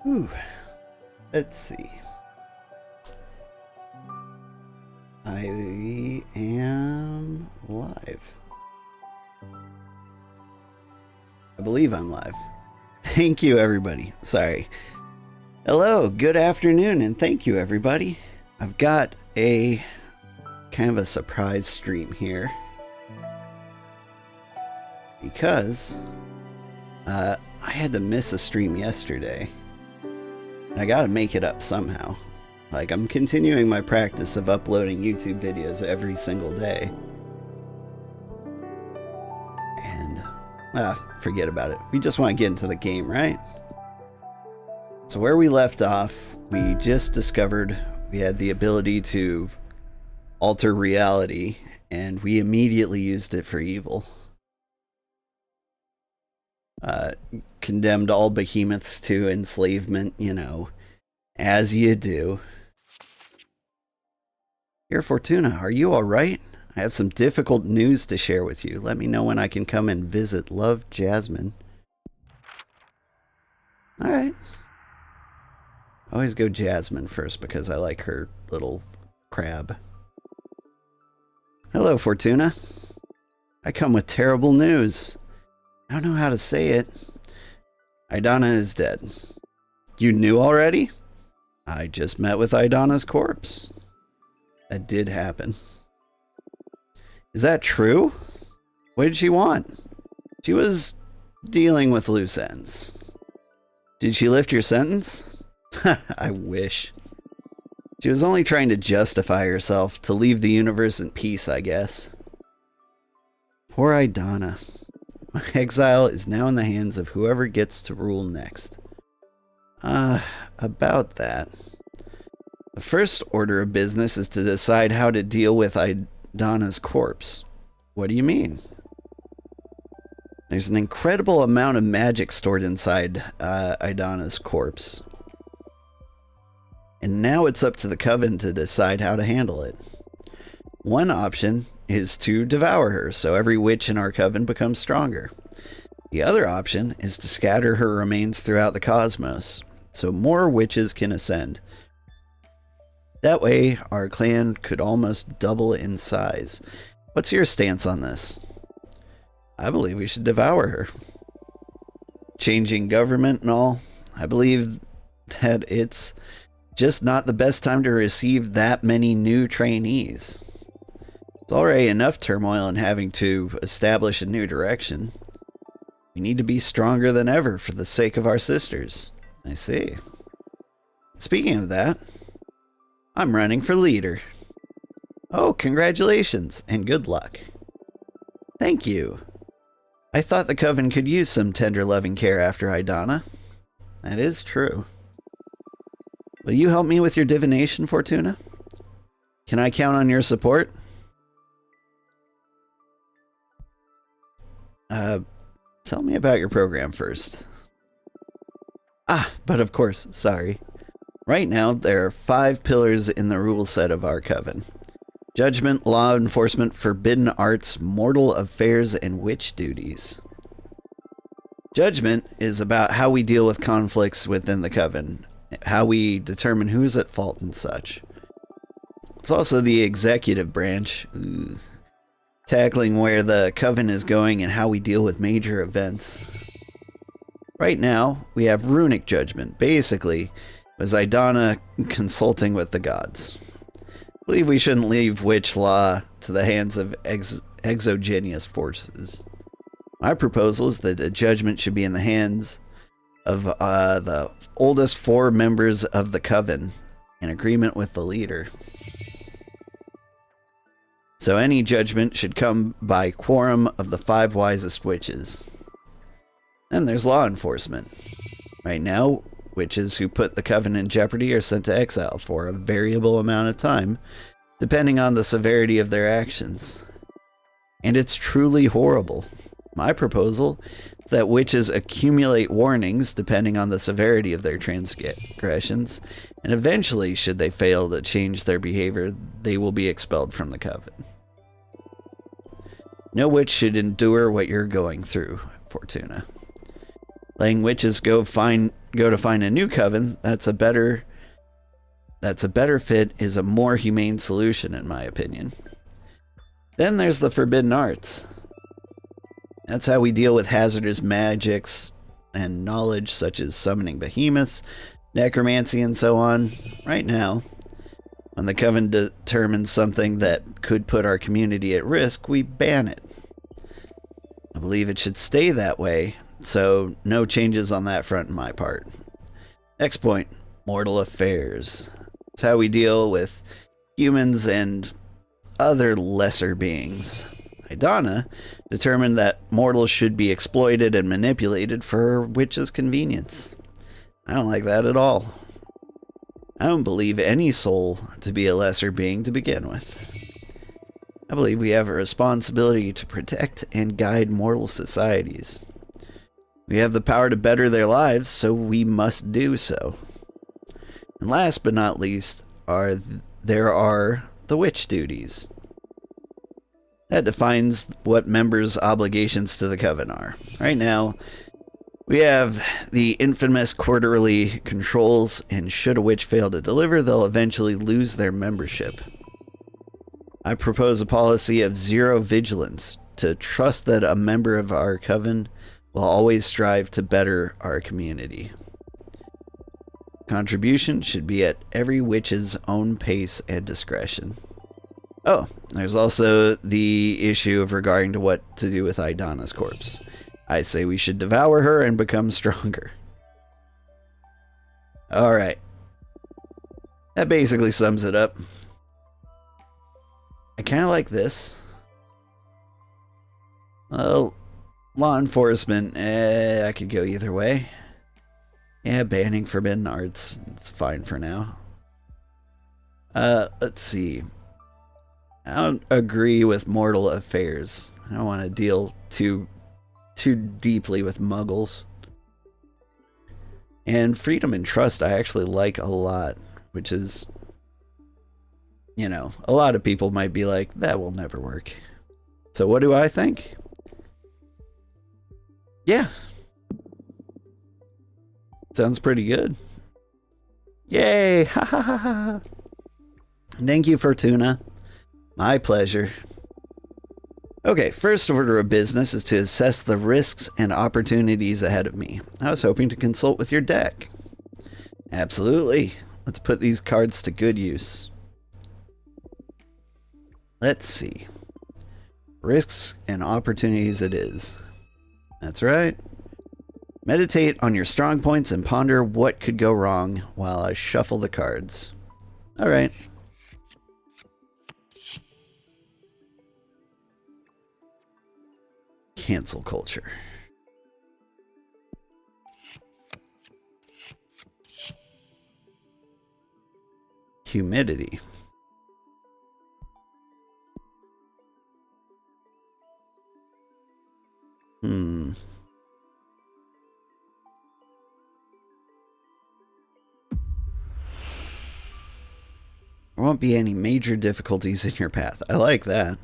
Ooh, let's see. I am live. I believe I'm live. Thank you, everybody. Sorry. Hello, good afternoon, and thank you, everybody. I've got a kind of a surprise stream here because I had to miss a stream yesterday. And I gotta make it up somehow. Like, I'm continuing my practice of uploading YouTube videos every single day. And, forget about it. We just want to get into the game, right? So where we left off, we just discovered we had the ability to alter reality, and we immediately used it for evil. Condemned all behemoths to enslavement, you know, as you do. Here, Fortuna, are you alright? I have some difficult news to share with you. Let me know when I can come and visit. Love, Jasmine. Alright. Always go Jasmine first because I like her little crab. Hello, Fortuna. I come with terrible news. I don't know how to say it. Idana is dead. You knew already? I just met with Idana's corpse. That did happen. Is that true? What did she want? She was dealing with loose ends. Did she lift your sentence? I wish. She was only trying to justify herself, to leave the universe in peace, I guess. Poor Idana. My exile is now in the hands of whoever gets to rule next. About that. The first order of business is to decide how to deal with Idana's corpse. What do you mean? There's an incredible amount of magic stored inside Idana's corpse. And now it's up to the Coven to decide how to handle it. One option is to devour her, so every witch in our Coven becomes stronger. The other option is to scatter her remains throughout the cosmos, so more witches can ascend. That way, our clan could almost double in size. What's your stance on this? I believe we should devour her. Changing government and all, I believe that it's just not the best time to receive that many new trainees. It's already enough turmoil in having to establish a new direction. We need to be stronger than ever for the sake of our sisters. I see. Speaking of that, I'm running for leader. Oh, congratulations and good luck. Thank you. I thought the Coven could use some tender loving care after Idana. That is true. Will you help me with your divination, Fortuna? Can I count on your support? Tell me about your program first. But of course, sorry. Right now, there are 5 pillars in the rule set of our Coven. Judgment, law enforcement, forbidden arts, mortal affairs, and witch duties. Judgment is about how we deal with conflicts within the Coven, how we determine who's at fault and such. It's also the executive branch, tackling where the Coven is going and how we deal with major events. Right now, we have runic judgment. Basically, was Idana consulting with the gods. I believe we shouldn't leave witch law to the hands of exogenous forces. My proposal is that the judgment should be in the hands of the oldest 4 members of the Coven, in agreement with the leader. So any judgment should come by quorum of the 5 wisest witches. Then there's law enforcement. Right now, witches who put the Coven in jeopardy are sent to exile for a variable amount of time, depending on the severity of their actions. And it's truly horrible. My proposal is that witches accumulate warnings depending on the severity of their transgressions, and eventually, should they fail to change their behavior, they will be expelled from the Coven. No witch should endure what you're going through, Fortuna. Letting witches go to find a new coven that's a better fit is a more humane solution, in my opinion. Then there's the forbidden arts. That's how we deal with hazardous magics and knowledge such as summoning behemoths, necromancy, and so on. Right now, when the coven determines something that could put our community at risk, we ban it. I believe it should stay that way, so no changes on that front on my part. Next point, mortal affairs. It's how we deal with humans and other lesser beings. Idana determined that mortals should be exploited and manipulated for witches' convenience. I don't like that at all. I don't believe any soul to be a lesser being to begin with. I believe we have a responsibility to protect and guide mortal societies. We have the power to better their lives, so we must do so. And last but not least, there are the witch duties. That defines what members' obligations to the coven are. Right now, we have the infamous quarterly controls, and should a witch fail to deliver, they'll eventually lose their membership. I propose a policy of zero vigilance, to trust that a member of our coven will always strive to better our community. Contribution should be at every witch's own pace and discretion. Oh, there's also the issue of regarding to what to do with Idana's corpse. I say we should devour her and become stronger. Alright. That basically sums it up. I kind of like this. Well, law enforcement, I could go either way. Yeah, banning forbidden arts, it's fine for now. Let's see. I don't agree with mortal affairs. I don't want to deal too deeply with muggles. And freedom and trust I actually like a lot, which is, you know, a lot of people might be like, that will never work. So what do I think? Yeah. Sounds pretty good. Yay! Ha ha ha ha! Thank you, Fortuna. My pleasure. Okay, first order of business is to assess the risks and opportunities ahead of me. I was hoping to consult with your deck. Absolutely. Let's put these cards to good use. Let's see. Risks and opportunities it is. That's right. Meditate on your strong points and ponder what could go wrong while I shuffle the cards. All right. Cancel culture. Humidity. There won't be any major difficulties in your path. I like that.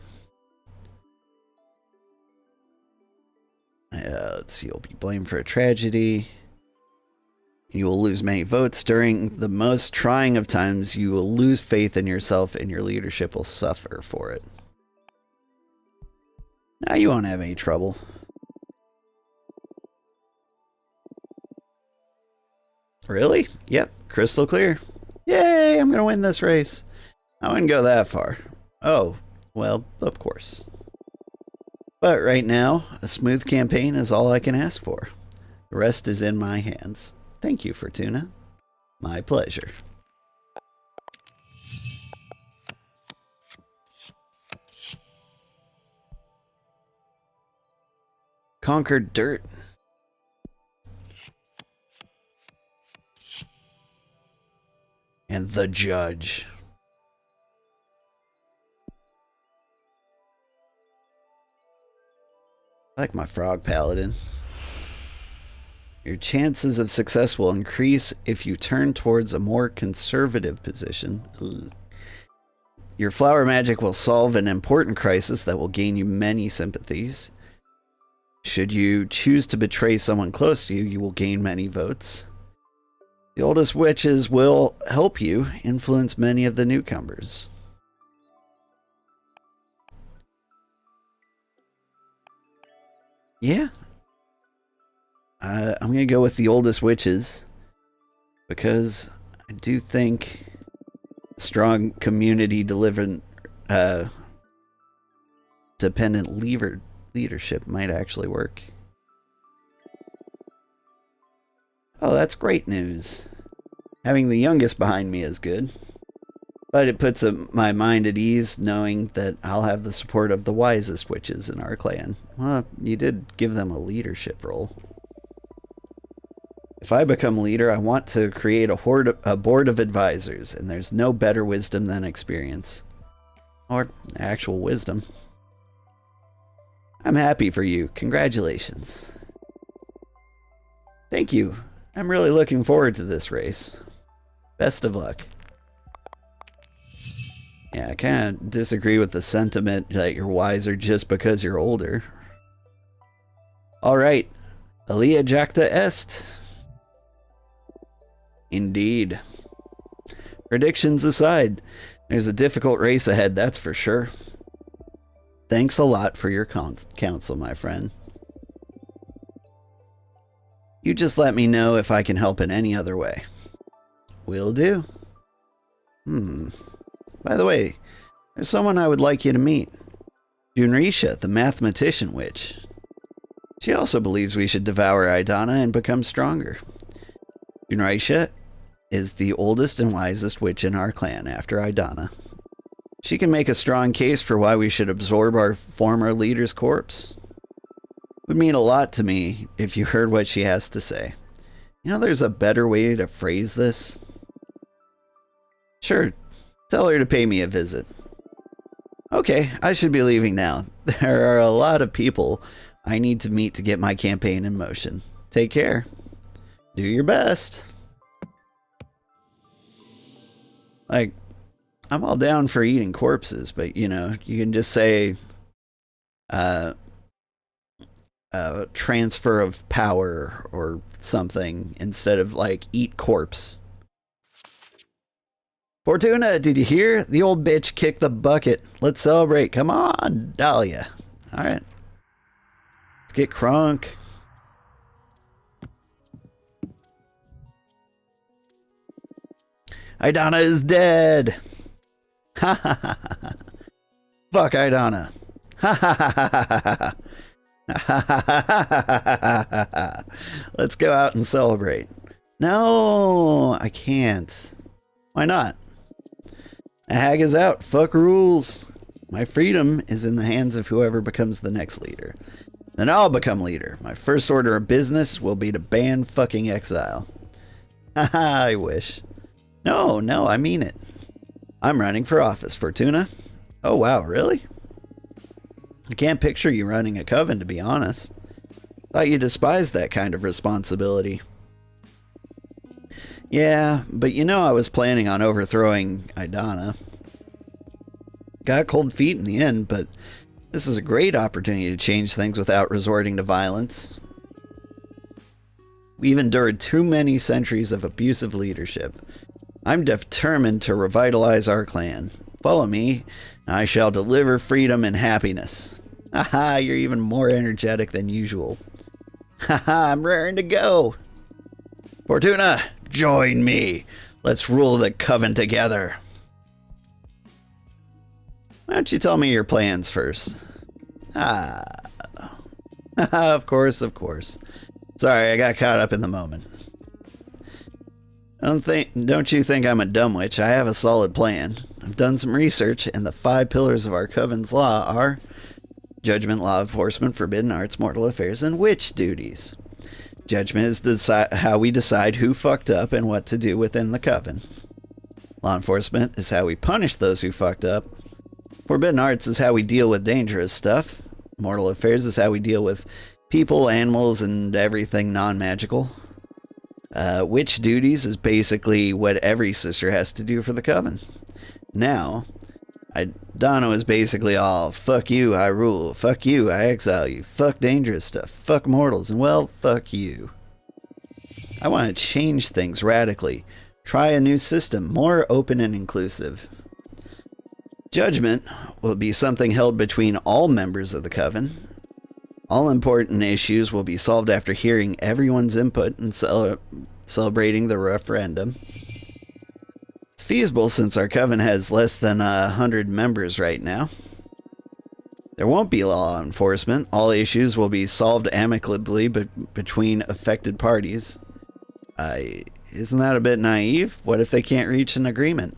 Let's see, you'll be blamed for a tragedy. You will lose many votes during the most trying of times. You will lose faith in yourself and your leadership will suffer for it. Now you won't have any trouble. Really? Yep, crystal clear. Yay, I'm gonna win this race. I wouldn't go that far. Oh, well, of course. But right now, a smooth campaign is all I can ask for. The rest is in my hands. Thank you, Fortuna. My pleasure. Conquered dirt. And the judge. I like my frog paladin. Your chances of success will increase if you turn towards a more conservative position. Ugh. Your flower magic will solve an important crisis that will gain you many sympathies. Should you choose to betray someone close to you, you will gain many votes. The oldest witches will help you influence many of the newcomers. Yeah. I'm going to go with the oldest witches because I do think strong community dependent leadership might actually work. Oh, that's great news. Having the youngest behind me is good. But it puts my mind at ease knowing that I'll have the support of the wisest witches in our clan. Well, you did give them a leadership role. If I become leader, I want to create a board of advisors, and there's no better wisdom than experience. Or actual wisdom. I'm happy for you. Congratulations. Thank you. I'm really looking forward to this race. Best of luck. Yeah, I kind of disagree with the sentiment that you're wiser just because you're older. Alright. Alia jacta est. Indeed. Predictions aside, there's a difficult race ahead, that's for sure. Thanks a lot for your counsel, my friend. You just let me know if I can help in any other way. Will do. By the way, there's someone I would like you to meet. Junrisha, the mathematician witch. She also believes we should devour Idana and become stronger. Junrisha is the oldest and wisest witch in our clan after Idana. She can make a strong case for why we should absorb our former leader's corpse. It would mean a lot to me if you heard what she has to say. You know, there's a better way to phrase this. Sure, tell her to pay me a visit. Okay, I should be leaving now. There are a lot of people I need to meet to get my campaign in motion. Take care. Do your best. Like, I'm all down for eating corpses, but, you know, you can just say, transfer of power or something instead of, like, eat corpse. Fortuna, did you hear? The old bitch kicked the bucket. Let's celebrate. Come on, Dahlia. All right. Let's get crunk. Idana is dead. Ha ha ha ha. Fuck Idana. Ha ha ha ha ha ha. Let's go out and celebrate. No, I can't. Why not? The hag is out. Fuck rules. My freedom is in the hands of whoever becomes the next leader. Then I'll become leader. My first order of business will be to ban fucking exile. Haha, I wish. No, I mean it. I'm running for office, Fortuna. Oh wow, really? I can't picture you running a coven, to be honest. Thought you despised that kind of responsibility. Yeah, but you know I was planning on overthrowing Idana. Got cold feet in the end, but this is a great opportunity to change things without resorting to violence. We've endured too many centuries of abusive leadership. I'm determined to revitalize our clan. Follow me, and I shall deliver freedom and happiness. Haha, you're even more energetic than usual. Haha, I'm raring to go. Fortuna, join me. Let's rule the coven together. Why don't you tell me your plans first? Of course. Sorry, I got caught up in the moment. Don't you think I'm a dumb witch? I have a solid plan. I've done some research, and the 5 pillars of our coven's law are judgment, law enforcement, forbidden arts, mortal affairs, and witch duties. Judgment is how we decide who fucked up and what to do within the coven. Law enforcement is how we punish those who fucked up. Forbidden arts is how we deal with dangerous stuff. Mortal affairs is how we deal with people, animals, and everything non-magical. Witch duties is basically what every sister has to do for the coven. Now, Idana was basically all, fuck you, I rule. Fuck you, I exile you. Fuck dangerous stuff. Fuck mortals. And well, fuck you. I want to change things radically. Try a new system, more open and inclusive. Judgment will be something held between all members of the coven. All important issues will be solved after hearing everyone's input and celebrating the referendum. It's feasible since our coven has less than 100 members right now. There won't be law enforcement. All issues will be solved amicably between affected parties. Isn't that a bit naive? What if they can't reach an agreement?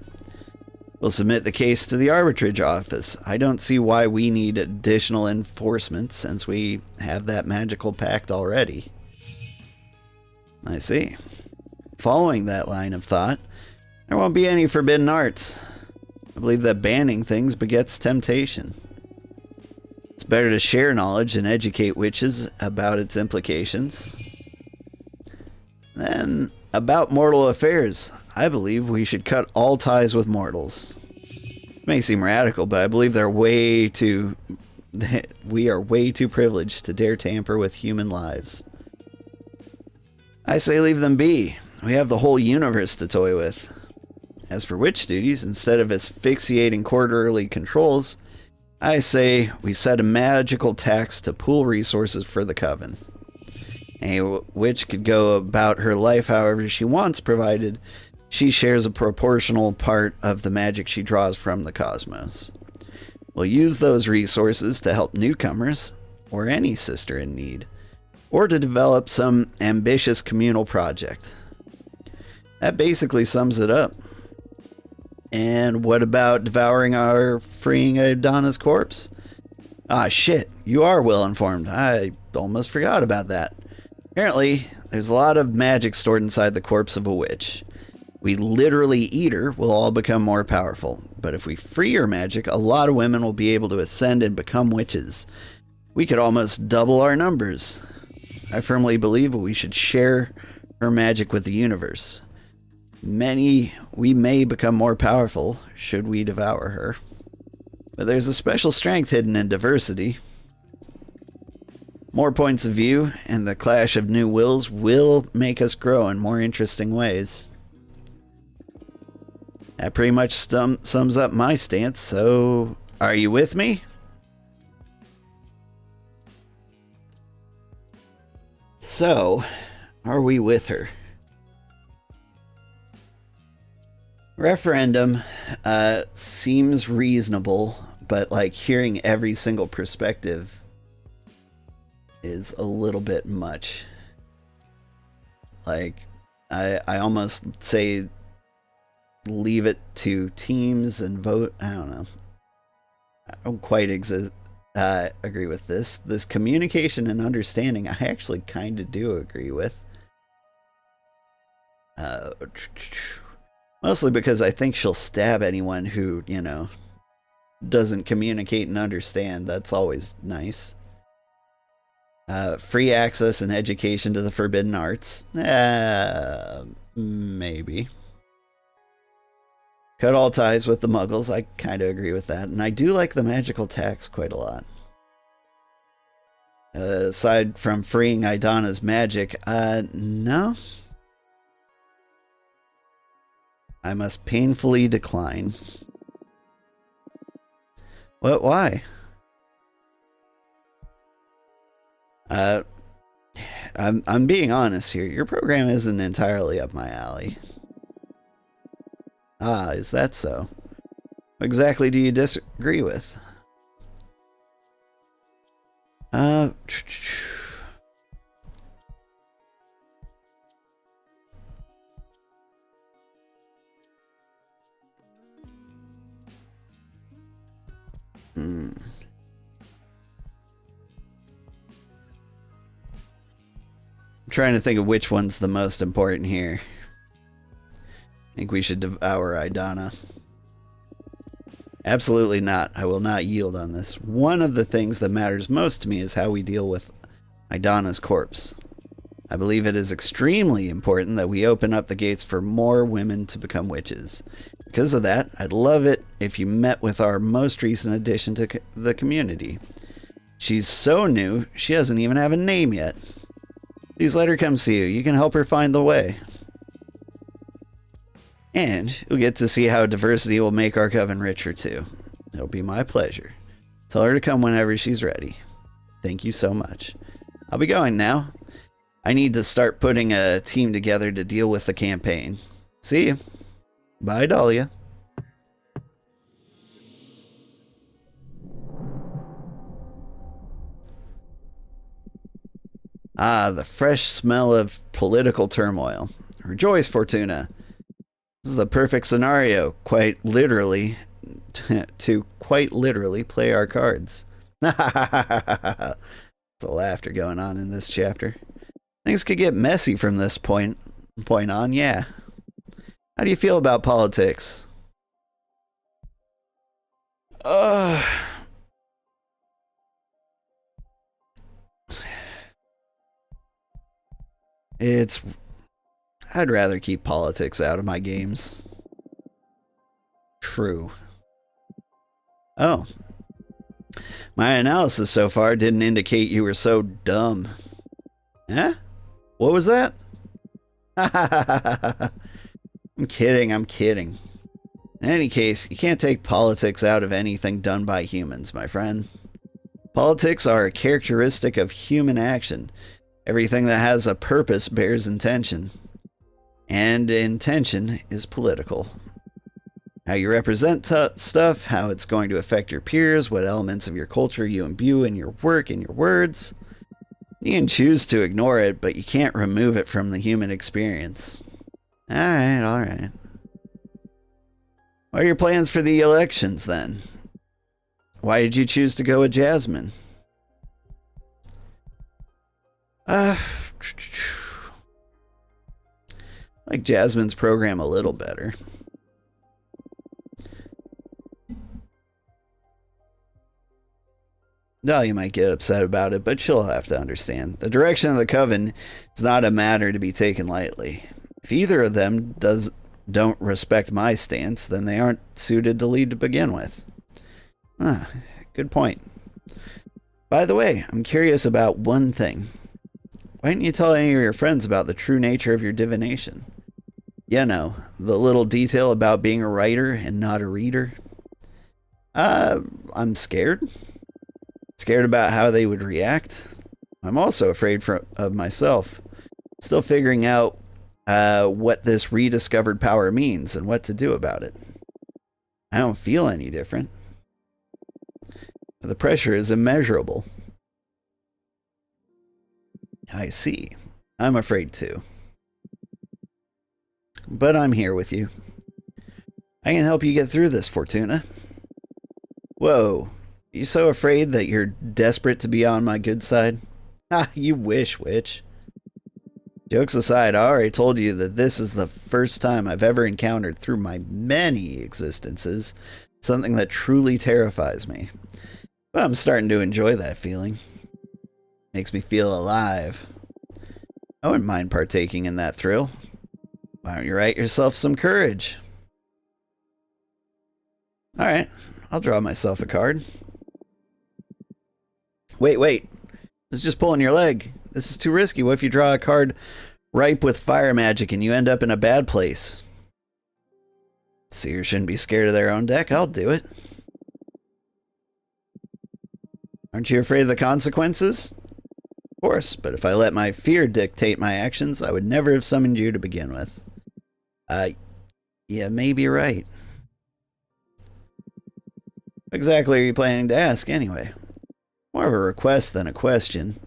We'll submit the case to the arbitrage office. I don't see why we need additional enforcement since we have that magical pact already. I see. Following that line of thought, there won't be any forbidden arts. I believe that banning things begets temptation. It's better to share knowledge and educate witches about its implications. Then, about mortal affairs, I believe we should cut all ties with mortals. It may seem radical, but I believe we are way too privileged to dare tamper with human lives. I say leave them be. We have the whole universe to toy with. As for witch duties, instead of asphyxiating quarterly controls, I say we set a magical tax to pool resources for the coven. A witch could go about her life however she wants, provided she shares a proportional part of the magic she draws from the cosmos. We'll use those resources to help newcomers, or any sister in need, or to develop some ambitious communal project. That basically sums it up. And what about devouring or freeing Idana's corpse? Ah, shit, you are well informed. I almost forgot about that. Apparently, there's a lot of magic stored inside the corpse of a witch. We literally eat her, we'll all become more powerful. But if we free her magic, a lot of women will be able to ascend and become witches. We could almost double our numbers. I firmly believe we should share her magic with the universe. We may become more powerful should we devour her. But there's a special strength hidden in diversity. More points of view and the clash of new wills will make us grow in more interesting ways. That pretty much sums up my stance, so are you with me? So, are we with her? Referendum seems reasonable, but like hearing every single perspective is a little bit much. Like, I almost say leave it to teams and vote. I don't know. I don't quite agree with this. This communication and understanding, I actually kind of do agree with. Mostly because I think she'll stab anyone who, doesn't communicate and understand. That's always nice. Free access and education to the forbidden arts. Maybe. Cut all ties with the muggles. I kind of agree with that. And I do like the magical tax quite a lot. Aside from freeing Idana's magic, no. I must painfully decline. What? Why? I'm being honest here. Your program isn't entirely up my alley. Ah, is that so? What exactly do you disagree with? I'm trying to think of which one's the most important here. I think we should devour Idana. Absolutely not. I will not yield on this. One of the things that matters most to me is how we deal with Idana's corpse. I believe it is extremely important that we open up the gates for more women to become witches. Because of that, I'd love it if you met with our most recent addition to the community. She's so new, she doesn't even have a name yet. Please let her come see you. You can help her find the way. And you'll get to see how diversity will make our coven richer too. It'll be my pleasure. Tell her to come whenever she's ready. Thank you so much. I'll be going now. I need to start putting a team together to deal with the campaign. See you. Bye, Dahlia. Ah, the fresh smell of political turmoil. Rejoice, Fortuna. This is the perfect scenario, quite literally, to quite literally play our cards. There's a laughter going on in this chapter. Things could get messy from this point on, yeah. How do you feel about politics? I'd rather keep politics out of my games. True. Oh. My analysis so far didn't indicate you were so dumb. Huh? What was that? I'm kidding. In any case, you can't take politics out of anything done by humans, my friend. Politics are a characteristic of human action. Everything that has a purpose bears intention. And intention is political. How you represent stuff, how it's going to affect your peers, what elements of your culture you imbue in your work and your words. You can choose to ignore it, but you can't remove it from the human experience. Alright. What are your plans for the elections, then? Why did you choose to go with Jasmine? I like Jasmine's program a little better. Dahlia might get upset about it, but she'll have to understand. The direction of the coven is not a matter to be taken lightly. If either of them don't respect my stance, then they aren't suited to lead to begin with. Good point. By the way, I'm curious about one thing. Why didn't you tell any of your friends about the true nature of your divination? You know, the little detail about being a writer and not a reader. I'm scared. Scared about how they would react. I'm also afraid of myself. Still figuring out what this rediscovered power means and what to do about it. I don't feel any different. The pressure is immeasurable. I see. I'm afraid too. But I'm here with you. I can help you get through this, Fortuna. Whoa. Are you so afraid that you're desperate to be on my good side? You wish, witch. Jokes aside, I already told you that this is the first time I've ever encountered through my many existences something that truly terrifies me. But I'm starting to enjoy that feeling. Makes me feel alive. I wouldn't mind partaking in that thrill. Why don't you write yourself some courage? Alright, I'll draw myself a card. Wait. I was just pulling your leg. This is too risky. What if you draw a card ripe with fire magic and you end up in a bad place? Seers shouldn't be scared of their own deck. I'll do it. Aren't you afraid of the consequences? Of course, but if I let my fear dictate my actions, I would never have summoned you to begin with. Yeah, maybe you're right. What exactly are you planning to ask, anyway? More of a request than a question.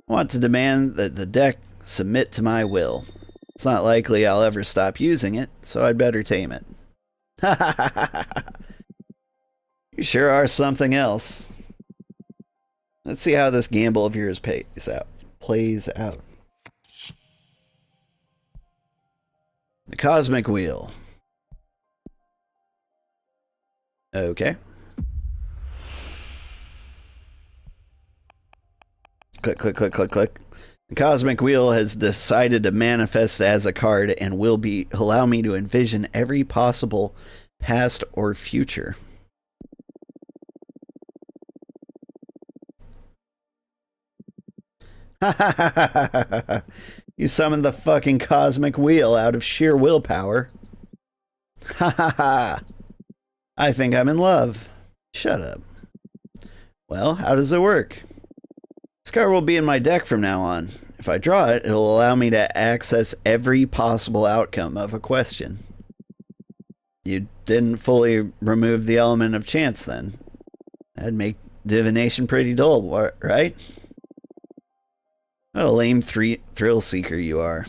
I want to demand that the deck submit to my will. It's not likely I'll ever stop using it, so I'd better tame it. You sure are something else. Let's see how this gamble of yours plays out. The Cosmic Wheel. Okay. Click. The Cosmic Wheel has decided to manifest as a card and will allow me to envision every possible past or future. You summoned the fucking Cosmic Wheel out of sheer willpower. Ha ha ha. I think I'm in love. Shut up. Well, how does it work? This card will be in my deck from now on. If I draw it, it'll allow me to access every possible outcome of a question. You didn't fully remove the element of chance then. That'd make divination pretty dull, right? What a lame thrill seeker you are.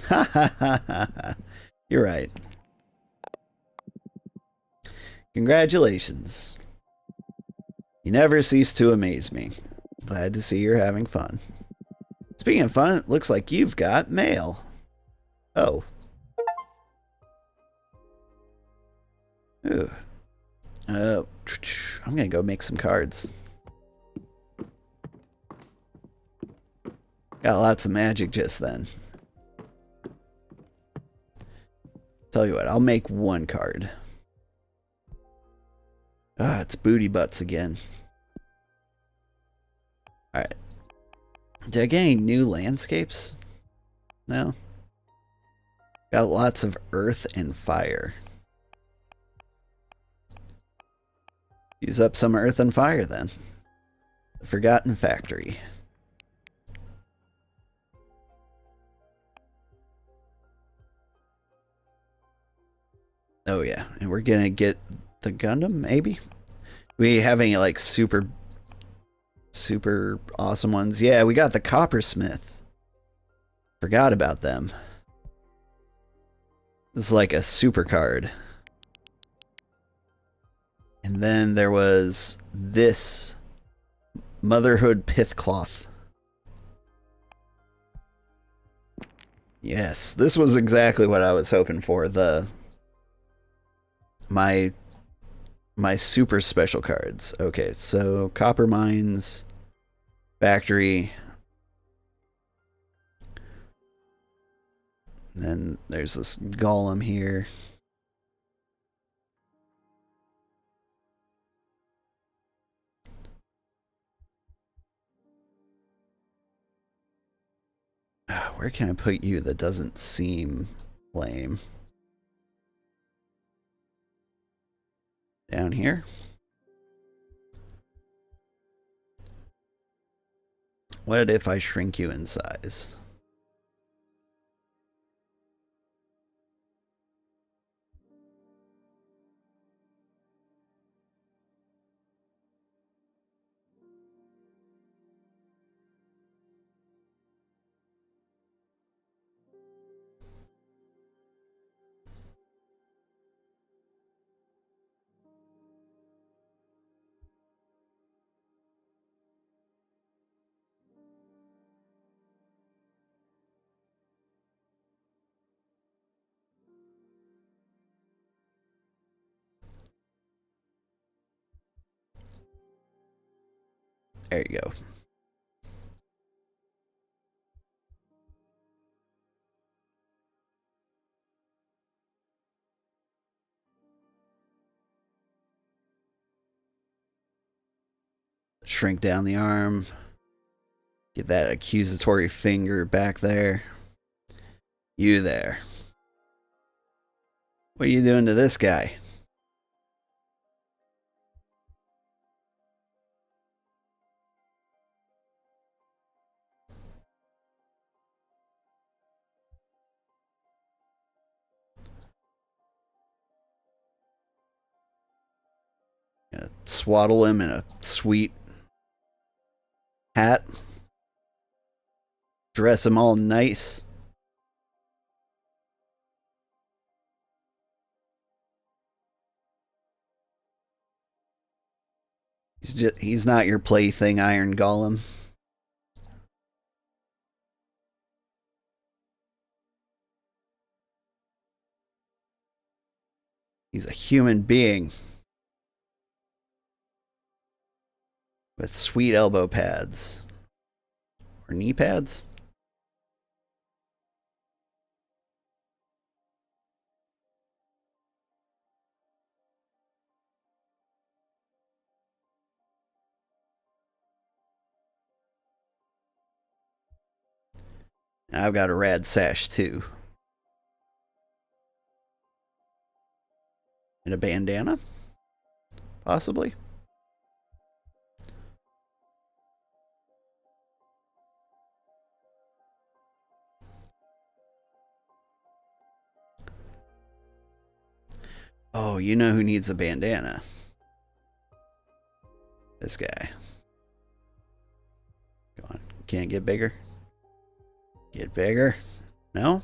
Ha ha ha ha. You're right. Congratulations. You never cease to amaze me. Glad to see you're having fun. Speaking of fun, it looks like you've got mail. Oh. Ooh. I'm gonna go make some cards. Got lots of magic just then. Tell you what, I'll make one card. Ah, it's booty butts again. Alright. Did I get any new landscapes? No. Got lots of earth and fire. Use up some earth and fire then. The Forgotten Factory. Oh yeah, and we're gonna get the Gundam, maybe? We have any like super awesome ones? Yeah, we got the Coppersmith. Forgot about them. This is like a super card. And then there was this Motherhood Pithcloth. Yes, this was exactly what I was hoping for. My super special cards. Okay, so Copper Mines, Factory. Then there's this Golem here. Where can I put you that doesn't seem lame? Down here. What if I shrink you in size? There you go. Shrink down the arm. Get that accusatory finger back there. You there. What are you doing to this guy? Swaddle him in a sweet hat. Dress him all nice. He's not your plaything, Iron Golem. He's a human being. With sweet elbow pads. Or knee pads? And I've got a rad sash too. And a bandana? Possibly. Oh, you know who needs a bandana? This guy. Come on. Can't get bigger? Get bigger? No?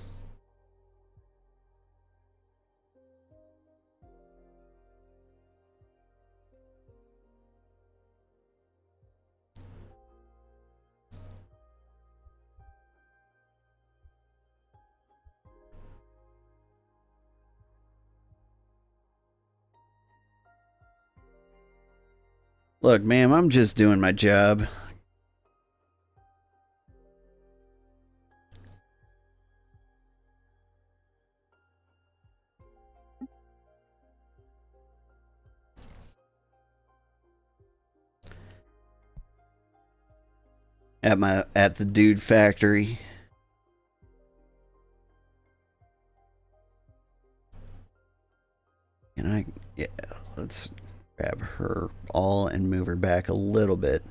Look, ma'am, I'm just doing my job. At the dude factory. Yeah, let's grab her all and move her back a little bit.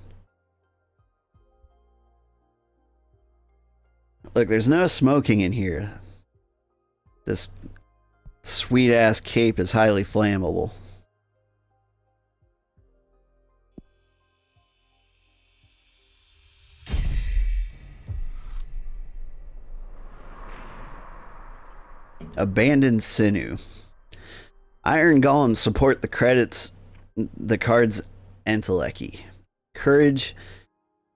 Look, there's no smoking in here. This sweet ass cape is highly flammable. Abandoned Sinew. Iron Golems support the card's entelechy. Courage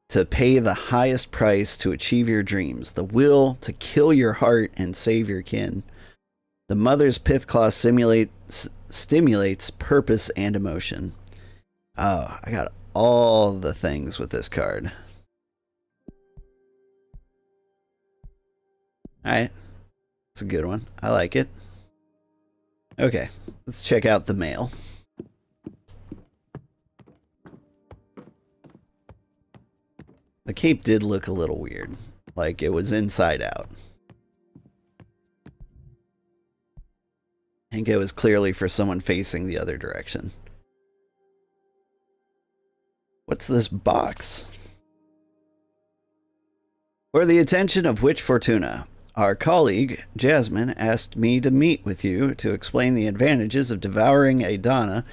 to pay the highest price to achieve your dreams. The will to kill your heart and save your kin. The Mother's Pithclaw stimulates purpose and emotion. Oh, I got all the things with this card. Alright. It's a good one. I like it. Okay, let's check out the mail. The cape did look a little weird, like it was inside out. I think it was clearly for someone facing the other direction. What's this box? For the attention of Witch Fortuna, our colleague, Jasmine, asked me to meet with you to explain the advantages of devouring a Donna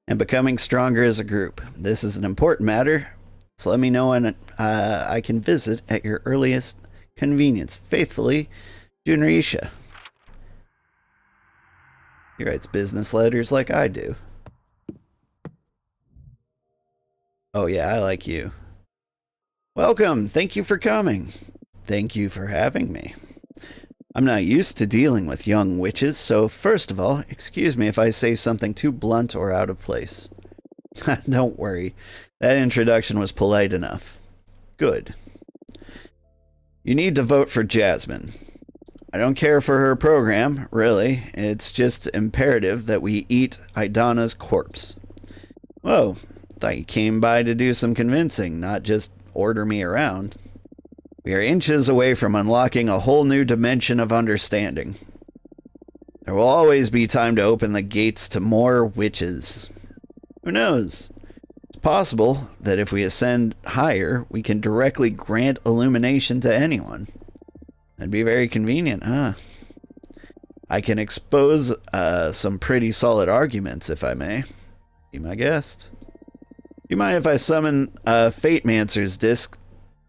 and becoming stronger as a group. This is an important matter, so let me know when I can visit at your earliest convenience. Faithfully, Junrisha. He writes business letters like I do. Oh yeah, I like you. Welcome. Thank you for coming. Thank you for having me. I'm not used to dealing with young witches, so first of all, excuse me if I say something too blunt or out of place. Don't worry, that introduction was polite enough. Good. You need to vote for Jasmine. I don't care for her program, really. It's just imperative that we eat Idana's corpse. Whoa, thought you came by to do some convincing, not just order me around. We are inches away from unlocking a whole new dimension of understanding. There will always be time to open the gates to more witches. Who knows? It's possible that if we ascend higher, we can directly grant illumination to anyone. That'd be very convenient, huh? I can expose some pretty solid arguments, if I may. Be my guest. Do you mind if I summon Fate Mancer's disc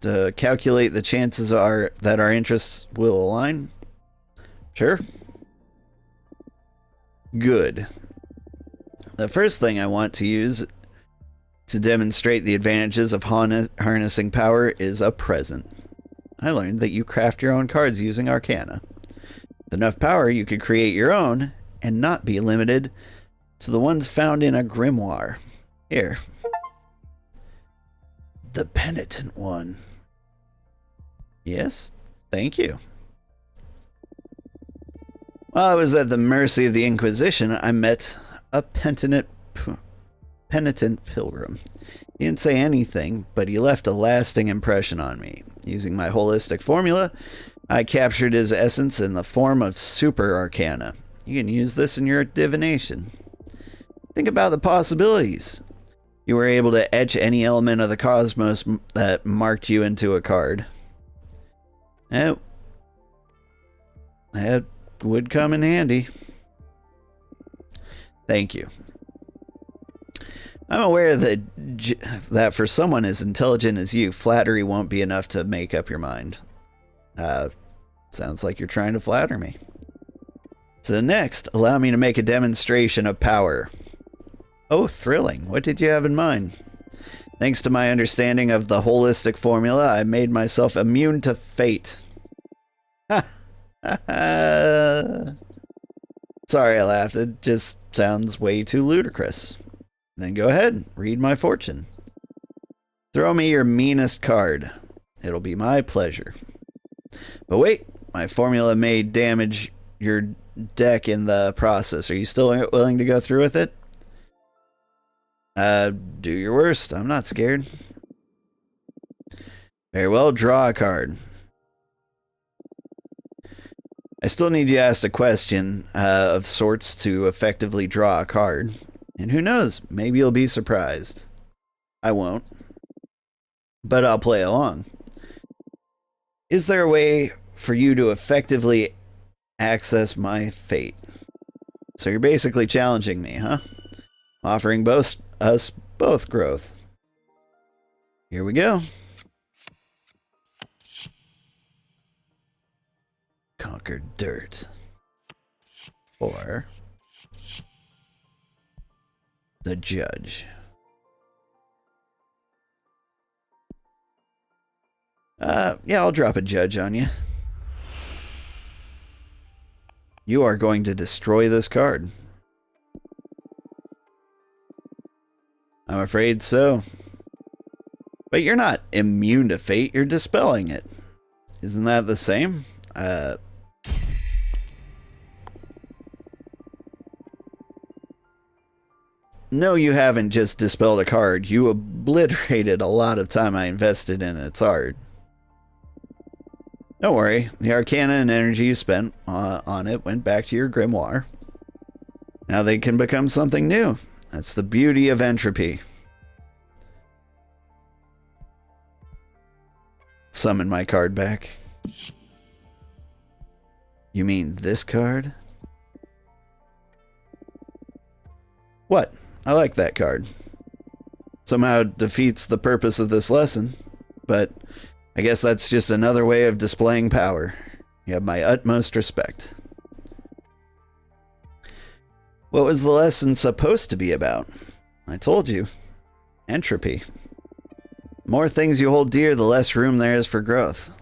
to calculate the chances that our interests will align? Sure. Good. The first thing I want to use to demonstrate the advantages of harnessing power is a present. I learned that you craft your own cards using Arcana. With enough power, you could create your own and not be limited to the ones found in a grimoire. Here. The Penitent One. Yes, thank you. While I was at the mercy of the Inquisition, I met a penitent pilgrim. He didn't say anything, but he left a lasting impression on me. Using my holistic formula, I captured his essence in the form of super arcana. You can use this in your divination. Think about the possibilities. You were able to etch any element of the cosmos that marked you into a card. That would come in handy. Thank you. I'm aware that for someone as intelligent as you, flattery won't be enough to make up your mind. Sounds like you're trying to flatter me. So next, allow me to make a demonstration of power. Oh, thrilling. What did you have in mind? Thanks to my understanding of the holistic formula, I made myself immune to fate. Ha! Sorry I laughed. It just sounds way too ludicrous. Then go ahead, read my fortune. Throw me your meanest card. It'll be my pleasure. But wait, my formula may damage your deck in the process. Are you still willing to go through with it? Do your worst. I'm not scared. Very well, draw a card. I still need you to ask a question of sorts to effectively draw a card. And who knows, maybe you'll be surprised. I won't. But I'll play along. Is there a way for you to effectively access my fate? So you're basically challenging me, huh? Offering us both growth. Here we go. Conquer dirt. Or the judge. Yeah, I'll drop a judge on you. You are going to destroy this card. I'm afraid so. But you're not immune to fate, you're dispelling it. Isn't that the same? No, you haven't just dispelled a card. You obliterated a lot of time I invested in its art. Don't worry, the arcana and energy you spent on it went back to your grimoire. Now they can become something new. That's the beauty of entropy. Summon my card back. You mean this card? What? I like that card. Somehow defeats the purpose of this lesson, but I guess that's just another way of displaying power. You have my utmost respect. What was the lesson supposed to be about? I told you. Entropy. The more things you hold dear, the less room there is for growth.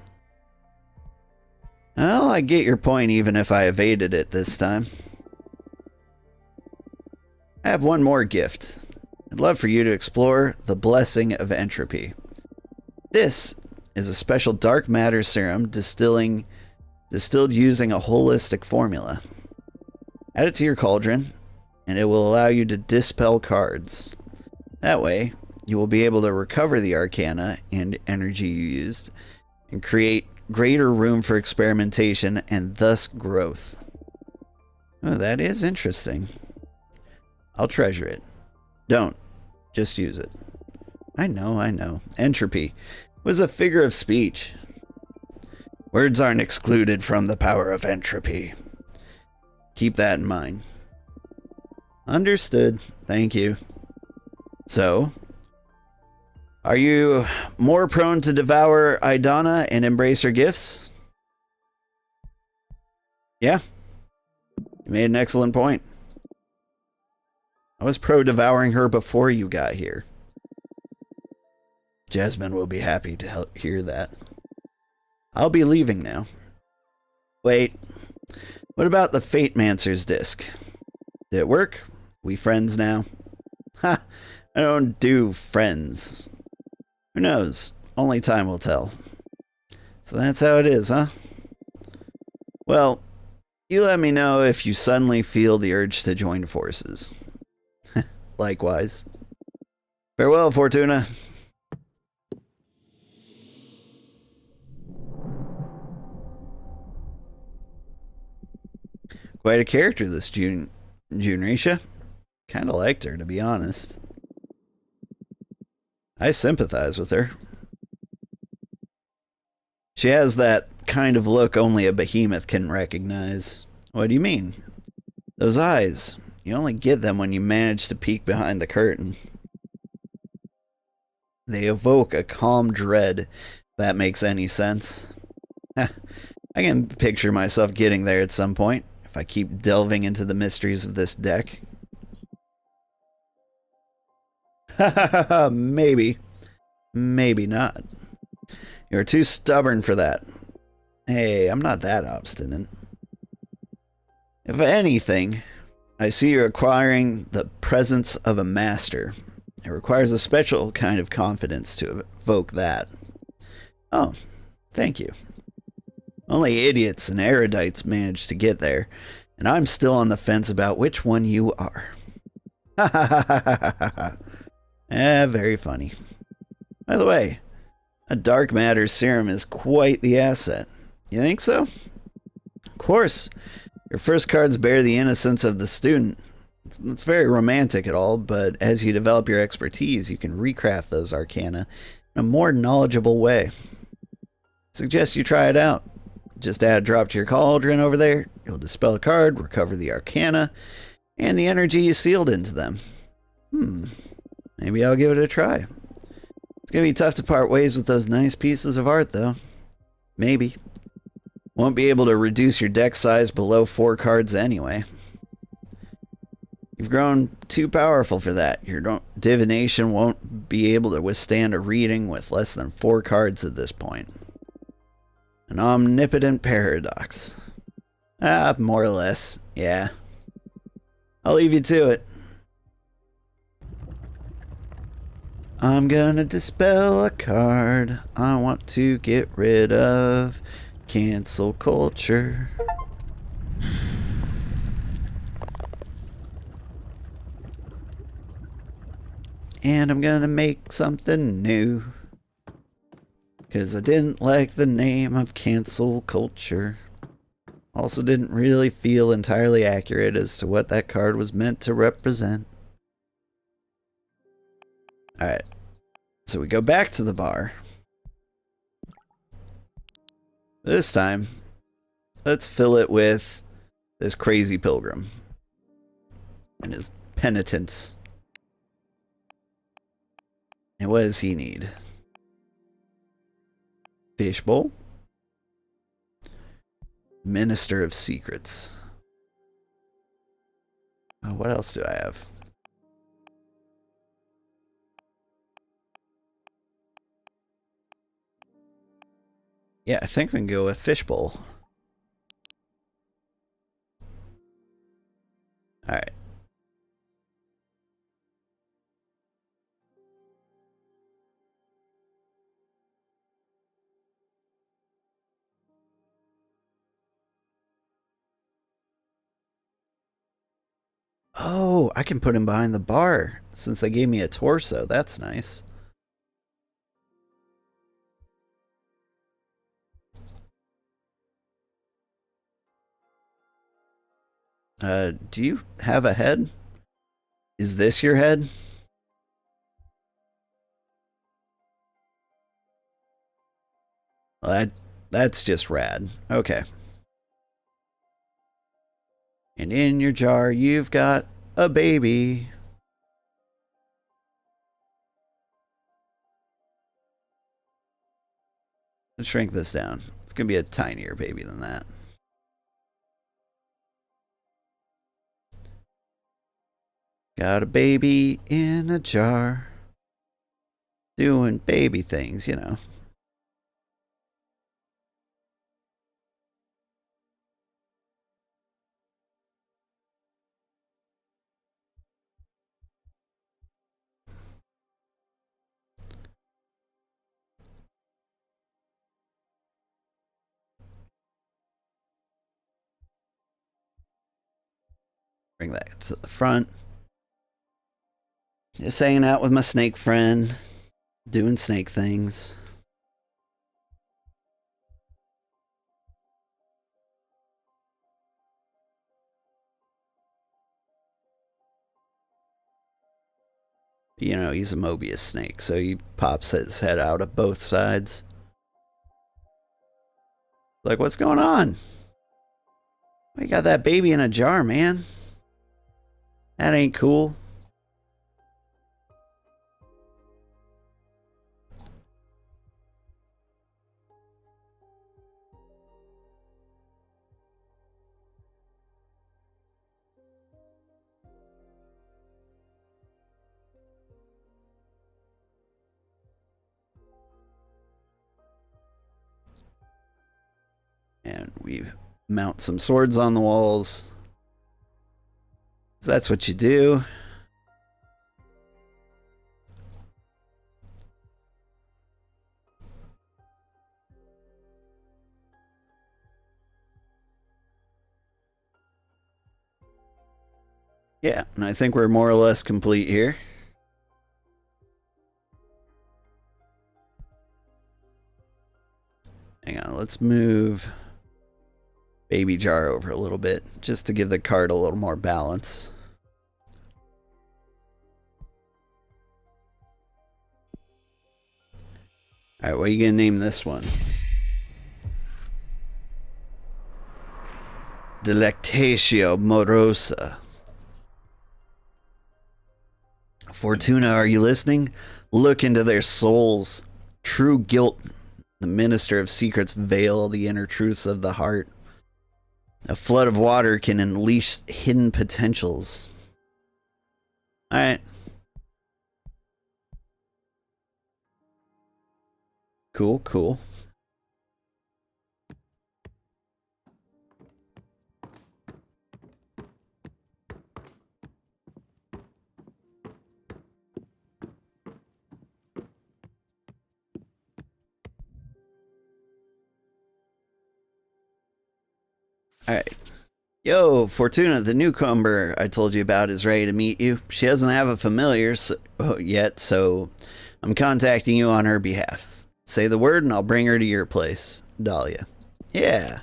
Well, I get your point even if I evaded it this time. I have one more gift. I'd love for you to explore the blessing of entropy. This is a special dark matter serum distilled using a holistic formula. Add it to your cauldron, and it will allow you to dispel cards. That way, you will be able to recover the arcana and energy you used, and create greater room for experimentation and thus growth. Oh, that is interesting. I'll treasure it. Don't. Just use it. I know. Entropy was a figure of speech. Words aren't excluded from the power of entropy. Keep that in mind. Understood. Thank you. So, are you more prone to devour Idana and embrace her gifts? Yeah. You made an excellent point. I was pro-devouring her before you got here. Jasmine will be happy to hear that. I'll be leaving now. Wait. What about the Fate Mancer's disc? Did it work? We friends now? Ha! I don't do friends. Who knows? Only time will tell. So that's how it is, huh? Well, you let me know if you suddenly feel the urge to join forces. Likewise. Farewell, Fortuna. Quite a character, this Junrisha. Kinda liked her, to be honest. I sympathize with her. She has that kind of look only a behemoth can recognize. What do you mean? Those eyes. You only get them when you manage to peek behind the curtain. They evoke a calm dread, if that makes any sense. I can picture myself getting there at some point, if I keep delving into the mysteries of this deck. Maybe. Maybe not. You're too stubborn for that. Hey, I'm not that obstinate. If anything, I see you're acquiring the presence of a master. It requires a special kind of confidence to evoke that. Oh, thank you. Only idiots and erudites manage to get there, and I'm still on the fence about which one you are. Ha ha ha ha ha ha ha. Very funny. By the way, a dark matter serum is quite the asset. You think so? Of course. Your first cards bear the innocence of the student. It's very romantic at all, but as you develop your expertise, you can recraft those arcana in a more knowledgeable way. Suggest you try it out. Just add a drop to your cauldron over there. You'll dispel a card, recover the arcana, and the energy you sealed into them. Maybe I'll give it a try. It's gonna be tough to part ways with those nice pieces of art, though. Maybe. Won't be able to reduce your deck size below 4 cards anyway. You've grown too powerful for that. Your divination won't be able to withstand a reading with less than 4 cards at this point. An omnipotent paradox. More or less, yeah. I'll leave you to it. I'm gonna dispel a card. I want to get rid of cancel culture. And I'm gonna make something new. Because I didn't like the name of cancel culture. Also didn't really feel entirely accurate as to what that card was meant to represent. Alright. So we go back to the bar. This time, let's fill it with this crazy pilgrim. And his penitence. And what does he need? Fishbowl. Minister of Secrets. Oh, what else do I have? Yeah, I think we can go with Fishbowl. Alright. Oh, I can put him behind the bar since they gave me a torso. That's nice. Do you have a head? Is this your head? Well, that's just rad. Okay. And in your jar, you've got a baby. Let's shrink this down. It's going to be a tinier baby than that. Got a baby in a jar. Doing baby things, you know. Bring that to the front. Just hanging out with my snake friend. Doing snake things. You know, he's a Mobius snake, so he pops his head out of both sides. Like, what's going on? We got that baby in a jar, man. That ain't cool. And we mount some swords on the walls. So that's what you do. Yeah, and I think we're more or less complete here. Hang on, let's move Baby Jar over a little bit, just to give the card a little more balance. Alright, what are you gonna name this one? Delectatio Morosa. Fortuna, are you listening? Look into their souls. True guilt. The minister of secrets veil the inner truths of the heart. A flood of water can unleash hidden potentials. Alright. Cool, cool. Alright. Yo, Fortuna, the newcomer I told you about is ready to meet you. She doesn't have a familiar yet, so I'm contacting you on her behalf. Say the word and I'll bring her to your place. Dahlia. Yeah.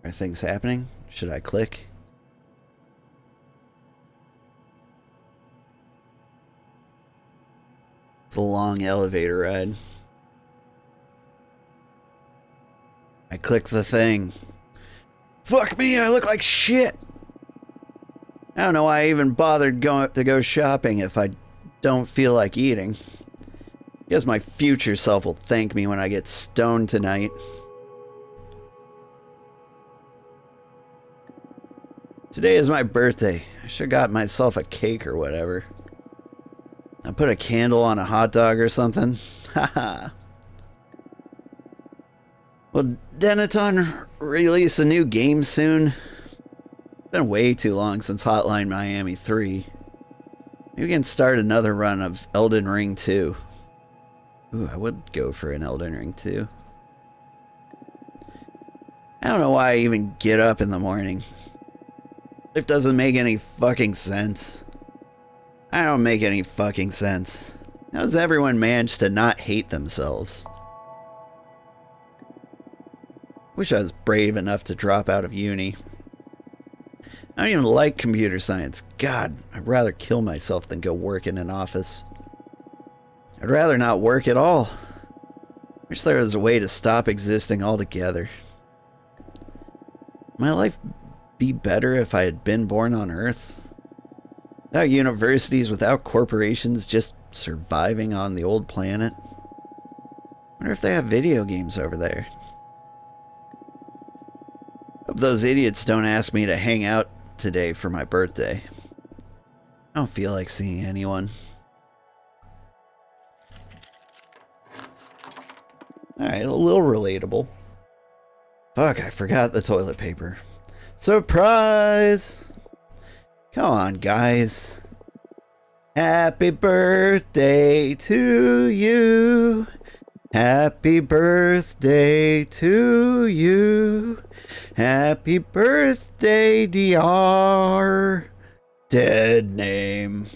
Are things happening? Should I click? It's a long elevator ride. I click the thing. Fuck me, I look like shit! I don't know why I even bothered to go shopping if I don't feel like eating. Guess my future self will thank me when I get stoned tonight. Today is my birthday. I should have got myself a cake or whatever. I put a candle on a hot dog or something. Haha. Will Dennaton release a new game soon? It's been way too long since Hotline Miami 3. Maybe we can start another run of Elden Ring 2. Ooh, I would go for an Elden Ring 2. I don't know why I even get up in the morning. Life doesn't make any fucking sense. I don't make any fucking sense. How does everyone manage to not hate themselves? Wish I was brave enough to drop out of uni. I don't even like computer science. God, I'd rather kill myself than go work in an office. I'd rather not work at all. Wish there was a way to stop existing altogether. My life be better if I had been born on Earth? Without universities, without corporations, just surviving on the old planet? Wonder if they have video games over there. Hope those idiots don't ask me to hang out today for my birthday. I don't feel like seeing anyone. Alright, a little relatable. Fuck, I forgot the toilet paper. Surprise! Come on, guys. Happy birthday to you. Happy birthday to you. Happy birthday, DR. Dead name.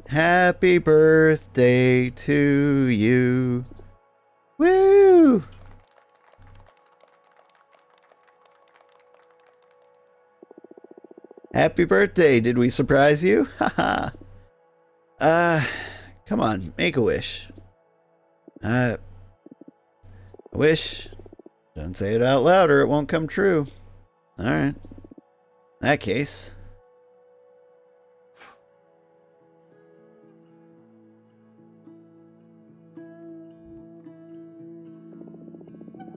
Happy birthday to you. Woo! Happy birthday. Did we surprise you? Haha. Come on, make a wish. A wish. Don't say it out loud or it won't come true. Alright. In that case.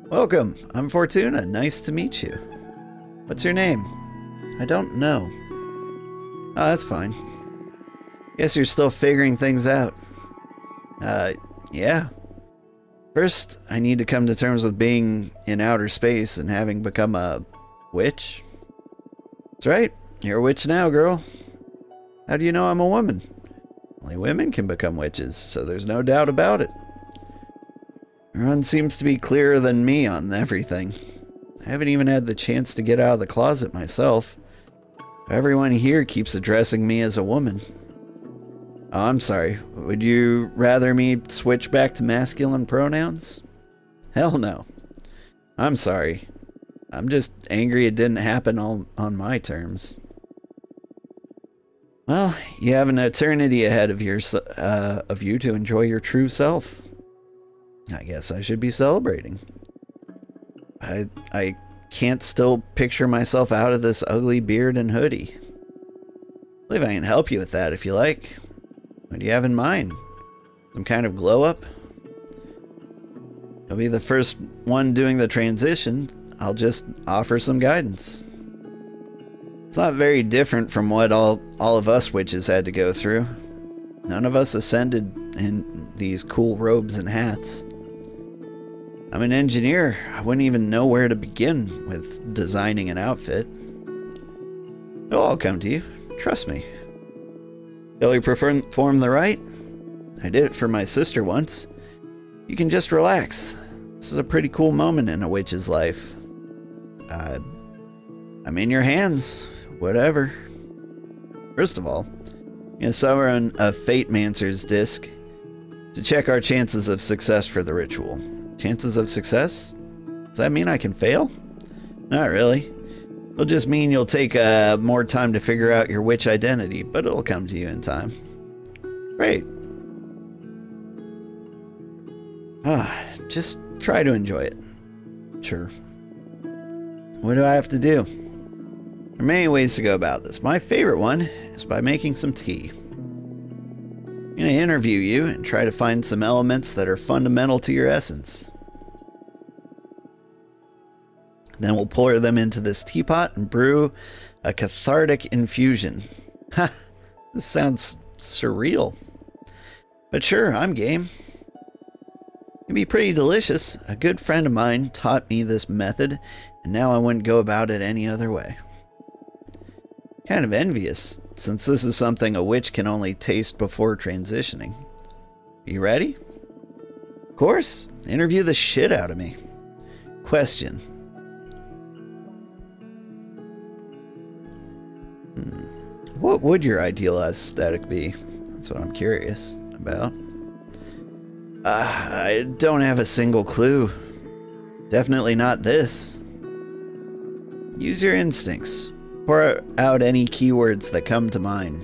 Welcome. I'm Fortuna. Nice to meet you. What's your name? I don't know. Oh, that's fine. Guess you're still figuring things out. Yeah. First, I need to come to terms with being in outer space and having become a witch. That's right. You're a witch now, girl. How do you know I'm a woman? Only women can become witches, so there's no doubt about it. Everyone seems to be clearer than me on everything. I haven't even had the chance to get out of the closet myself. Everyone here keeps addressing me as a woman. Oh, I'm sorry. Would you rather me switch back to masculine pronouns? Hell no. I'm sorry. I'm just angry it didn't happen all on my terms. Well, you have an eternity ahead of you to enjoy your true self. I guess I should be celebrating. I can't still picture myself out of this ugly beard and hoodie. I believe I can help you with that if you like. What do you have in mind? Some kind of glow up? You'll be the first one doing the transition. I'll just offer some guidance. It's not very different from what all of us witches had to go through. None of us ascended in these cool robes and hats. I'm an engineer. I wouldn't even know where to begin with designing an outfit. It'll all come to you. Trust me. Will you perform the rite? I did it for my sister once. You can just relax. This is a pretty cool moment in a witch's life. I'm in your hands. Whatever. First of all, I'm gonna summon a Fate Mancer's disc to check our chances of success for the ritual. Chances of success? Does that mean I can fail? Not really. It'll just mean you'll take more time to figure out your witch identity, but it'll come to you in time. Great. Just try to enjoy it. Sure. What do I have to do? There are many ways to go about this. My favorite one is by making some tea. I'm going to interview you and try to find some elements that are fundamental to your essence. Then we'll pour them into this teapot and brew a cathartic infusion. Ha! This sounds surreal. But sure, I'm game. It'd be pretty delicious. A good friend of mine taught me this method, and now I wouldn't go about it any other way. Kind of envious, since this is something a witch can only taste before transitioning. You ready? Of course. Interview the shit out of me. Question. What would your ideal aesthetic be? That's what I'm curious about. I don't have a single clue. Definitely not this. Use your instincts. Pour out any keywords that come to mind.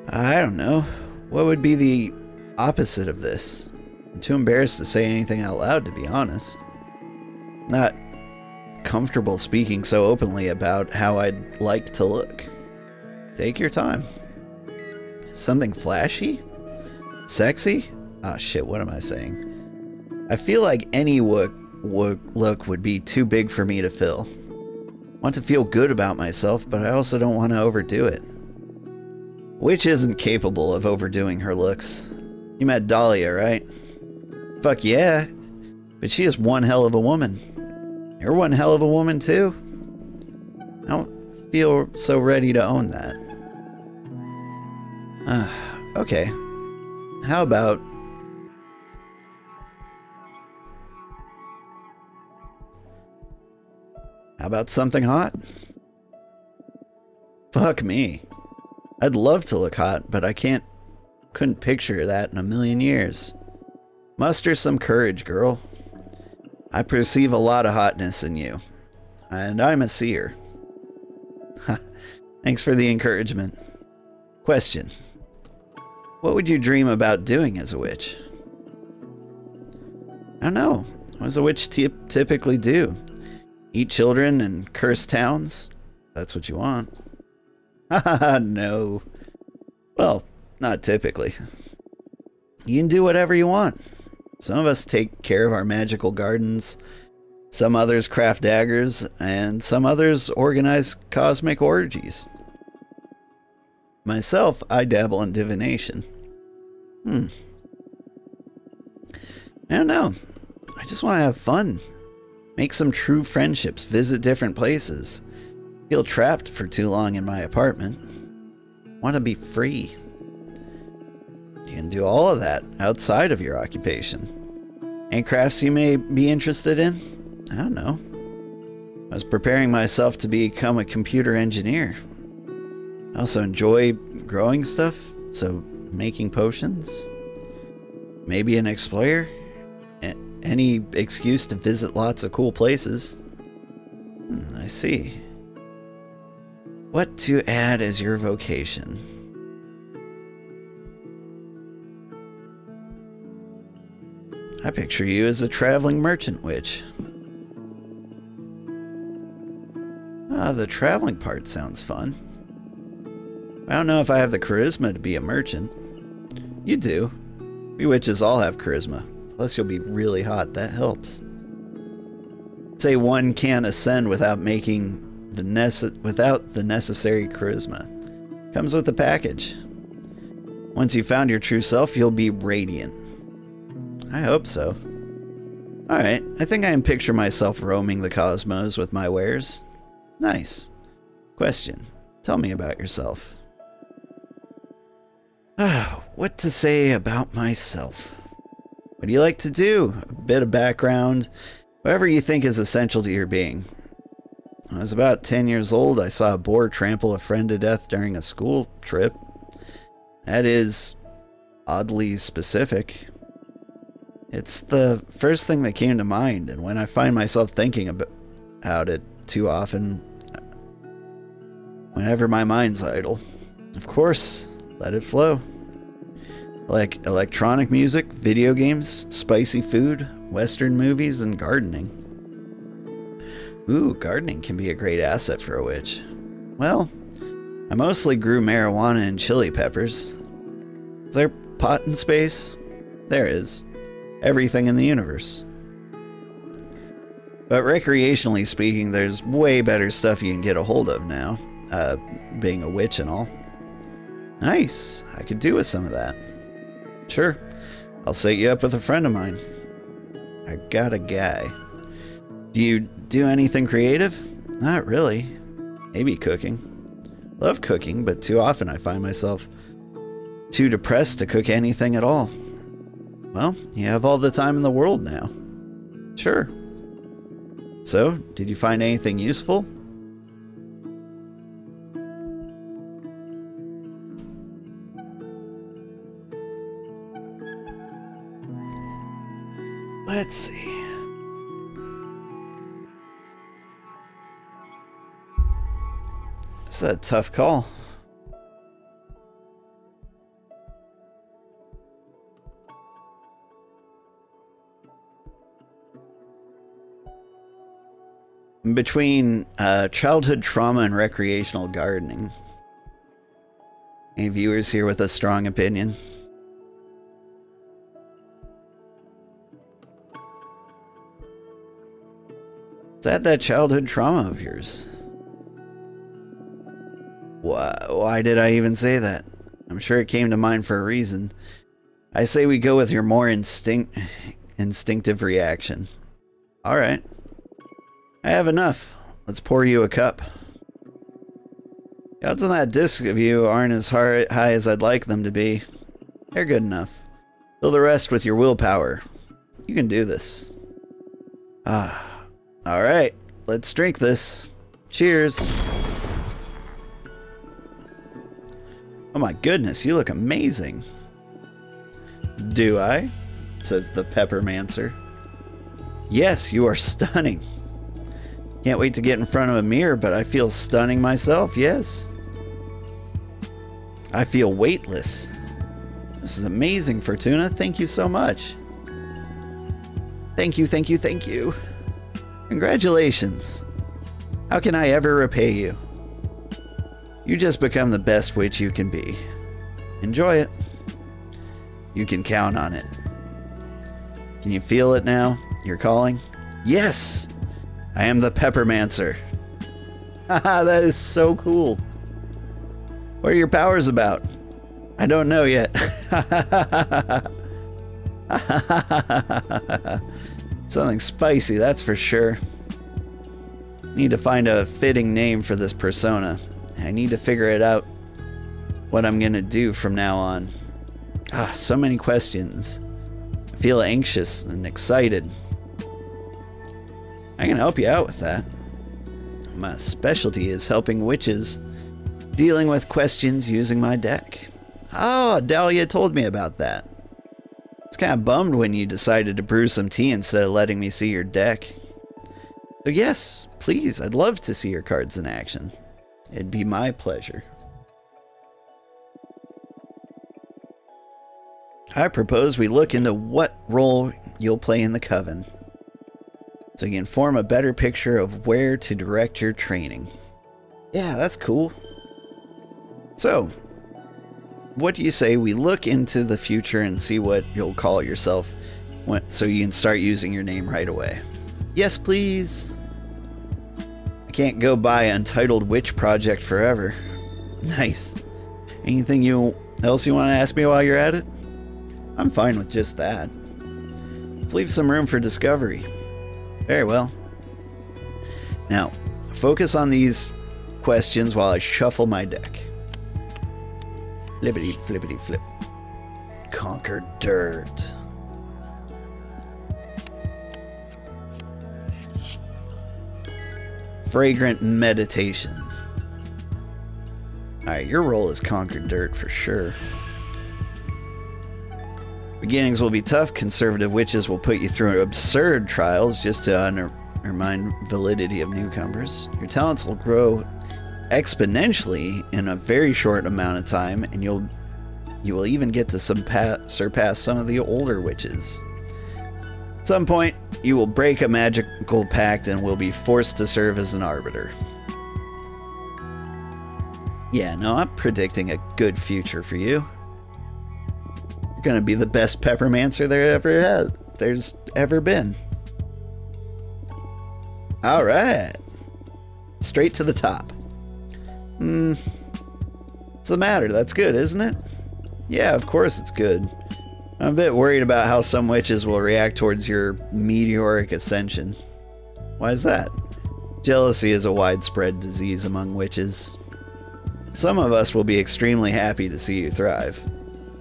I don't know. What would be the opposite of this? I'm too embarrassed to say anything out loud, to be honest. Not comfortable speaking so openly about how I'd like to look. Take your time. Something flashy? Sexy? Ah, shit, what am I saying? I feel like any look would be too big for me to fill. I want to feel good about myself, but I also don't want to overdo it. Witch isn't capable of overdoing her looks. You met Dahlia, right? Fuck yeah. But she is one hell of a woman. You're one hell of a woman too. I don't feel so ready to own that. Okay. How about How about something hot? Fuck me. I'd love to look hot, but I couldn't picture that in a million years. Muster some courage, girl. I perceive a lot of hotness in you, and I'm a seer. Thanks for the encouragement. Question. What would you dream about doing as a witch? I don't know. What does a witch typically do? Eat children and curse towns? That's what you want. Haha, no. Well, not typically. You can do whatever you want. Some of us take care of our magical gardens, some others craft daggers, and some others organize cosmic orgies. Myself, I dabble in divination. I don't know. I just want to have fun. Make some true friendships, visit different places. Feel trapped for too long in my apartment. Want to be free. You can do all of that outside of your occupation. Any crafts you may be interested in? I don't know. I was preparing myself to become a computer engineer. I also enjoy growing stuff, so making potions. Maybe an explorer? Any excuse to visit lots of cool places. I see. What to add as your vocation? I picture you as a traveling merchant witch. Ah, the traveling part sounds fun. I don't know if I have the charisma to be a merchant. You do. We witches all have charisma. Plus you'll be really hot, that helps. Say one can't ascend without making without the necessary charisma. Comes with the package. Once you've found your true self, you'll be radiant. I hope so. Alright, I think I can picture myself roaming the cosmos with my wares. Nice. Question. Tell me about yourself. What to say about myself? What do you like to do? A bit of background. Whatever you think is essential to your being. When I was about 10 years old, I saw a boar trample a friend to death during a school trip. That is oddly specific. It's the first thing that came to mind, and when I find myself thinking about it too often, whenever my mind's idle, of course, let it flow. Like electronic music, video games, spicy food, Western movies, and gardening. Ooh, gardening can be a great asset for a witch. Well, I mostly grew marijuana and chili peppers. Is there pot in space? There is. Everything in the universe. But recreationally speaking, there's way better stuff you can get a hold of now. Being a witch and all. Nice. I could do with some of that. Sure. I'll set you up with a friend of mine. I got a guy. Do you do anything creative? Not really. Maybe cooking. Love cooking, but too often I find myself too depressed to cook anything at all. Well, you have all the time in the world now. Sure. So, did you find anything useful? Let's see. This is a tough call. Between childhood trauma and recreational gardening. Any viewers here with a strong opinion? Is that childhood trauma of yours? Why did I even say that? I'm sure it came to mind for a reason. I say we go with your more instinctive reaction. Alright. I have enough. Let's pour you a cup. The odds on that disc of you aren't as high as I'd like them to be. They're good enough. Fill the rest with your willpower. You can do this. Alright. let's drink this. Cheers. Oh my goodness, you look amazing. Do I? Says the Peppermancer. Yes, you are stunning. Can't wait to get in front of a mirror, but I feel stunning myself, yes. I feel weightless. This is amazing, Fortuna. Thank you so much. Thank you, thank you, thank you. Congratulations. How can I ever repay you? You just become the best witch you can be. Enjoy it. You can count on it. Can you feel it now? You're calling? Yes! I am the Peppermancer. Haha, that is so cool. What are your powers about? I don't know yet. Something spicy, that's for sure. Need to find a fitting name for this persona. I need to figure it out what I'm gonna do from now on. Ah, so many questions. I feel anxious and excited. I can help you out with that. My specialty is helping witches dealing with questions using my deck. Oh, Dahlia told me about that. I was kind of bummed when you decided to brew some tea instead of letting me see your deck. So yes, please, I'd love to see your cards in action. It'd be my pleasure. I propose we look into what role you'll play in the coven, so you can form a better picture of where to direct your training. Yeah, that's cool. So, what do you say we look into the future and see what you'll call yourself so you can start using your name right away? Yes, please. I can't go by Untitled Witch Project forever. Nice. Anything else you want to ask me while you're at it? I'm fine with just that. Let's leave some room for discovery. Very well. Now, focus on these questions while I shuffle my deck. Flippity flippity flip. Conquer dirt. Fragrant meditation. Alright, your role is conquer dirt for sure. Beginnings will be tough. Conservative witches will put you through absurd trials just to undermine validity of newcomers. Your talents will grow exponentially in a very short amount of time, and you will even get to surpass some of the older witches. At some point, you will break a magical pact and will be forced to serve as an arbiter. Yeah, no, I'm predicting a good future for you. You're gonna be the best Peppermancer there's ever been. Alright. Straight to the top. What's the matter? That's good, isn't it? Yeah, of course it's good. I'm a bit worried about how some witches will react towards your meteoric ascension. Why is that? Jealousy is a widespread disease among witches. Some of us will be extremely happy to see you thrive,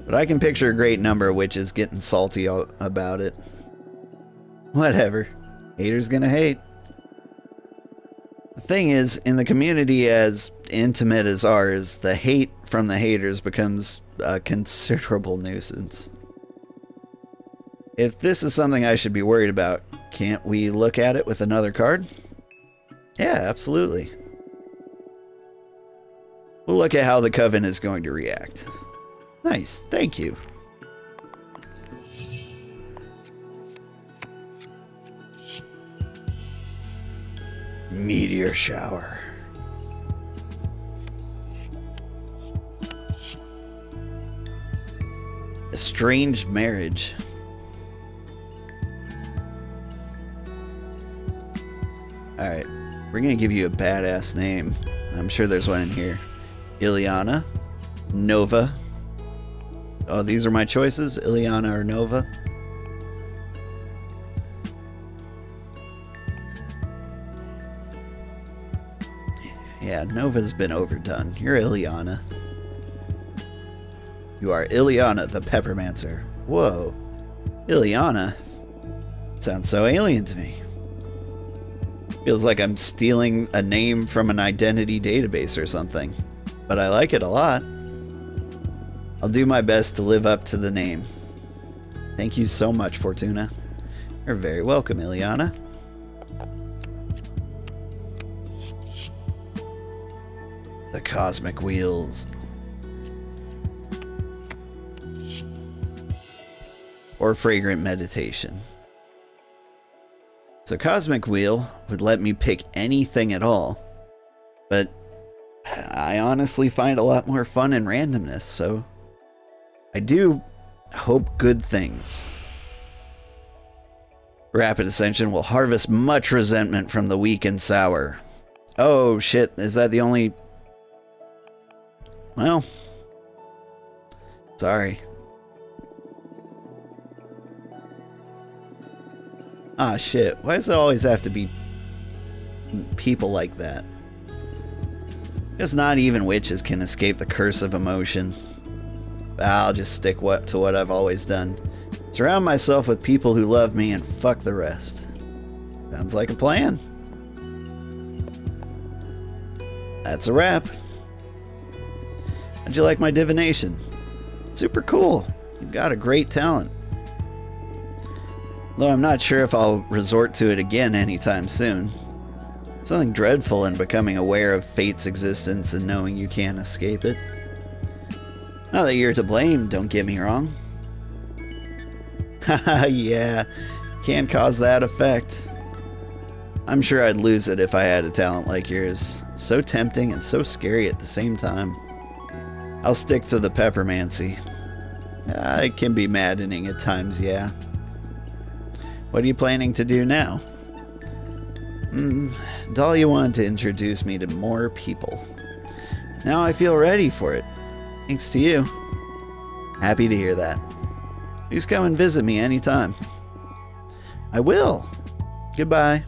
but I can picture a great number of witches getting salty about it. Whatever. Haters gonna hate. The thing is, in the community as intimate as ours, the hate from the haters becomes a considerable nuisance. If this is something I should be worried about, can't we look at it with another card? Yeah, absolutely. We'll look at how the Coven is going to react. Nice, thank you. Meteor shower. Estranged marriage. Alright, we're gonna give you a badass name. I'm sure there's one in here. Ileana. Nova. Oh, these are my choices? Ileana or Nova? Yeah, Nova's been overdone. You're Ileana. You are Ileana the Peppermancer. Whoa. Ileana? Sounds so alien to me. Feels like I'm stealing a name from an identity database or something. But I like it a lot. I'll do my best to live up to the name. Thank you so much, Fortuna. You're very welcome, Ileana. The Cosmic Wheels. Or Fragrant Meditation. So Cosmic Wheel would let me pick anything at all, but I honestly find a lot more fun in randomness, so I do hope good things. Rapid Ascension will harvest much resentment from the weak and sour. Oh shit, is that the only... Well, sorry. Ah shit, why does it always have to be people like that? Guess not even witches can escape the curse of emotion. I'll just stick to what I've always done. Surround myself with people who love me and fuck the rest. Sounds like a plan. That's a wrap. How'd you like my divination? Super cool. You've got a great talent. Though I'm not sure if I'll resort to it again anytime soon. Something dreadful in becoming aware of fate's existence and knowing you can't escape it. Not that you're to blame, don't get me wrong. Haha, yeah, can't cause that effect. I'm sure I'd lose it if I had a talent like yours. So tempting and so scary at the same time. I'll stick to the peppermancy. It can be maddening at times, yeah. What are you planning to do now? Dahlia wanted to introduce me to more people. Now I feel ready for it. Thanks to you. Happy to hear that. Please come and visit me anytime. I will. Goodbye.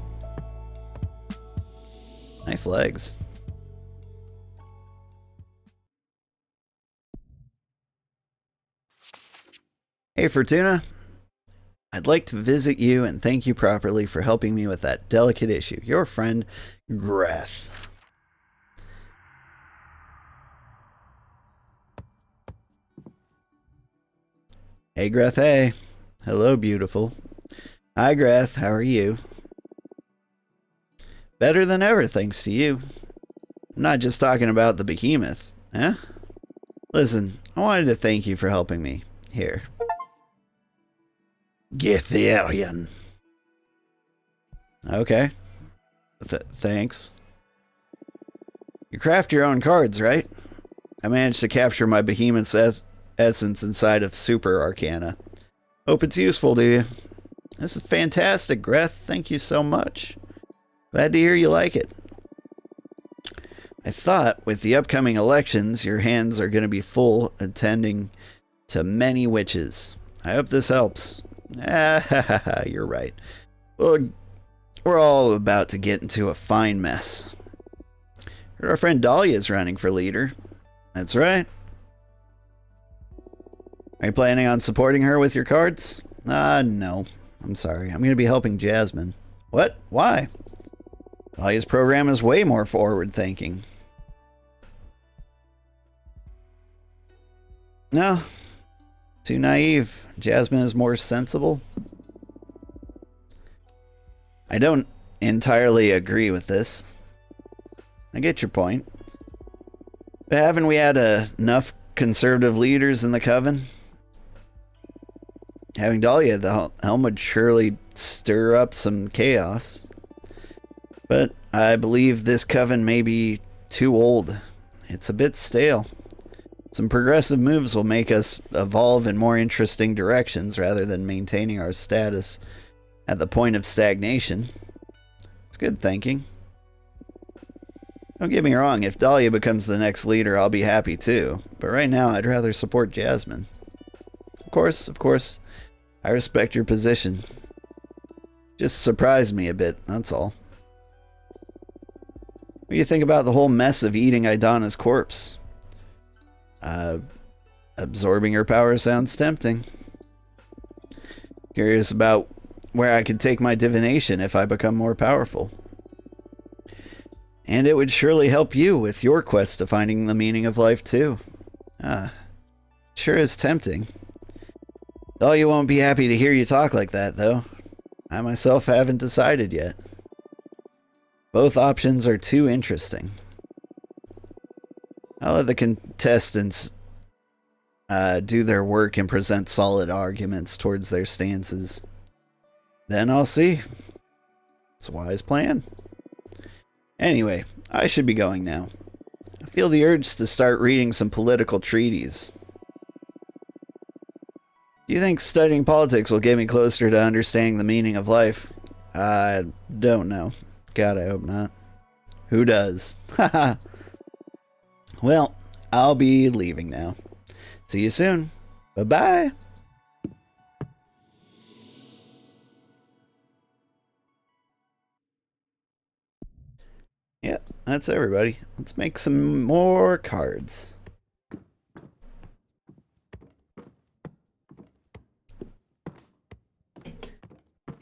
Nice legs. Hey, Fortuna. I'd like to visit you and thank you properly for helping me with that delicate issue. Your friend, Greth. Hey, Greth, hey. Hello, beautiful. Hi, Greth, how are you? Better than ever, thanks to you. I'm not just talking about the behemoth, huh? Listen, I wanted to thank you for helping me. Here. Githerian. Okay. Thanks. You craft your own cards, right? I managed to capture my behemoth's essence inside of Super Arcana. Hope it's useful to you. This is fantastic, Greth. Thank you so much. Glad to hear you like it. I thought with the upcoming elections, your hands are going to be full attending to many witches. I hope this helps. You're right. Well, we're all about to get into a fine mess. Heard our friend Dahlia's running for leader. That's right. Are you planning on supporting her with your cards? No. I'm sorry. I'm going to be helping Jasmine. What? Why? Dahlia's program is way more forward-thinking. No. Too naive. Jasmine is more sensible. I don't entirely agree with this. I get your point. But haven't we had enough conservative leaders in the coven? Having Dahlia at the helm would surely stir up some chaos. But I believe this coven may be too old. It's a bit stale. Some progressive moves will make us evolve in more interesting directions rather than maintaining our status at the point of stagnation. It's good thinking. Don't get me wrong, if Dahlia becomes the next leader, I'll be happy too. But right now, I'd rather support Jasmine. Of course, I respect your position. Just surprised me a bit, that's all. What do you think about the whole mess of eating Idana's corpse? Absorbing her power sounds tempting. Curious about where I could take my divination if I become more powerful. And it would surely help you with your quest to finding the meaning of life, too. Ah, sure is tempting. Though you won't be happy to hear you talk like that, though. I myself haven't decided yet. Both options are too interesting. I'll let the contestants do their work and present solid arguments towards their stances. Then I'll see. It's a wise plan. Anyway, I should be going now. I feel the urge to start reading some political treaties. Do you think studying politics will get me closer to understanding the meaning of life? I don't know. God, I hope not. Who does? Haha. Well, I'll be leaving now. See you soon. Bye-bye. Yep, that's everybody. Let's make some more cards.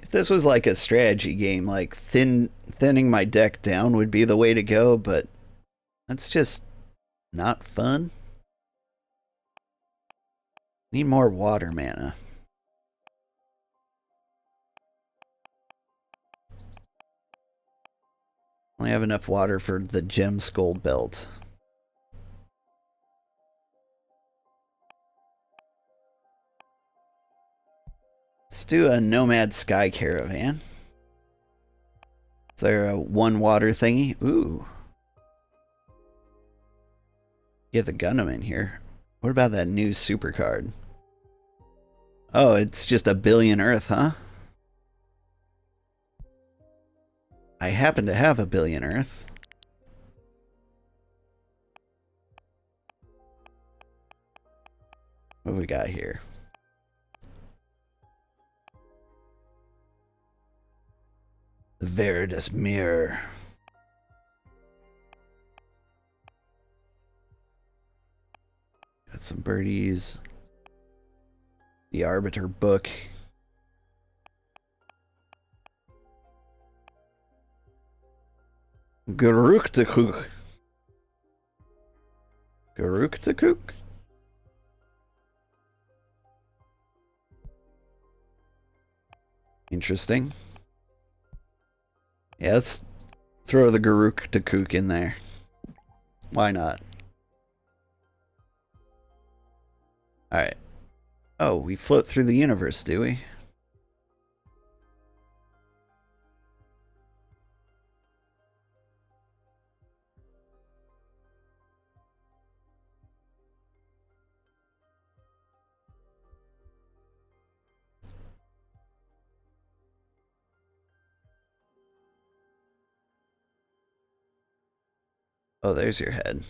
If this was like a strategy game, like thinning my deck down would be the way to go, but that's just not fun. Need more water mana. Only have enough water for the Gem Skull Belt. Let's do a Nomad Sky Caravan. Is there a one water thingy? Ooh. Get the Gundam in here. What about that new super card? Oh, it's just a billion Earth, huh? I happen to have a billion Earth. What do we got here? The Veritas Mirror. Got some birdies. The Arbiter Book. Garuktakuk. Garuktakuk? Interesting. Yeah, let's throw the Garuktakuk in there. Why not? Alright. Oh, we float through the universe, do we? Oh, there's your head.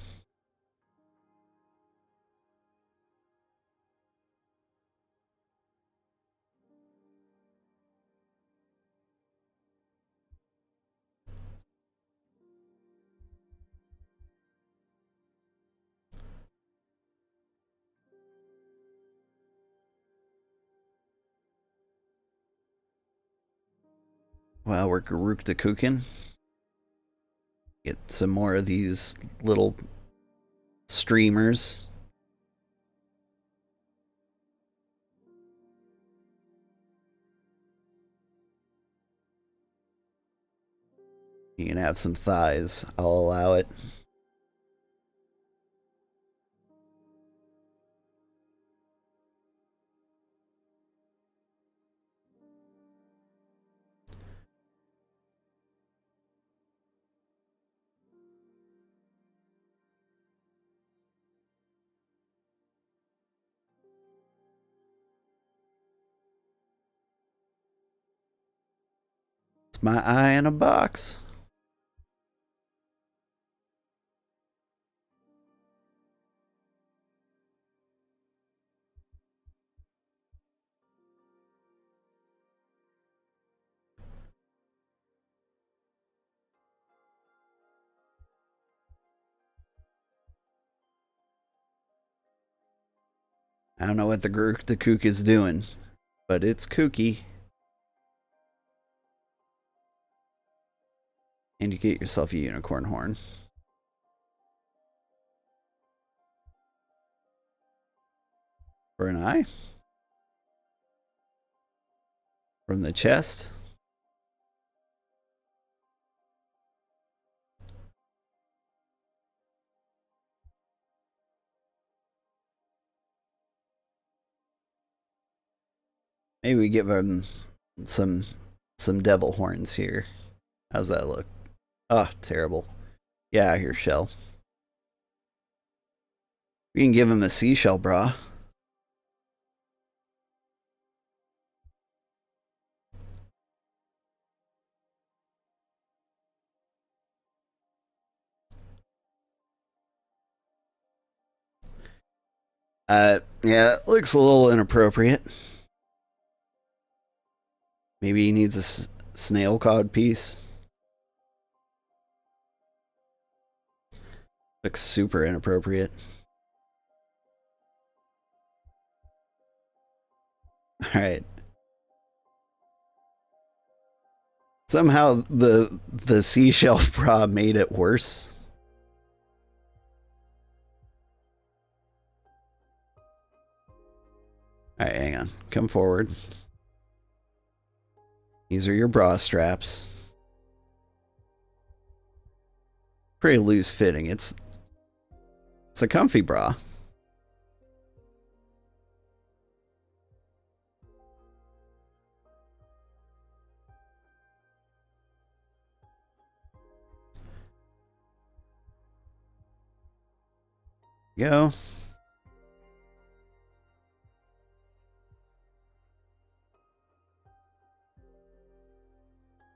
Wow, we're Garuktakukin. Get some more of these little streamers. You can have some thighs. I'll allow it. It's my eye in a box. I don't know what the Garuktakuk is doing, but it's kooky. And you get yourself a unicorn horn. For an eye? From the chest? Maybe we give him some devil horns here. How's that look? Oh, terrible. Get out of here, shell. We can give him a seashell bra. Yeah, it looks a little inappropriate. Maybe he needs a snail cod piece. Looks super inappropriate. Alright. Somehow the seashell bra made it worse. Alright, hang on. Come forward. These are your bra straps. Pretty loose fitting. It's a comfy bra. Go.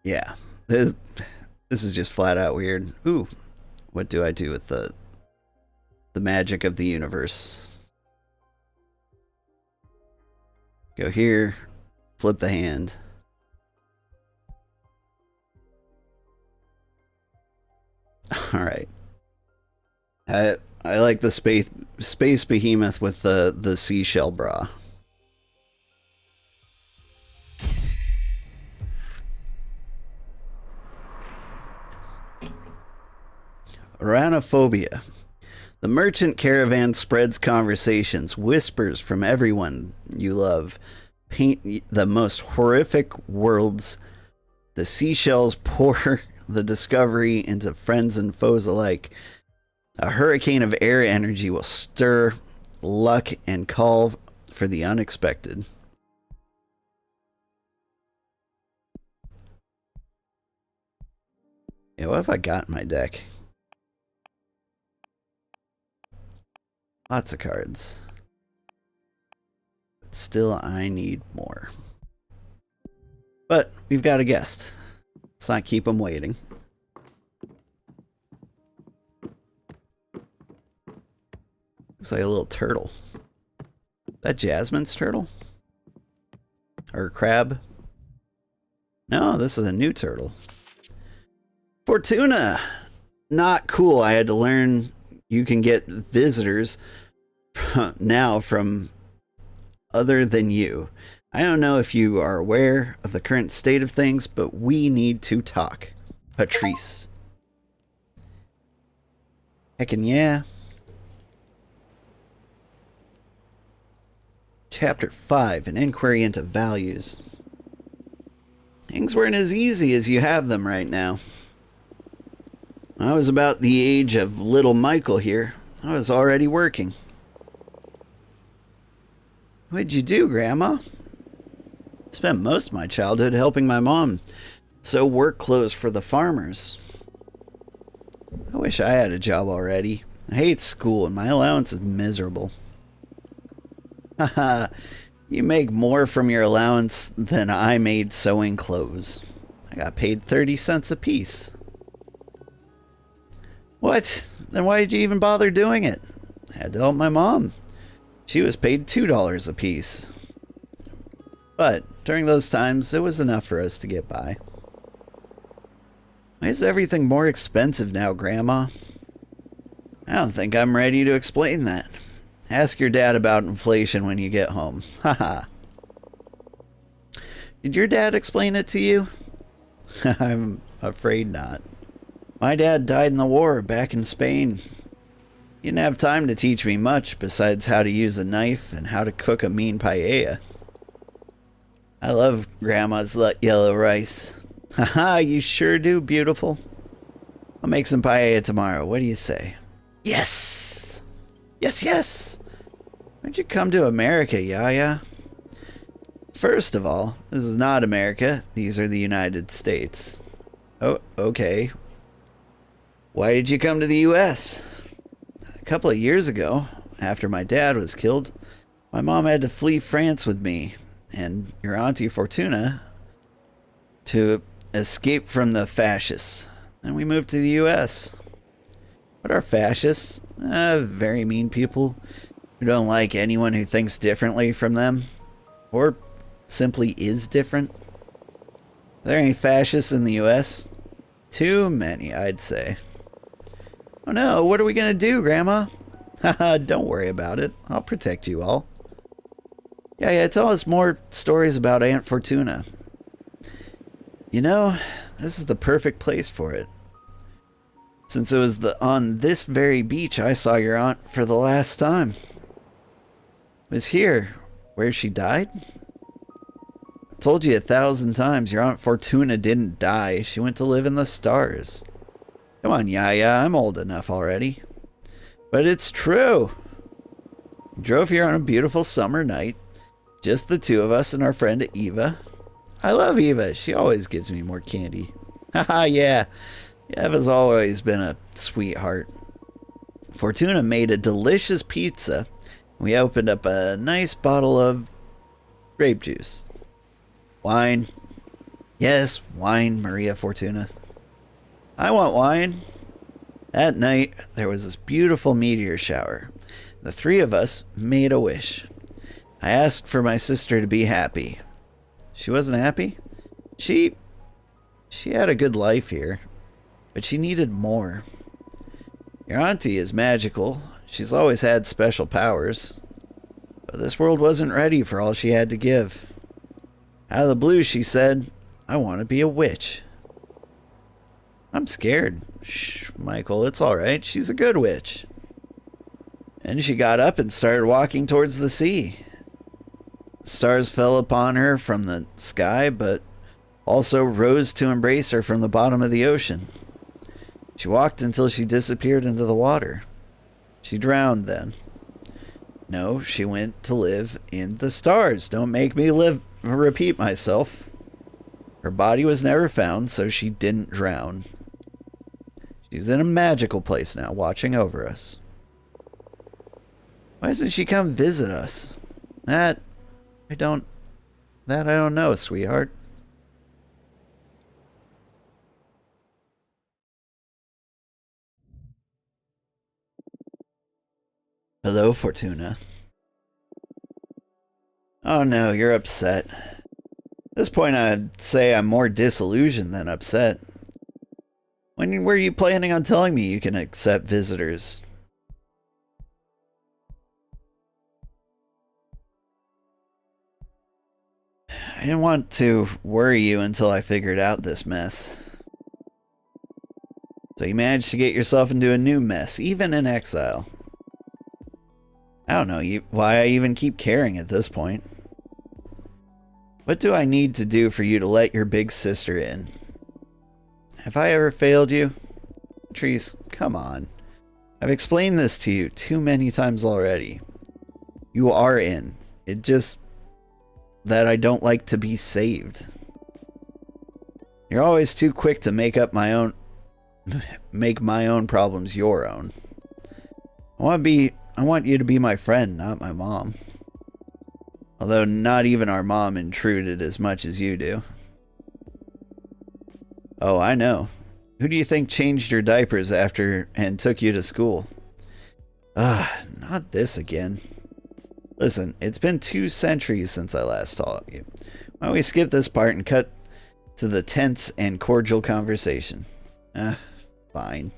Yeah, this is just flat out weird. Ooh, what do I do with the magic of the universe? Go here, flip the hand. All right. I like the space behemoth with the seashell bra. Oranophobia. The merchant caravan spreads conversations, whispers from everyone you love, paint the most horrific worlds. The seashells pour the discovery into friends and foes alike. A hurricane of air energy will stir luck and call for the unexpected. Yeah, what have I got in my deck? Lots of cards. But still, I need more. But we've got a guest. Let's not keep him waiting. Looks like a little turtle. That Jasmine's turtle? Or crab? No, this is a new turtle. Fortuna! Not cool. I had to learn you can get visitors now from other than you. I don't know if you are aware of the current state of things, but we need to talk. Patrice. Heckin' yeah. Chapter 5, An Inquiry into Values. Things weren't as easy as you have them right now. I was about the age of little Michael here. I was already working. What'd you do, Grandma? Spent most of my childhood helping my mom sew work clothes for the farmers. I wish I had a job already. I hate school and my allowance is miserable. Haha, you make more from your allowance than I made sewing clothes. I got paid 30 cents a piece. What? Then why did you even bother doing it? I had to help my mom. She was paid $2 a piece. But during those times, it was enough for us to get by. Why is everything more expensive now, Grandma? I don't think I'm ready to explain that. Ask your dad about inflation when you get home. Haha. Did your dad explain it to you? I'm afraid not. My dad died in the war back in Spain. He didn't have time to teach me much besides how to use a knife and how to cook a mean paella. I love Grandma's yellow rice. Haha, you sure do, beautiful. I'll make some paella tomorrow. What do you say? Yes! Yes, yes! Why'd you come to America, Yaya? First of all, this is not America. These are the United States. Oh, okay. Why did you come to the U.S.? A couple of years ago, after my dad was killed, my mom had to flee France with me and your Auntie Fortuna to escape from the fascists. And we moved to the U.S. What are fascists? Very mean people who don't like anyone who thinks differently from them, or simply is different. Are there any fascists in the U.S.? Too many, I'd say. Oh no, what are we gonna do, Grandma? Haha, don't worry about it. I'll protect you all. Yeah, tell us more stories about Aunt Fortuna. You know, this is the perfect place for it. Since it was on this very beach I saw your aunt for the last time. It was here, where she died? I told you 1,000 times your Aunt Fortuna didn't die. She went to live in the stars. Come on, Yaya, I'm old enough already. But it's true. We drove here on a beautiful summer night. Just the two of us and our friend Eva. I love Eva. She always gives me more candy. Haha, yeah. Eva's always been a sweetheart. Fortuna made a delicious pizza. We opened up a nice bottle of grape juice. Wine. Yes, wine, Maria Fortuna. I want wine. That night, there was this beautiful meteor shower. The three of us made a wish. I asked for my sister to be happy. She wasn't happy? She had a good life here, but she needed more. Your auntie is magical. She's always had special powers. But this world wasn't ready for all she had to give. Out of the blue, she said, I want to be a witch. I'm scared. Shh, Michael, it's alright. She's a good witch. And she got up and started walking towards the sea. Stars fell upon her from the sky, but also rose to embrace her from the bottom of the ocean. She walked until she disappeared into the water. She drowned then. No, she went to live in the stars. Don't make me repeat myself. Her body was never found, so she didn't drown. She's in a magical place now, watching over us. Why doesn't she come visit us? That I don't know, sweetheart. Hello, Fortuna. Oh no, you're upset. At this point, I'd say I'm more disillusioned than upset. When were you planning on telling me you can accept visitors? I didn't want to worry you until I figured out this mess. So you managed to get yourself into a new mess, even in exile. I don't know why I even keep caring at this point. What do I need to do for you to let your big sister in? Have I ever failed you? Trees, come on. I've explained this to you too many times already. You are in. It just that I don't like to be saved. You're always too quick to make my own problems your own. I want you to be my friend, not my mom. Although not even our mom intruded as much as you do. Oh, I know. Who do you think changed your diapers after and took you to school? Not this again. Listen, it's been 2 centuries since I last saw you. Why don't we skip this part and cut to the tense and cordial conversation? Fine.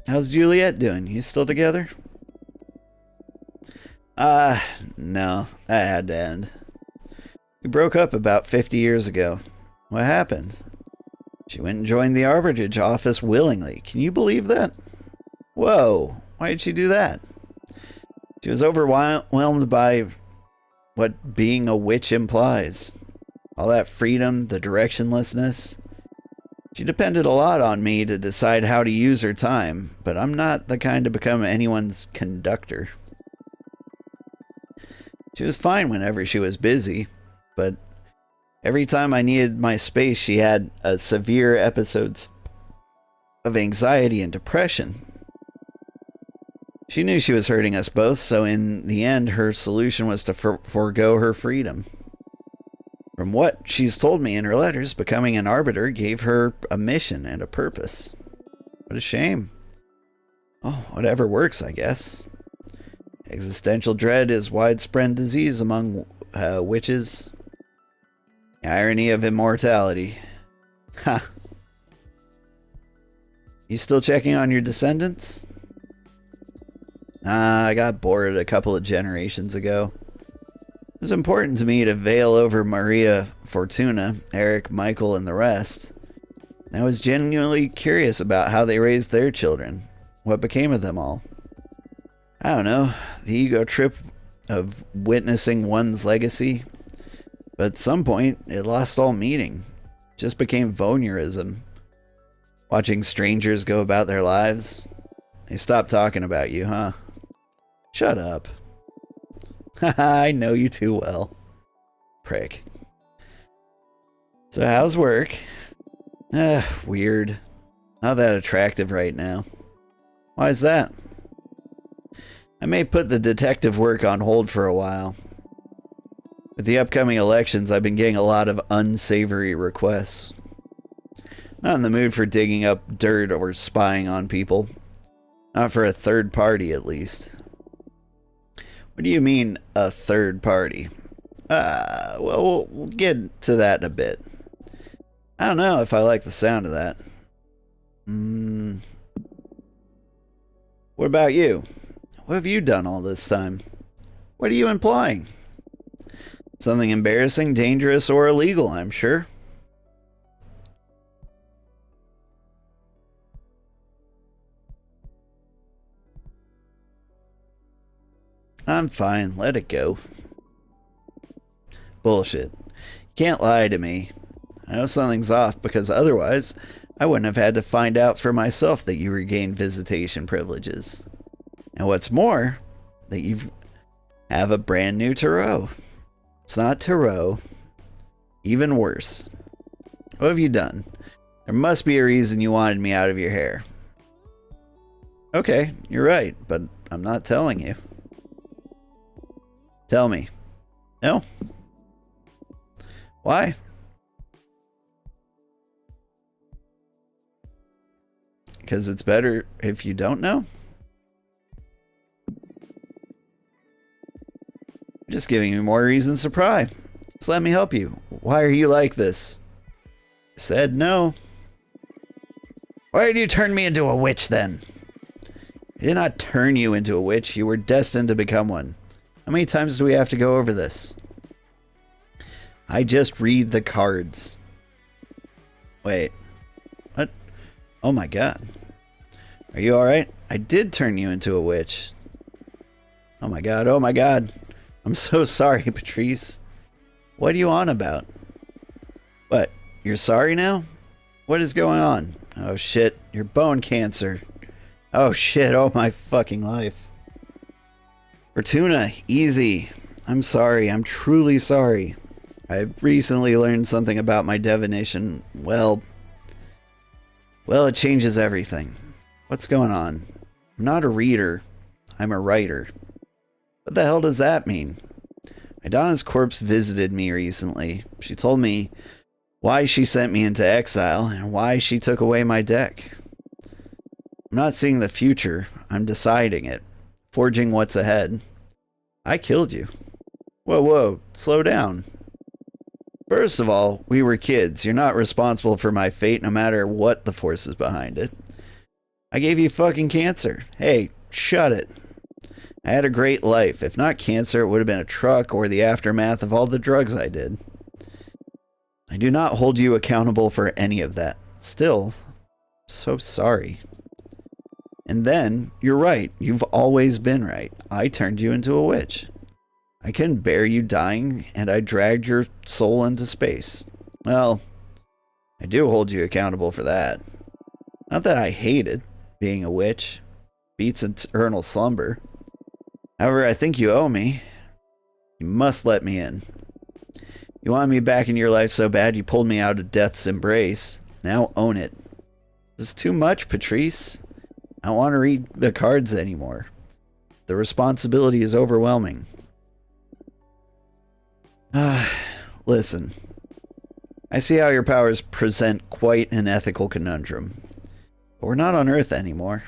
How's Juliet doing? You still together? No, that had to end. We broke up about 50 years ago. What happened? She went and joined the arbitrage office willingly. Can you believe that? Whoa, why did she do that? She was overwhelmed by what being a witch implies. All that freedom, the directionlessness. She depended a lot on me to decide how to use her time, but I'm not the kind to become anyone's conductor. She was fine whenever she was busy, but every time I needed my space, she had severe episodes of anxiety and depression. She knew she was hurting us both, so in the end, her solution was to forego her freedom. From what she's told me in her letters, becoming an arbiter gave her a mission and a purpose. What a shame. Oh, whatever works, I guess. Existential dread is widespread disease among witches. The irony of immortality. Ha. You still checking on your descendants? I got bored a couple of generations ago. It was important to me to veil over Maria, Fortuna, Eric, Michael, and the rest. I was genuinely curious about how they raised their children. What became of them all? I don't know, the ego trip of witnessing one's legacy. But at some point, it lost all meaning. It just became voyeurism. Watching strangers go about their lives. They stopped talking about you, huh? Shut up. I know you too well. Prick. So how's work? Weird. Not that attractive right now. Why is that? I may put the detective work on hold for a while. With the upcoming elections, I've been getting a lot of unsavory requests. Not in the mood for digging up dirt or spying on people. Not for a third party, at least. What do you mean, a third party? Well, we'll get to that in a bit. I don't know if I like the sound of that. What about you? What have you done all this time? What are you implying? Something embarrassing, dangerous, or illegal, I'm sure. I'm fine, let it go. Bullshit. You can't lie to me. I know something's off because otherwise I wouldn't have had to find out for myself that you regained visitation privileges. And what's more, that you have a brand new tarot. It's not tarot. Even worse. What have you done? There must be a reason you wanted me out of your hair. Okay, you're right, but I'm not telling you. Tell me. No? Why? Because it's better if you don't know? Just giving you more reasons to pry. Just let me help you. Why are you like this? I said no. Why did you turn me into a witch then? I did not turn you into a witch. You were destined to become one. How many times do we have to go over this? I just read the cards. Wait. What? Oh my god. Are you alright? I did turn you into a witch. Oh my god, oh my god. I'm so sorry, Patrice. What are you on about? What? You're sorry now? What is going on? Oh shit, your bone cancer. Oh shit, oh my fucking life. Fortuna, easy. I'm sorry, I'm truly sorry. I recently learned something about my divination. Well, it changes everything. What's going on? I'm not a reader. I'm a writer. What the hell does that mean? Idonna's corpse visited me recently. She told me why she sent me into exile and why she took away my deck. I'm not seeing the future. I'm deciding it. Forging what's ahead. I killed you. Whoa, slow down. First of all, we were kids. You're not responsible for my fate no matter what the forces behind it. I gave you fucking cancer. Hey, shut it. I had a great life. If not cancer, it would have been a truck or the aftermath of all the drugs I did. I do not hold you accountable for any of that. Still, so sorry. And then, you're right. You've always been right. I turned you into a witch. I couldn't bear you dying, and I dragged your soul into space. Well, I do hold you accountable for that. Not that I hated being a witch. Beats eternal slumber. However, I think you owe me. You must let me in. You wanted me back in your life so bad you pulled me out of death's embrace. Now own it. This is too much, Patrice. I don't want to read the cards anymore. The responsibility is overwhelming. Listen. I see how your powers present quite an ethical conundrum. But we're not on Earth anymore.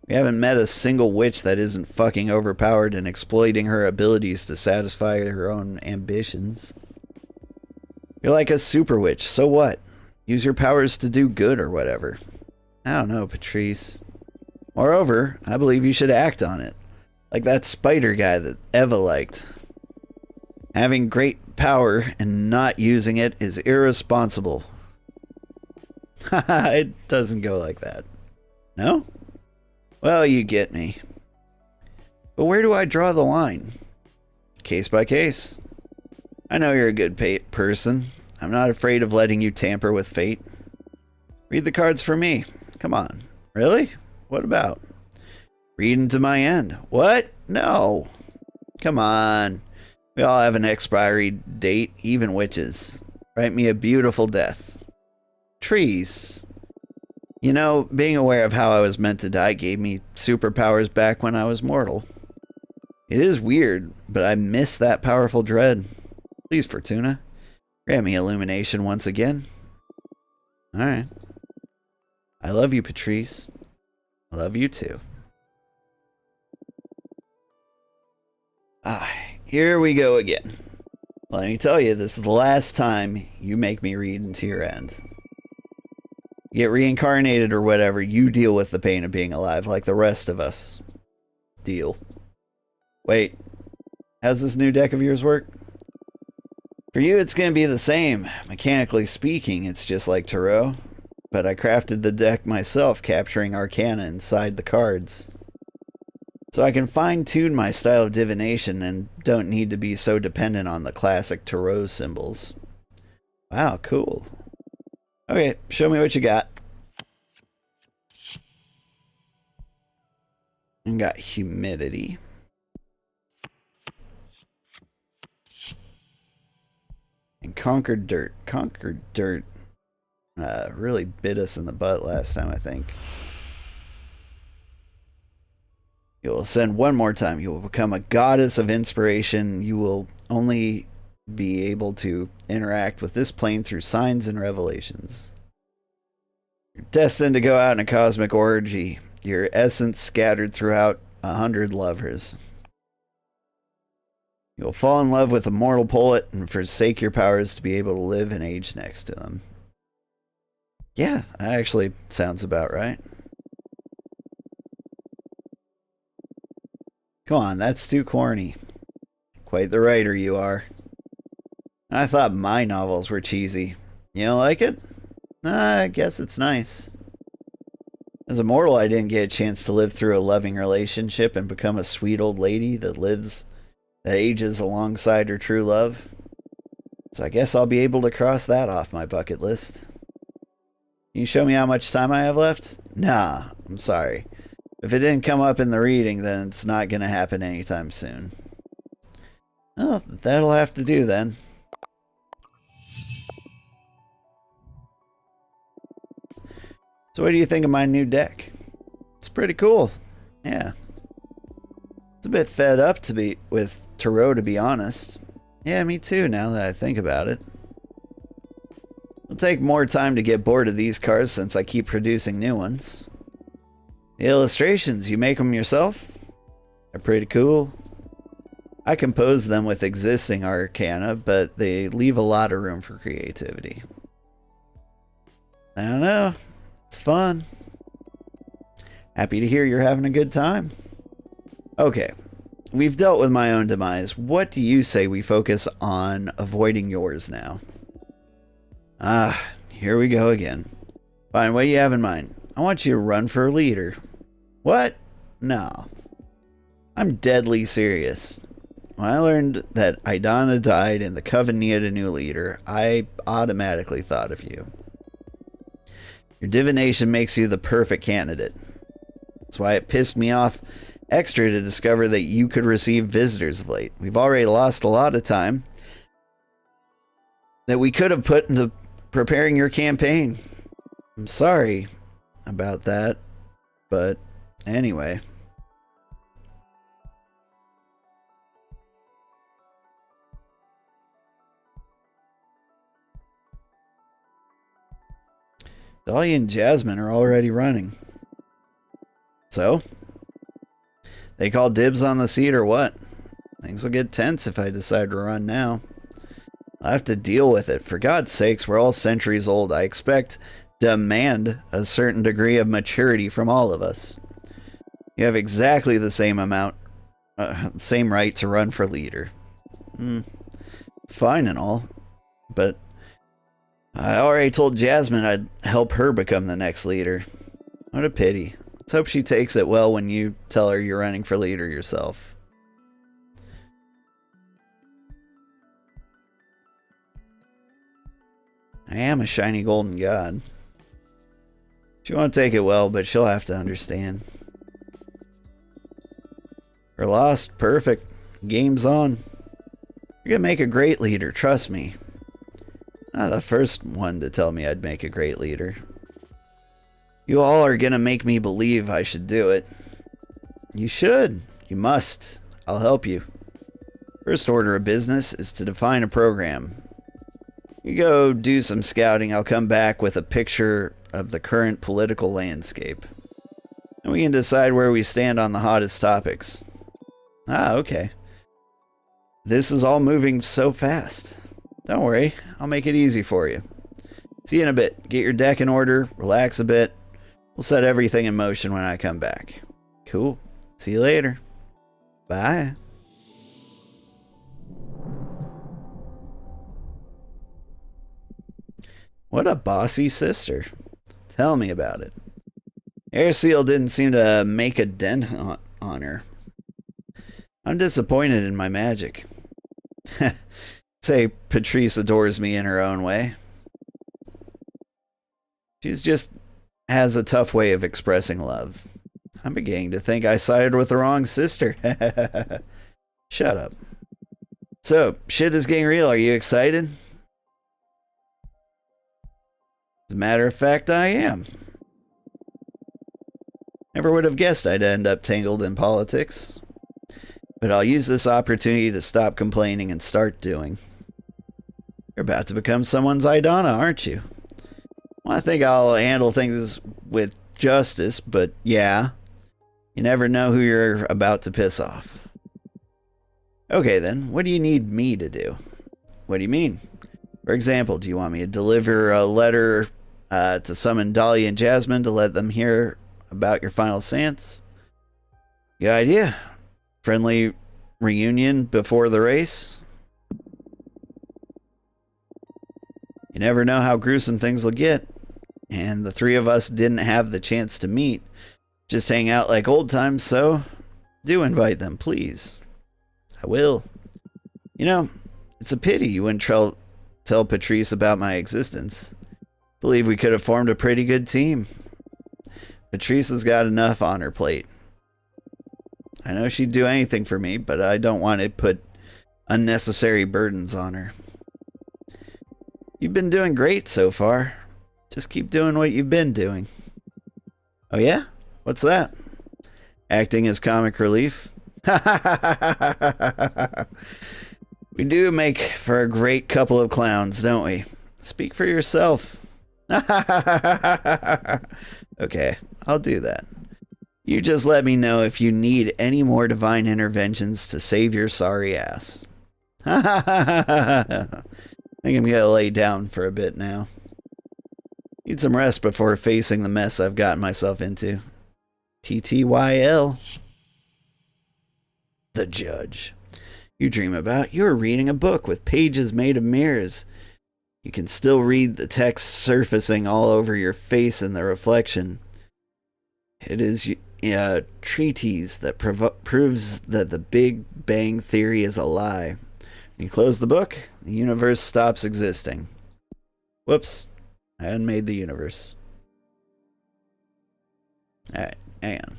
We haven't met a single witch that isn't fucking overpowered and exploiting her abilities to satisfy her own ambitions. You're like a super witch, so what? Use your powers to do good or whatever. I don't know, Patrice. Moreover, I believe you should act on it. Like that spider guy that Eva liked. Having great power and not using it is irresponsible. Haha, it doesn't go like that. No? Well, you get me. But where do I draw the line? Case by case. I know you're a good person. I'm not afraid of letting you tamper with fate. Read the cards for me. Come on. Really? What about? Read into my end. What? No. Come on. We all have an expiry date, even witches. Write me a beautiful death. Trees. You know, being aware of how I was meant to die gave me superpowers back when I was mortal. It is weird, but I miss that powerful dread. Please, Fortuna, grant me illumination once again. Alright. I love you, Patrice. I love you too. Here we go again. Let me tell you, this is the last time you make me read into your end. Get reincarnated or whatever, you deal with the pain of being alive like the rest of us. Deal. Wait, how's this new deck of yours work? For you, it's going to be the same. Mechanically speaking, it's just like Tarot. But I crafted the deck myself, capturing arcana inside the cards. So I can fine-tune my style of divination and don't need to be so dependent on the classic Tarot symbols. Wow, cool. Okay, show me what you got. You got humidity. And conquered dirt. Conquered dirt really bit us in the butt last time, I think. You will ascend one more time. You will become a goddess of inspiration. You will only be able to interact with this plane through signs and revelations. You're destined to go out in a cosmic orgy. Your essence scattered throughout 100 lovers. You will fall in love with a mortal poet and forsake your powers to be able to live and age next to them. Yeah, that actually sounds about right. Come on, that's too corny. Quite the writer you are. I thought my novels were cheesy. You don't like it? I guess it's nice. As a mortal, I didn't get a chance to live through a loving relationship and become a sweet old lady that ages alongside her true love. So I guess I'll be able to cross that off my bucket list. Can you show me how much time I have left? Nah, I'm sorry. If it didn't come up in the reading, then it's not going to happen anytime soon. Well, that'll have to do then. So what do you think of my new deck? It's pretty cool. Yeah. It's a bit fed up with Tarot, to be honest. Yeah, me too, now that I think about it. It'll take more time to get bored of these cards since I keep producing new ones. The illustrations, you make them yourself? They're pretty cool. I compose them with existing arcana, but they leave a lot of room for creativity. I don't know. It's fun. Happy to hear you're having a good time. Okay, we've dealt with my own demise. What do you say we focus on avoiding yours now? Here we go again. Fine, what do you have in mind? I want you to run for leader. What? No. I'm deadly serious. When I learned that Idana died and the Coven needed a new leader, I automatically thought of you. Your divination makes you the perfect candidate. That's why it pissed me off extra to discover that you could receive visitors of late. We've already lost a lot of time that we could have put into preparing your campaign. I'm sorry about that, but anyway. Dahlia and Jasmine are already running. So? They call dibs on the seat or what? Things will get tense if I decide to run now. I'll have to deal with it. For God's sakes, we're all centuries old. I demand a certain degree of maturity from all of us. You have exactly the same same right to run for leader. Fine and all, but I already told Jasmine I'd help her become the next leader. What a pity. Let's hope she takes it well when you tell her you're running for leader yourself. I am a shiny golden god. She won't take it well, but she'll have to understand. We're lost. Perfect. Game's on. You're gonna make a great leader, trust me. Not the first one to tell me I'd make a great leader. You all are gonna make me believe I should do it. You should. You must. I'll help you. First order of business is to define a program. You go do some scouting. I'll come back with a picture of the current political landscape. And we can decide where we stand on the hottest topics. Okay. This is all moving so fast. Don't worry, I'll make it easy for you. See you in a bit. Get your deck in order, relax a bit. We'll set everything in motion when I come back. Cool. See you later. Bye. What a bossy sister. Tell me about it. Airseal didn't seem to make a dent on her. I'm disappointed in my magic. Say Patrice adores me in her own way. She's just has a tough way of expressing love. I'm beginning to think I sided with the wrong sister. Shut up. So, shit is getting real. Are you excited? As a matter of fact, I am. Never would have guessed I'd end up tangled in politics. But I'll use this opportunity to stop complaining and start doing. You're about to become someone's Idana, aren't you? Well, I think I'll handle things with justice, but yeah. You never know who you're about to piss off. Okay then, what do you need me to do? What do you mean? For example, do you want me to deliver a letter to summon Dahlia and Jasmine to let them hear about your final stance? Good idea. Friendly reunion before the race? You never know how gruesome things will get. And the three of us didn't have the chance to meet. Just hang out like old times, so do invite them, please. I will. You know, it's a pity you wouldn't tell Patrice about my existence. Believe we could have formed a pretty good team. Patrice has got enough on her plate. I know she'd do anything for me, but I don't want to put unnecessary burdens on her. You've been doing great so far. Just keep doing what you've been doing. Oh yeah? What's that? Acting as comic relief? We do make for a great couple of clowns, don't we? Speak for yourself. Okay, I'll do that. You just let me know if you need any more divine interventions to save your sorry ass. I think I'm gonna lay down for a bit now. Need some rest before facing the mess I've gotten myself into. TTYL. The Judge. You dream about you're reading a book with pages made of mirrors. You can still read the text surfacing all over your face in the reflection. It is a treatise that proves that the Big Bang Theory is a lie. When you close the book, the universe stops existing. Whoops. I hadn't made the universe. Alright, hang on.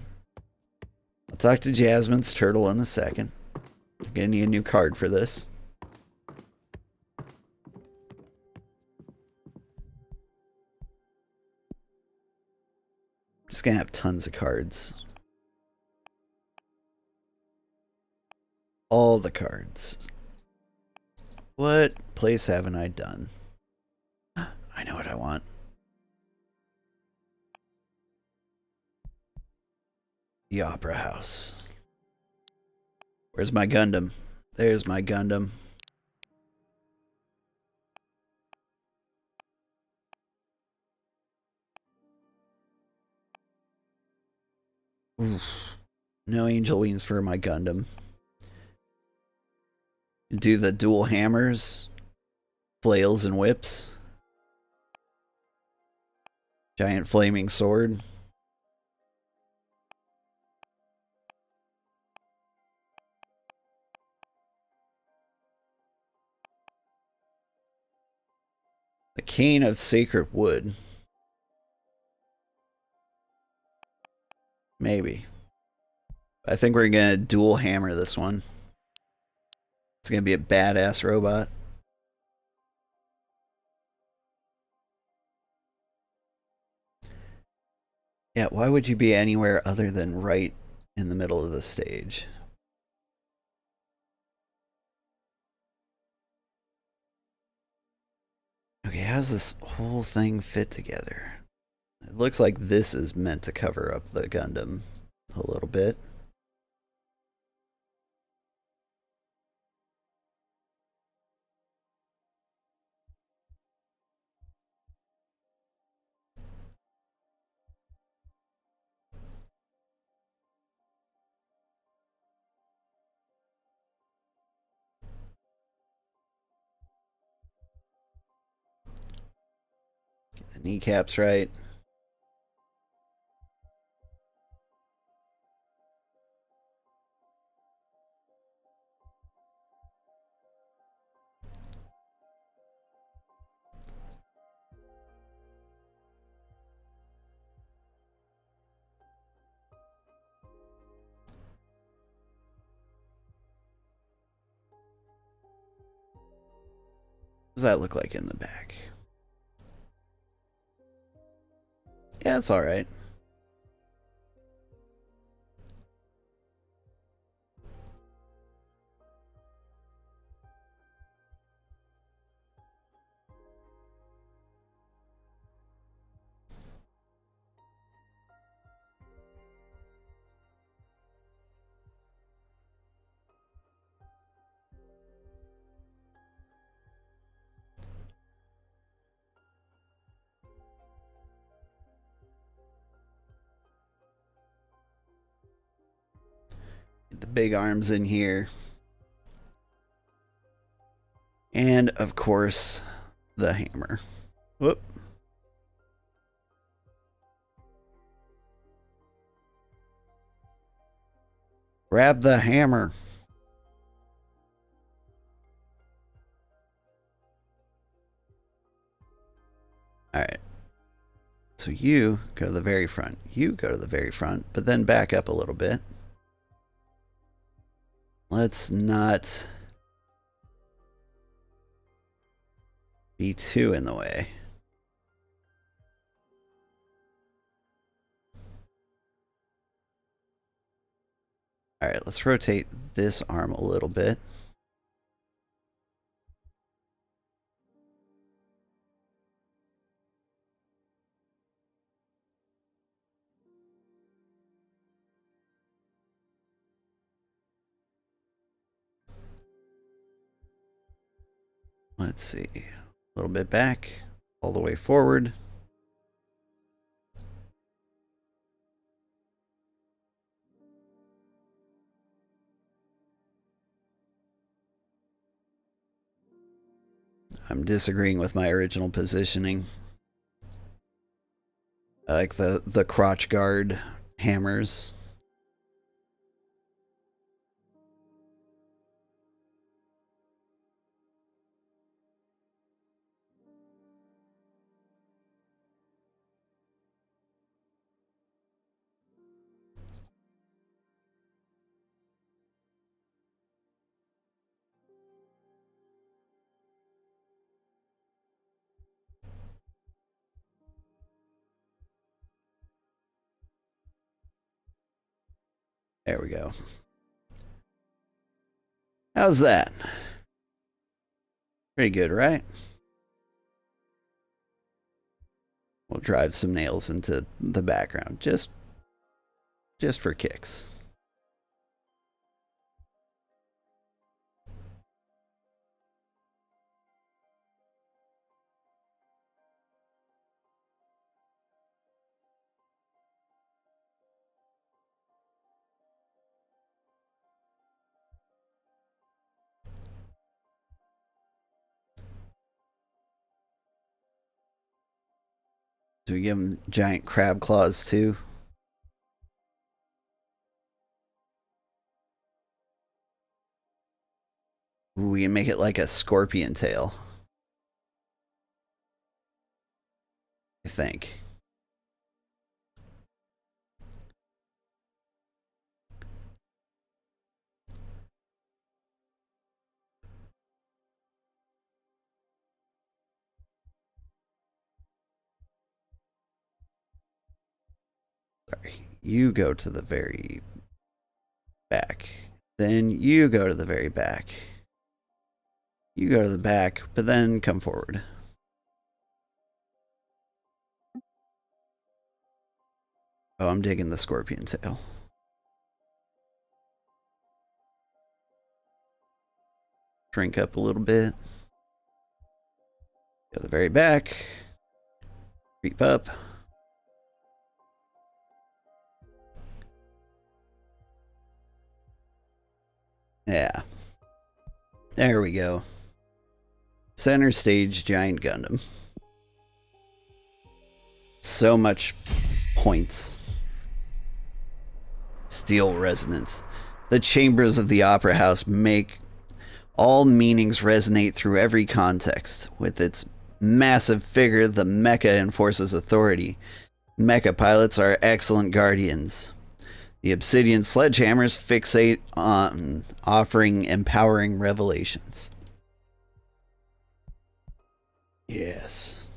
I'll talk to Jasmine's turtle in a second. I'm gonna need a new card for this. Just gonna have tons of cards. All the cards. What place haven't I done? I know what I want. The Opera House. Where's my Gundam? There's my Gundam. Oof. No angel wings for my Gundam. Do the dual hammers, flails and whips. Giant flaming sword. The cane of sacred wood. Maybe. I think we're gonna dual hammer this one. It's gonna be a badass robot. Yeah, why would you be anywhere other than right in the middle of the stage? Okay, how's this whole thing fit together? It looks like this is meant to cover up the Gundam a little bit. Get the kneecaps right. What does that look like in the back? Yeah, it's alright. Get the big arms in here. And, of course, the hammer. Whoop. Grab the hammer. Alright. So you go to the very front. You go to the very front, but then back up a little bit. Let's not be too in the way. Alright, let's rotate this arm a little bit. Let's see. A little bit back, all the way forward. I'm disagreeing with my original positioning. I like the crotch guard hammers. There we go. How's that? Pretty good, right? We'll drive some nails into the background, just for kicks. Do we give them giant crab claws too? Ooh, we can make it like a scorpion tail. I think. Sorry. You go to the very back. Then you go to the very back. You go to the back, but then come forward. Oh, I'm digging the scorpion tail. Shrink up a little bit. Go to the very back. Creep up. Yeah. There we go. Center stage giant Gundam. So much points. Steel resonance. The chambers of the opera house make all meanings resonate through every context. With its massive figure, the mecha enforces authority. Mecha pilots are excellent guardians. The obsidian sledgehammers fixate on offering empowering revelations. Yes.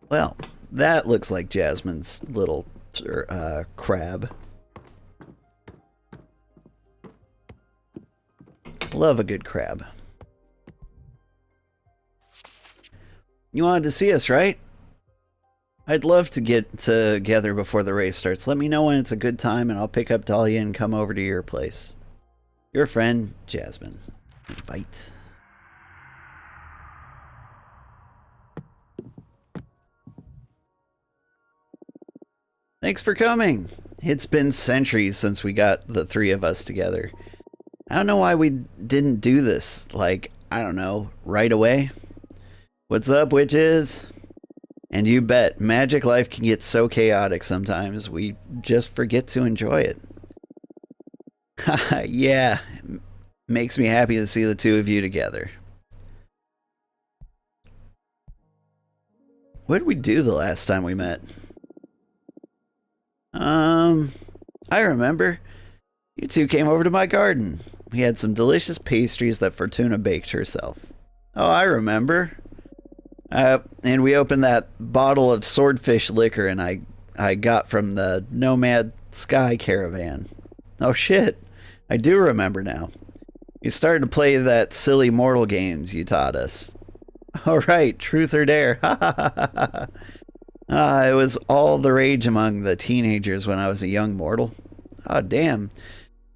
Well, that looks like Jasmine's little crab. Love a good crab. You wanted to see us, right? I'd love to get together before the race starts. Let me know when it's a good time and I'll pick up Dahlia and come over to your place. Your friend, Jasmine. Invite. Thanks for coming. It's been centuries since we got the three of us together. I don't know why we didn't do this, like, I don't know, right away. What's up, witches? And you bet, magic life can get so chaotic sometimes, we just forget to enjoy it. Haha, yeah, makes me happy to see the two of you together. What did we do the last time we met? I remember. You two came over to my garden. We had some delicious pastries that Fortuna baked herself. Oh, I remember. And we opened that bottle of swordfish liquor and I got from the Nomad Sky Caravan. Oh shit, I do remember now. You started to play that silly mortal games you taught us. All right, truth or dare. It was all the rage among the teenagers when I was a young mortal. Oh damn.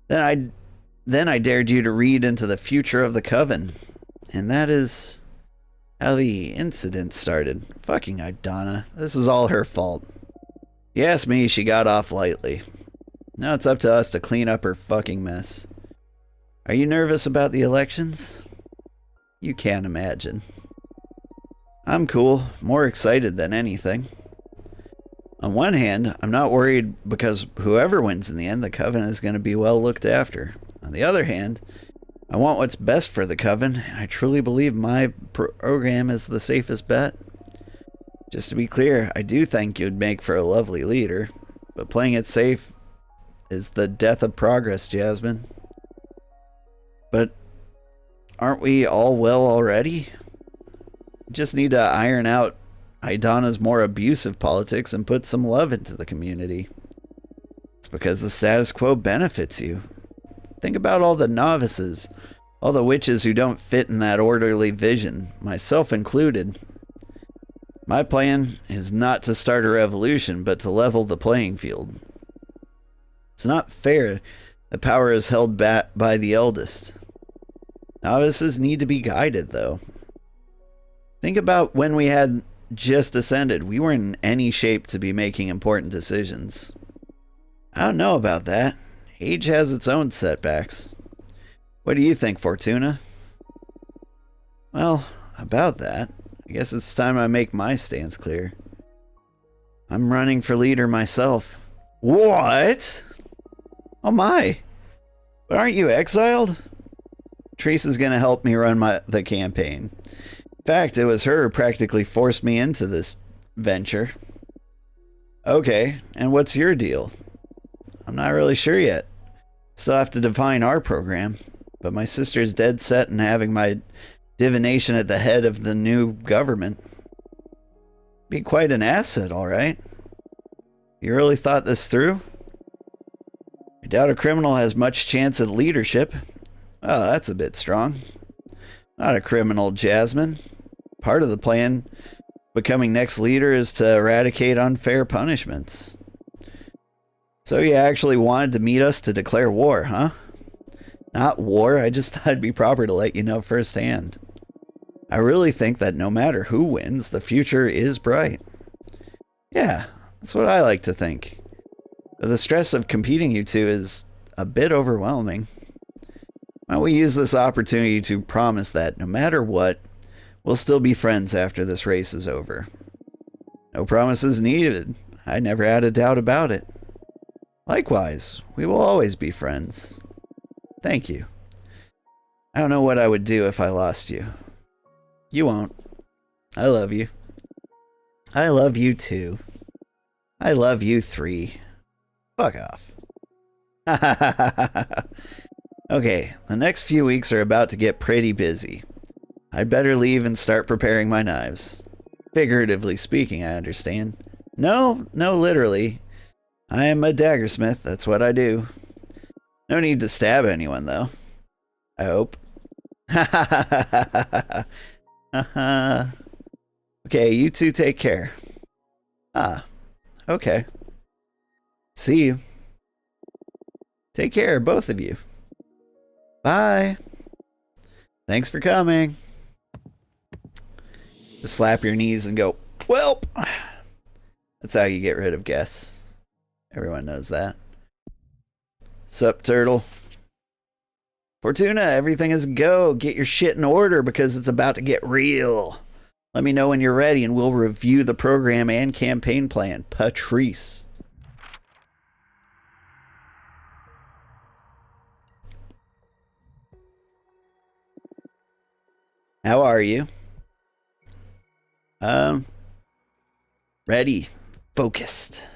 Then I dared you to read into the future of the Coven. And that is how the incident started. Fucking Idonna. This is all her fault. You ask me, she got off lightly. Now it's up to us to clean up her fucking mess. Are you nervous about the elections? You can't imagine. I'm cool, more excited than anything. On one hand, I'm not worried because whoever wins in the end, the Coven is going to be well looked after. On the other hand, I want what's best for the Coven, and I truly believe my program is the safest bet. Just to be clear, I do think you'd make for a lovely leader, but playing it safe is the death of progress, Jasmine. But aren't we all well already? We just need to iron out Idana's more abusive politics and put some love into the community. It's because the status quo benefits you. Think about all the novices, all the witches who don't fit in that orderly vision, myself included. My plan is not to start a revolution, but to level the playing field. It's not fair that power is held back by the eldest. Novices need to be guided, though. Think about when we had just ascended. We weren't in any shape to be making important decisions. I don't know about that. Age has its own setbacks. What do you think, Fortuna? Well, about that, I guess it's time I make my stance clear. I'm running for leader myself. What? Oh my. But aren't you exiled? Teresa's gonna help me run the campaign. In fact, it was her who practically forced me into this venture. Okay, and what's your deal? I'm not really sure yet. Still have to define our program, but my sister's dead set in having my divination at the head of the new government. Be quite an asset, all right. You really thought this through? I doubt a criminal has much chance at leadership. Oh, that's a bit strong. Not a criminal, Jasmine. Part of the plan becoming next leader is to eradicate unfair punishments. So you actually wanted to meet us to declare war, huh? Not war, I just thought it'd be proper to let you know firsthand. I really think that no matter who wins, the future is bright. Yeah, that's what I like to think. But the stress of competing you two is a bit overwhelming. Why don't we use this opportunity to promise that no matter what, we'll still be friends after this race is over. No promises needed. I never had a doubt about it. Likewise, we will always be friends. Thank you. I don't know what I would do if I lost you. You won't. I love you. I love you too. I love you three. Fuck off. Okay, the next few weeks are about to get pretty busy. I'd better leave and start preparing my knives. Figuratively speaking, I understand. No, literally. I am a daggersmith, that's what I do. No need to stab anyone, though. I hope. Okay, you two take care. Ah, okay. See you. Take care, both of you. Bye. Thanks for coming. Just slap your knees and go, "Welp." That's how you get rid of guests. Everyone knows that. Sup, turtle? Fortuna, everything is a go. Get your shit in order because it's about to get real. Let me know when you're ready and we'll review the program and campaign plan. Patrice. How are you? Ready. Focused.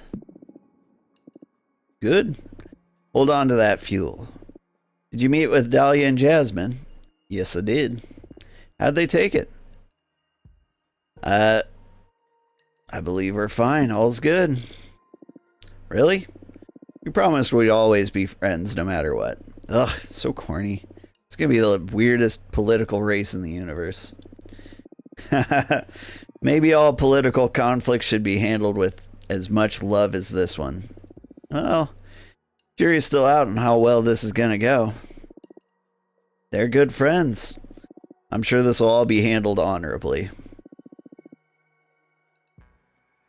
Good. Hold on to that fuel. Did you meet with Dahlia and Jasmine? Yes, I did. How'd they take it? I believe we're fine. All's good. Really? We promised we'd always be friends no matter what. Ugh, so corny. It's gonna be the weirdest political race in the universe. Maybe all political conflicts should be handled with as much love as this one. Well, jury's still out on how well this is gonna go. They're good friends. I'm sure this will all be handled honorably.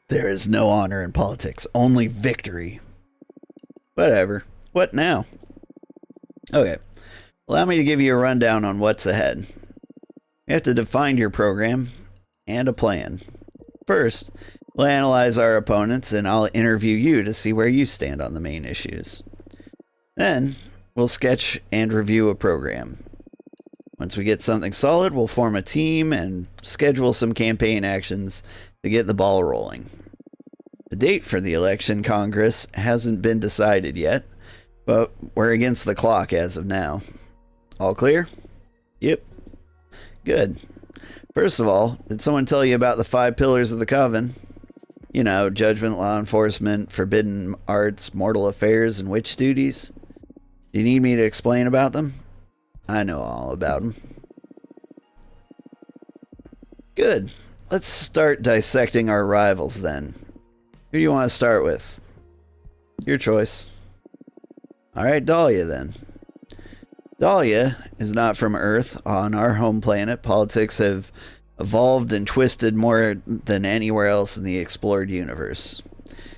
There is no honor in politics, only victory. Whatever. What now? Okay. Allow me to give you a rundown on what's ahead. You have to define your program and a plan. First, we'll analyze our opponents and I'll interview you to see where you stand on the main issues. Then, we'll sketch and review a program. Once we get something solid, we'll form a team and schedule some campaign actions to get the ball rolling. The date for the election Congress hasn't been decided yet, but we're against the clock as of now. All clear? Yep. Good. First of all, did someone tell you about the 5 pillars of the Coven? You know, judgment, law enforcement, forbidden arts, mortal affairs, and witch duties. Do you need me to explain about them? I know all about them. Good. Let's start dissecting our rivals then. Who do you want to start with? Your choice. Alright, Dahlia then. Dahlia is not from Earth. On our home planet, politics have evolved and twisted more than anywhere else in the explored universe.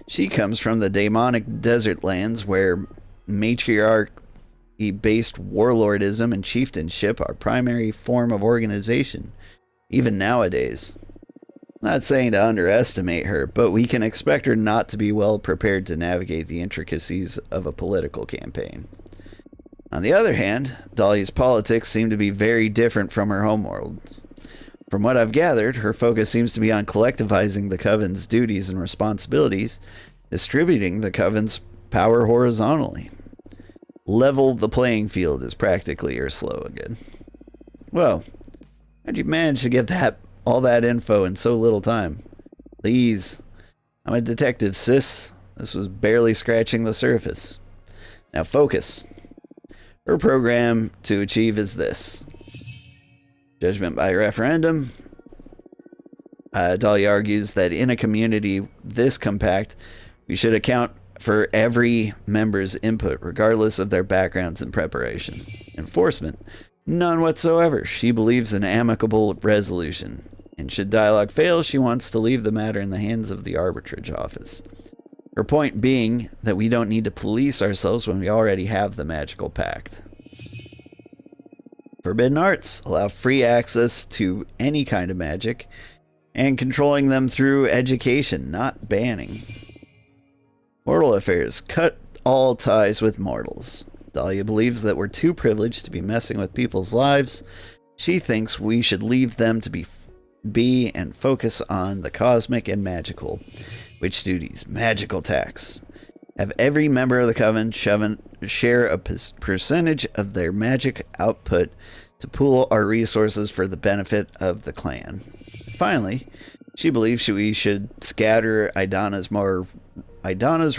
She comes from the demonic desert lands where matriarchy-based warlordism and chieftainship are primary form of organization, even nowadays. Not saying to underestimate her, but we can expect her not to be well prepared to navigate the intricacies of a political campaign. On the other hand, Dahlia's politics seem to be very different from her homeworld. From what I've gathered, her focus seems to be on collectivizing the Coven's duties and responsibilities, distributing the Coven's power horizontally. Level the playing field is practically her slogan. Well, how'd you manage to get all that info in so little time? Please. I'm a detective, sis. This was barely scratching the surface. Now focus. Her program to achieve is this. Judgment by referendum. Dahlia argues that in a community this compact, we should account for every member's input, regardless of their backgrounds and preparation. Enforcement. None whatsoever. She believes in amicable resolution. And should dialogue fail, she wants to leave the matter in the hands of the arbitrage office. Her point being that we don't need to police ourselves when we already have the magical pact. Forbidden arts allow free access to any kind of magic and controlling them through education, not banning. Mortal affairs cut all ties with mortals. Dahlia believes that we're too privileged to be messing with people's lives. She thinks we should leave them to be and focus on the cosmic and magical. Witch duties, magical tax. Have every member of the Coven share a percentage of their magic output to pool our resources for the benefit of the clan. Finally, she believes we should scatter Idana's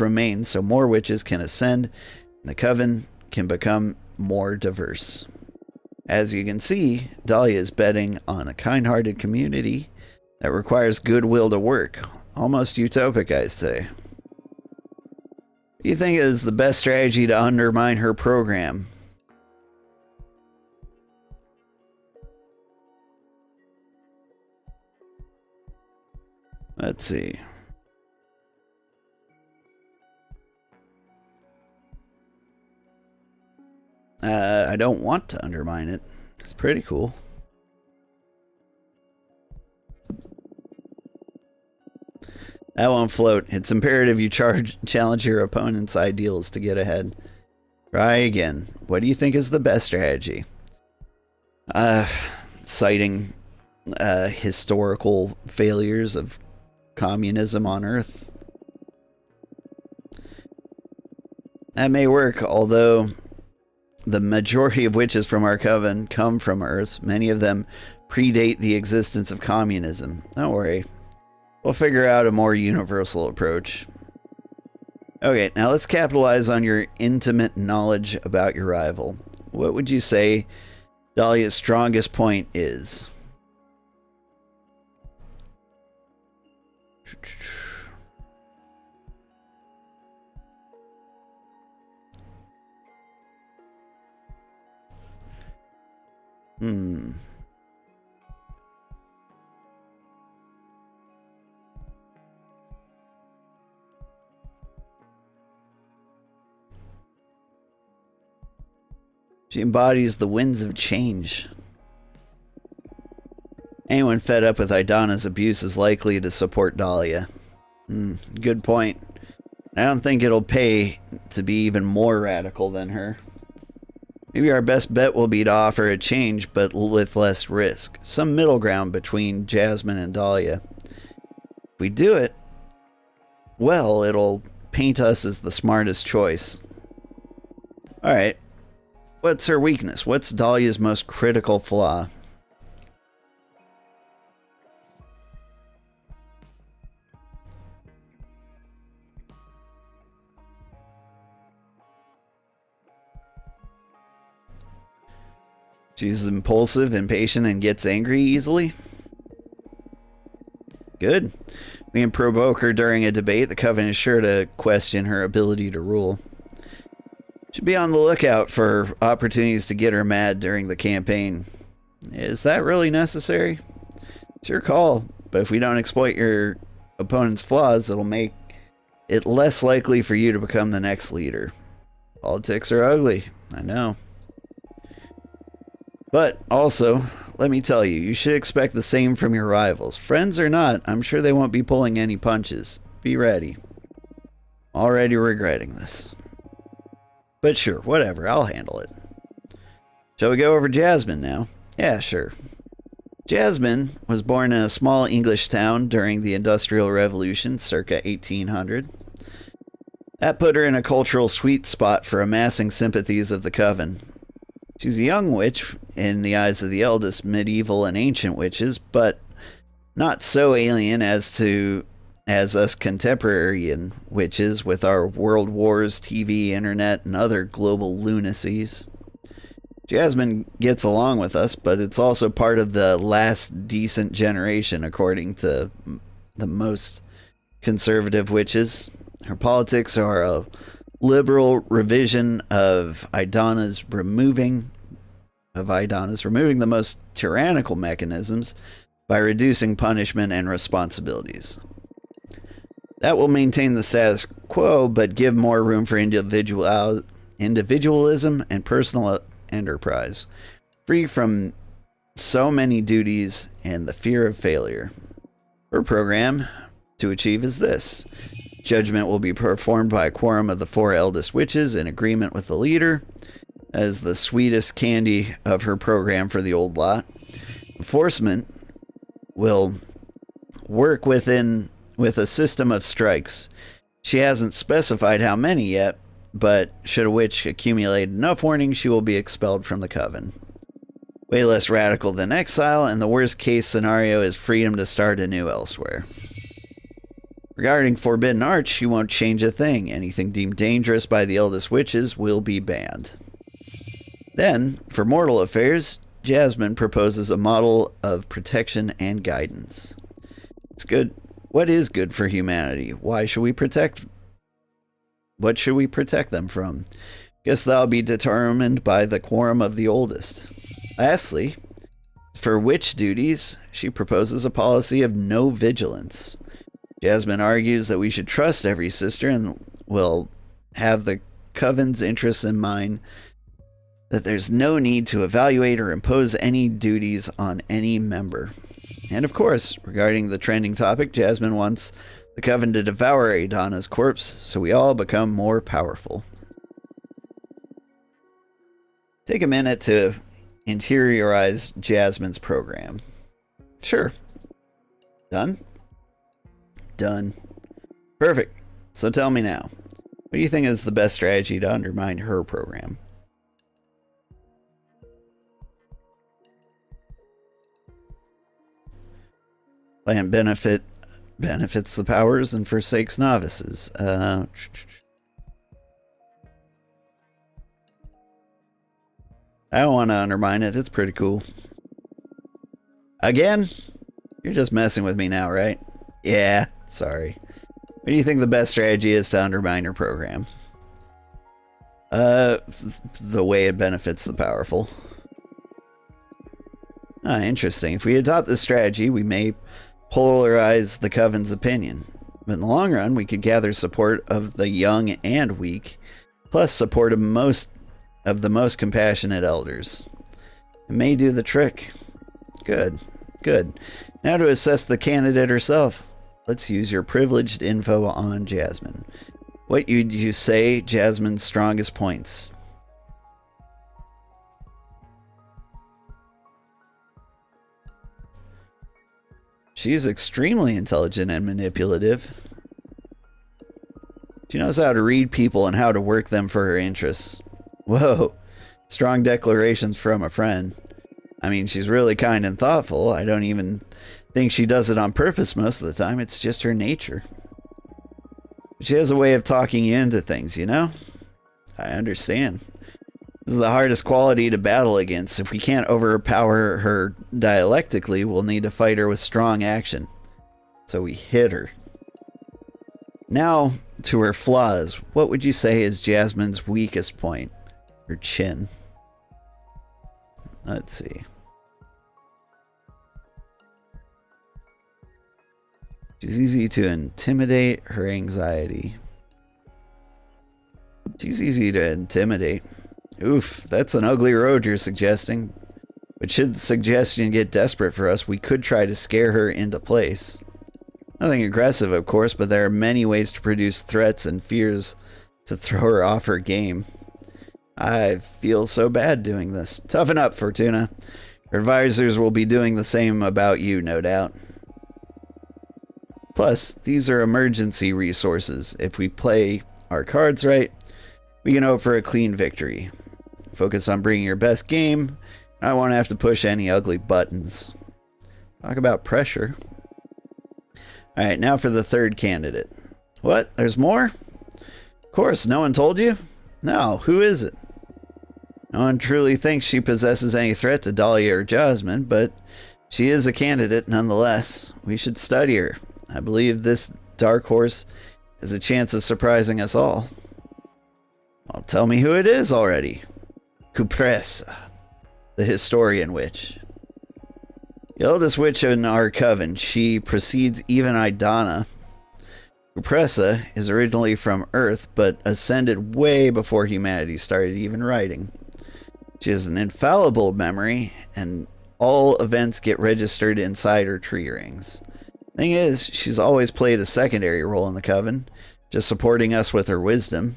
remains so more witches can ascend and the Coven can become more diverse. As you can see, Dahlia is betting on a kind-hearted community that requires goodwill to work. Almost utopic, I'd say. Do you think it is the best strategy to undermine her program? Let's see. I don't want to undermine it. It's pretty cool. That won't float. It's imperative you challenge your opponent's ideals to get ahead. Try again. What do you think is the best strategy? Citing historical failures of communism on Earth. That may work, although the majority of witches from our Coven come from Earth. Many of them predate the existence of communism. Don't worry. We'll figure out a more universal approach. Okay, now let's capitalize on your intimate knowledge about your rival. What would you say Dahlia's strongest point is? She embodies the winds of change. Anyone fed up with Idana's abuse is likely to support Dahlia. Good point. I don't think it'll pay to be even more radical than her. Maybe our best bet will be to offer a change, but with less risk. Some middle ground between Jasmine and Dahlia. If we do it, well, it'll paint us as the smartest choice. Alright. What's her weakness? What's Dahlia's most critical flaw? She's impulsive, impatient, and gets angry easily. Good. We can provoke her during a debate. The Coven is sure to question her ability to rule. Should be on the lookout for opportunities to get her mad during the campaign. Is that really necessary? It's your call, but if we don't exploit your opponent's flaws, it'll make it less likely for you to become the next leader. Politics are ugly, I know. But also, let me tell you, you should expect the same from your rivals. Friends or not, I'm sure they won't be pulling any punches. Be ready. Already regretting this. But sure, whatever, I'll handle it. Shall we go over Jasmine now? Yeah, sure. Jasmine was born in a small English town during the Industrial Revolution, circa 1800. That put her in a cultural sweet spot for amassing sympathies of the Coven. She's a young witch in the eyes of the eldest medieval and ancient witches, but not so alien as us contemporary witches with our world wars, TV, internet, and other global lunacies. Jasmine gets along with us, but it's also part of the last decent generation, according to the most conservative witches. Her politics are a liberal revision of Idana's removing the most tyrannical mechanisms by reducing punishment and responsibilities. That will maintain the status quo, but give more room for individualism and personal enterprise, free from so many duties and the fear of failure. Her program to achieve is this. Judgment will be performed by a quorum of the 4 eldest witches in agreement with the leader, as the sweetest candy of her program for the old lot. Enforcement will work with a system of strikes. She hasn't specified how many yet, but should a witch accumulate enough warnings, she will be expelled from the Coven. Way less radical than exile, and the worst case scenario is freedom to start anew elsewhere. Regarding Forbidden Arts, she won't change a thing. Anything deemed dangerous by the eldest witches will be banned. Then, for mortal affairs, Jasmine proposes a model of protection and guidance. It's good. What is good for humanity? What should we protect them from? Guess that'll be determined by the quorum of the oldest. Lastly, for witch duties, she proposes a policy of no vigilance. Jasmine argues that we should trust every sister and will have the Coven's interests in mind, that there's no need to evaluate or impose any duties on any member. And of course, regarding the trending topic, Jasmine wants the Coven to devour Idana's corpse so we all become more powerful. Take a minute to interiorize Jasmine's program. Sure. Done? Done. Perfect. So tell me now, what do you think is the best strategy to undermine her program? Plan benefits the powers and forsakes novices. I don't want to undermine it. It's pretty cool. Again? You're just messing with me now, right? Yeah, sorry. What do you think the best strategy is to undermine your program? The way it benefits the powerful. Interesting. If we adopt this strategy, we may polarize the Coven's opinion. But in the long run, we could gather support of the young and weak, plus support of most of the most compassionate elders. It may do the trick. Good, good. Now to assess the candidate herself. Let's use your privileged info on Jasmine. What would you say Jasmine's strongest points? She's extremely intelligent and manipulative. She knows how to read people and how to work them for her interests. Whoa, strong declarations from a friend. I mean, she's really kind and thoughtful. I don't even think she does it on purpose most of the time. It's just her nature. She has a way of talking you into things, you know? I understand. This is the hardest quality to battle against. If we can't overpower her dialectically, we'll need to fight her with strong action. So we hit her. Now, to her flaws. What would you say is Jasmine's weakest point? Her chin. Let's see. She's easy to intimidate. Her anxiety. She's easy to intimidate. Oof, that's an ugly road you're suggesting. But should the suggestion get desperate for us, we could try to scare her into place. Nothing aggressive, of course, but there are many ways to produce threats and fears to throw her off her game. I feel so bad doing this. Toughen up, Fortuna. Her advisors will be doing the same about you, no doubt. Plus, these are emergency resources. If we play our cards right, we can hope for a clean victory. Focus on bringing your best game. I won't have to push any ugly buttons. Talk about pressure. Alright, now for the third candidate. What? There's more? Of course, no one told you? No, who is it? No one truly thinks she possesses any threat to Dahlia or Jasmine, but she is a candidate nonetheless. We should study her. I believe this dark horse has a chance of surprising us all. Well, tell me who it is already. Cupressa, the historian witch. The eldest witch in our coven, she precedes even Idana. Cupressa is originally from Earth, but ascended way before humanity started even writing. She has an infallible memory, and all events get registered inside her tree rings. Thing is, she's always played a secondary role in the coven, just supporting us with her wisdom.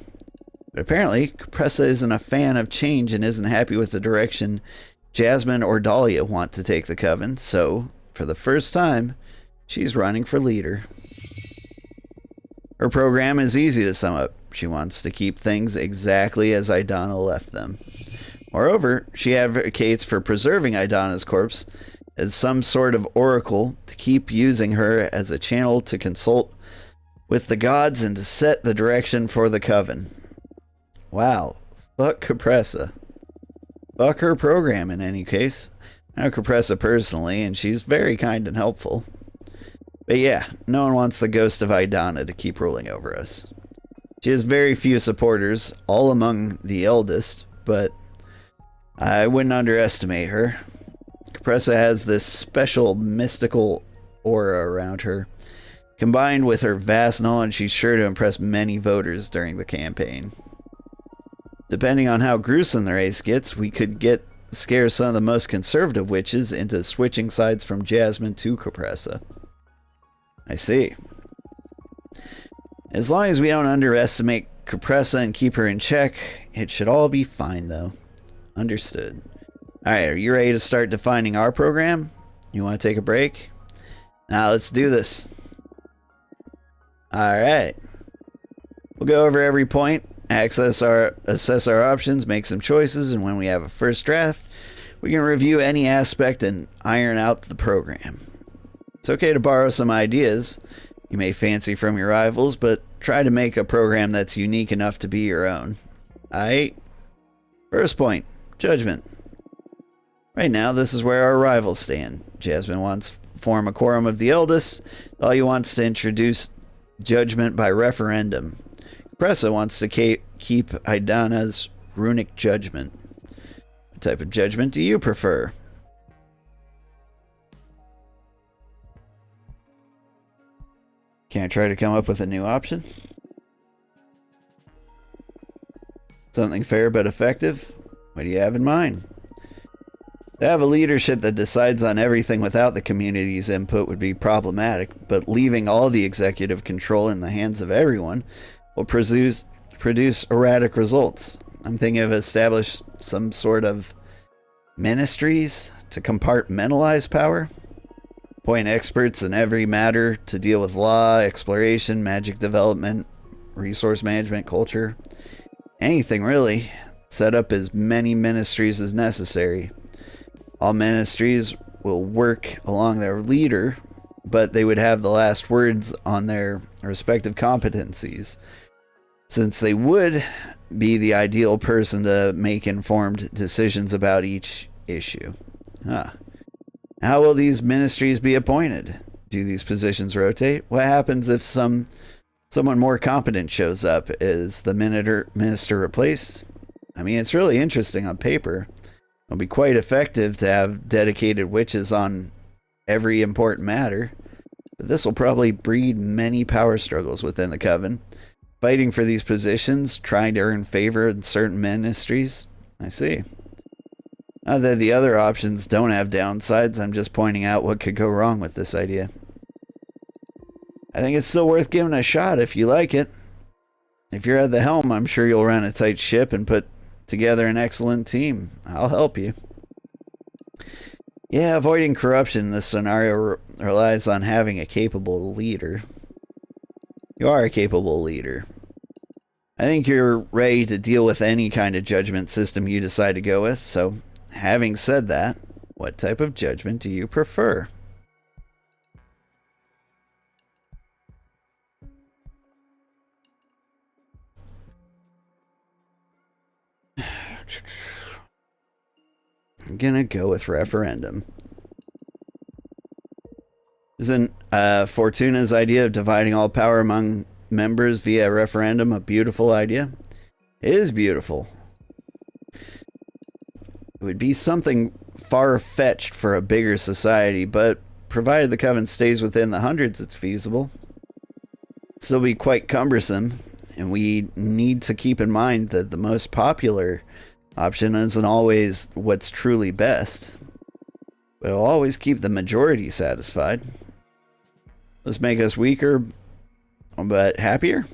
But apparently, Cupressa isn't a fan of change and isn't happy with the direction Jasmine or Dahlia want to take the coven, so, for the first time, she's running for leader. Her program is easy to sum up. She wants to keep things exactly as Idana left them. Moreover, she advocates for preserving Idana's corpse as some sort of oracle to keep using her as a channel to consult with the gods and to set the direction for the coven. Wow, fuck Cupressa. Fuck her program in any case. I know Cupressa personally, and she's very kind and helpful. But yeah, no one wants the ghost of Idana to keep ruling over us. She has very few supporters, all among the eldest, but I wouldn't underestimate her. Cupressa has this special mystical aura around her. Combined with her vast knowledge, she's sure to impress many voters during the campaign. Depending on how gruesome the race gets, we could scare some of the most conservative witches into switching sides from Jasmine to Cupressa. I see. As long as we don't underestimate Cupressa and keep her in check, it should all be fine, though. Understood. Alright, are you ready to start defining our program? You want to take a break? Now let's do this. Alright. We'll go over every point, assess our options, make some choices, and when we have a first draft, we can review any aspect and iron out the program. It's okay to borrow some ideas you may fancy from your rivals, but try to make a program that's unique enough to be your own. Aight? First point, judgment. Right now, this is where our rivals stand. Jasmine wants to form a quorum of the eldest. Dahlia wants to introduce judgment by referendum. Cupressa wants to keep Idana's runic judgment. What type of judgment do you prefer? Can I try to come up with a new option? Something fair but effective? What do you have in mind? To have a leadership that decides on everything without the community's input would be problematic, but leaving all the executive control in the hands of everyone will produce erratic results. I'm thinking of establish some sort of ministries to compartmentalize power, appoint experts in every matter to deal with law, exploration, magic development, resource management, culture, anything really. Set up as many ministries as necessary. All ministries will work along their leader, but they would have the last words on their respective competencies, since they would be the ideal person to make informed decisions about each issue. How will these ministries be appointed? Do these positions rotate? What happens if someone more competent shows up? Is the minister replaced? I mean, it's really interesting on paper. It'll be quite effective to have dedicated witches on every important matter, but this will probably breed many power struggles within the coven. Fighting for these positions, trying to earn favor in certain ministries. I see. Not that the other options don't have downsides, I'm just pointing out what could go wrong with this idea. I think it's still worth giving a shot if you like it. If you're at the helm, I'm sure you'll run a tight ship and put together an excellent team. I'll help you. Yeah, avoiding corruption in this scenario relies on having a capable leader. You are a capable leader. I think you're ready to deal with any kind of judgment system you decide to go with, so having said that, what type of judgment do you prefer? I'm gonna go with referendum. Isn't Fortuna's idea of dividing all power among members via referendum a beautiful idea? It is beautiful. It would be something far-fetched for a bigger society, but provided the coven stays within the hundreds, it's feasible. It'll still be quite cumbersome, and we need to keep in mind that the most popular option isn't always what's truly best, but it'll always keep the majority satisfied. Let's make us weaker, but happier?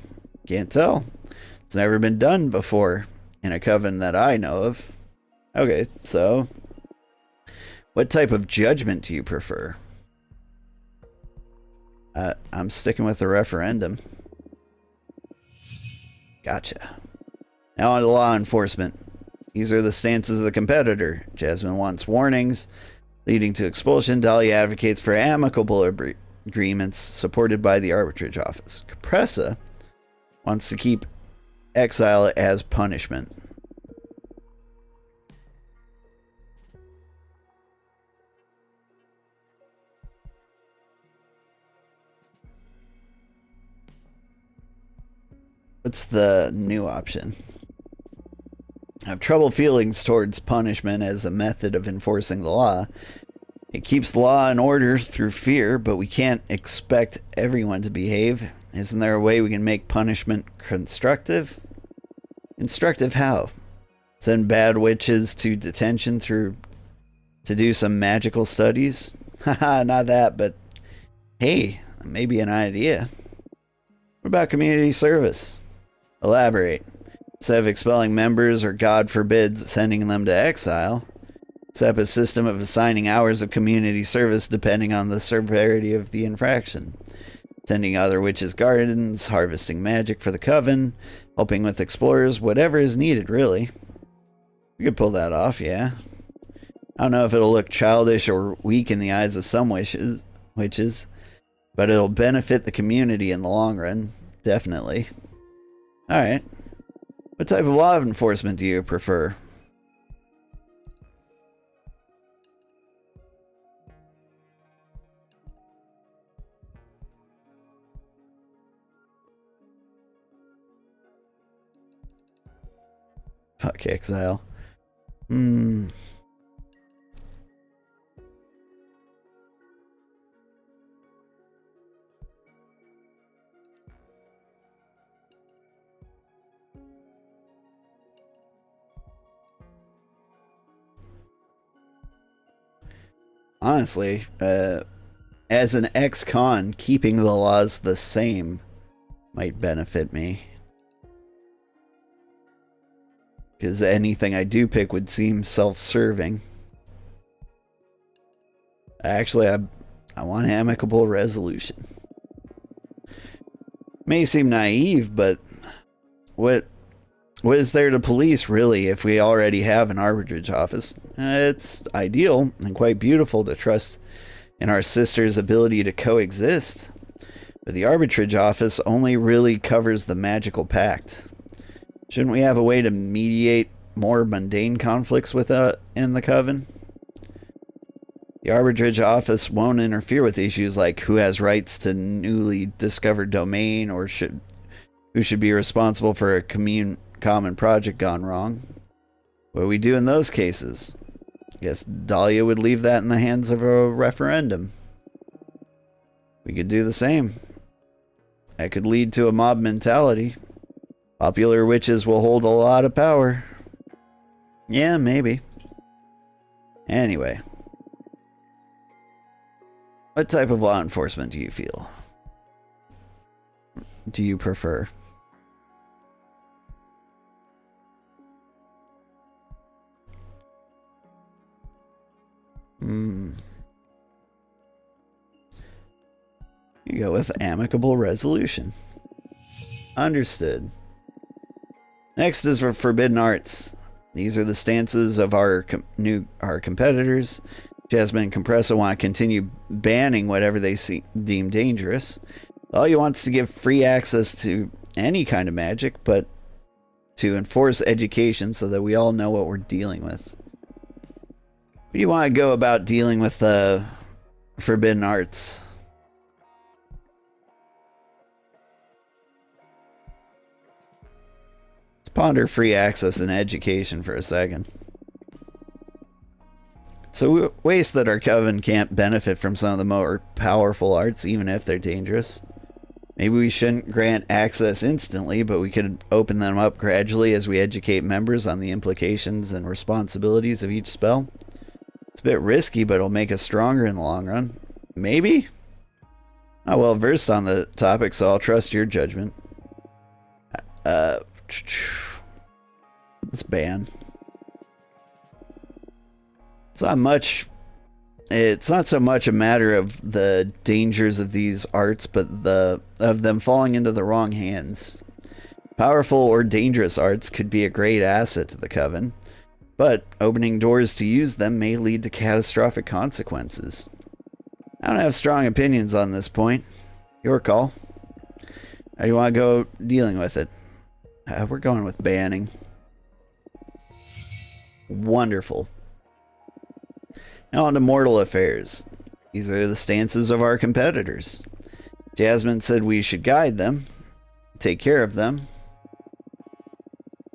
Can't tell. It's never been done before in a coven that I know of. Okay, so what type of judgment do you prefer? I'm sticking with the referendum. Gotcha. Now on to law enforcement. These are the stances of the competitor. Jasmine wants warnings leading to expulsion. Dahlia advocates for amicable agreements supported by the arbitrage office. Capressa wants to keep exile as punishment. What's the new option? I have trouble feelings towards punishment as a method of enforcing the law. It keeps the law in order through fear, but we can't expect everyone to behave. Isn't there a way we can make punishment constructive? Constructive how? Send bad witches to detention to do some magical studies? Haha, not that, but hey, maybe an idea. What about community service? Elaborate. Instead of expelling members or, God forbid, sending them to exile, set up a system of assigning hours of community service depending on the severity of the infraction. Tending other witches' gardens, harvesting magic for the coven, helping with explorers, whatever is needed, really. We could pull that off, yeah. I don't know if it'll look childish or weak in the eyes of some witches, but it'll benefit the community in the long run, definitely. Alright. What type of law enforcement do you prefer? Fuck exile. honestly, as an ex-con, keeping the laws the same might benefit me. Because anything I do pick would seem self-serving. Actually, I want amicable resolution. May seem naive, but what is there to police, really, if we already have an arbitrage office? It's ideal and quite beautiful to trust in our sisters' ability to coexist, but the arbitrage office only really covers the magical pact. Shouldn't we have a way to mediate more mundane conflicts in the coven? The arbitrage office won't interfere with issues like who has rights to newly discovered domain or who should be responsible for a common project gone wrong. What do we do in those cases? I guess Dahlia would leave that in the hands of a referendum. We could do the same. That could lead to a mob mentality. Popular witches will hold a lot of power. Yeah, maybe. Anyway. What type of law enforcement do you feel? Do you prefer? You go with amicable resolution. Understood. Next is for forbidden arts. These are the stances of our competitors. Jasmine and Compressa want to continue banning whatever they deem dangerous. All you want is to give free access to any kind of magic, but to enforce education so that we all know what we're dealing with. How do you want to go about dealing with the forbidden arts? Let's ponder free access and education for a second. So waste that our coven can't benefit from some of the more powerful arts, even if they're dangerous. Maybe we shouldn't grant access instantly, but we could open them up gradually as we educate members on the implications and responsibilities of each spell. It's a bit risky, but it'll make us stronger in the long run. Maybe? Not well versed on the topic, so I'll trust your judgment. Let's ban. It's not so much a matter of the dangers of these arts, but of them falling into the wrong hands. Powerful or dangerous arts could be a great asset to the coven, but opening doors to use them may lead to catastrophic consequences. I don't have strong opinions on this point. Your call. How do you want to go dealing with it? We're going with banning. Wonderful. Now on to mortal affairs. These are the stances of our competitors. Jasmine said we should guide them, take care of them.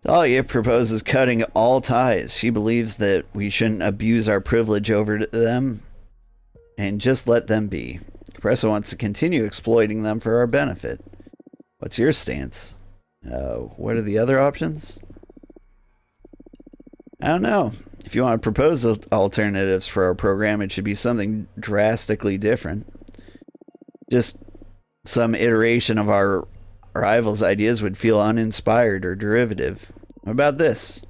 Dahlia proposes cutting all ties. She believes that we shouldn't abuse our privilege over them and just let them be. Compressa wants to continue exploiting them for our benefit. What's your stance? What are the other options? I don't know. If you want to propose alternatives for our program, it should be something drastically different. Just some iteration of our rivals' ideas would feel uninspired or derivative. What about this?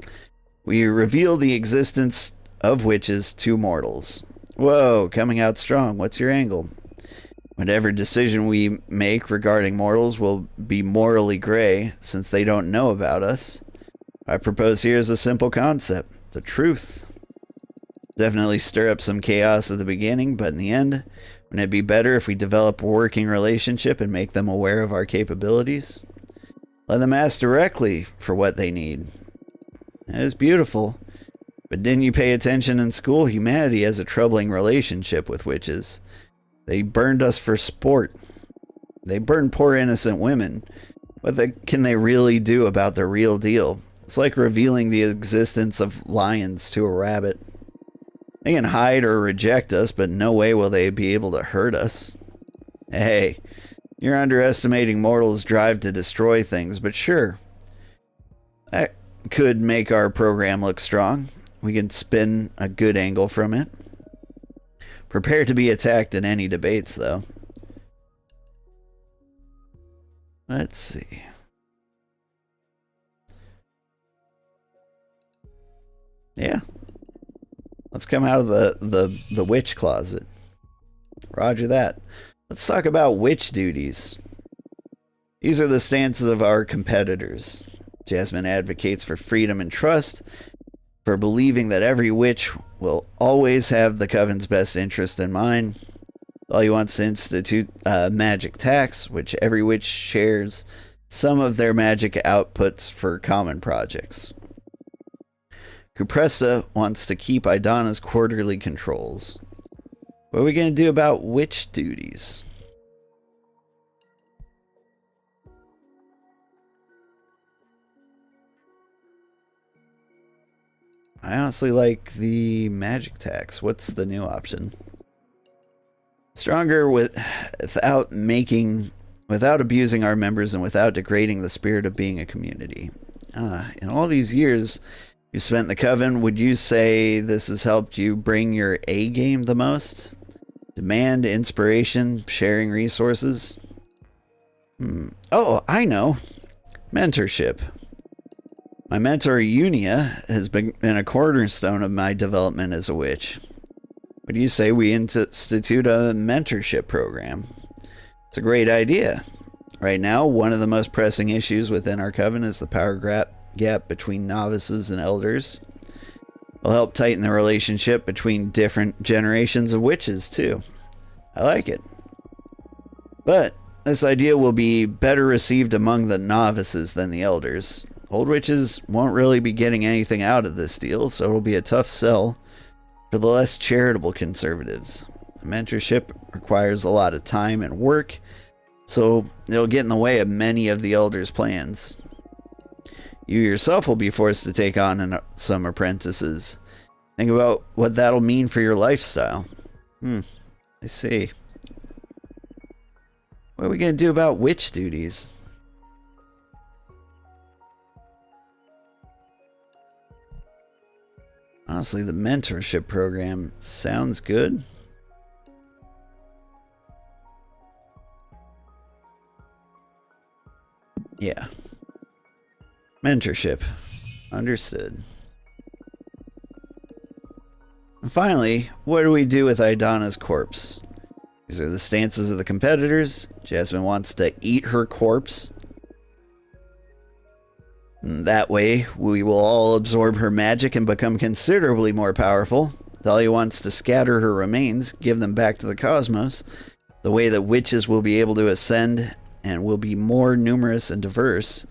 We reveal the existence of witches to mortals. Whoa, coming out strong. What's your angle? Whatever decision we make regarding mortals will be morally gray, since they don't know about us. I propose here is a simple concept. The truth. Definitely stir up some chaos at the beginning, but in the end, wouldn't it be better if we develop a working relationship and make them aware of our capabilities? Let them ask directly for what they need. That is beautiful. But didn't you pay attention in school? Humanity has a troubling relationship with witches. They burned us for sport. They burned poor innocent women. What can they really do about the real deal? It's like revealing the existence of lions to a rabbit. They can hide or reject us, but no way will they be able to hurt us. Hey, you're underestimating mortals' drive to destroy things, but sure. That could make our program look strong. We can spin a good angle from it. Prepare to be attacked in any debates, though. Let's see. Yeah. Let's come out of the witch closet. Roger that. Let's talk about witch duties. These are the stances of our competitors. Jasmine advocates for freedom and trust, for believing that every witch will always have the coven's best interest in mind. Dahlia wants to institute a magic tax, which every witch shares some of their magic outputs for common projects. Cupressa wants to keep Idana's quarterly controls. What are we going to do about witch duties? I honestly like the magic tax. What's the new option? Stronger without abusing our members and without degrading the spirit of being a community. In all these years you spent in the Coven, would you say this has helped you bring your A game the most? Demand, inspiration, sharing resources? Oh, I know. Mentorship. My mentor, Unia, has been a cornerstone of my development as a witch. What do you say we institute a mentorship program? It's a great idea. Right now, one of the most pressing issues within our coven is the power gap between novices and elders. It'll help tighten the relationship between different generations of witches, too. I like it. But this idea will be better received among the novices than the elders. Old witches won't really be getting anything out of this deal, so it'll be a tough sell for the less charitable conservatives. Mentorship requires a lot of time and work, so it'll get in the way of many of the elders' plans. You yourself will be forced to take on some apprentices. Think about what that'll mean for your lifestyle. I see. What are we going to do about witch duties? Honestly, the mentorship program sounds good. Yeah. Mentorship. Understood. And finally, what do we do with Idana's corpse? These are the stances of the competitors. Jasmine wants to eat her corpse. And that way, we will all absorb her magic and become considerably more powerful. Dahlia wants to scatter her remains, give them back to the cosmos. The way that witches will be able to ascend and will be more numerous and diverse.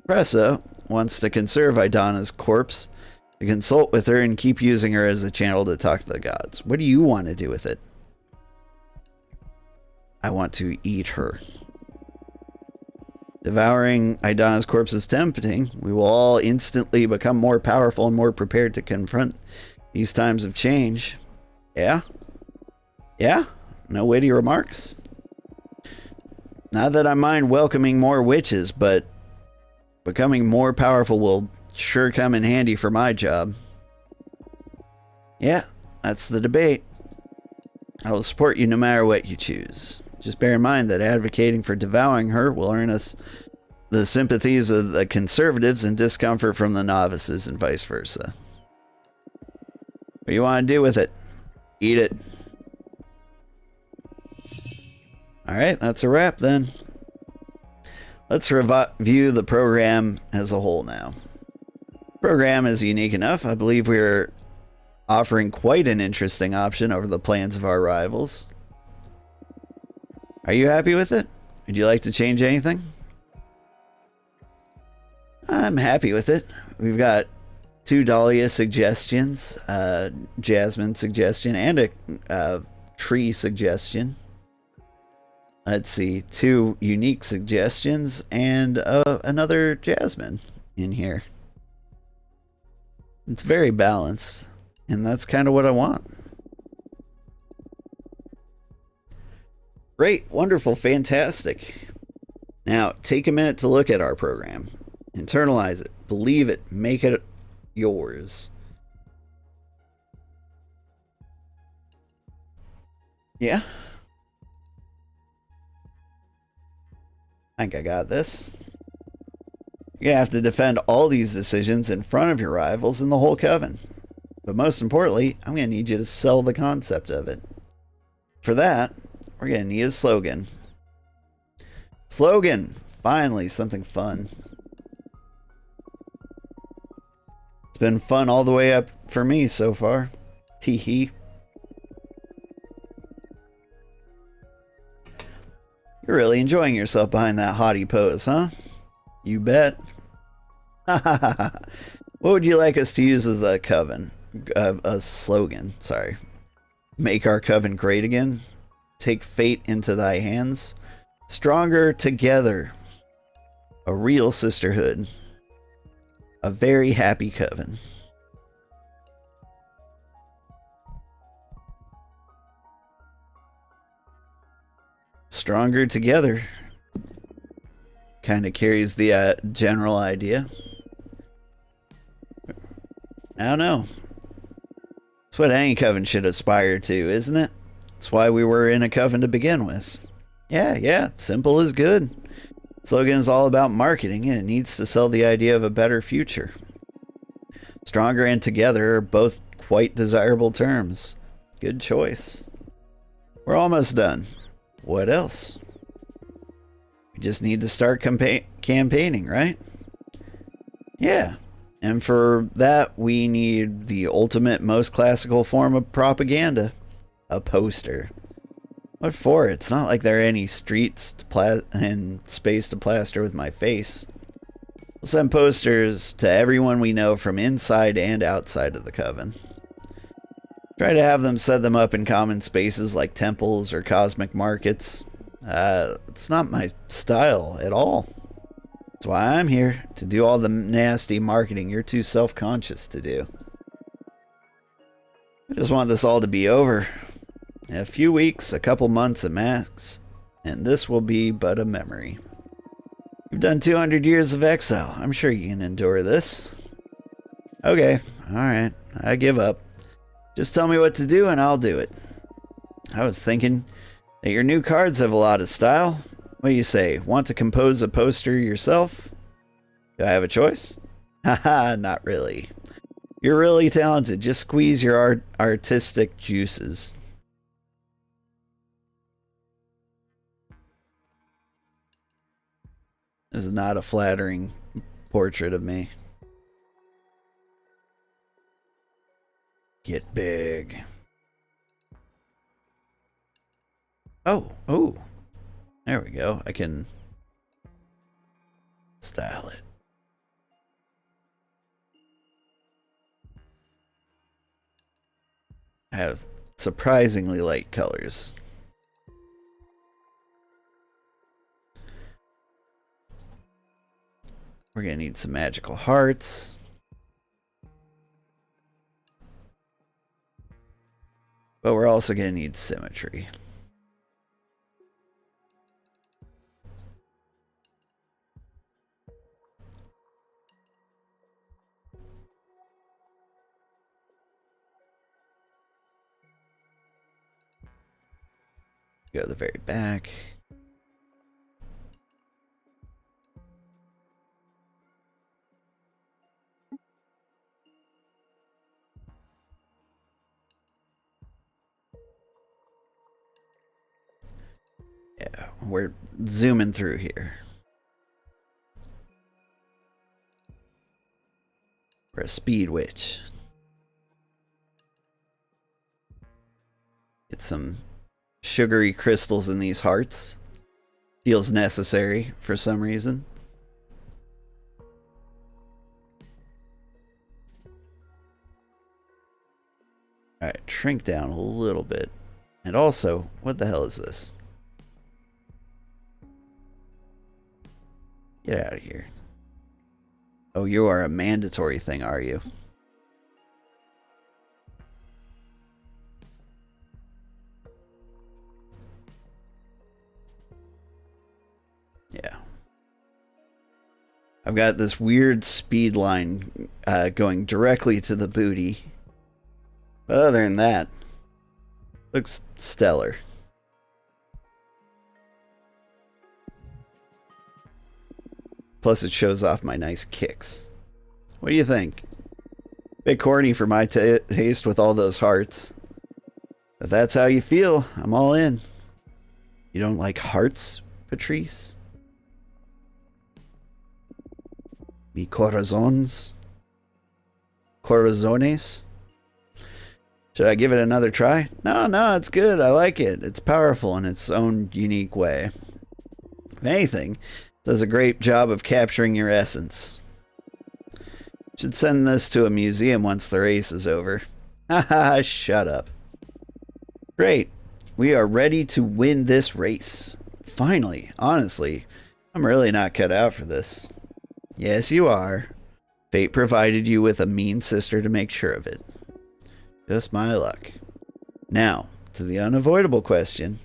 Pressa wants to conserve Idana's corpse, to consult with her and keep using her as a channel to talk to the gods. What do you want to do with it? I want to eat her. Devouring Idana's corpse is tempting. We will all instantly become more powerful and more prepared to confront these times of change. Yeah? Yeah? No witty remarks? Not that I mind welcoming more witches, but becoming more powerful will sure come in handy for my job. Yeah, that's the debate. I will support you no matter what you choose. Just bear in mind that advocating for devouring her will earn us the sympathies of the conservatives and discomfort from the novices and vice versa. What do you want to do with it? Eat it. Alright, that's a wrap then. Let's review the program as a whole now. The program is unique enough. I believe we're offering quite an interesting option over the plans of our rivals. Are you happy with it? Would you like to change anything? I'm happy with it. We've got 2 Dahlia suggestions, Jasmine suggestion, and a tree suggestion. Let's see, 2 unique suggestions and another Jasmine in here. It's very balanced, and that's kind of what I want. Great, wonderful, fantastic. Now, take a minute to look at our program. Internalize it, believe it, make it yours. Yeah. I think I got this. You have to defend all these decisions in front of your rivals in the whole coven. But most importantly, I'm going to need you to sell the concept of it. For that, we're going to need a slogan. Slogan! Finally, something fun. It's been fun all the way up for me so far. Tee-hee. You're really enjoying yourself behind that haughty pose, huh? You bet. What would you like us to use as a coven? A slogan, sorry. Make our coven great again? Take fate into thy hands? Stronger together. A real sisterhood. A very happy coven. Stronger together. Kind of carries the general idea. I don't know. It's what any coven should aspire to, isn't it? That's why we were in a coven to begin with. Yeah, simple is good. Slogan is all about marketing and it needs to sell the idea of a better future. Stronger and together are both quite desirable terms. Good choice. We're almost done. What else? We just need to start campaigning, right? Yeah. And for that, we need the ultimate, most classical form of propaganda. A poster. What for? It's not like there are any streets and space to plaster with my face. We'll send posters to everyone we know from inside and outside of the coven. Try to have them set them up in common spaces like temples or cosmic markets. It's not my style at all. That's why I'm here, to do all the nasty marketing you're too self-conscious to do. I just want this all to be over. In a few weeks, a couple months at max, and this will be but a memory. You've done 200 years of exile. I'm sure you can endure this. Okay, alright, I give up. Just tell me what to do and I'll do it. I was thinking that your new cards have a lot of style. What do you say? Want to compose a poster yourself? Do I have a choice? Haha, not really. You're really talented. Just squeeze your artistic juices. This is not a flattering portrait of me. Get big. Oh. There we go. I can style it. I have surprisingly light colors. We're gonna need some magical hearts. But we're also gonna need symmetry. Go to the very back. Yeah, we're zooming through here. We're a speed witch. Get some sugary crystals in these hearts. Feels necessary for some reason. Alright, shrink down a little bit. And also, what the hell is this? Get out of here. Oh, you are a mandatory thing, are you? Yeah. I've got this weird speed line going directly to the booty. But other than that, looks stellar. Plus it shows off my nice kicks. What do you think? Bit corny for my taste with all those hearts. If that's how you feel, I'm all in. You don't like hearts, Patrice? Mi corazones? Corazones? Should I give it another try? No, it's good. I like it. It's powerful in its own unique way. If anything, it does a great job of capturing your essence. Should send this to a museum once the race is over. Haha, shut up. Great. We are ready to win this race. Finally, honestly, I'm really not cut out for this. Yes, you are. Fate provided you with a mean sister to make sure of it. Just my luck. Now, to the unavoidable question.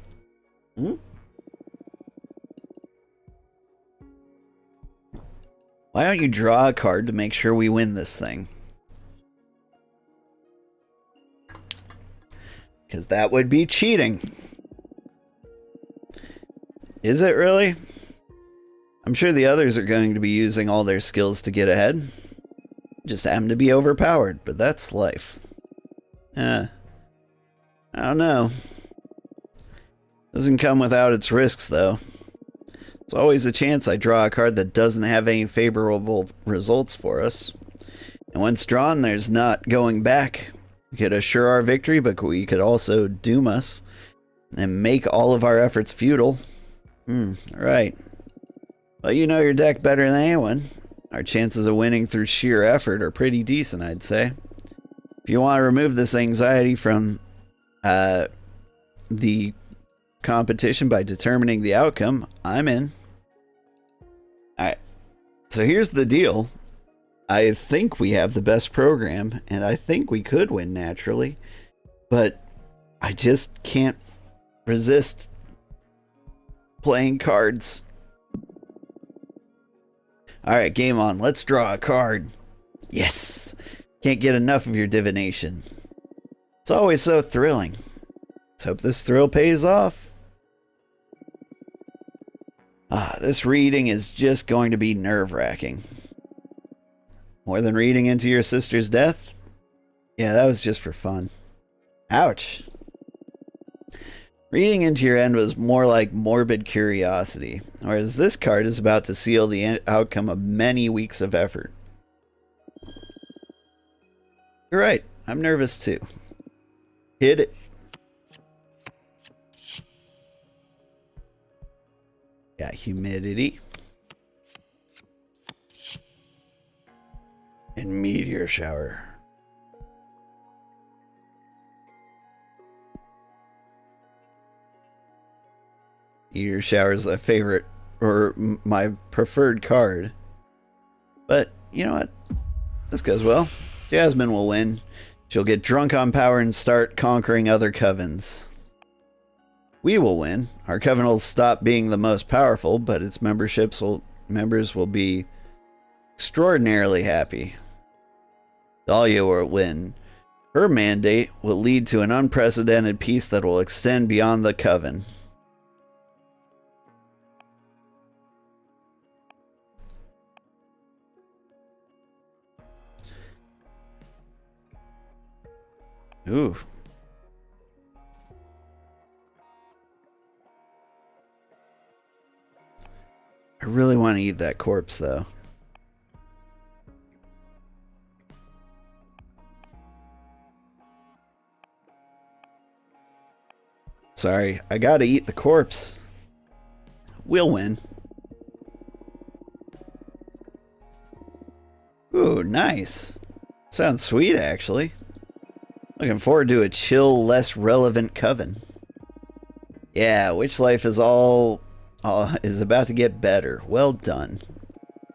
Why don't you draw a card to make sure we win this thing? Because that would be cheating. Is it really? I'm sure the others are going to be using all their skills to get ahead. Just happen to be overpowered, but that's life. I don't know. Doesn't come without its risks, though. There's always a chance I draw a card that doesn't have any favorable results for us. And once drawn, there's not going back. We could assure our victory, but we could also doom us and make all of our efforts futile. Alright. Well, you know your deck better than anyone. Our chances of winning through sheer effort are pretty decent, I'd say. If you want to remove this anxiety from the competition by determining the outcome, I'm in. Alright. So here's the deal. I think we have the best program, and I think we could win naturally, but I just can't resist playing cards. Alright, game on. Let's draw a card. Yes! Can't get enough of your divination. It's always so thrilling. Let's hope this thrill pays off. This reading is just going to be nerve-wracking. More than reading into your sister's death? Yeah, that was just for fun. Ouch. Reading into your end was more like morbid curiosity, whereas this card is about to seal the outcome of many weeks of effort. You're right, I'm nervous too. Hit it. Got humidity. And meteor shower. Meteor shower is my favorite, or my preferred card. But, you know what? This goes well. Jasmine will win. She'll get drunk on power and start conquering other covens. We will win. Our coven will stop being the most powerful, but its members will be extraordinarily happy. Dahlia will win. Her mandate will lead to an unprecedented peace that will extend beyond the coven. Ooh. I really want to eat that corpse, though. Sorry, I gotta eat the corpse. We'll win. Ooh, nice. Sounds sweet, actually. Looking forward to a chill, less relevant coven. Yeah, Witch Life is is about to get better. Well done.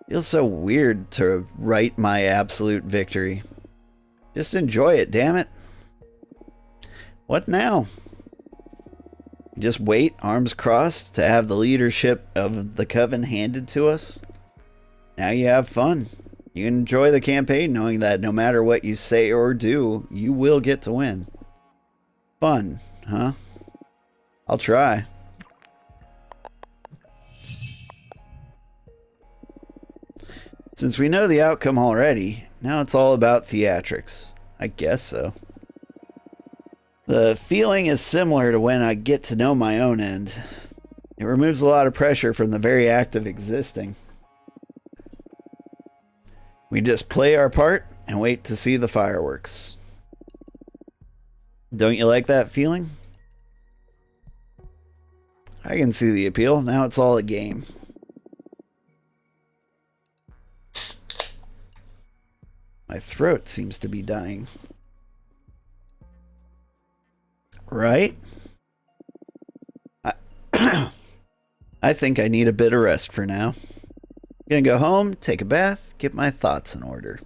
Feels so weird to write my absolute victory. Just enjoy it, damn it. What now? Just wait, arms crossed, to have the leadership of the coven handed to us? Now you have fun. You enjoy the campaign knowing that no matter what you say or do, you will get to win. Fun, huh? I'll try. Since we know the outcome already, now it's all about theatrics. I guess so. The feeling is similar to when I get to know my own end. It removes a lot of pressure from the very act of existing. We just play our part and wait to see the fireworks. Don't you like that feeling? I can see the appeal. Now it's all a game. My throat seems to be dying. Right? I think I need a bit of rest for now. I'm gonna go home, take a bath, get my thoughts in order.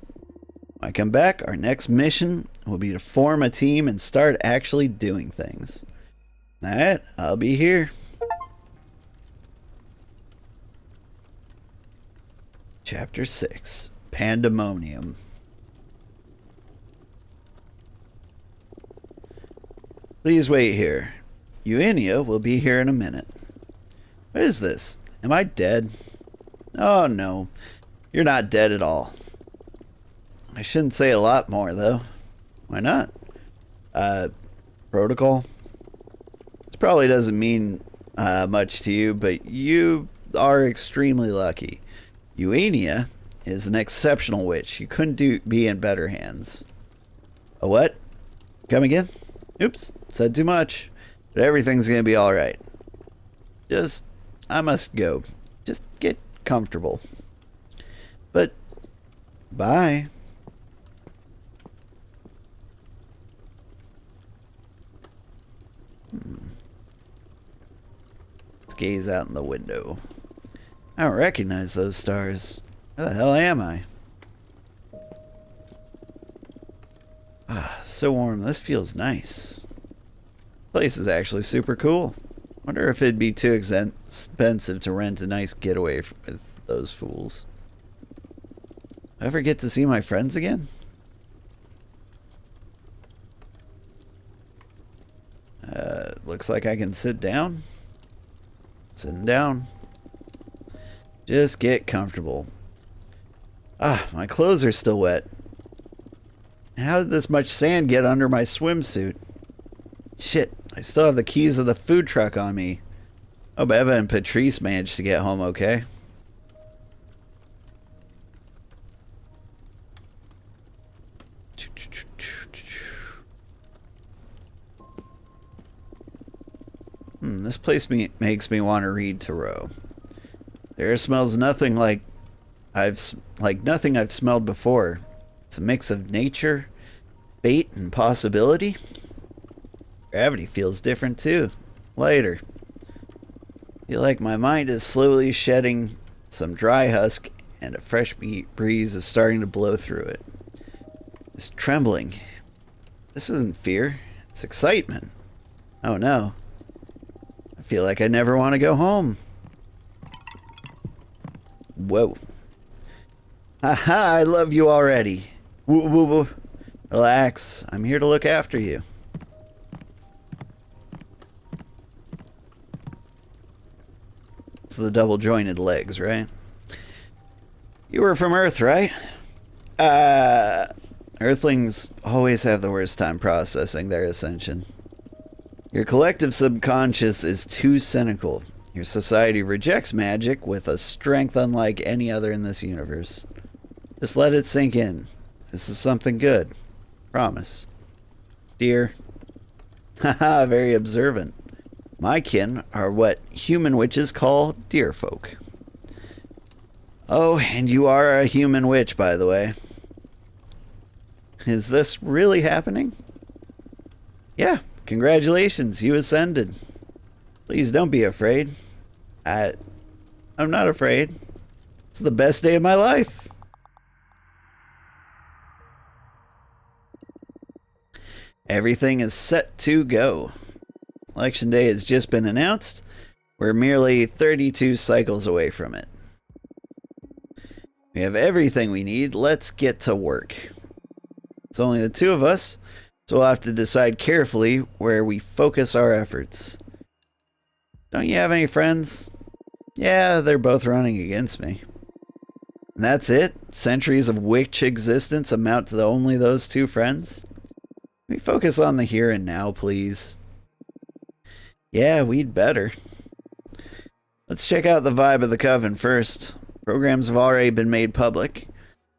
When I come back, our next mission will be to form a team and start actually doing things. Alright, I'll be here. Chapter 6, Pandemonium. Please wait here. Eugenia will be here in a minute. What is this? Am I dead? Oh no, you're not dead at all. I shouldn't say a lot more though. Why not? Protocol? This probably doesn't mean much to you, but you are extremely lucky. Eugenia is an exceptional witch. You couldn't be in better hands. A what? Come again? Oops, said too much. But everything's gonna be alright. I must go. Just get comfortable. But, bye. Let's gaze out in the window. I don't recognize those stars. Where the hell am I? Ah, so warm. This feels nice. Place is actually super cool. Wonder if it'd be too expensive to rent a nice getaway with those fools. Ever get to see my friends again? Looks like I can sit down. Sitting down. Just get comfortable. Ah, my clothes are still wet. How did this much sand get under my swimsuit? Shit, I still have the keys of the food truck on me. Hope Eva and Patrice managed to get home okay. This place makes me want to read Tarot. The air smells nothing like nothing I've smelled before. It's a mix of nature, fate, and possibility. Gravity feels different too, lighter. Feel like my mind is slowly shedding some dry husk and a fresh breeze is starting to blow through it. It's trembling. This isn't fear, it's excitement. Oh no. I feel like I never want to go home. Whoa. Haha, I love you already. Woo woo woo. Relax, I'm here to look after you. It's the double jointed legs, right? You were from Earth, right? Earthlings always have the worst time processing their ascension. Your collective subconscious is too cynical. Your society rejects magic with a strength unlike any other in this universe. Just let it sink in. This is something good. Promise. Dear. Haha, very observant. My kin are what human witches call deer folk. Oh, and you are a human witch, by the way. Is this really happening? Yeah, congratulations, you ascended. Please don't be afraid. I'm not afraid. It's the best day of my life. Everything is set to go. Election day has just been announced. We're merely 32 cycles away from it. We have everything we need. Let's get to work. It's only the two of us, so we'll have to decide carefully where we focus our efforts. Don't you have any friends? Yeah, they're both running against me. And that's it? Centuries of witch existence amount to only those two friends? Can we focus on the here and now, please? Yeah, we'd better. Let's check out the vibe of the coven first. Programs have already been made public,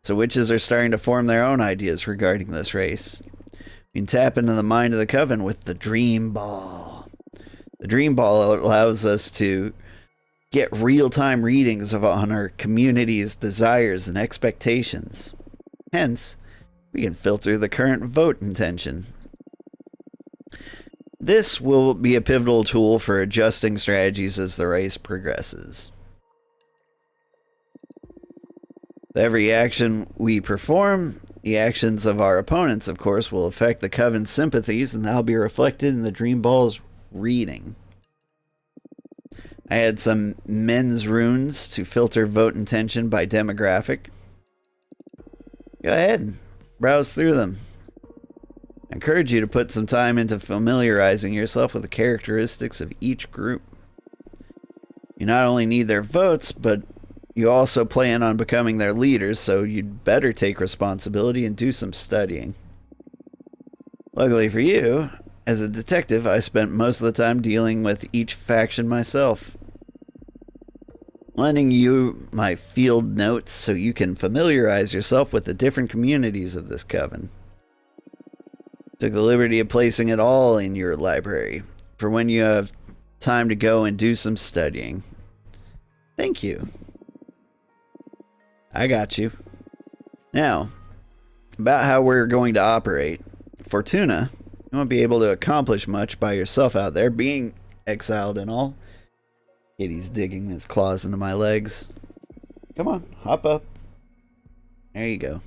so witches are starting to form their own ideas regarding this race. We can tap into the mind of the coven with the Dream Ball. The Dream Ball allows us to get real-time readings on our community's desires and expectations. Hence, we can filter the current vote intention. This will be a pivotal tool for adjusting strategies as the race progresses. Every action we perform, the actions of our opponents, of course, will affect the Coven's sympathies, and that'll be reflected in the Dream Ball's reading. I had some men's runes to filter vote intention by demographic. Go ahead, browse through them. I encourage you to put some time into familiarizing yourself with the characteristics of each group. You not only need their votes, but you also plan on becoming their leaders, so you'd better take responsibility and do some studying. Luckily for you, as a detective, I spent most of the time dealing with each faction myself. Lending you my field notes so you can familiarize yourself with the different communities of this coven. Took the liberty of placing it all in your library for when you have time to go and do some studying. Thank you. I got you. Now, about how we're going to operate. Fortuna, you won't be able to accomplish much by yourself out there, being exiled and all. Kitty's digging his claws into my legs. Come on, hop up. There you go.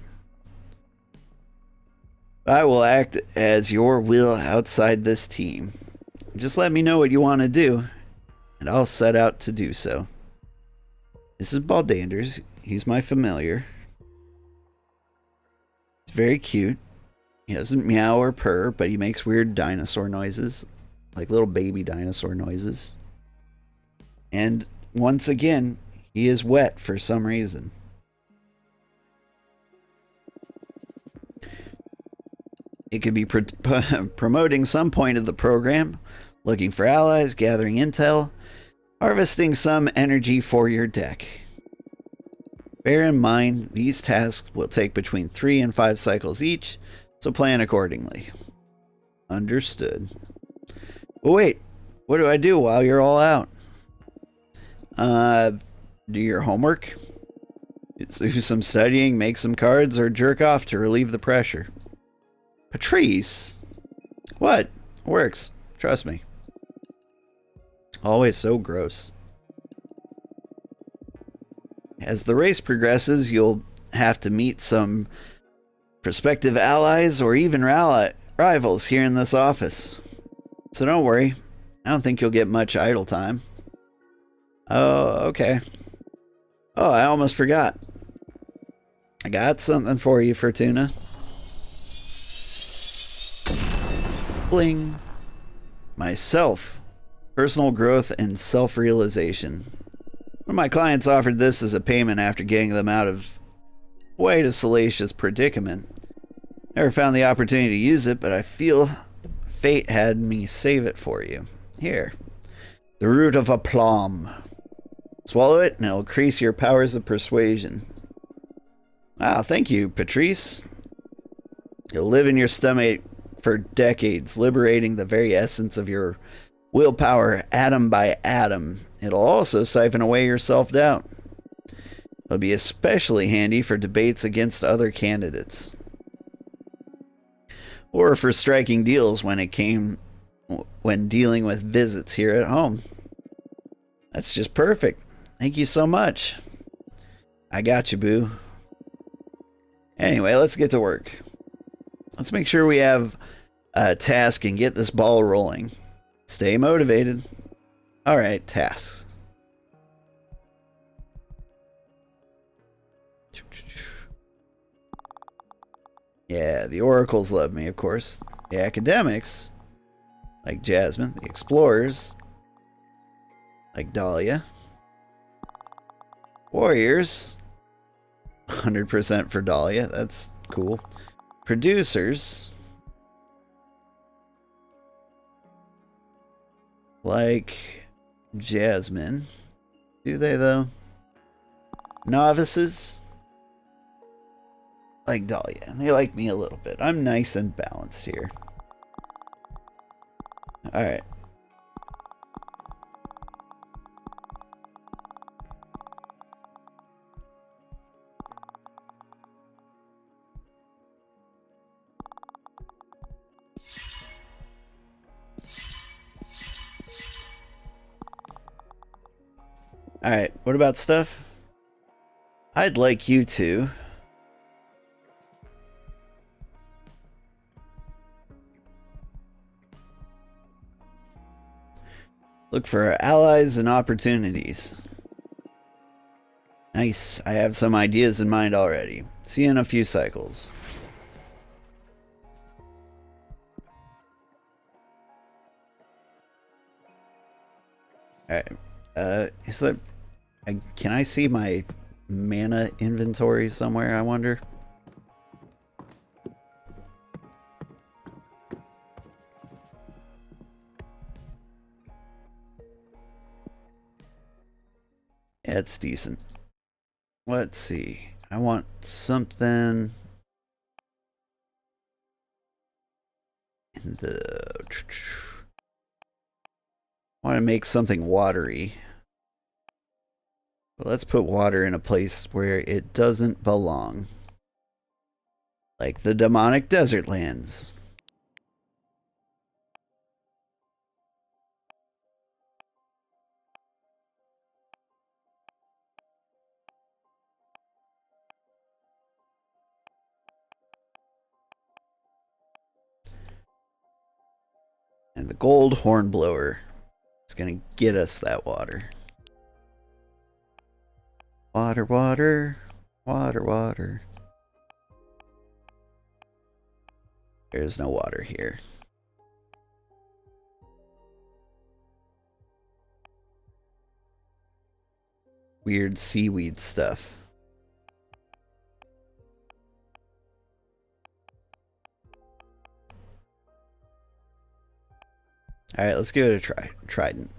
I will act as your will outside this team. Just let me know what you want to do, and I'll set out to do so. This is Baldanders. He's my familiar. He's very cute. He doesn't meow or purr, but he makes weird dinosaur noises, like little baby dinosaur noises. And once again, he is wet for some reason. It could be promoting some point of the program, looking for allies, gathering intel, harvesting some energy for your deck. Bear in mind, these tasks will take between 3 and 5 cycles each, so plan accordingly. Understood. But wait, what do I do while you're all out? Do your homework, do some studying, make some cards, or jerk off to relieve the pressure. Patrice! What? Works. Trust me. Always so gross. As the race progresses, you'll have to meet some prospective allies or even rivals here in this office. So don't worry. I don't think you'll get much idle time. Oh, okay. Oh, I almost forgot. I got something for you, Fortuna. Bling. Myself. Personal growth and self-realization. One of my clients offered this as a payment after getting them out of quite a salacious predicament. Never found the opportunity to use it, but I feel fate had me save it for you. Here. The root of aplomb. Swallow it and it'll increase your powers of persuasion. Wow, thank you, Patrice. You'll live in your stomach for decades, liberating the very essence of your willpower atom by atom. It'll also siphon away your self-doubt. It'll be especially handy for debates against other candidates. Or for striking deals when dealing with visits here at home. That's just perfect. Thank you so much. I got you, boo. Anyway, let's get to work. Let's make sure we have a task and get this ball rolling. Stay motivated. Alright, tasks. Yeah, the oracles love me, of course. The academics, like Jasmine. The explorers, like Dahlia. Warriors, 100% for Dahlia. That's cool. Producers. Like Jasmine. Do they, though? Novices. Like Dahlia. They like me a little bit. I'm nice and balanced here. Alright. Alright, what about stuff? I'd like you to look for allies and opportunities. Nice, I have some ideas in mind already. See you in a few cycles. Alright, is that... can I see my mana inventory somewhere, I wonder? Yeah, it's decent. Let's see. I want something in the... I want to make something watery. But let's put water in a place where it doesn't belong. Like the demonic desert lands. And the gold hornblower is going to get us that water. Water, water, water, water. There's no water here. Weird seaweed stuff. Alright, let's give it a try. Trident.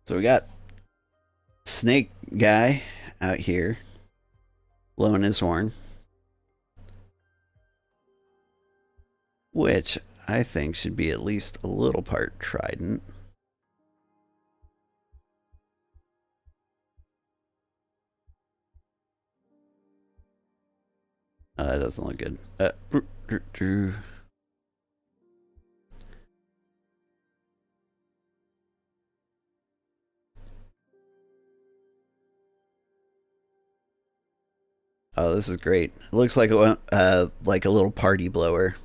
So we got Snake Guy out here blowing his horn, which I think should be at least a little part trident. That doesn't look good. Oh, this is great. It looks like a little party blower.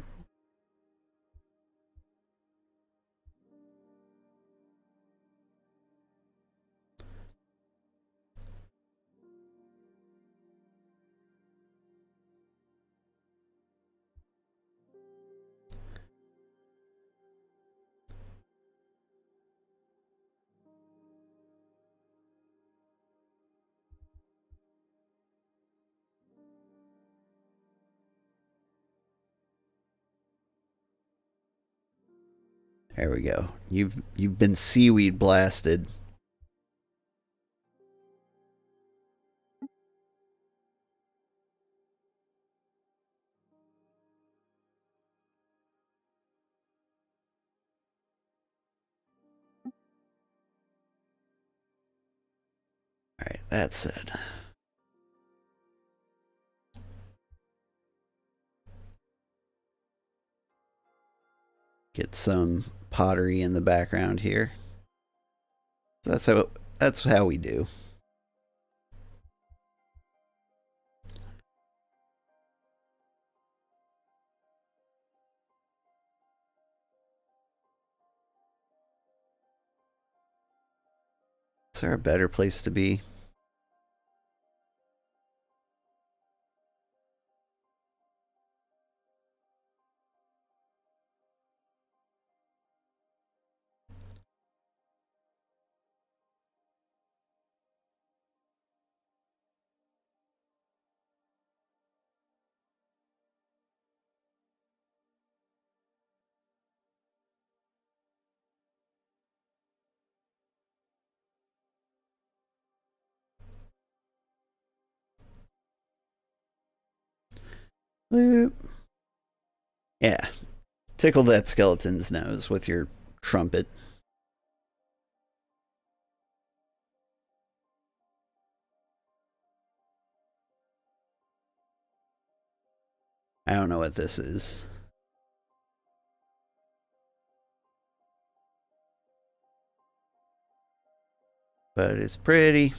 There we go. You've been seaweed blasted. that said. Get some pottery in the background here. So that's how we do. Is there a better place to be? Bloop. Yeah. Tickle that skeleton's nose with your trumpet. I don't know what this is. But it's pretty.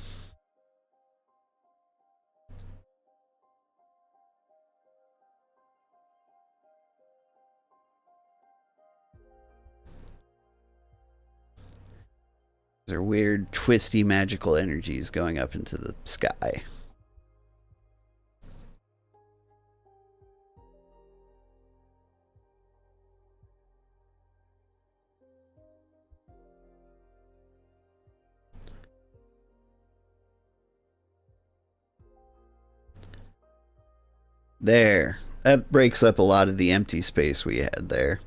There are weird, twisty, magical energies going up into the sky. There. That breaks up a lot of the empty space we had there.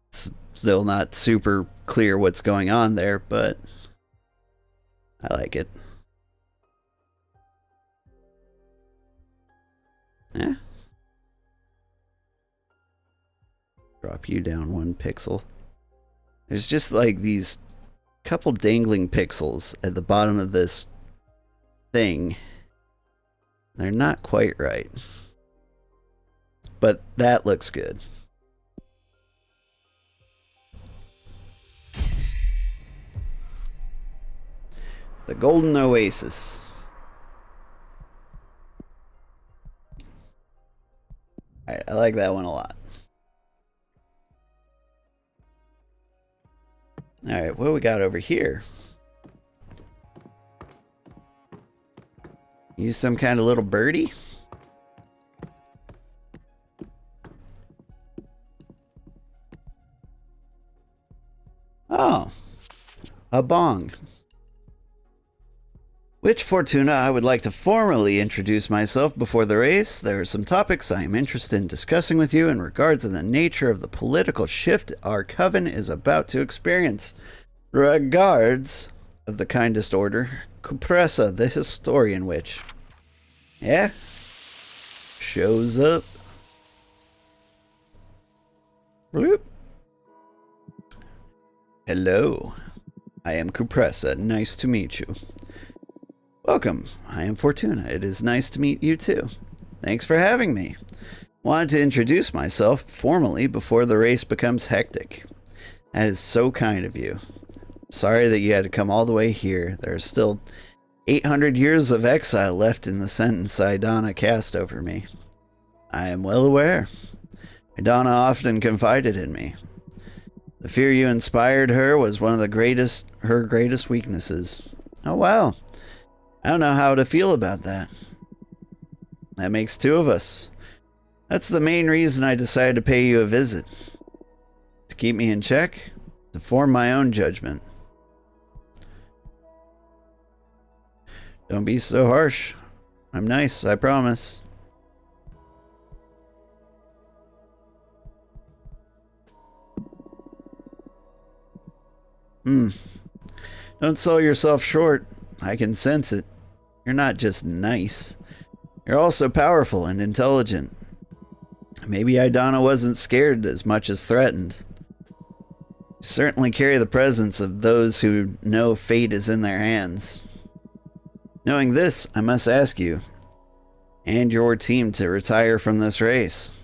It's still not super clear what's going on there, but I like it. Eh. Drop you down 1 pixel. There's just like these couple dangling pixels at the bottom of this thing. They're not quite right. But that looks good. The Golden Oasis. Alright, I like that one a lot. Alright, what do we got over here? Use some kind of little birdie? Oh, a bong. Witch Fortuna, I would like to formally introduce myself before the race. There are some topics I am interested in discussing with you in regards to the nature of the political shift our coven is about to experience. Regards, of the kindest order, Cupressa, the historian witch. Yeah? Shows up. Bloop. Hello. I am Cupressa. Nice to meet you. Welcome. I am Fortuna. It is nice to meet you too. Thanks for having me. Wanted to introduce myself formally before the race becomes hectic. That is so kind of you. Sorry that you had to come all the way here. There are still 800 years of exile left in the sentence Idana cast over me. I am well aware. Idana often confided in me. The fear you inspired her was one of her greatest weaknesses. Oh wow. I don't know how to feel about that. That makes 2 of us. That's the main reason I decided to pay you a visit. To keep me in check, to form my own judgment. Don't be so harsh. I'm nice, I promise. Don't sell yourself short. I can sense it. You're not just nice. You're also powerful and intelligent. Maybe Idana wasn't scared as much as threatened. You certainly carry the presence of those who know fate is in their hands. Knowing this, I must ask you and your team to retire from this race.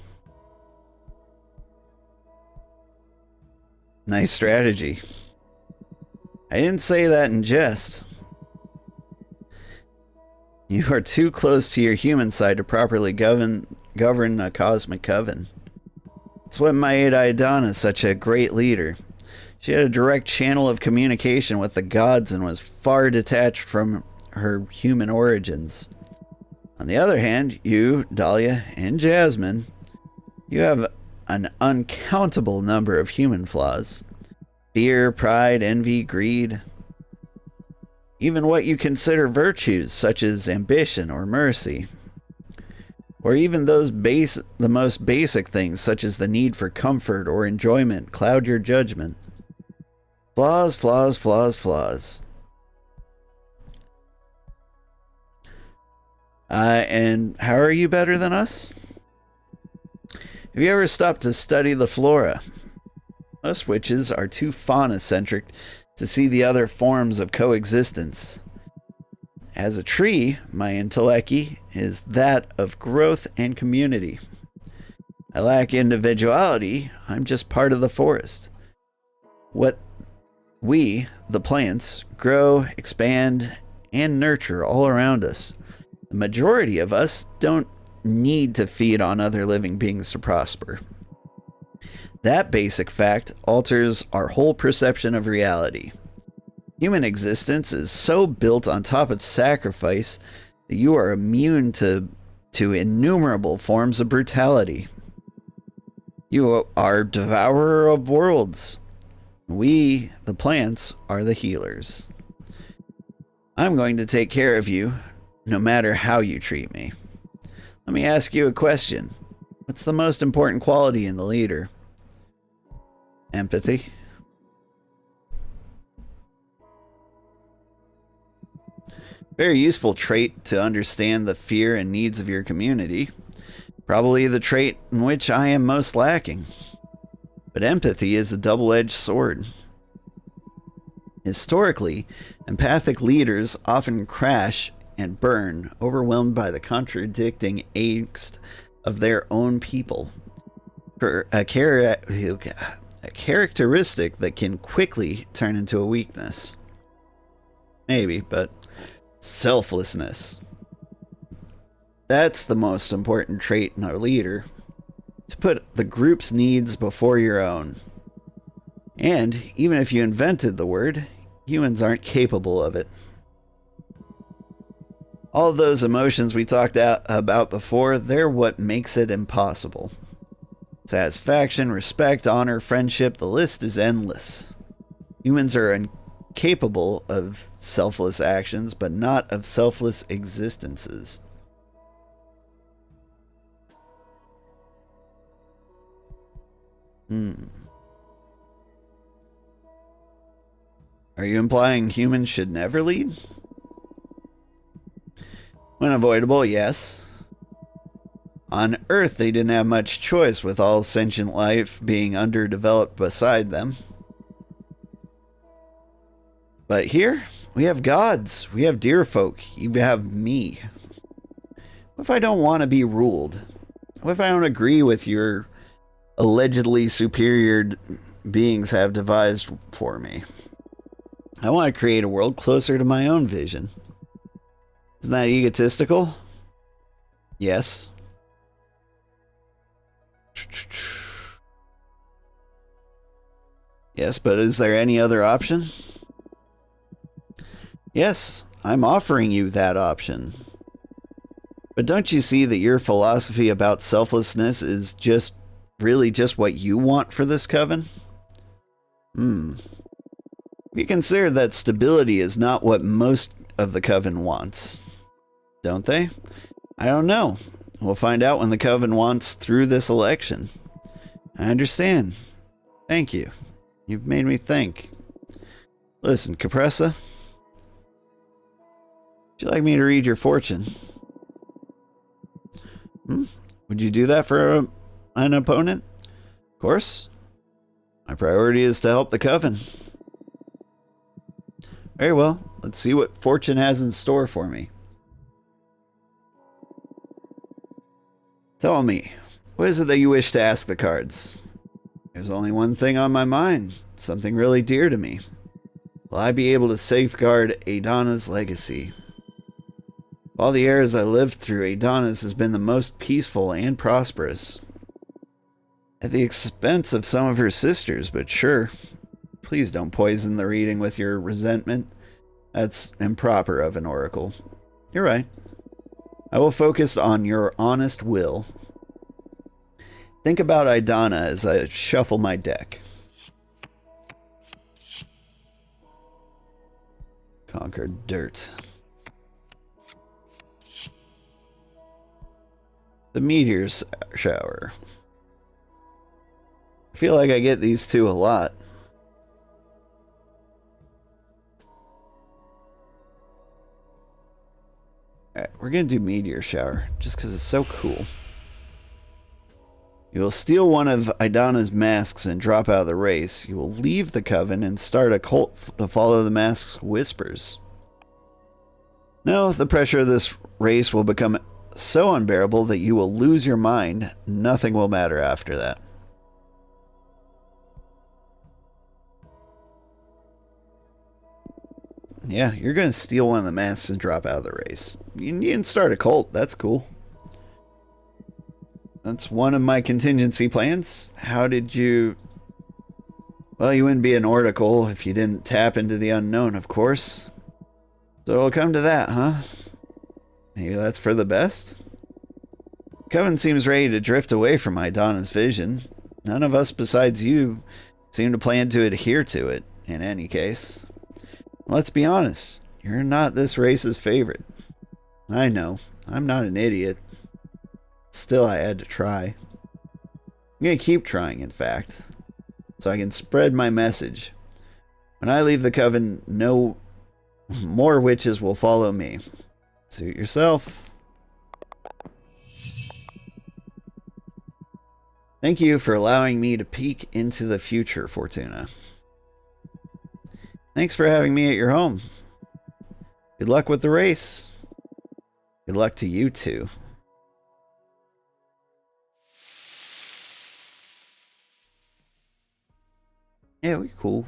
Nice strategy. I didn't say that in jest. You are too close to your human side to properly govern a cosmic coven. It's what made Aidana such a great leader. She had a direct channel of communication with the gods and was far detached from her human origins. On the other hand, you, Dahlia, and Jasmine, you have an uncountable number of human flaws. Fear, pride, envy, greed. Even what you consider virtues, such as ambition or mercy. Or even the most basic things, such as the need for comfort or enjoyment, cloud your judgment. Flaws, flaws, flaws, flaws. And how are you better than us? Have you ever stopped to study the flora? Most witches are too fauna-centric to see the other forms of coexistence. As a tree, my intellecti is that of growth and community. I lack individuality, I'm just part of the forest. What we, the plants, grow, expand, and nurture all around us. The majority of us don't need to feed on other living beings to prosper. That basic fact alters our whole perception of reality. Human existence is so built on top of sacrifice that you are immune to innumerable forms of brutality. You are devourer of worlds. We, the plants, are the healers. I'm going to take care of you, no matter how you treat me. Let me ask you a question. What's the most important quality in the leader? Empathy. Very useful trait to understand the fear and needs of your community. Probably the trait in which I am most lacking. But empathy is a double-edged sword. Historically, empathic leaders often crash and burn, overwhelmed by the contradicting angst of their own people. A characteristic that can quickly turn into a weakness. Maybe, but selflessness. That's the most important trait in a leader. To put the group's needs before your own. And even if you invented the word, humans aren't capable of it. All of those emotions we talked about before, they're what makes it impossible. Satisfaction, respect, honor, friendship, the list is endless. Humans are incapable of selfless actions, but not of selfless existences. Are you implying humans should never lead? When avoidable, yes. On Earth, they didn't have much choice with all sentient life being underdeveloped beside them. But here, we have gods, we have deer folk, you have me. What if I don't want to be ruled? What if I don't agree with your allegedly superior beings have devised for me? I want to create a world closer to my own vision. Isn't that egotistical? Yes. Yes, but is there any other option? Yes, I'm offering you that option. But don't you see that your philosophy about selflessness is really just what you want for this coven? You consider that stability is not what most of the coven wants, don't they? I don't know. We'll find out when the coven wants through this election. I understand. Thank you. You've made me think. Listen, Capressa. Would you like me to read your fortune? Would you do that for an opponent? Of course. My priority is to help the coven. Very well. Let's see what fortune has in store for me. Tell me, what is it that you wish to ask the cards? There's only one thing on my mind, something really dear to me. Will I be able to safeguard Adana's legacy? Of all the eras I lived through, Adana's has been the most peaceful and prosperous. At the expense of some of her sisters, but sure. Please don't poison the reading with your resentment. That's improper of an oracle. You're right. I will focus on your honest will. Think about Idana as I shuffle my deck. Conquered dirt. The meteor shower. I feel like I get these two a lot. Alright, we're gonna do meteor shower just because it's so cool. You will steal one of Idana's masks and drop out of the race. You will leave the coven and start a cult to follow the mask's whispers. No, the pressure of this race will become so unbearable that you will lose your mind. Nothing will matter after that. Yeah, you're going to steal one of the masks and drop out of the race. You can start a cult. That's cool. That's one of my contingency plans. How did you... Well, you wouldn't be an oracle if you didn't tap into the unknown, of course. So it'll come to that, huh? Maybe that's for the best? Coven seems ready to drift away from Idana's vision. None of us besides you seem to plan to adhere to it, in any case. Let's be honest, you're not this race's favorite. I know, I'm not an idiot. Still, I had to try. I'm gonna keep trying, in fact, so I can spread my message. When I leave the coven, no more witches will follow me. Suit yourself. Thank you for allowing me to peek into the future, Fortuna. Thanks for having me at your home. Good luck with the race. Good luck to you too. Yeah, we cool.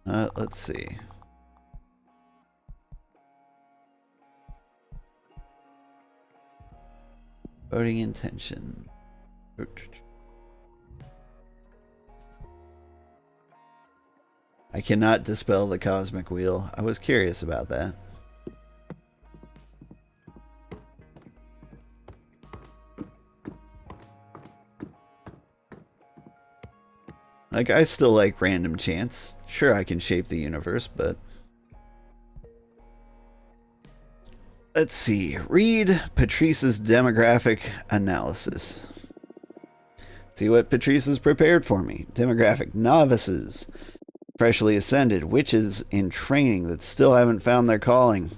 Let's see. Voting intention. I cannot dispel the Cosmic Wheel. I was curious about that. Like, I still like random chance. Sure, I can shape the universe, but... Let's see. Read Patrice's demographic analysis. See what Patrice has prepared for me. Demographic: novices, freshly ascended, witches in training that still haven't found their calling.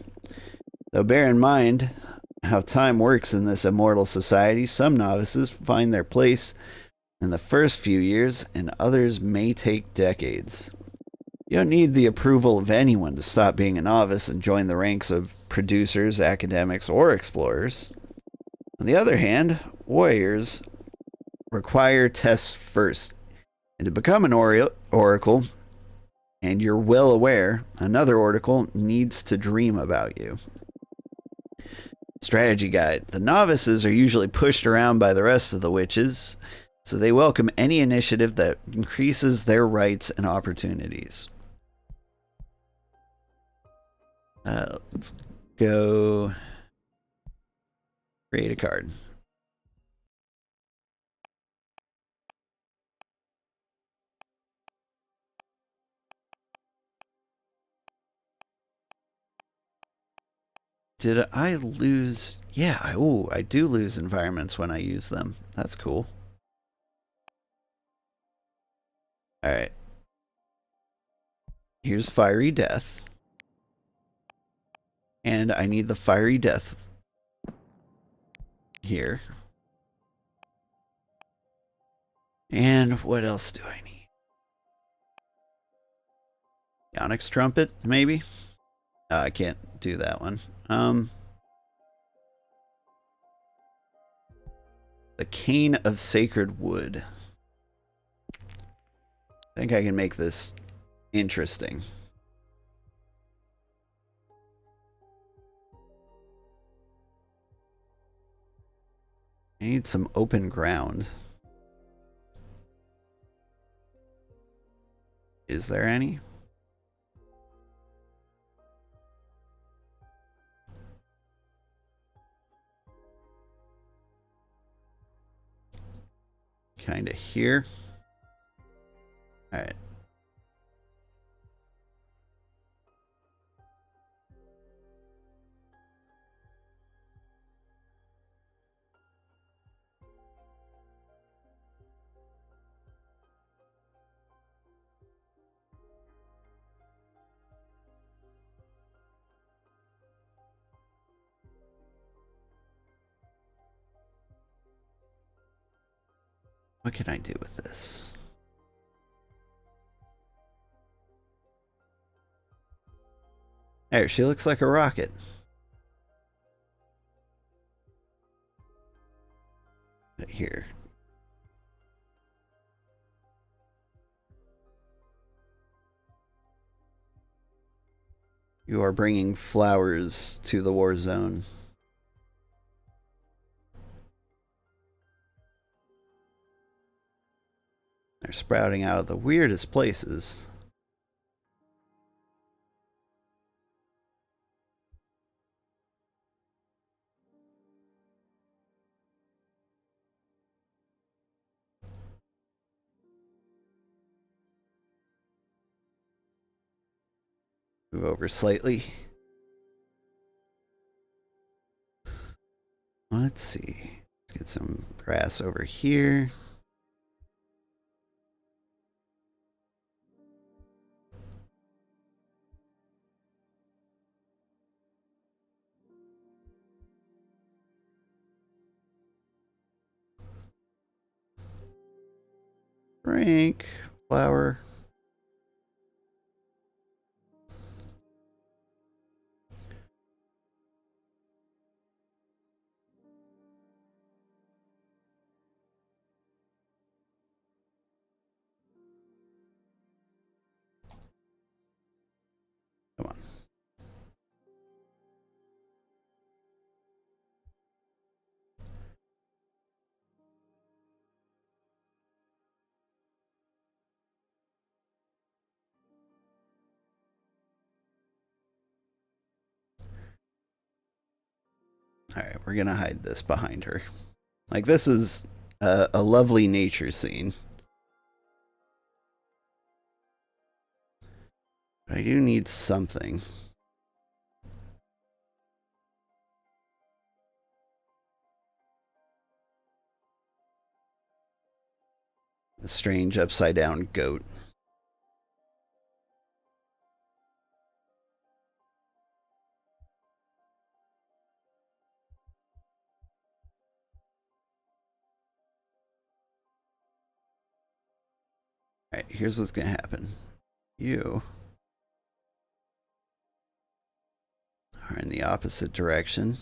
Though bear in mind how time works in this immortal society, some novices find their place in the first few years, and others may take decades. You don't need the approval of anyone to stop being a novice and join the ranks of producers, academics, or explorers. On the other hand, warriors require tests first, and to become an oracle, and you're well aware, another oracle needs to dream about you. Strategy guide. The novices are usually pushed around by the rest of the witches, so they welcome any initiative that increases their rights and opportunities. Let's go create a card. Did I lose? Yeah, I do lose environments when I use them. That's cool. Alright. Here's Fiery Death. And I need the Fiery Death here. And what else do I need? Onyx Trumpet, maybe? I can't do that one. The Cane of Sacred Wood. I think I can make this interesting. I need some open ground. Is there any? Kind of here. All right. What can I do with this? There, she looks like a rocket. But here. You are bringing flowers to the war zone. They're sprouting out of the weirdest places. Move over slightly. Let's see. Let's get some grass over here. Drink, flower. Come on. All right, we're gonna hide this behind her. Like, this is a lovely nature scene. But I do need something. The strange upside down goat. Alright, here's what's gonna happen. You are in the opposite direction.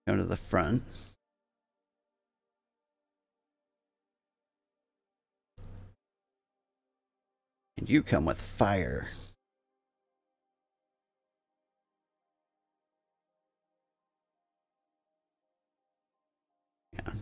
Go to the front. And you come with fire. Yeah.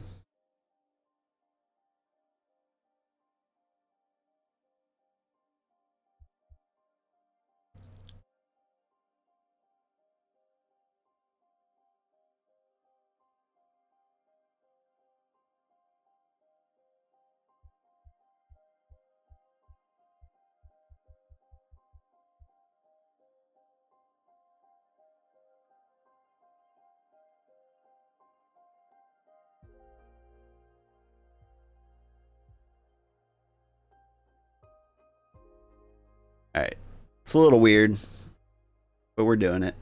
Alright. It's a little weird, but we're doing it.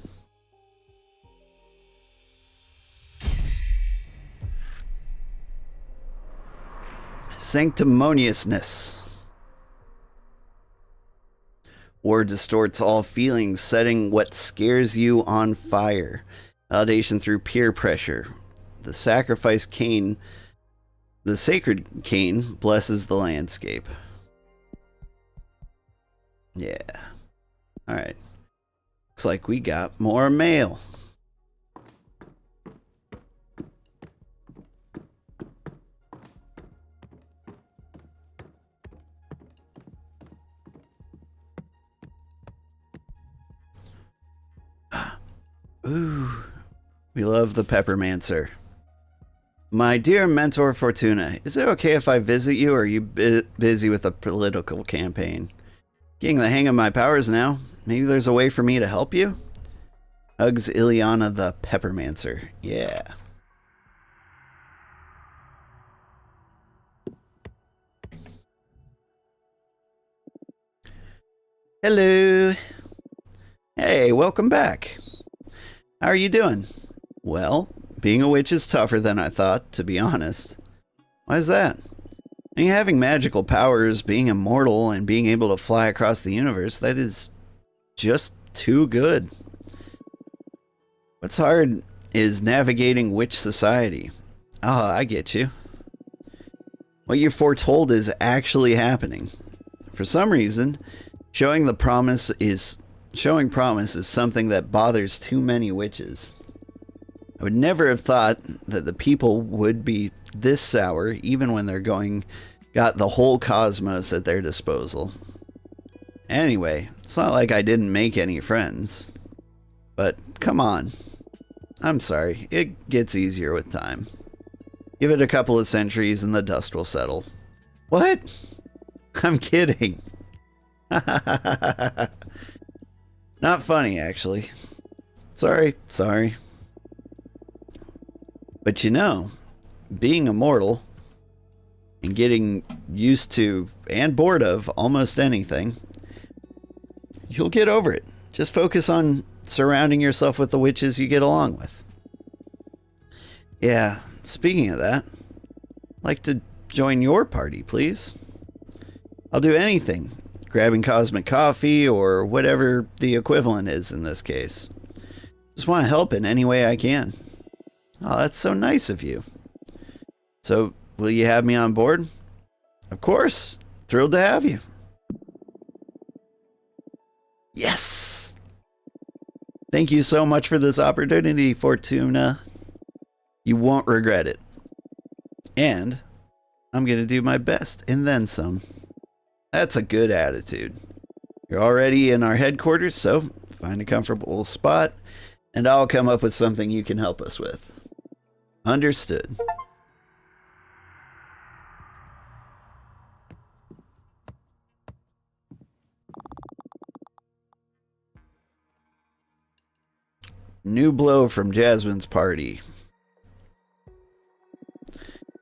Sanctimoniousness. War distorts all feelings, setting what scares you on fire. Validation through peer pressure. The sacred cane blesses the landscape. Yeah. Alright. Looks like we got more mail. Ooh. We love the Peppermancer. My dear mentor Fortuna, is it okay if I visit you, or are you busy with a political campaign? Getting the hang of my powers now. Maybe there's a way for me to help you? Hugs Ileana the Peppermancer. Yeah. Hello. Hey, welcome back. How are you doing? Well, being a witch is tougher than I thought, to be honest. Why is that? I mean, having magical powers, being immortal, and being able to fly across the universe, that is just too good. What's hard is navigating witch society. Ah, I get you. What you're foretold is actually happening. For some reason, showing promise is something that bothers too many witches. I would never have thought that the people would be this sour, even when they're got the whole cosmos at their disposal. Anyway, it's not like I didn't make any friends. But come on. I'm sorry, it gets easier with time. Give it a couple of centuries and the dust will settle. What? I'm kidding. Not funny, actually. Sorry. But you know, being immortal and getting used to and bored of almost anything, you'll get over it. Just focus on surrounding yourself with the witches you get along with. Yeah, speaking of that, I'd like to join your party, please. I'll do anything. Grabbing cosmic coffee or whatever the equivalent is in this case. Just want to help in any way I can. Oh, that's so nice of you. So, will you have me on board? Of course. Thrilled to have you. Yes! Thank you so much for this opportunity, Fortuna. You won't regret it. And I'm going to do my best and then some. That's a good attitude. You're already in our headquarters, so find a comfortable spot and I'll come up with something you can help us with. Understood. New blow from Jasmine's party.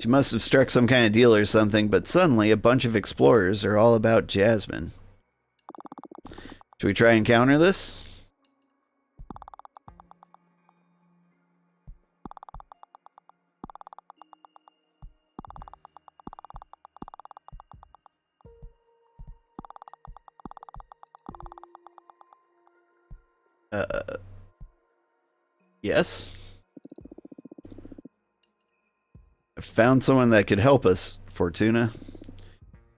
She must have struck some kind of deal or something, but suddenly a bunch of explorers are all about Jasmine. Should we try and counter this? Yes. I found someone that could help us, Fortuna.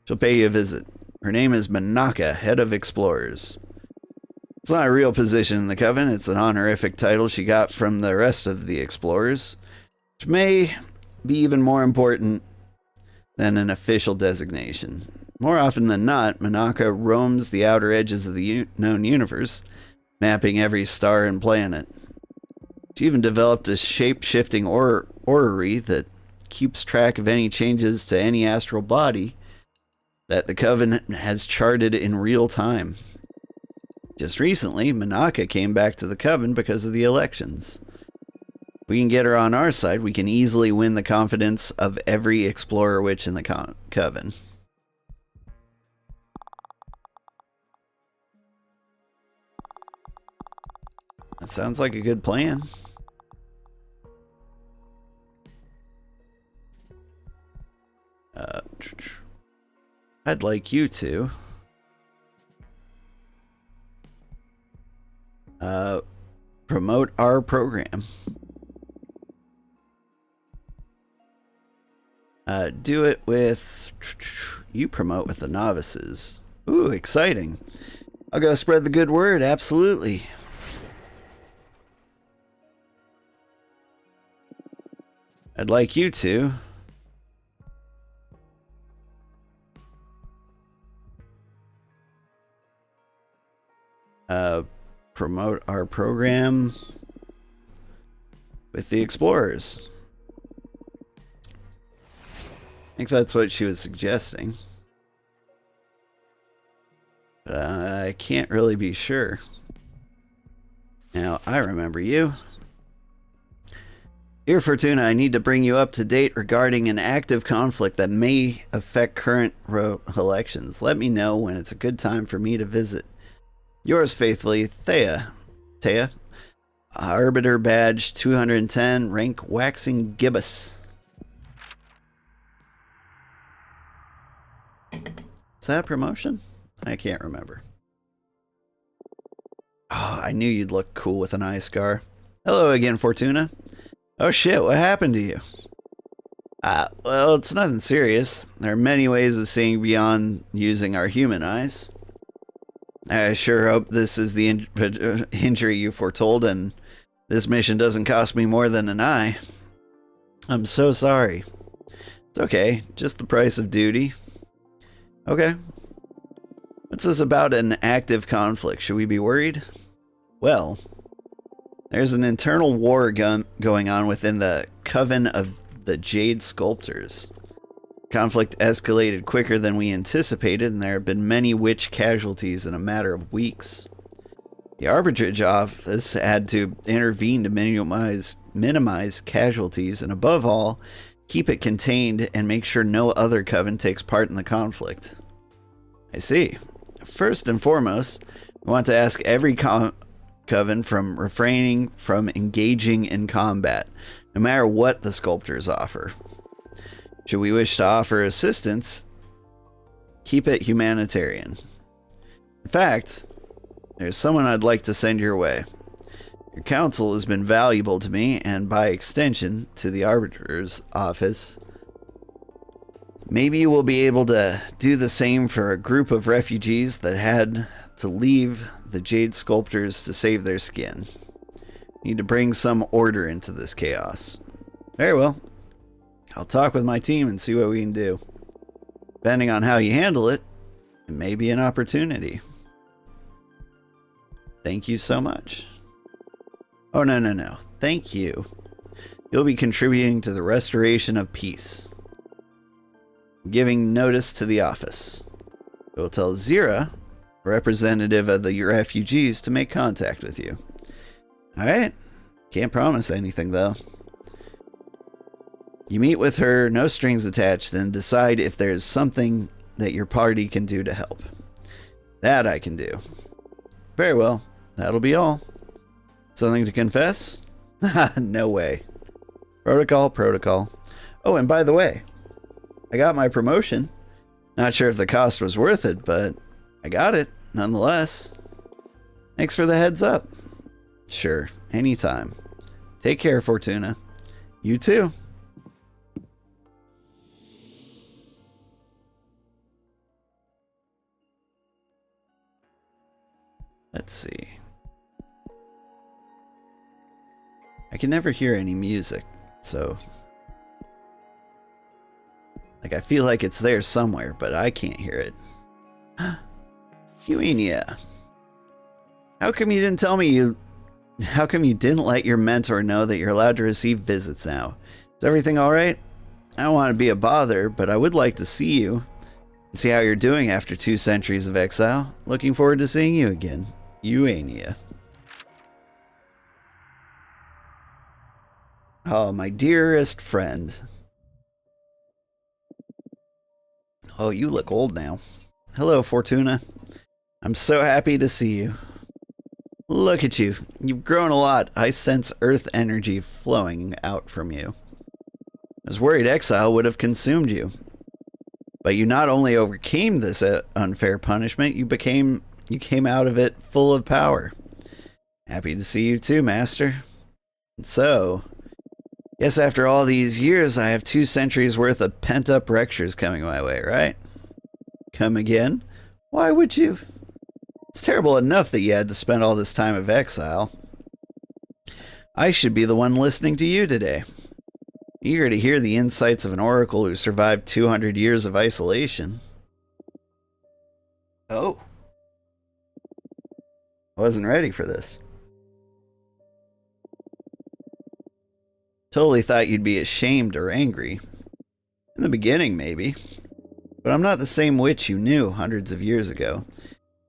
She'll pay you a visit. Her name is Manaka, head of explorers. It's not a real position in the Coven, it's an honorific title she got from the rest of the explorers, which may be even more important than an official designation. More often than not, Manaka roams the outer edges of the known universe, mapping every star and planet. She even developed a shape-shifting orrery that keeps track of any changes to any astral body that the Coven has charted in real time. Just recently, Manaka came back to the Coven because of the elections. If we can get her on our side, we can easily win the confidence of every explorer witch in the Coven. That sounds like a good plan. I'd like you to promote our program. Do it with... You promote with the novices. Ooh, exciting. I'll go spread the good word, absolutely. I'd like you to promote our program with the explorers. I think that's what she was suggesting. But I can't really be sure. Now, I remember you. Dear Fortuna, I need to bring you up to date regarding an active conflict that may affect current elections. Let me know when it's a good time for me to visit. Yours faithfully, Thea. Thea? Arbiter badge 210, rank waxing gibbous. Is that a promotion? I can't remember. Oh, I knew you'd look cool with an eye scar. Hello again, Fortuna. Oh shit, what happened to you? Well, it's nothing serious. There are many ways of seeing beyond using our human eyes. I sure hope this is the injury you foretold and this mission doesn't cost me more than an eye. I'm so sorry. It's okay, just the price of duty. Okay. What's this about an active conflict? Should we be worried? Well, there's an internal war going on within the Coven of the Jade Sculptors. Conflict escalated quicker than we anticipated, and there have been many witch casualties in a matter of weeks. The Arbitrage Office had to intervene to minimize casualties, and above all, keep it contained and make sure no other coven takes part in the conflict. I see. First and foremost, we want to ask every coven from refraining from engaging in combat, no matter what the sculptors offer. Should we wish to offer assistance, keep it humanitarian. In fact, there's someone I'd like to send your way. Your counsel has been valuable to me, and by extension, to the Arbiter's Office. Maybe you will be able to do the same for a group of refugees that had to leave the Jade Sculptors to save their skin. Need to bring some order into this chaos. Very well. I'll talk with my team and see what we can do. Depending on how you handle it, it may be an opportunity. Thank you so much. Oh, no. Thank you. You'll be contributing to the restoration of peace. Giving notice to the office. It will tell Zira, representative of the refugees, to make contact with you. Alright. Can't promise anything, though. You meet with her, no strings attached, then decide if there's something that your party can do to help. That I can do. Very well. That'll be all. Something to confess? No way. Protocol. Oh, and by the way, I got my promotion. Not sure if the cost was worth it, but I got it, nonetheless. Thanks for the heads up. Sure, anytime. Take care, Fortuna. You too. Let's see. I can never hear any music, so... Like, I feel like it's there somewhere, but I can't hear it. Eugenia. How come you didn't tell me How come you didn't let your mentor know that you're allowed to receive visits now? Is everything alright? I don't want to be a bother, but I would like to see you. And see how you're doing after 2 centuries of exile. Looking forward to seeing you again. Eugenia. Oh, my dearest friend. Oh, you look old now. Hello, Fortuna. I'm so happy to see you. Look at you. You've grown a lot. I sense earth energy flowing out from you. I was worried exile would have consumed you. But you not only overcame this unfair punishment, you came out of it full of power. Happy to see you too, Master. And so, guess after all these years, I have 2 centuries worth of pent-up lectures coming my way, right? Come again? Why would you? It's terrible enough that you had to spend all this time of exile. I should be the one listening to you today. Eager to hear the insights of an oracle who survived 200 years of isolation. Oh. I wasn't ready for this. Totally thought you'd be ashamed or angry. In the beginning, maybe. But I'm not the same witch you knew hundreds of years ago.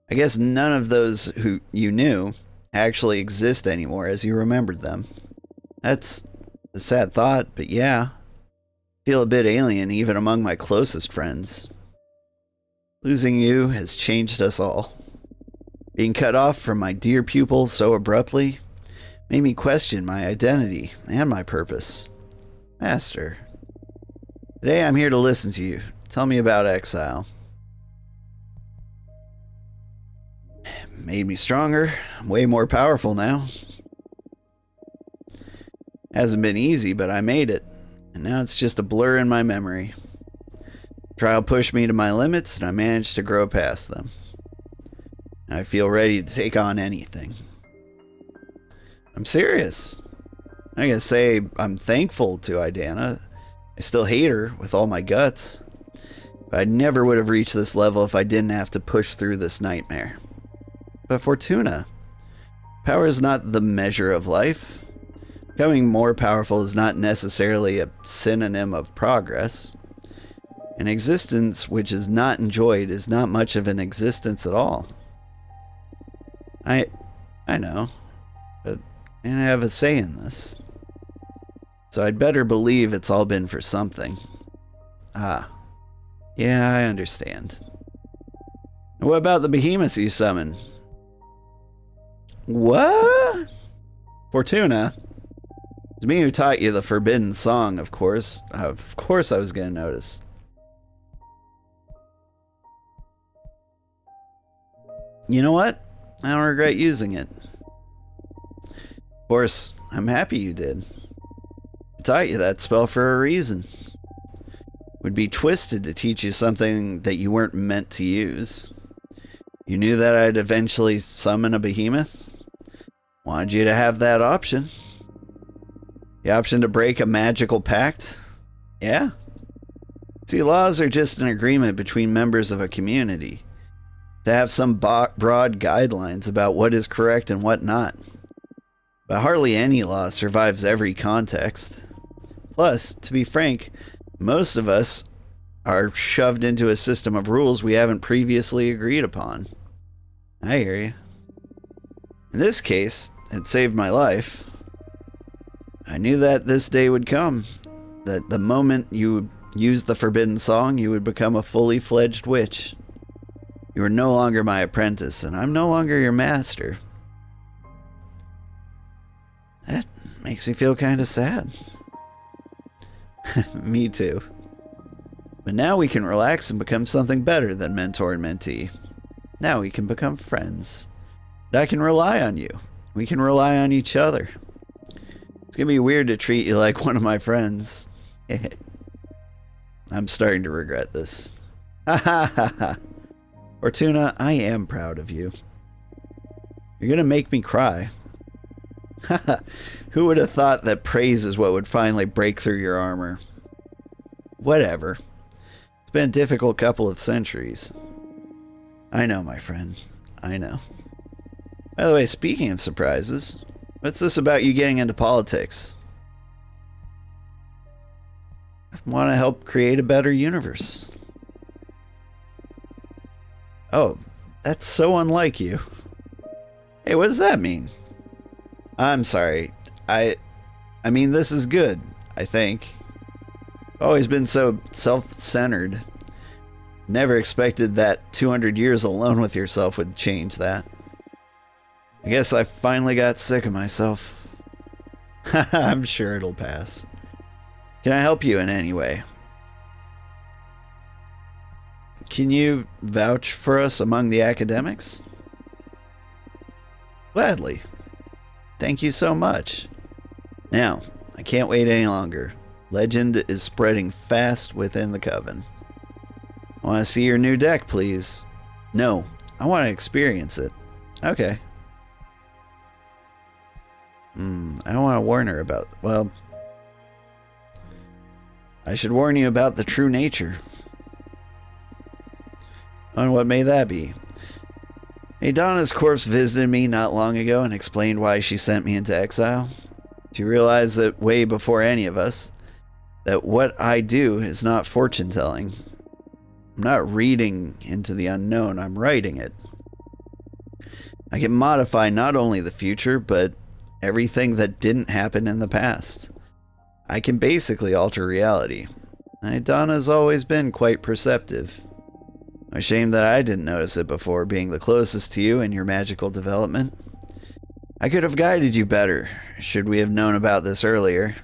I guess none of those who you knew actually exist anymore as you remembered them. That's a sad thought, but yeah. Feel a bit alien even among my closest friends. Losing you has changed us all. Being cut off from my dear pupil so abruptly made me question my identity and my purpose. Master, today I'm here to listen to you. Tell me about exile. Made me stronger. I'm way more powerful now. Hasn't been easy, but I made it. And now it's just a blur in my memory. Trial pushed me to my limits, and I managed to grow past them. And I feel ready to take on anything. I'm serious. I gotta say, I'm thankful to Idana. I still hate her with all my guts. But I never would have reached this level if I didn't have to push through this nightmare. But Fortuna, power is not the measure of life. Becoming more powerful is not necessarily a synonym of progress. An existence which is not enjoyed is not much of an existence at all. I know, but I didn't have a say in this. So I'd better believe it's all been for something. Ah, yeah, I understand. And what about the behemoths you summoned? What? Fortuna? It's me who taught you the forbidden song, of course. Of course I was going to notice. You know what? I don't regret using it. Of course, I'm happy you did. I taught you that spell for a reason. Would be twisted to teach you something that you weren't meant to use. You knew that I'd eventually summon a behemoth? Wanted you to have that option. The option to break a magical pact? Yeah. See, laws are just an agreement between members of a community. To have some broad guidelines about what is correct and what not. But hardly any law survives every context. Plus, to be frank, most of us are shoved into a system of rules we haven't previously agreed upon. I hear you. In this case, it saved my life. I knew that this day would come. That the moment you used the forbidden song, you would become a fully fledged witch. You are no longer my apprentice, and I'm no longer your master. That makes me feel kind of sad. Me too. But now we can relax and become something better than mentor and mentee. Now we can become friends. And I can rely on you. We can rely on each other. It's gonna be weird to treat you like one of my friends. I'm starting to regret this. Ha ha ha ha. Fortuna, I am proud of you. You're gonna make me cry. Haha. Who would have thought that praise is what would finally break through your armor? Whatever. It's been a difficult couple of centuries. I know, my friend. I know. By the way, speaking of surprises, what's this about you getting into politics? I want to help create a better universe. Oh, that's so unlike you. Hey, what does that mean? I'm sorry. I mean, this is good, I think. Always been so self-centered. Never expected that 200 years alone with yourself would change that. I guess I finally got sick of myself. I'm sure it'll pass. Can I help you in any way? Can you vouch for us among the academics? Gladly. Thank you so much. Now, I can't wait any longer. Legend is spreading fast within the coven. I want to see your new deck, please. No, I want to experience it. Okay. I don't want to warn her about... Well, I should warn you about the true nature. And what may that be? Adana's corpse visited me not long ago and explained why she sent me into exile. She realized that way before any of us, that what I do is not fortune-telling. I'm not reading into the unknown, I'm writing it. I can modify not only the future, but everything that didn't happen in the past. I can basically alter reality. Adana's always been quite perceptive. I'm ashamed that I didn't notice it before, being the closest to you in your magical development. I could have guided you better, should we have known about this earlier.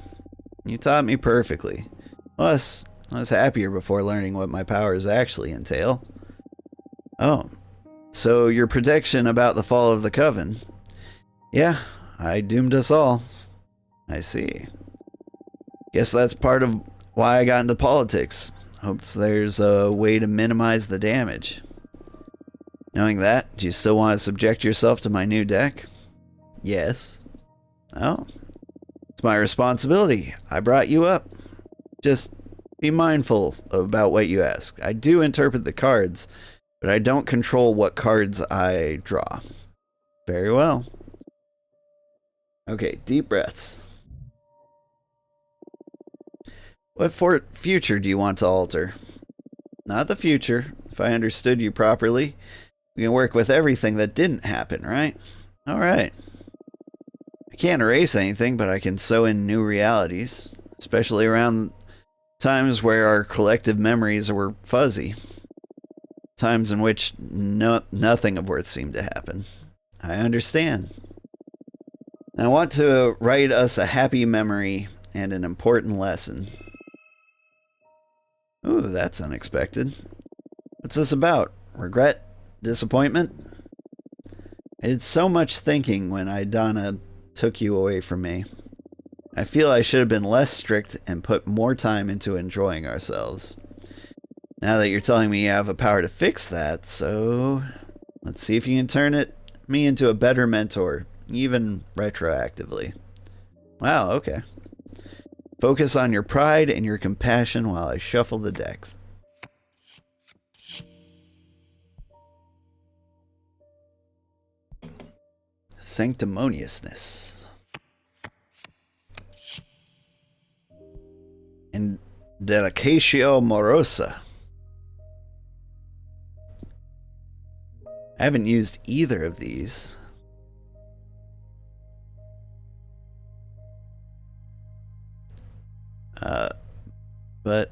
You taught me perfectly. Plus, I was happier before learning what my powers actually entail. Oh, so your prediction about the fall of the Coven. Yeah, I doomed us all. I see. Guess that's part of why I got into politics. Hopes there's a way to minimize the damage. Knowing that, do you still want to subject yourself to my new deck? Yes. Oh, it's my responsibility. I brought you up. Just be mindful about what you ask. I do interpret the cards, but I don't control what cards I draw. Very well. Okay, deep breaths. What future do you want to alter? Not the future. If I understood you properly, we can work with everything that didn't happen, right? Alright. I can't erase anything, but I can sew in new realities, especially around times where our collective memories were fuzzy. Times in which nothing of worth seemed to happen. I understand. I want to write us a happy memory and an important lesson. Ooh, that's unexpected. What's this about? Regret? Disappointment? I did so much thinking when Idana took you away from me. I feel I should have been less strict and put more time into enjoying ourselves. Now that you're telling me you have a power to fix that, so let's see if you can turn me into a better mentor, even retroactively. Wow, okay. Focus on your pride and your compassion while I shuffle the decks. Sanctimoniousness. And Delicatio Morosa. I haven't used either of these. But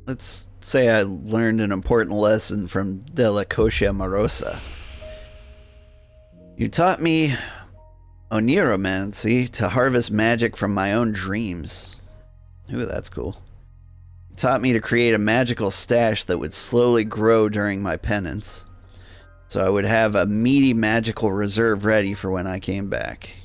let's say I learned an important lesson from Delicotia Morosa. You taught me oniromancy to harvest magic from my own dreams. Ooh, that's cool. You taught me to create a magical stash that would slowly grow during my penance, so I would have a meaty magical reserve ready for when I came back.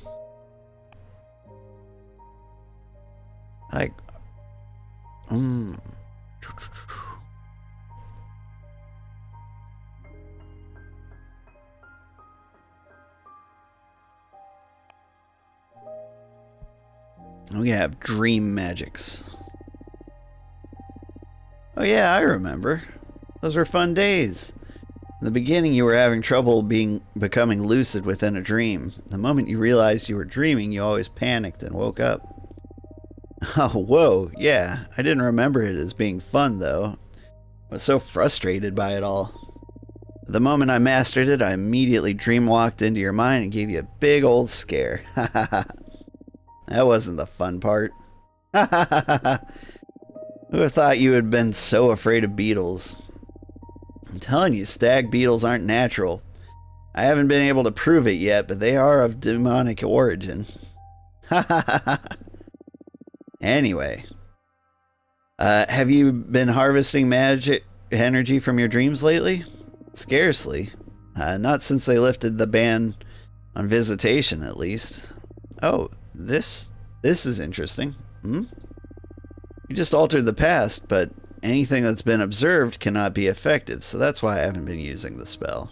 We have dream magics. Oh yeah, I remember. Those were fun days. In the beginning, you were having trouble becoming lucid within a dream. The moment you realized you were dreaming, you always panicked and woke up. Oh, whoa, yeah. I didn't remember it as being fun, though. I was so frustrated by it all. The moment I mastered it, I immediately dreamwalked into your mind and gave you a big old scare. Ha ha ha. That wasn't the fun part. Ha ha ha ha. Who would have thought you had been so afraid of beetles? I'm telling you, stag beetles aren't natural. I haven't been able to prove it yet, but they are of demonic origin. Ha ha ha ha. Anyway, have you been harvesting magic energy from your dreams lately? Scarcely. Not since they lifted the ban on visitation, at least. Oh, this is interesting. You just altered the past, but anything that's been observed cannot be effective, so that's why I haven't been using the spell.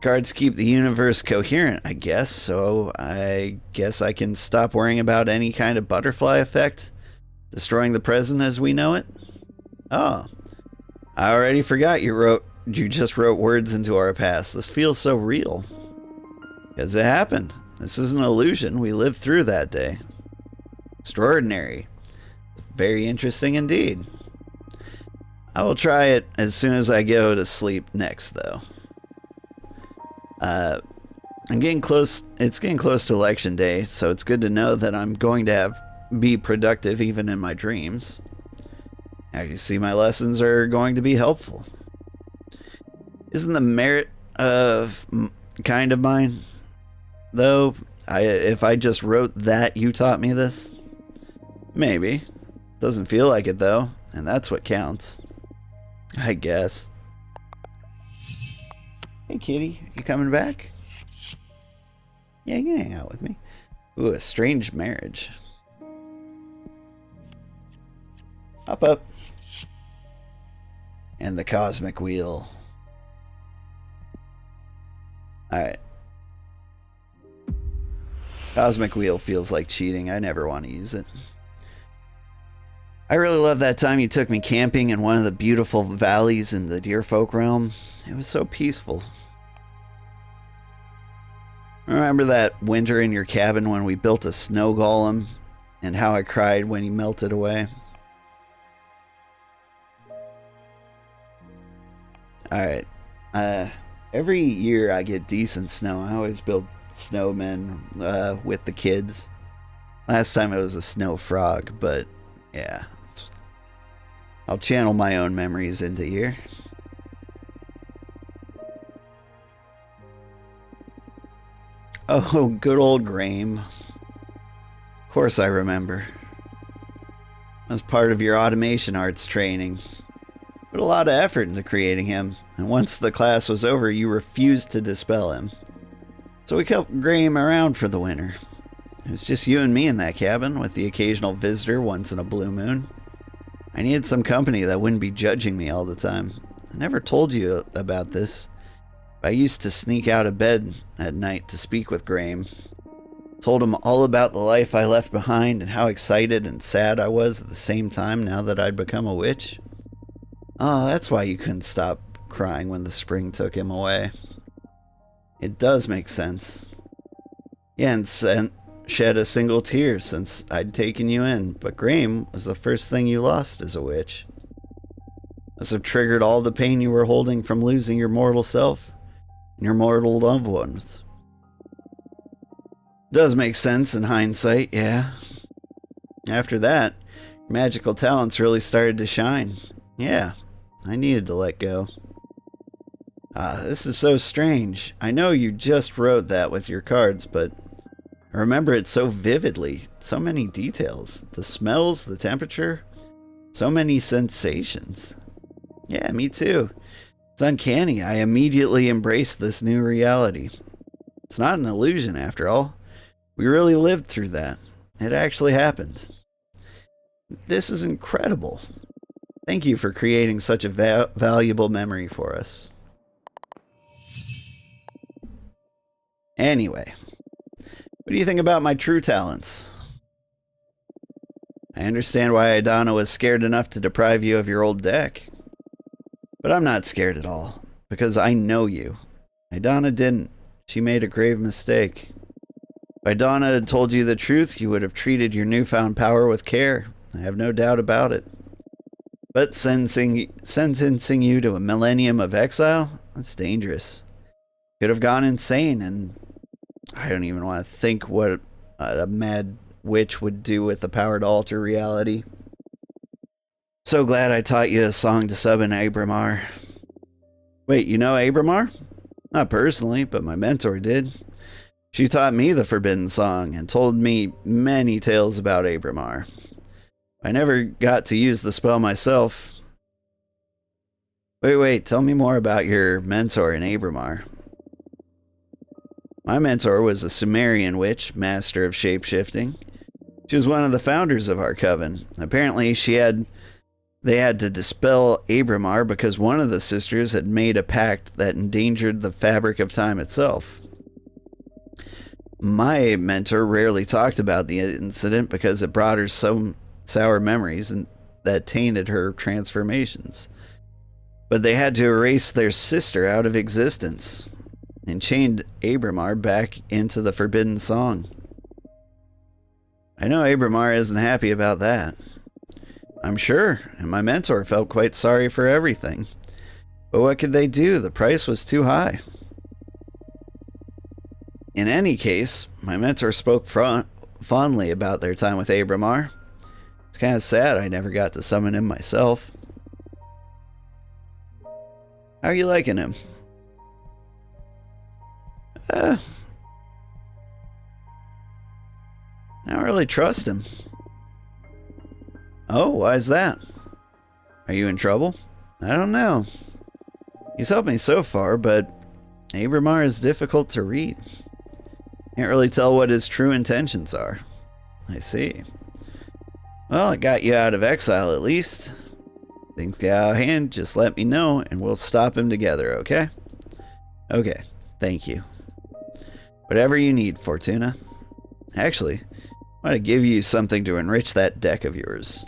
Cards keep the universe coherent, I guess, so I guess I can stop worrying about any kind of butterfly effect, destroying the present as we know it. Oh, I already forgot you just wrote words into our past. This feels so real. Because it happened. This is an illusion. We lived through that day. Extraordinary. Very interesting indeed. I will try it as soon as I go to sleep next, though. I'm getting close. It's getting close to election day, so it's good to know that I'm going to be productive even in my dreams. Now you see my lessons are going to be helpful. Isn't the merit of kind of mine, though? If I just wrote that you taught me this? Maybe. Doesn't feel like it, though, and that's what counts. I guess. Hey, kitty, you coming back? Yeah, you can hang out with me. Ooh, a strange marriage. Hop up. And the Cosmic Wheel. Alright. Cosmic Wheel feels like cheating. I never want to use it. I really love that time you took me camping in one of the beautiful valleys in the Deerfolk realm. It was so peaceful. Remember that winter in your cabin when we built a snow golem and how I cried when he melted away? Alright. Every year I get decent snow. I always build snowmen with the kids. Last time it was a snow frog, but yeah. I'll channel my own memories into here. Oh, good old Graham. Of course I remember. As part of your automation arts training. Put a lot of effort into creating him, and once the class was over, you refused to dispel him. So we kept Graham around for the winter. It was just you and me in that cabin, with the occasional visitor once in a blue moon. I needed some company that wouldn't be judging me all the time. I never told you about this. I used to sneak out of bed at night to speak with Graham. Told him all about the life I left behind and how excited and sad I was at the same time now that I'd become a witch. Oh, that's why you couldn't stop crying when the spring took him away. It does make sense. Yeah, and shed a single tear since I'd taken you in, but Graham was the first thing you lost as a witch. Must have triggered all the pain you were holding from losing your mortal self and your mortal loved ones. Does make sense in hindsight, yeah. After that, magical talents really started to shine. Yeah, I needed to let go. This is so strange. I know you just wrote that with your cards, but I remember it so vividly. So many details. The smells, the temperature, so many sensations. Yeah, me too. It's uncanny. I immediately embraced this new reality. It's not an illusion, after all. We really lived through that. It actually happened. This is incredible. Thank you for creating such a valuable memory for us. Anyway, what do you think about my true talents? I understand why Idana was scared enough to deprive you of your old deck. But I'm not scared at all, because I know you. Idana didn't. She made a grave mistake. If Idana had told you the truth, you would have treated your newfound power with care. I have no doubt about it. But sentencing you to a millennium of exile? That's dangerous. Could have gone insane, and I don't even want to think what a mad witch would do with the power to alter reality. So glad I taught you a song to summon Abramar. Wait, you know Abramar? Not personally, but my mentor did. She taught me the forbidden song and told me many tales about Abramar. I never got to use the spell myself. Wait, tell me more about your mentor in Abramar. My mentor was a Sumerian witch, master of shapeshifting. She was one of the founders of our coven. Apparently, they had to dispel Abramar because one of the sisters had made a pact that endangered the fabric of time itself. My mentor rarely talked about the incident because it brought her some sour memories and that tainted her transformations. But they had to erase their sister out of existence and chained Abramar back into the Forbidden Song. I know Abramar isn't happy about that. I'm sure, and my mentor felt quite sorry for everything. But what could they do? The price was too high. In any case, my mentor spoke fondly about their time with Abramar. It's kind of sad I never got to summon him myself. How are you liking him? I don't really trust him. Oh, why is that? Are you in trouble? I don't know. He's helped me so far, but Abramar is difficult to read. Can't really tell what his true intentions are. I see. Well, it got you out of exile at least. Things get out of hand, just let me know and we'll stop him together, okay? Okay, thank you. Whatever you need, Fortuna. Actually, I want to give you something to enrich that deck of yours.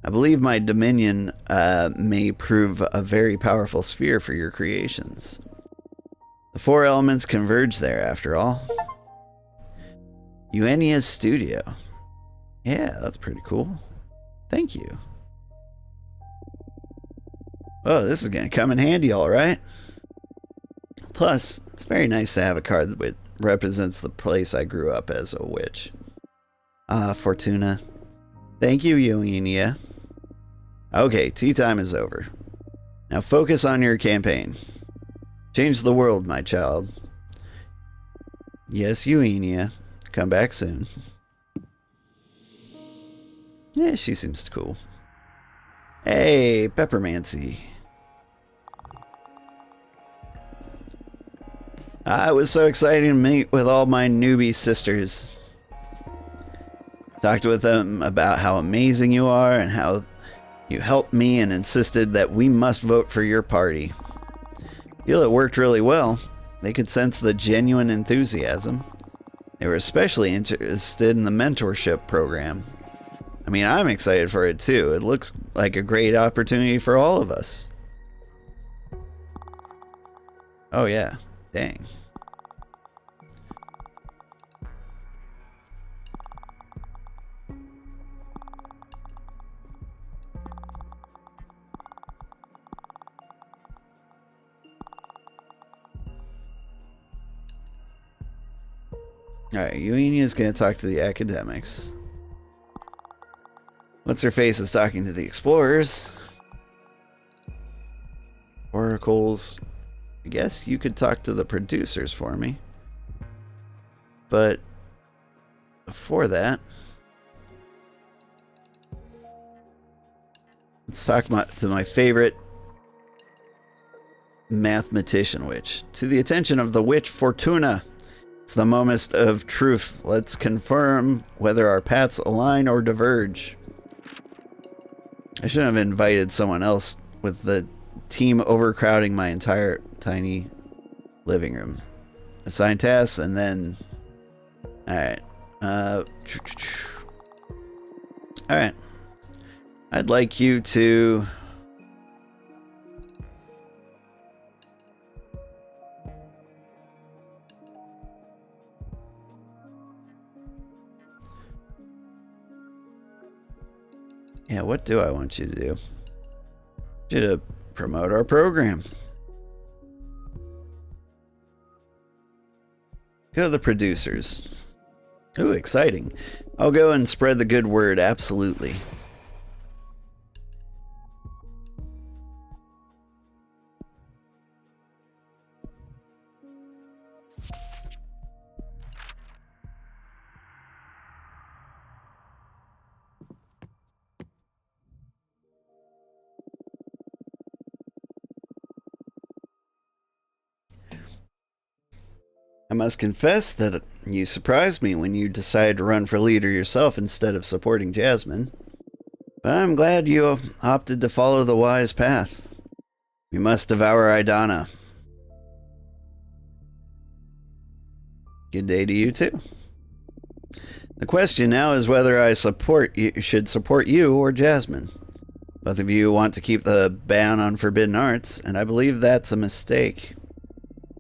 I believe my dominion may prove a very powerful sphere for your creations. The four elements converge there, after all. Eunia's studio. Yeah, that's pretty cool. Thank you. Oh, this is going to come in handy, all right. Plus, it's very nice to have a card that represents the place I grew up as a witch. Ah, Fortuna. Thank you, Eugenia. Okay, tea time is over. Now focus on your campaign. Change the world, my child. Yes, Eugenia. Come back soon. Yeah, she seems cool. Hey, Peppermancy. It was so exciting to meet with all my newbie sisters. Talked with them about how amazing you are and how you helped me and insisted that we must vote for your party. Feel it worked really well. They could sense the genuine enthusiasm. They were especially interested in the mentorship program. I mean, I'm excited for it too. It looks like a great opportunity for all of us. Oh yeah, dang. Alright, Eugenia's gonna talk to the academics. What's her face is talking to the explorers. Oracles. I guess you could talk to the producers for me. But before that, let's talk to my favorite mathematician witch. To the attention of the witch Fortuna. It's the moment of truth. Let's confirm whether our paths align or diverge. I should have invited someone else with the team overcrowding my entire tiny living room. Assign tasks and then... Alright. Alright. I'd like you to... Yeah, what do I want you to do? You to promote our program. Go to the producers. Ooh, exciting. I'll go and spread the good word, absolutely. I must confess that you surprised me when you decided to run for leader yourself instead of supporting Jasmine. But I'm glad you opted to follow the wise path. We must devour Idana. Good day to you too. The question now is whether I should support you or Jasmine. Both of you want to keep the ban on forbidden arts, and I believe that's a mistake.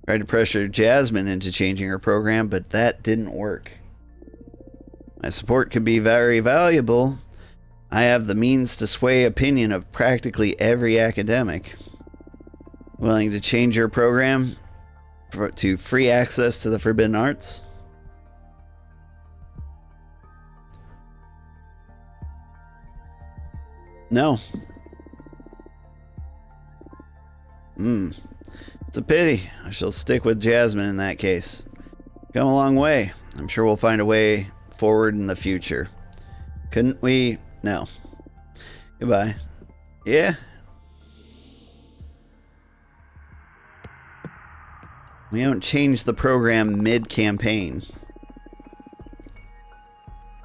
Tried to pressure Jasmine into changing her program, but that didn't work. My support could be very valuable. I have the means to sway opinion of practically every academic. Willing to change your program to free access to the forbidden arts? No. It's a pity. I shall stick with Jasmine in that case. Come a long way. I'm sure we'll find a way forward in the future. Couldn't we? No. Goodbye. Yeah? We don't change the program mid-campaign.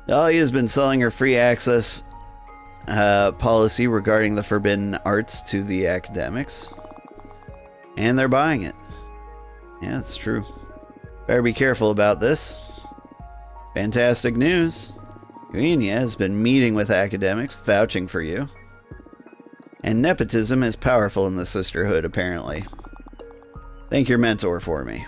Dahlia's been selling her free access policy regarding the forbidden arts to the academics. And they're buying it. Yeah, it's true. Better be careful about this. Fantastic news. Uenia has been meeting with academics, vouching for you. And nepotism is powerful in the Sisterhood, apparently. Thank your mentor for me.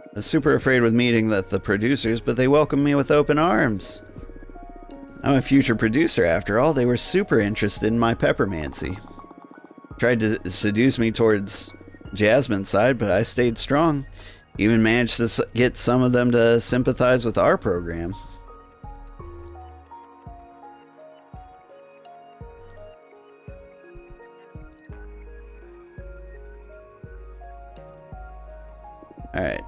I was super afraid with meeting the producers, but they welcomed me with open arms. I'm a future producer after all. They were super interested in my peppermancy. Tried to seduce me towards Jasmine's side, but I stayed strong. Even managed to get some of them to sympathize with our program. Alright.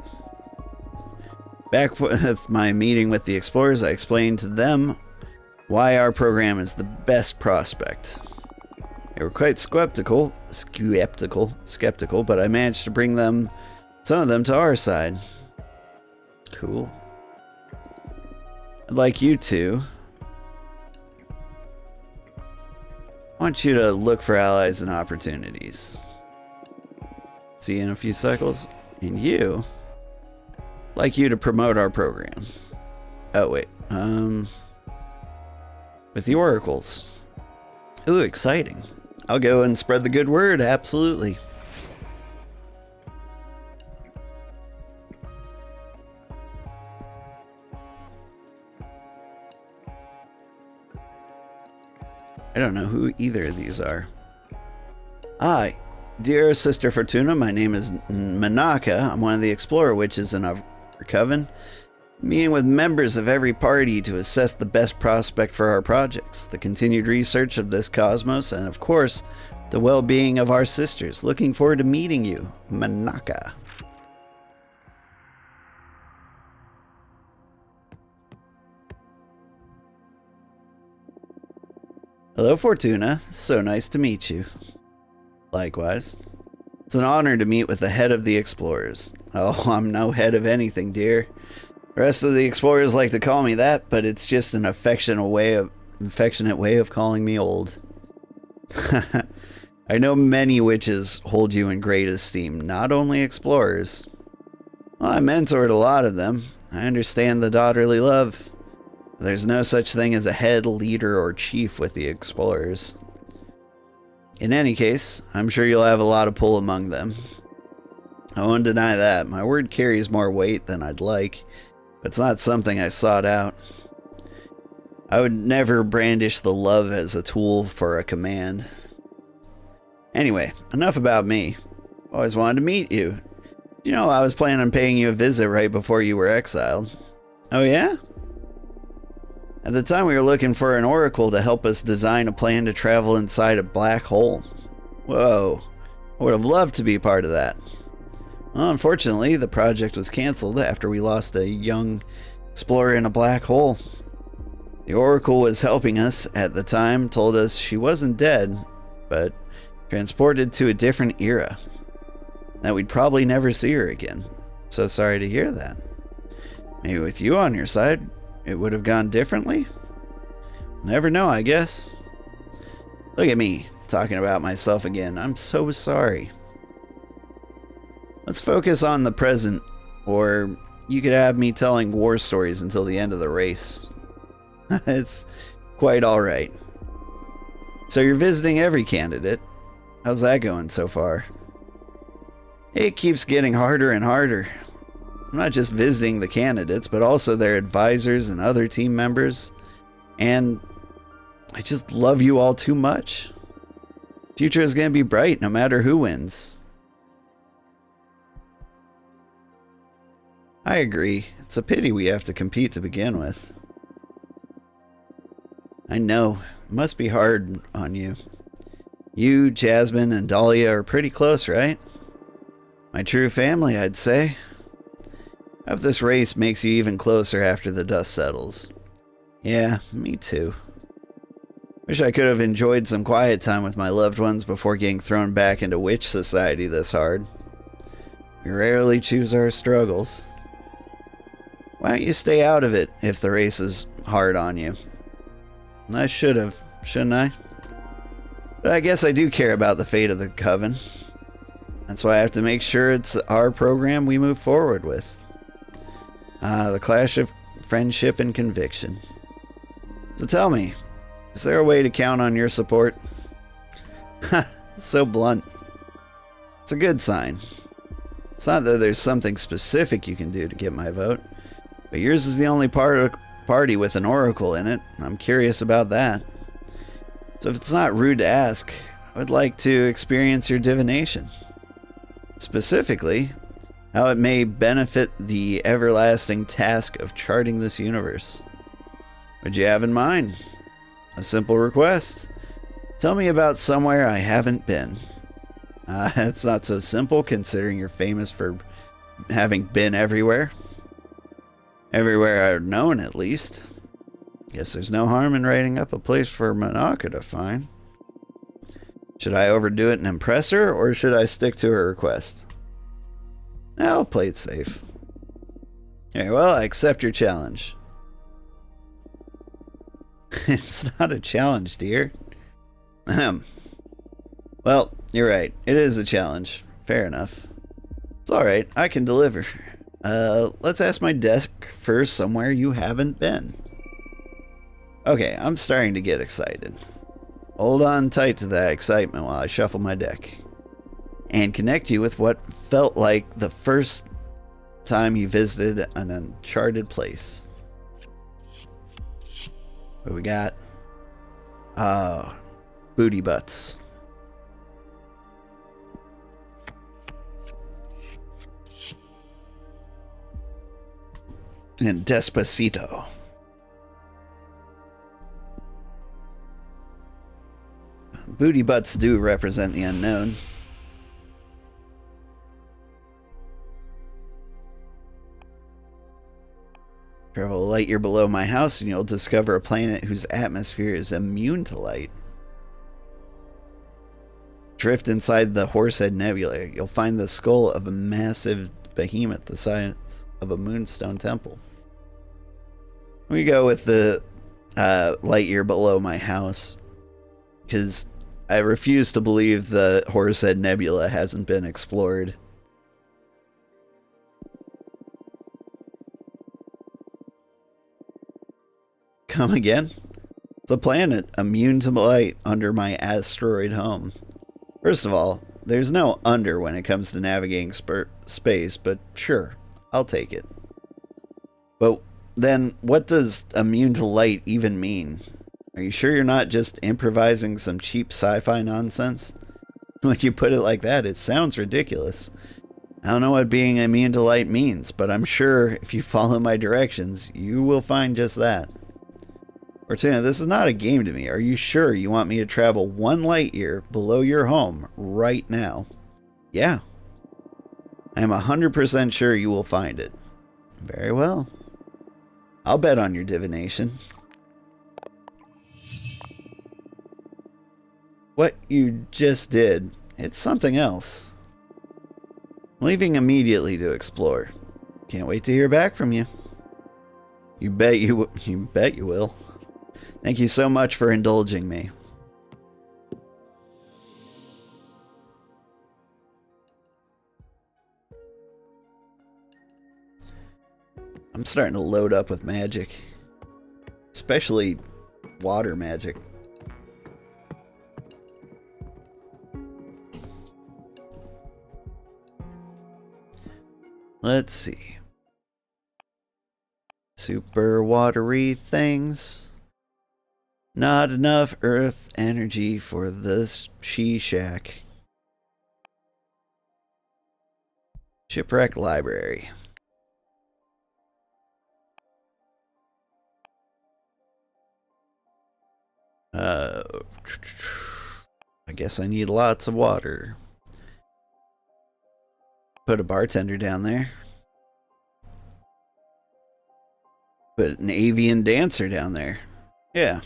Back with my meeting with the explorers, I explained to them why our program is the best prospect. They were quite skeptical, but I managed to bring some of them to our side. Cool. I'd like you to. I want you to look for allies and opportunities. See you in a few cycles. And you, I'd like you to promote our program. Oh wait, with the oracles. Ooh, exciting. I'll go and spread the good word, absolutely. I don't know who either of these are. Hi, dear Sister Fortuna, my name is Manaka. I'm one of the Explorer Witches in our coven. Meeting with members of every party to assess the best prospect for our projects, the continued research of this cosmos, and of course, the well-being of our sisters. Looking forward to meeting you, Manaka. Hello, Fortuna. So nice to meet you. Likewise. It's an honor to meet with the head of the Explorers. Oh, I'm no head of anything, dear. The rest of the Explorers like to call me that, but it's just an affectionate way of calling me old. I know many witches hold you in great esteem, not only Explorers. Well, I mentored a lot of them. I understand the daughterly love. There's no such thing as a head, leader, or chief with the Explorers. In any case, I'm sure you'll have a lot of pull among them. I won't deny that. My word carries more weight than I'd like, but it's not something I sought out. I would never brandish the love as a tool for a command. Anyway, enough about me. Always wanted to meet you. You know, I was planning on paying you a visit right before you were exiled. Oh yeah? At the time, we were looking for an oracle to help us design a plan to travel inside a black hole. Whoa. I would have loved to be part of that. Well, unfortunately, the project was canceled after we lost a young explorer in a black hole. The oracle was helping us at the time told us she wasn't dead, but transported to a different era. that we'd probably never see her again. So sorry to hear that. Maybe with you on your side, it would have gone differently? Never know, I guess. Look at me, talking about myself again. I'm so sorry. Let's focus on the present, or you could have me telling war stories until the end of the race. It's quite alright. So you're visiting every candidate. How's that going so far? It keeps getting harder and harder. I'm not just visiting the candidates, but also their advisors and other team members. And I just love you all too much. Future is going to be bright no matter who wins. I agree. It's a pity we have to compete to begin with. I know. It must be hard on you. You, Jasmine, and Dahlia are pretty close, right? My true family, I'd say. I hope this race makes you even closer after the dust settles. Yeah, me too. Wish I could have enjoyed some quiet time with my loved ones before getting thrown back into witch society this hard. We rarely choose our struggles. Why don't you stay out of it if the race is hard on you? I should have, shouldn't I? But I guess I do care about the fate of the Coven. That's why I have to make sure it's our program we move forward with. The clash of friendship and conviction. So tell me, is there a way to count on your support? Ha, so blunt. It's a good sign. It's not that there's something specific you can do to get my vote, but yours is the only party with an oracle in it. I'm curious about that. So if it's not rude to ask, I would like to experience your divination. Specifically, how it may benefit the everlasting task of charting this universe. What'd you have in mind? A simple request. Tell me about somewhere I haven't been. That's not so simple considering you're famous for having been everywhere. Everywhere I've known, at least. Guess there's no harm in writing up a place for Monaka to find. Should I overdo it and impress her, or should I stick to her request? I'll play it safe. Okay, well, I accept your challenge. It's not a challenge, dear. Well, you're right. It is a challenge. Fair enough. It's alright. I can deliver. Let's ask my desk for somewhere you haven't been. Okay, I'm starting to get excited. Hold on tight to that excitement while I shuffle my deck. And connect you with what felt like the first time you visited an uncharted place. What we got? Booty butts. And Despacito. Booty butts do represent the unknown. Travel a light year below my house and you'll discover a planet whose atmosphere is immune to light. Drift inside the Horsehead Nebula. You'll find the skull of a massive behemoth the size of a moonstone temple. We go with the light year below my house because I refuse to believe the Horsehead Nebula hasn't been explored. Come again? It's a planet immune to light under my asteroid home. First of all, there's no under when it comes to navigating space, but sure, I'll take it. But then, what does immune to light even mean? Are you sure you're not just improvising some cheap sci-fi nonsense? When you put it like that, it sounds ridiculous. I don't know what being immune to light means, but I'm sure if you follow my directions, you will find just that. Fortuna, this is not a game to me. Are you sure you want me to travel 1 light year below your home right now? Yeah. I am 100% sure you will find it. Very well. I'll bet on your divination. What you just did, it's something else. Leaving immediately to explore. Can't wait to hear back from you. You bet you will. Thank you so much for indulging me. I'm starting to load up with magic. Especially water magic. Let's see. Super watery things. Not enough earth energy for this she-shack. Shipwreck library. I guess I need lots of water. Put a bartender down there. Put an avian dancer down there. Yeah,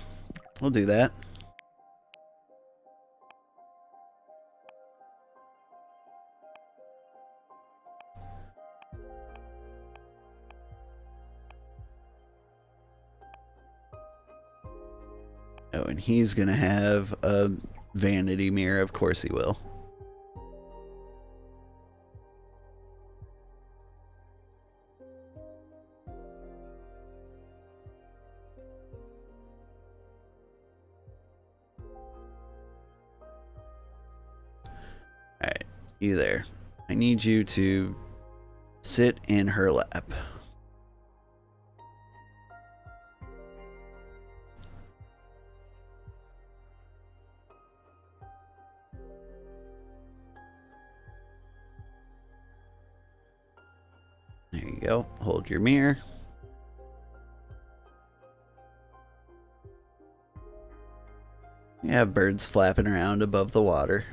we'll do that. Oh, and he's gonna have a vanity mirror. Of course he will. Alright, you there. I need you to sit in her lap. There you go. Hold your mirror. You have birds flapping around above the water.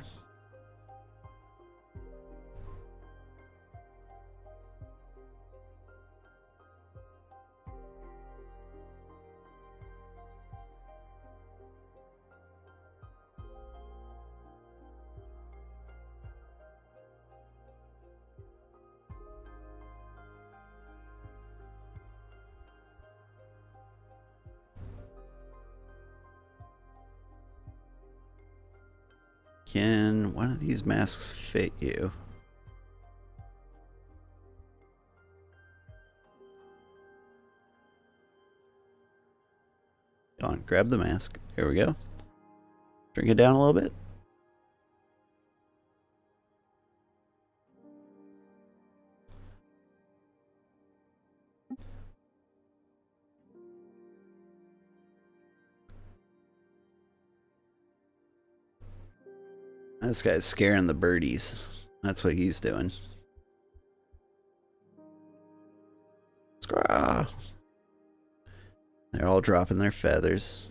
Can one of these masks fit you? Go on, grab the mask. Here we go. Drink it down a little bit. This guy's scaring the birdies. That's what he's doing. Scraw. They're all dropping their feathers.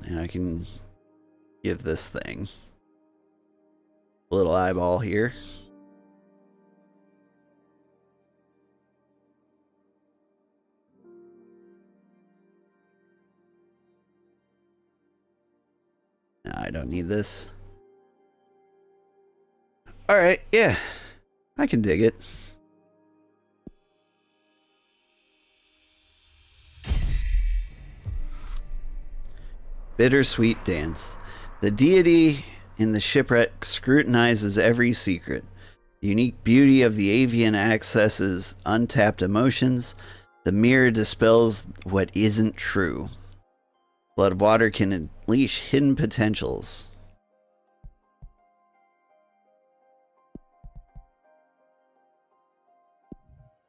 And I can give this thing a little eyeball here. No, I don't need this. Alright, yeah. I can dig it. Bittersweet dance. The deity in the shipwreck scrutinizes every secret. The unique beauty of the avian accesses untapped emotions. The mirror dispels what isn't true. Blood of water can unleash hidden potentials.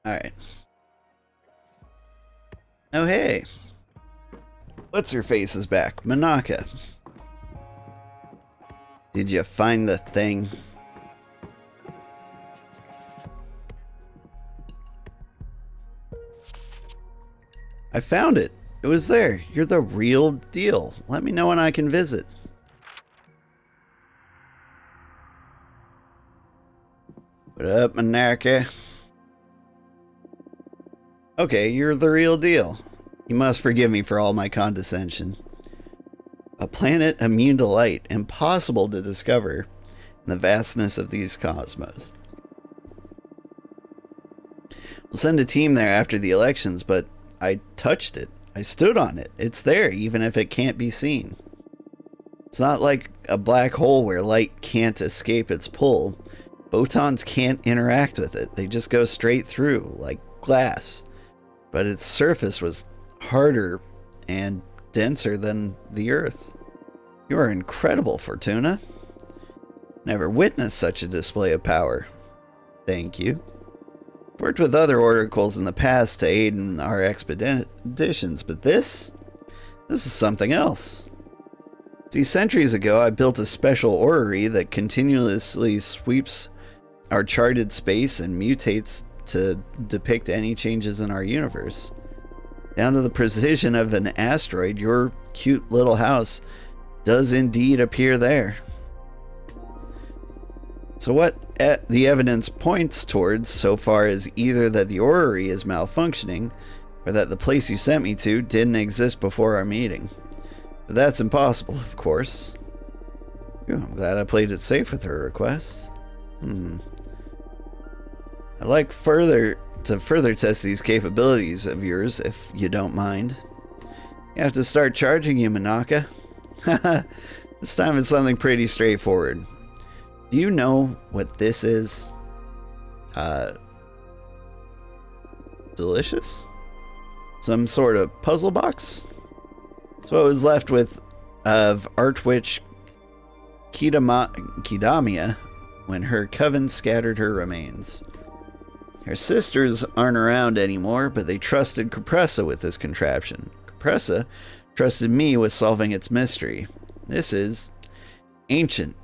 Alright. Oh, hey. What's her face is back? Manaka. Did you find the thing? I found it. It was there. You're the real deal. Let me know when I can visit. What up, Manaka? Okay, you're the real deal. You must forgive me for all my condescension. A planet immune to light, impossible to discover in the vastness of these cosmos. We'll send a team there after the elections, but I touched it. I stood on it. It's there, even if it can't be seen. It's not like a black hole where light can't escape its pull. Photons can't interact with it. They just go straight through, like glass. But its surface was harder and denser than the Earth. You are incredible, Fortuna. Never witnessed such a display of power. Thank you. Worked with other oracles in the past to aid in our expeditions, but this is something else. See, centuries ago, I built a special orrery that continuously sweeps our charted space and mutates to depict any changes in our universe. Down to the precision of an asteroid, your cute little house does indeed appear there. So what the evidence points towards so far is either that the orrery is malfunctioning, or that the place you sent me to didn't exist before our meeting. But that's impossible, of course. Ooh, I'm glad I played it safe with her request. I'd like to further test these capabilities of yours, if you don't mind. You have to start charging you, Manaka. This time it's something pretty straightforward. Do you know what this is? Delicious? Some sort of puzzle box? It's what was left with of Archwitch Kidamia when her coven scattered her remains. Her sisters aren't around anymore, but they trusted Capressa with this contraption. Capressa trusted me with solving its mystery. This is ancient,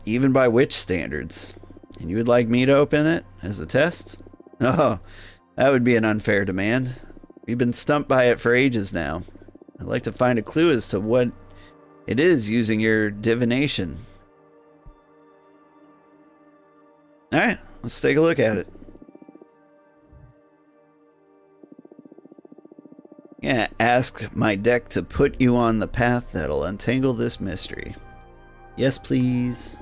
even by witch standards. And you would like me to open it as a test? Oh, that would be an unfair demand. We've been stumped by it for ages now. I'd like to find a clue as to what it is using your divination. Alright, let's take a look at it. Yeah, ask my deck to put you on the path that'll untangle this mystery. Yes, please.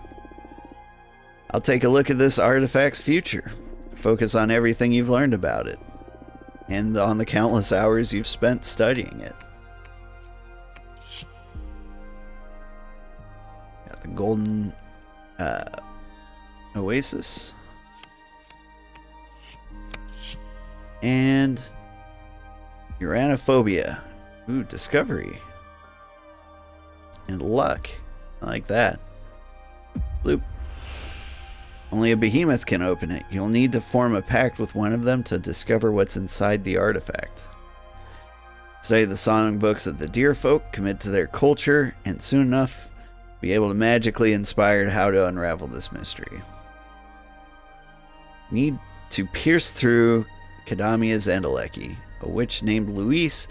I'll take a look at this artifact's future. Focus on everything you've learned about it. And on the countless hours you've spent studying it. Got the golden oasis. And Uranophobia. Ooh, discovery. And luck. I like that. Bloop. Only a behemoth can open it. You'll need to form a pact with one of them to discover what's inside the artifact. Study the songbooks of the deer folk, commit to their culture, and soon enough be able to magically inspire how to unravel this mystery. Need to pierce through Kadamia's Endeleki. A witch named Luis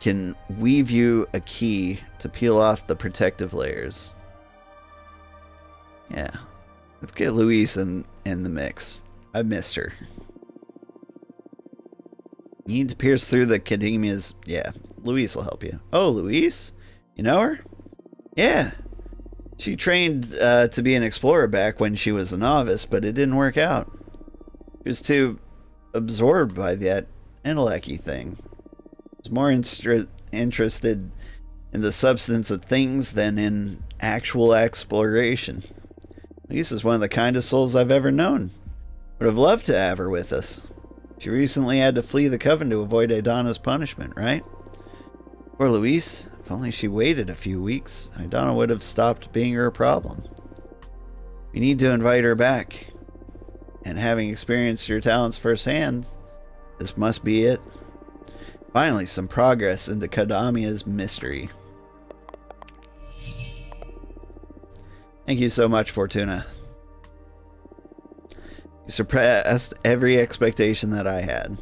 can weave you a key to peel off the protective layers. Yeah. Let's get Luis in the mix. I missed her. You need to pierce through the Kadamia's... Yeah, Luis will help you. Oh, Luis? You know her? Yeah. She trained to be an explorer back when she was a novice, but it didn't work out. She was too absorbed by that Endeleki thing. She was more interested in the substance of things than in actual exploration. Lisa is one of the kindest souls I've ever known. Would have loved to have her with us. She recently had to flee the coven to avoid Idana's punishment, right? Poor Luis. If only she waited a few weeks, Idana would have stopped being her problem. We need to invite her back. And having experienced your talents firsthand, this must be it. Finally, some progress into Kadamia's mystery. Thank you so much, Fortuna. You surpassed every expectation that I had.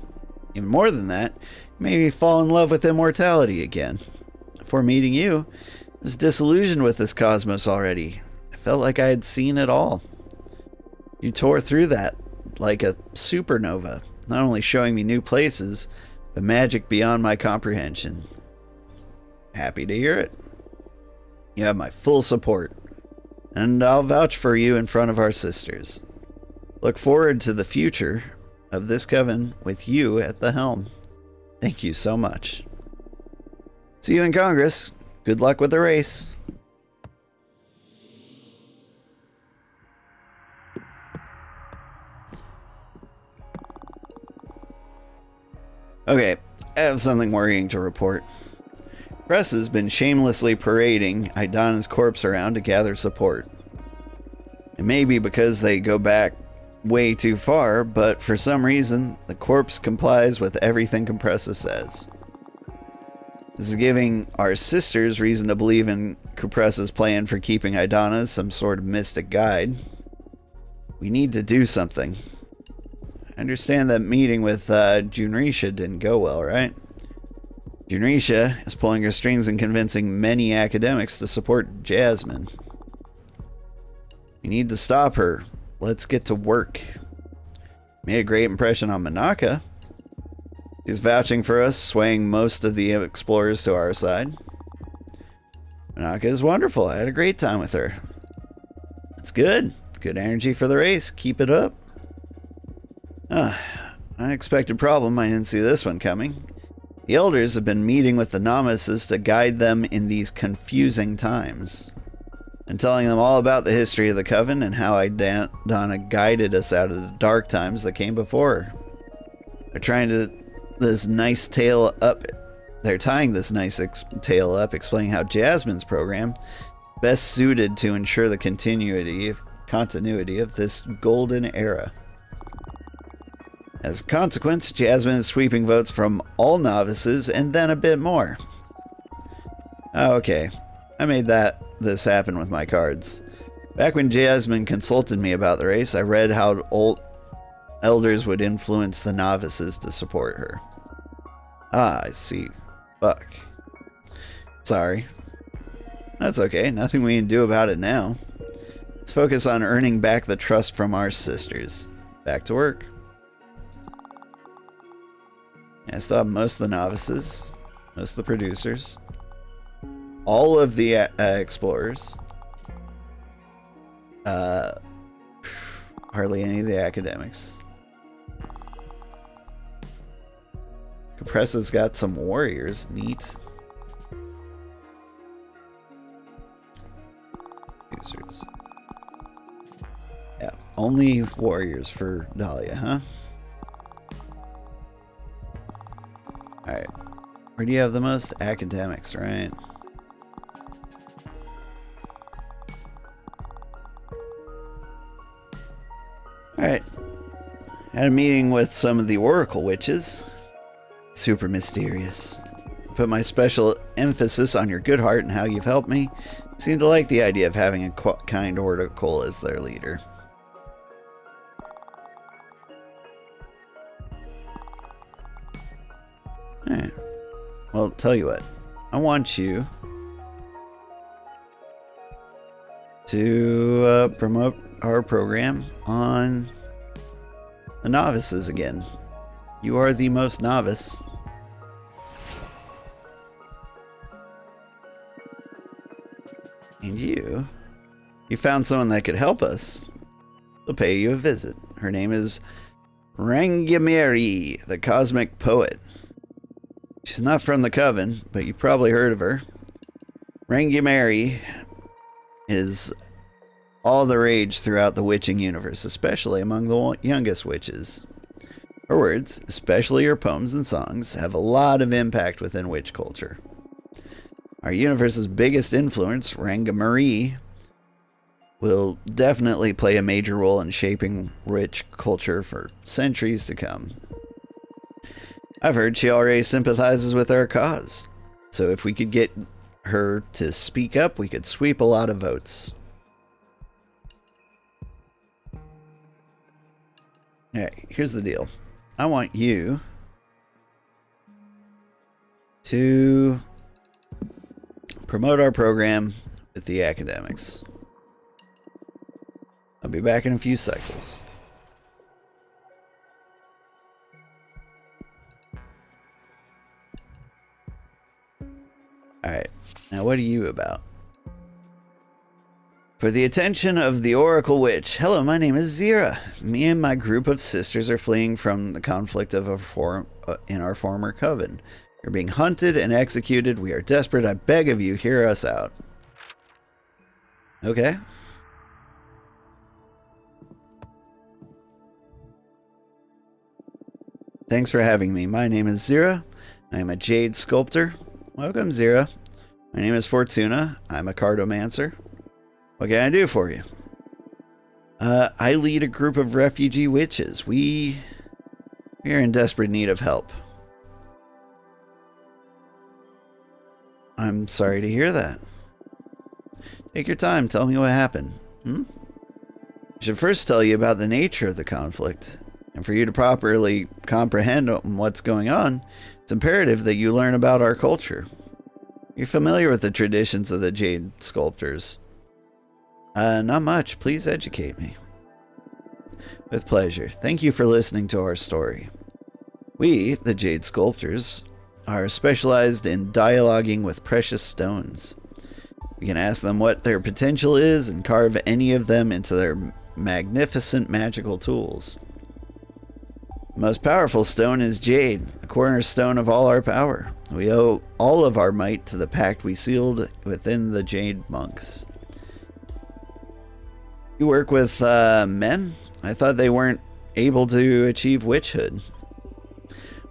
Even more than that, you made me fall in love with immortality again. Before meeting you, I was disillusioned with this cosmos already. I felt like I had seen it all. You tore through that like a supernova, not only showing me new places, but magic beyond my comprehension. Happy to hear it. You have my full support, and I'll vouch for you in front of our sisters. Look forward to the future of this coven with you at the helm. Thank you so much. See you in Congress. Good luck with the race. Okay, I have something worrying to report. Press has been shamelessly parading Idana's corpse around to gather support. It may be because they go back way too far, but for some reason, the corpse complies with everything Compressa says. This is giving our sisters reason to believe in Compressa's plan for keeping Idana as some sort of mystic guide. We need to do something. I understand that meeting with Junrisha didn't go well, right? Junrisha is pulling her strings and convincing many academics to support Jasmine. We need to stop her. Let's get to work. Made a great impression on Manaka. She's vouching for us, swaying most of the explorers to our side. Manaka is wonderful. I had a great time with her. That's good. Good energy for the race. Keep it up. Unexpected problem. I didn't see this one coming. The elders have been meeting with the novices to guide them in these confusing times, and telling them all about the history of the Coven and how Idana guided us out of the dark times that came before her. They're tying this nice tale up, explaining how Jasmine's program best suited to ensure the continuity of this golden era. As a consequence, Jasmine is sweeping votes from all novices and then a bit more. Oh, okay, I made this happen with my cards. Back when Jasmine consulted me about the race, I read how old elders would influence the novices to support her. Ah, I see. Fuck. Sorry. That's okay, nothing we can do about it now. Let's focus on earning back the trust from our sisters. Back to work. I still have most of the novices, most of the producers, all of the explorers, hardly any of the academics. Compressa's got some warriors, neat. Users. Yeah, only warriors for Dahlia, huh? Alright. Where do you have the most academics, right? Alright. Had a meeting with some of the Oracle Witches. Super mysterious. Put my special emphasis on your good heart and how you've helped me. Seem to like the idea of having a kind Oracle as their leader. Alright. Well, tell you what. I want you to promote our program on the novices again. You are the most novice. And you found someone that could help us. We'll pay you a visit. Her name is Rangameri, the Cosmic Poet. She's not from the Coven, but you've probably heard of her. Rangameri is all the rage throughout the witching universe, especially among the youngest witches. Her words, especially her poems and songs, have a lot of impact within witch culture. Our universe's biggest influence, Rangameri, will definitely play a major role in shaping witch culture for centuries to come. I've heard she already sympathizes with our cause, so if we could get her to speak up, we could sweep a lot of votes. Alright, here's the deal. I want you to promote our program with the academics. I'll be back in a few cycles. Alright, now what are you about? For the attention of the Oracle Witch. Hello, my name is Zira. Me and my group of sisters are fleeing from the conflict of in our former coven. We're being hunted and executed. We are desperate. I beg of you, hear us out. Okay. Thanks for having me. My name is Zira. I am a jade sculptor. Welcome, Zira. My name is Fortuna. I'm a cartomancer. What can I do for you? I lead a group of refugee witches. We're in desperate need of help. I'm sorry to hear that. Take your time. Tell me what happened. I should first tell you about the nature of the conflict. And for you to properly comprehend what's going on, it's imperative that you learn about our culture. You're familiar with the traditions of the jade sculptors. Not much. Please educate me. With pleasure. Thank you for listening to our story. We, the jade sculptors, are specialized in dialoguing with precious stones. We can ask them what their potential is and carve any of them into their magnificent magical tools. The most powerful stone is jade, the cornerstone of all our power. We owe all of our might to the pact we sealed within the jade monks. You work with men? I thought they weren't able to achieve witchhood.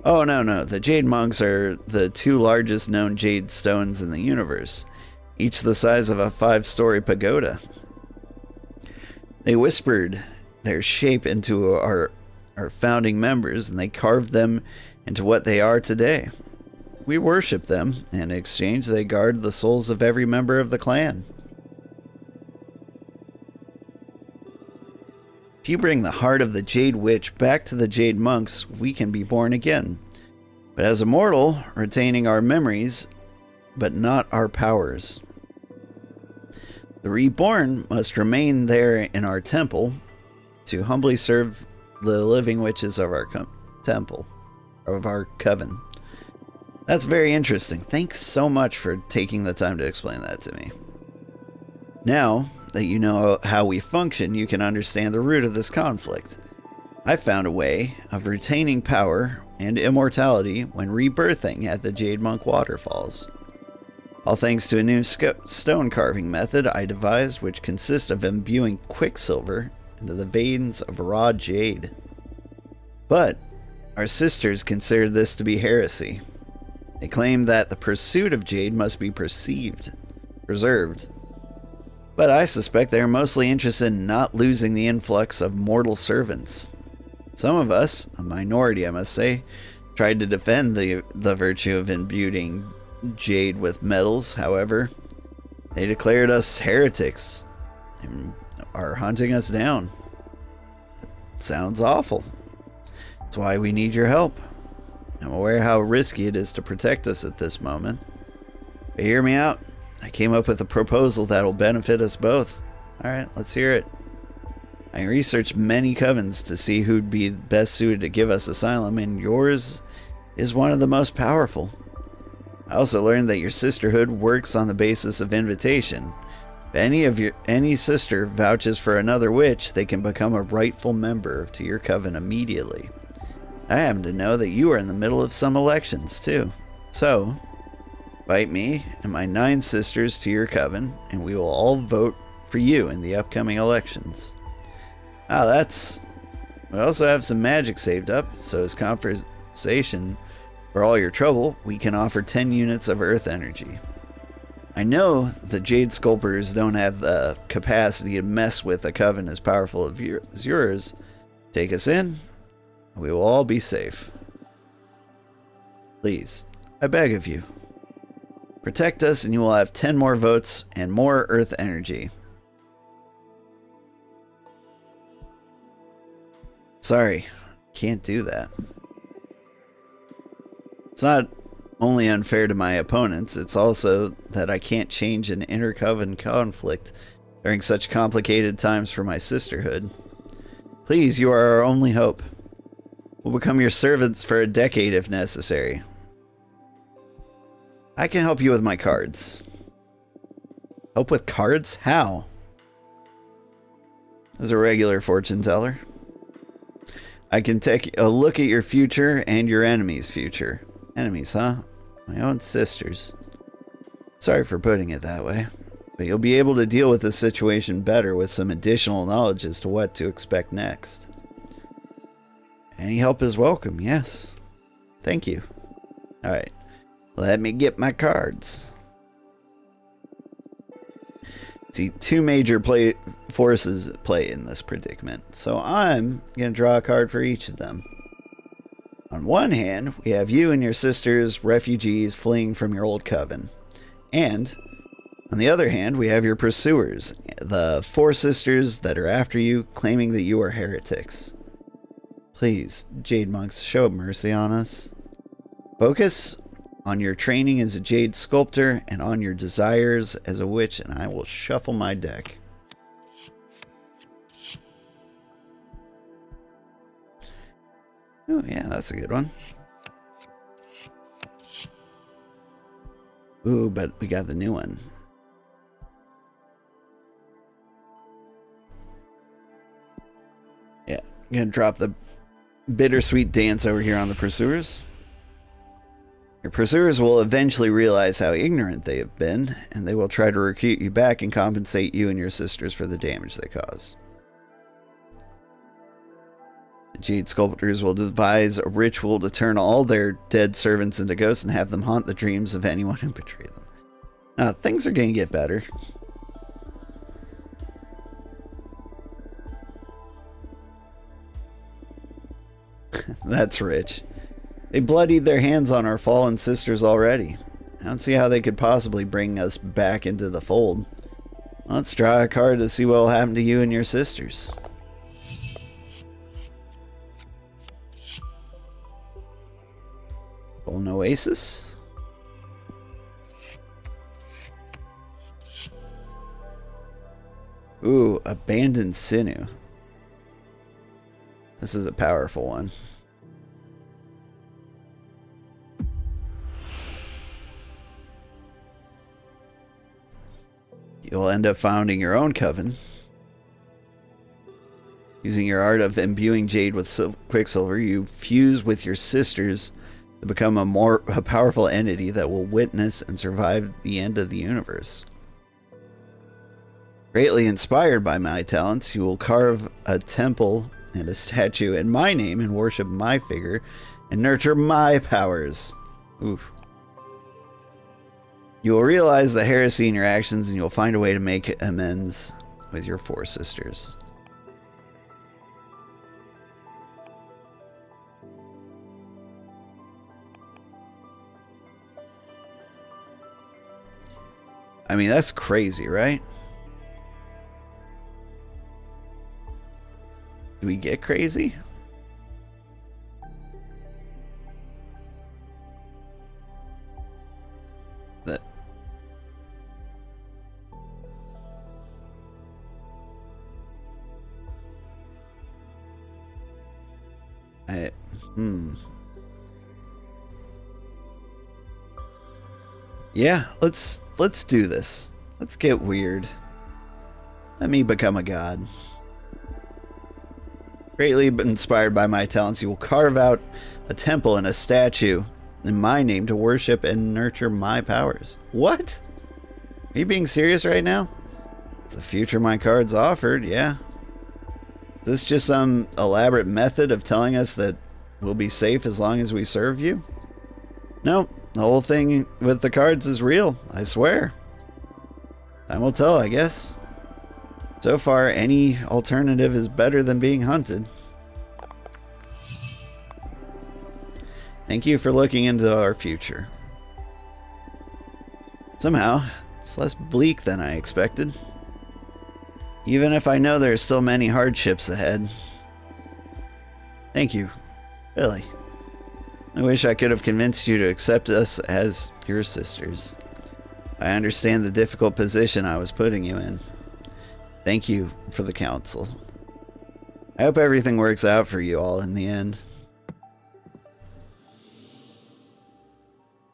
Oh, no. The jade monks are the two largest known jade stones in the universe, each the size of a 5-story pagoda. They whispered their shape into our founding members, and they carved them into what they are today. We worship them, and in exchange they guard the souls of every member of the clan. If you bring the heart of the Jade Witch back to the Jade Monks, we can be born again. But as a mortal, retaining our memories, but not our powers. The reborn must remain there in our temple to humbly serve the living witches of our our coven. That's very interesting. Thanks so much for taking the time to explain that to me. Now that you know how we function, you can understand the root of this conflict. I found a way of retaining power and immortality when rebirthing at the Jade Monk waterfalls. All thanks to a new stone carving method I devised, which consists of imbuing quicksilver into the veins of raw jade. But our sisters consider this to be heresy. They claim that the pursuit of jade must be preserved. But I suspect they are mostly interested in not losing the influx of mortal servants. Some of us, a minority I must say, tried to defend the virtue of imbuing jade with metals. However, they declared us heretics and are hunting us down. It sounds awful. That's why we need your help. I'm aware how risky it is to protect us at this moment. But hear me out. I came up with a proposal that'll benefit us both. Alright, let's hear it. I researched many covens to see who'd be best suited to give us asylum, and yours is one of the most powerful. I also learned that your sisterhood works on the basis of invitation. If any sister vouches for another witch, they can become a rightful member to your coven immediately. I happen to know that you are in the middle of some elections too. So, invite me and my 9 sisters to your coven, and we will all vote for you in the upcoming elections. We also have some magic saved up, so as compensation for all your trouble, we can offer 10 units of earth energy. I know the Jade Sculptors don't have the capacity to mess with a coven as powerful as yours. Take us in, we will all be safe. Please, I beg of you. Protect us and you will have 10 more votes and more earth energy. Sorry, can't do that. It's not only unfair to my opponents, it's also that I can't change an inter-coven conflict during such complicated times for my sisterhood. Please, you are our only hope. We'll become your servants for a decade if necessary. I can help you with my cards. Help with cards? How? As a regular fortune teller, I can take a look at your future and your enemy's future. Enemies, huh? My own sisters. Sorry for putting it that way, but you'll be able to deal with this situation better with some additional knowledge as to what to expect next. Any help is welcome, yes. Thank you. Alright, let me get my cards. See, two major forces at play in this predicament, so I'm going to draw a card for each of them. On one hand, we have you and your sisters, refugees fleeing from your old coven. And, on the other hand, we have your pursuers, the 4 sisters that are after you, claiming that you are heretics. Please, Jade Monks, show mercy on us. Focus on your training as a jade sculptor and on your desires as a witch, and I will shuffle my deck. Oh yeah, that's a good one. Ooh, but we got the new one. Yeah, I'm gonna drop the bittersweet dance over here on the pursuers. Your pursuers will eventually realize how ignorant they have been, and they will try to recruit you back and compensate you and your sisters for the damage they caused. The Jade Sculptors will devise a ritual to turn all their dead servants into ghosts and have them haunt the dreams of anyone who betrayed them. Now, things are going to get better. That's rich. They bloodied their hands on our fallen sisters already. I don't see how they could possibly bring us back into the fold. Let's draw a card to see what will happen to you and your sisters. Golden Oasis? Ooh, Abandoned Sinew. This is a powerful one. You'll end up founding your own coven. Using your art of imbuing jade with quicksilver, you fuse with your sisters to become a powerful entity that will witness and survive the end of the universe. Greatly inspired by my talents, you will carve a temple and a statue in my name and worship my figure and nurture my powers. Oof. You will realize the heresy in your actions, and you'll find a way to make amends with your 4 sisters. I mean, that's crazy, right? Do we get crazy? That... Yeah, let's do this. Let's get weird. Let me become a god. Greatly inspired by my talents, you will carve out a temple and a statue in my name to worship and nurture my powers. What? Are you being serious right now? It's the future my cards offered, yeah. Is this just some elaborate method of telling us that we'll be safe as long as we serve you? No, the whole thing with the cards is real, I swear. Time will tell, I guess. So far, any alternative is better than being hunted. Thank you for looking into our future. Somehow, it's less bleak than I expected. Even if I know there are still many hardships ahead. Thank you. Really. I wish I could have convinced you to accept us as your sisters. I understand the difficult position I was putting you in. Thank you for the counsel. I hope everything works out for you all in the end.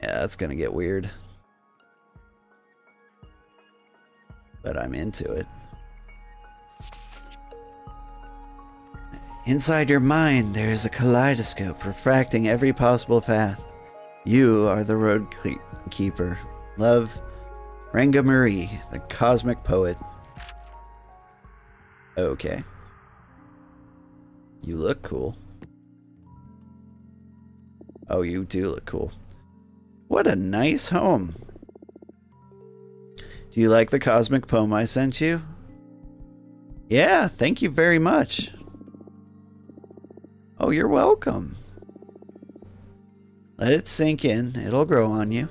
Yeah, that's gonna get weird. but I'm into it. Inside your mind, there is a kaleidoscope refracting every possible path. You are the road keeper. Love, Renga Marie, the cosmic poet. Okay. You look cool. Oh, you do look cool. What a nice home. Do you like the cosmic poem I sent you? Yeah, thank you very much. Oh, you're welcome. Let it sink in. It'll grow on you.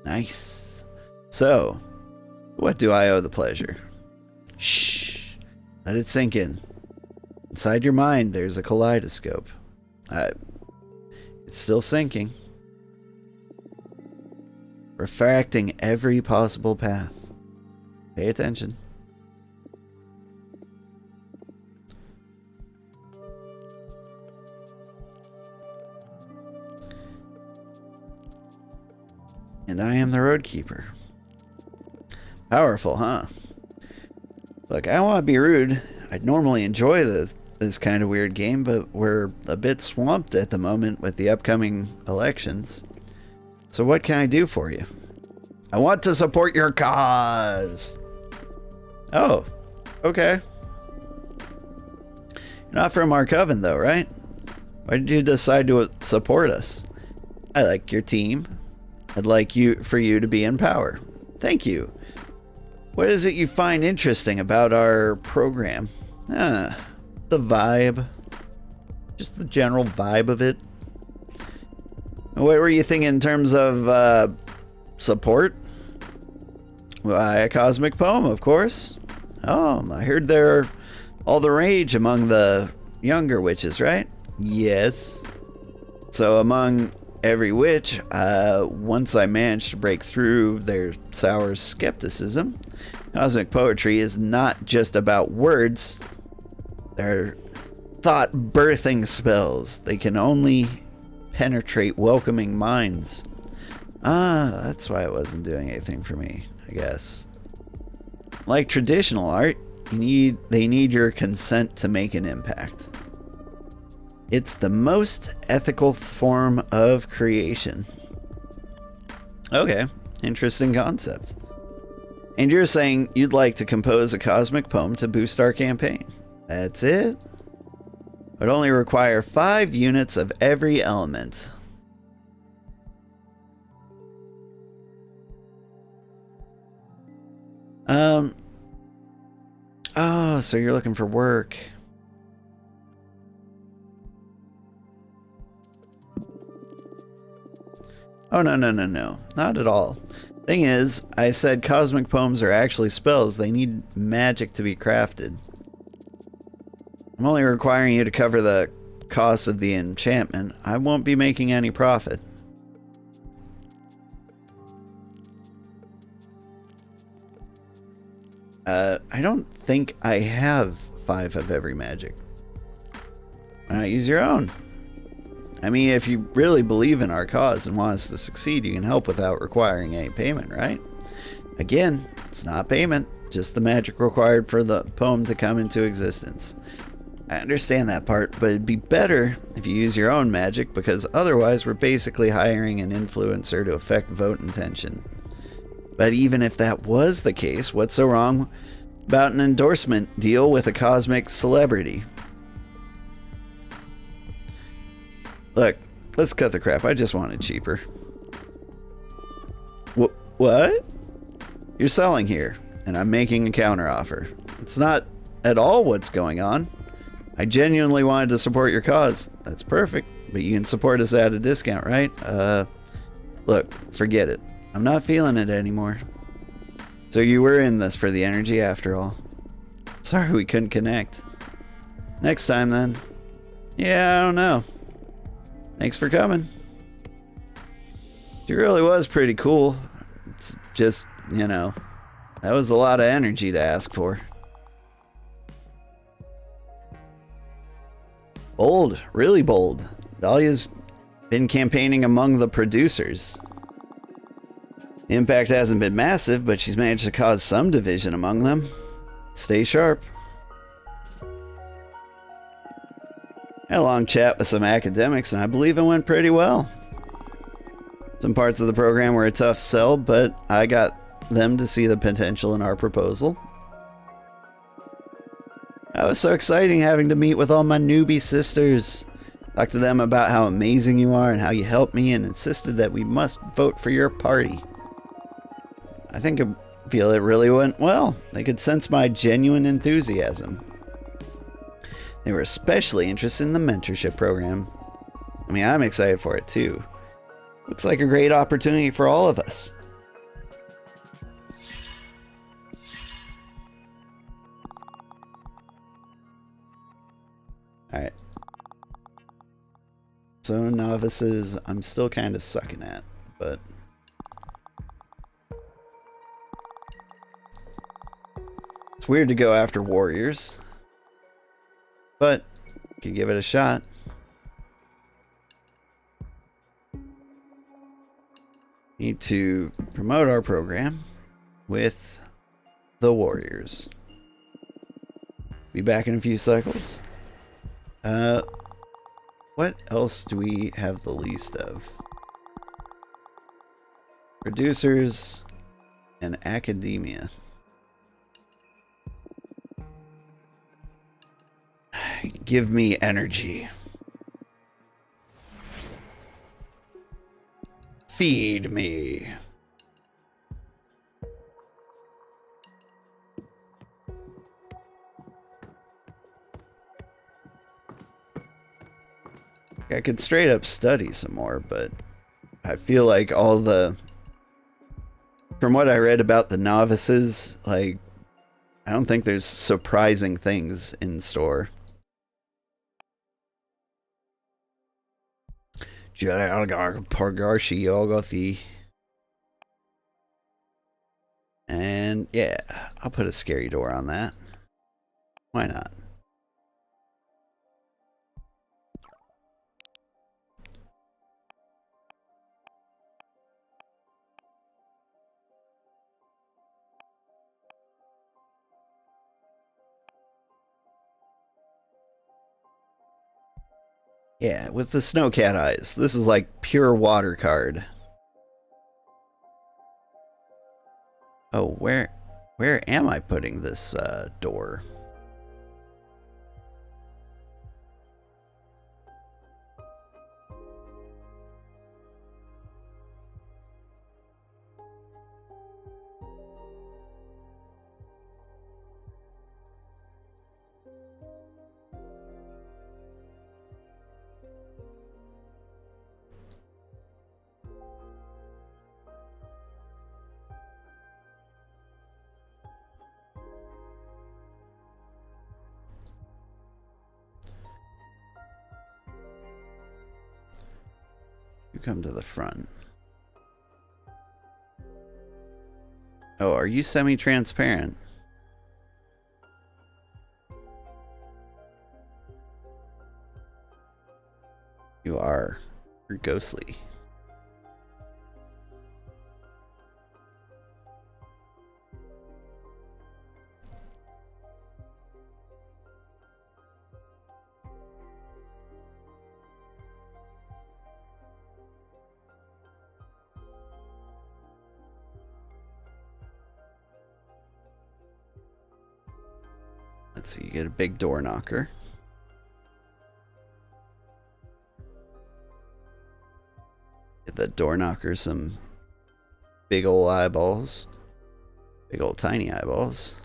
Nice. So, what do I owe the pleasure? Shh. Let it sink in. Inside your mind, there's a kaleidoscope. It's still sinking. Refracting every possible path. Pay attention. And I am the road keeper. Powerful, huh? Look, I don't want to be rude. I'd normally enjoy this kind of weird game, but we're a bit swamped at the moment with the upcoming elections. So what can I do for you? I want to support your cause. Oh, okay. You're not from our coven though, right? Why did you decide to support us? I like your team. I'd like for you to be in power. Thank you. What is it you find interesting about our program? The vibe. Just the general vibe of it. What were you thinking in terms of support? Why, a cosmic poem, of course. Oh, I heard they're all the rage among the younger witches, right? Yes. So among every witch, once I managed to break through their sour skepticism, cosmic poetry is not just about words. They're thought birthing spells. They can only penetrate welcoming minds. That's why it wasn't doing anything for me, I guess. Like traditional art, they need your consent to make an impact. It's the most ethical form of creation. Okay, interesting concept. And you're saying you'd like to compose a cosmic poem to boost our campaign. That's it? Would only require 5 units of every element. Oh, so you're looking for work. Oh, no. Not at all. Thing is, I said cosmic poems are actually spells. They need magic to be crafted. I'm only requiring you to cover the cost of the enchantment. I won't be making any profit. I don't think I have 5 of every magic. Why not use your own? I mean, if you really believe in our cause and want us to succeed, you can help without requiring any payment, right? Again, it's not payment, just the magic required for the poem to come into existence. I understand that part, but it'd be better if you use your own magic, because otherwise we're basically hiring an influencer to affect vote intention. But even if that was the case, what's so wrong about an endorsement deal with a cosmic celebrity? Look, let's cut the crap. I just want it cheaper. What? You're selling here, and I'm making a counteroffer. It's not at all what's going on. I genuinely wanted to support your cause. That's perfect, but you can support us at a discount, right? Look, forget it. I'm not feeling it anymore. So you were in this for the energy after all. Sorry we couldn't connect. Next time then. Yeah, I don't know. Thanks for coming. She really was pretty cool. It's just, you know, that was a lot of energy to ask for. Bold, really bold. Dahlia's been campaigning among the producers. The impact hasn't been massive, but she's managed to cause some division among them. Stay sharp. Had a long chat with some academics, and I believe it went pretty well. Some parts of the program were a tough sell, but I got them to see the potential in our proposal. It was so exciting having to meet with all my newbie sisters. Talk to them about how amazing you are and how you helped me, and insisted that we must vote for your party. I feel it really went well. They could sense my genuine enthusiasm. They were especially interested in the mentorship program. I mean, I'm excited for it too. Looks like a great opportunity for all of us. Alright. So novices, I'm still kind of sucking at, but... It's weird to go after warriors, but you can give it a shot. Need to promote our program with the warriors. Be back in a few cycles. What else do we have the least of? Producers and academia. Give me energy. Feed me. I could straight up study some more, but I feel like all the... From what I read about the novices, like, I don't think there's surprising things in store. And yeah, I'll put a scary door on that. Why not? Yeah, with the snowcat eyes. This is like pure water card. Oh, where am I putting this door? You come to the front. Oh, are you semi-transparent? You are. You're ghostly. Let's see, you get a big door knocker. Get that door knocker some big ol' eyeballs. Big ol' tiny eyeballs.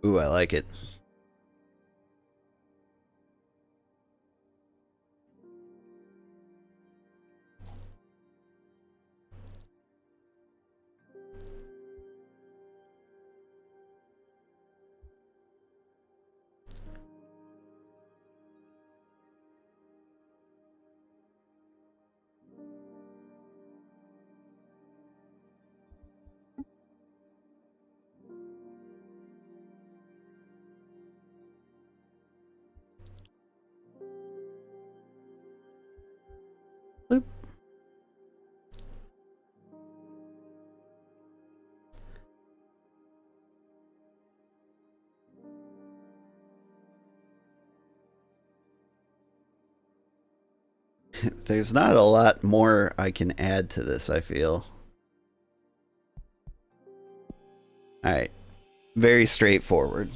Ooh, I like it. There's not a lot more I can add to this, I feel. Alright. Very straightforward.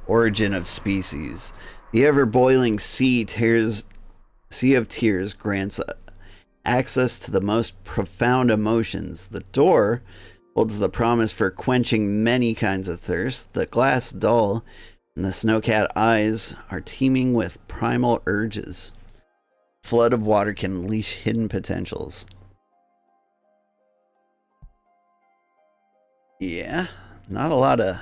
Origin of species. The ever-boiling sea of tears grants access to the most profound emotions. The door holds the promise for quenching many kinds of thirst. The glass doll and the snowcat eyes are teeming with primal urges. Flood of water can unleash hidden potentials. Yeah, not a lot of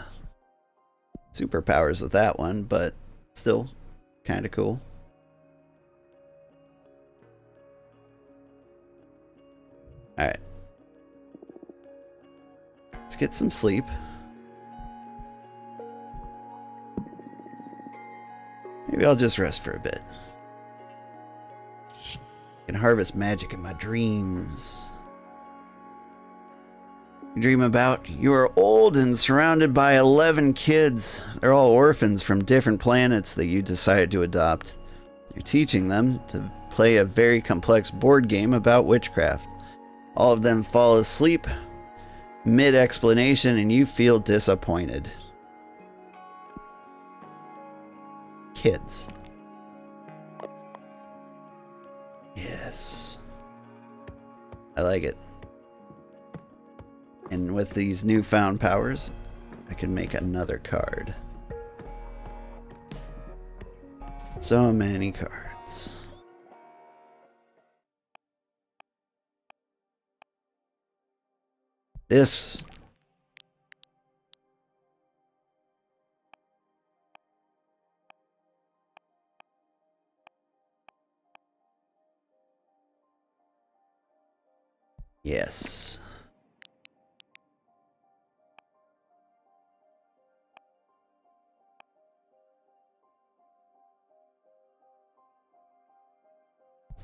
superpowers with that one, but still kind of cool. Alright. Let's get some sleep. Maybe I'll just rest for a bit. I can harvest magic in my dreams. You dream about you are old and surrounded by 11 kids. They're all orphans from different planets that you decided to adopt. You're teaching them to play a very complex board game about witchcraft. All of them fall asleep mid-explanation and you feel disappointed. Kids. Yes. I like it. And with these newfound powers, I can make another card. So many cards. This yes.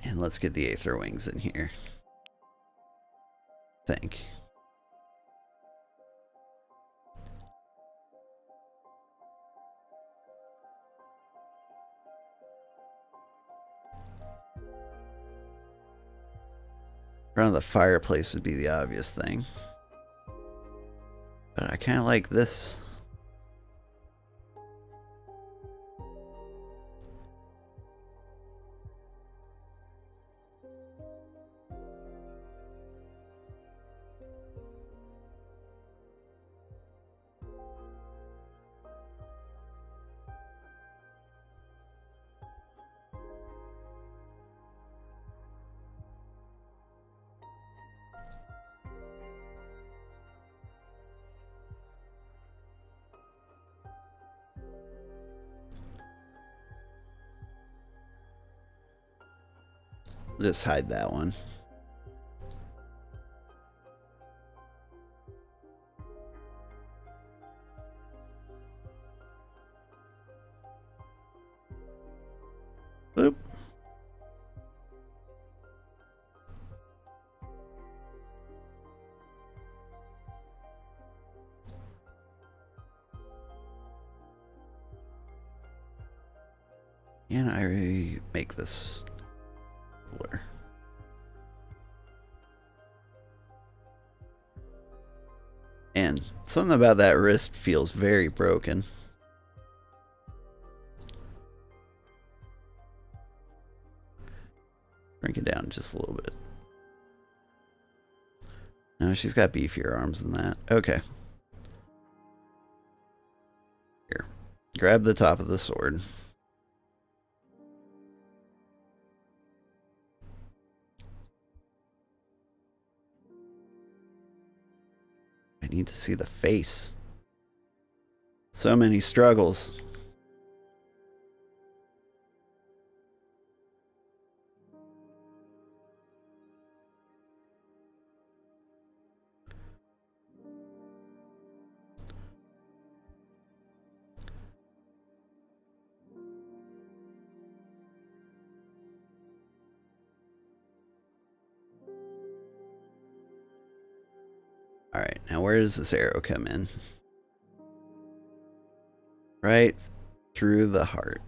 And let's get the Aether Wings in here. Think. Around the fireplace would be the obvious thing. But I kind of like this. Just hide that one. Boop. And I make this blur. And something about that wrist feels very broken. Bring it down just a little bit. No, she's got beefier arms than that. Okay. Here. Grab the top of the sword. I need to see the face. So many struggles. Alright, now where does this arrow come in? Right through the heart.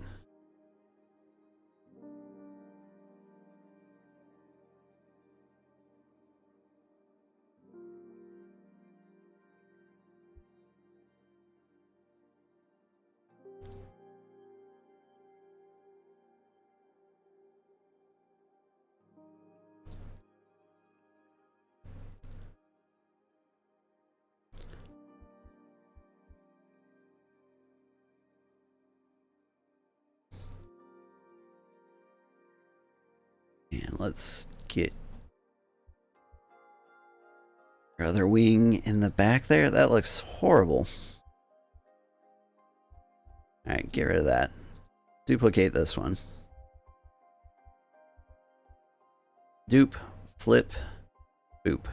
let's get our other wing in the back there. That looks horrible. Alright, get rid of that. Duplicate this one. Dupe, flip, boop.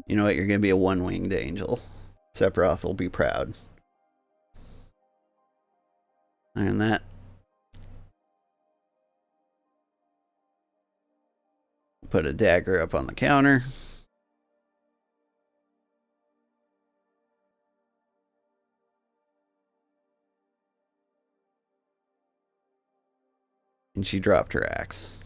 You know what? You're going to be a one-winged angel. Sephiroth will be proud. Iron that. Put a dagger up on the counter. And she dropped her axe.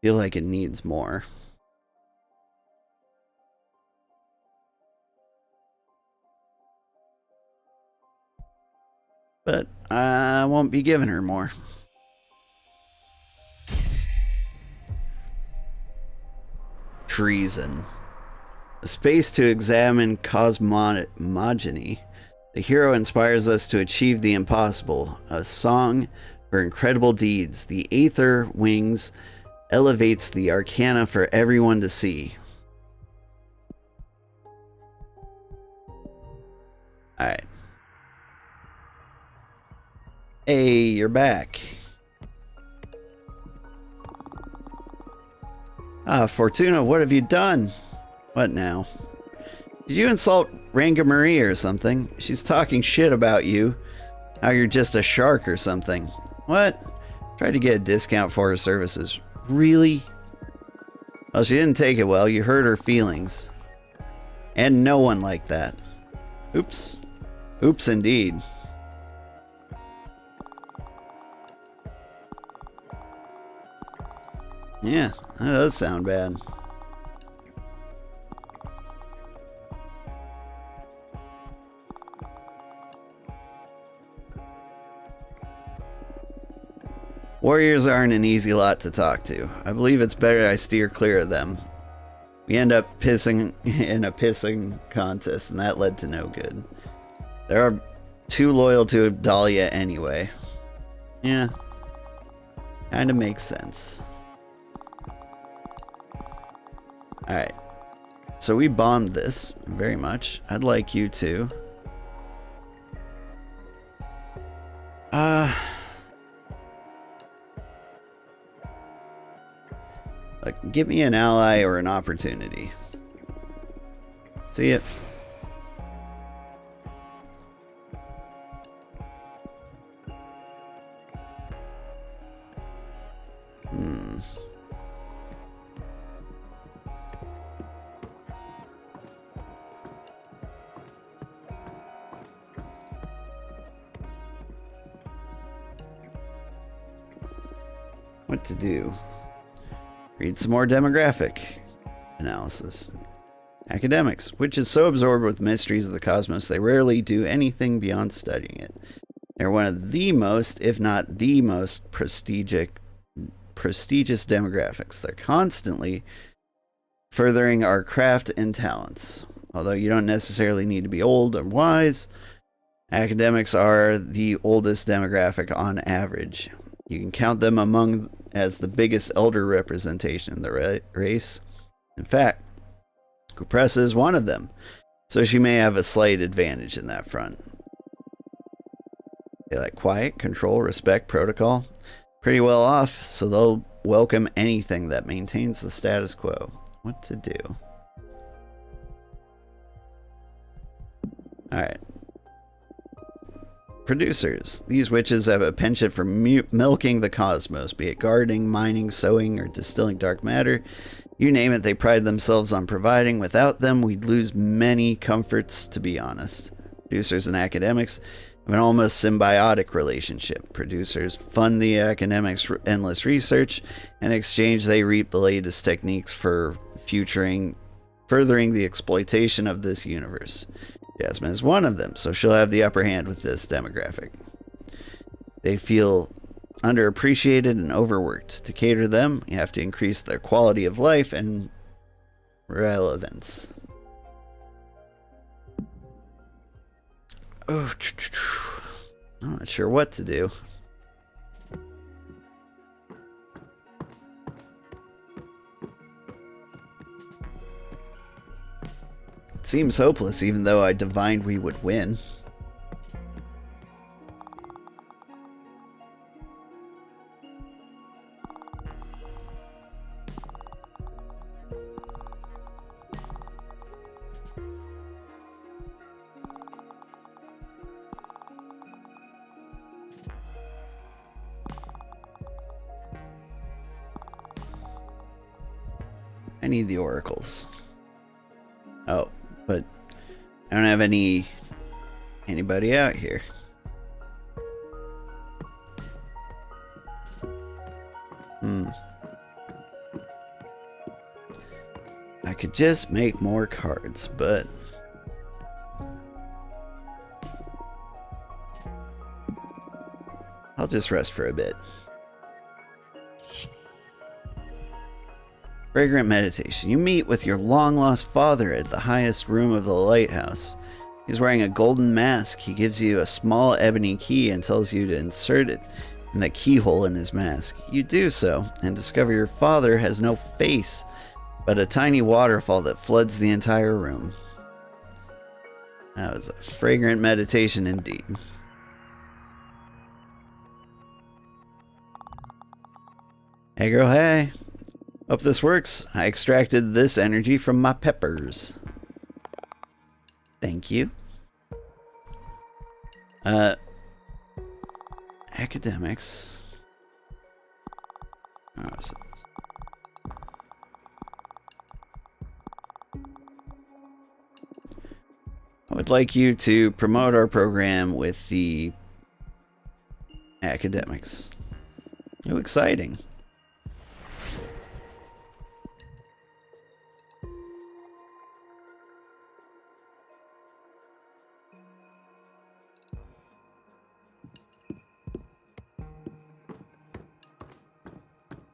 Feel like it needs more. But I won't be giving her more. Treason. A space to examine cosmogony. The hero inspires us to achieve the impossible. A song for incredible deeds. The Aether Wings elevates the arcana for everyone to see. Alright. Hey, you're back. Ah, Fortuna, what have you done? What now? Did you insult Ranga Marie or something? She's talking shit about you. How you're just a shark or something. What? Tried to get a discount for her services. Really? Well, she didn't take it well. You hurt her feelings. And no one like that. Oops. Oops, indeed. Yeah, that does sound bad. Warriors aren't an easy lot to talk to. I believe it's better I steer clear of them. We end up pissing in a pissing contest, and that led to no good. They're too loyal to Dahlia anyway. Yeah. Kinda makes sense. Alright. So we bombed this very much. I'd like you to. Like, give me an ally or an opportunity. See it? What to do? Read some more demographic analysis. Academics, which is so absorbed with mysteries of the cosmos, they rarely do anything beyond studying it. They're one of the most, if not the most, prestigious demographics. They're constantly furthering our craft and talents. Although you don't necessarily need to be old or wise, academics are the oldest demographic on average. You can count them among as the biggest elder representation in the race. In fact, Cupressa is one of them, so she may have a slight advantage in that front. They like quiet, control, respect, protocol. Pretty well off, so they'll welcome anything that maintains the status quo. What to do? Alright. Producers. These witches have a penchant for milking the cosmos, be it gardening, mining, sewing, or distilling dark matter. You name it, they pride themselves on providing. Without them, we'd lose many comforts, to be honest. Producers and academics have an almost symbiotic relationship. Producers fund the academics' endless research. In exchange, they reap the latest techniques for furthering the exploitation of this universe. Jasmine is one of them, so she'll have the upper hand with this demographic. They feel underappreciated and overworked. To cater to them, you have to increase their quality of life and relevance. Oh, I'm not sure what to do. It seems hopeless, even though I divined we would win. I need the oracles. Oh, but I don't have anybody out here. I could just make more cards, but I'll just rest for a bit. Fragrant meditation. You meet with your long-lost father at the highest room of the lighthouse. He's wearing a golden mask. He gives you a small ebony key and tells you to insert it in the keyhole in his mask. You do so and discover your father has no face, but a tiny waterfall that floods the entire room. That was a fragrant meditation indeed. Hey girl, hey. Hope this works. I extracted this energy from my peppers. Thank you. Academics. Oh, so I would like you to promote our program with the academics. Oh, exciting.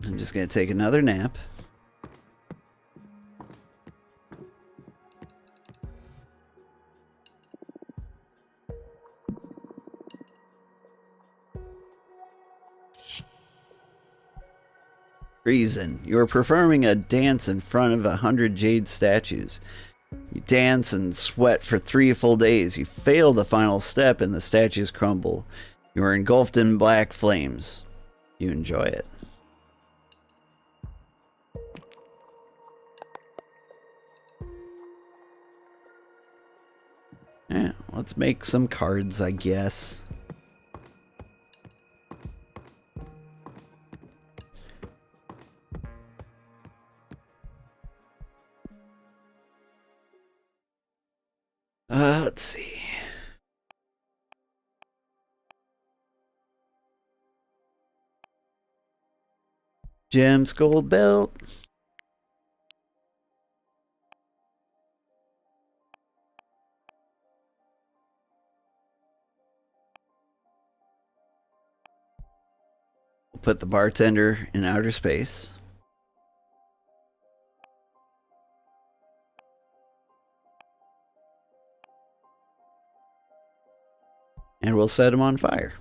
I'm just going to take another nap. Reason. You are performing a dance in front of 100 jade statues. You dance and sweat for 3 full days. You fail the final step and the statues crumble. You are engulfed in black flames. You enjoy it. Yeah, let's make some cards, I guess. Let's see. Gems, gold belt. We'll put the bartender in outer space. And we'll set him on fire.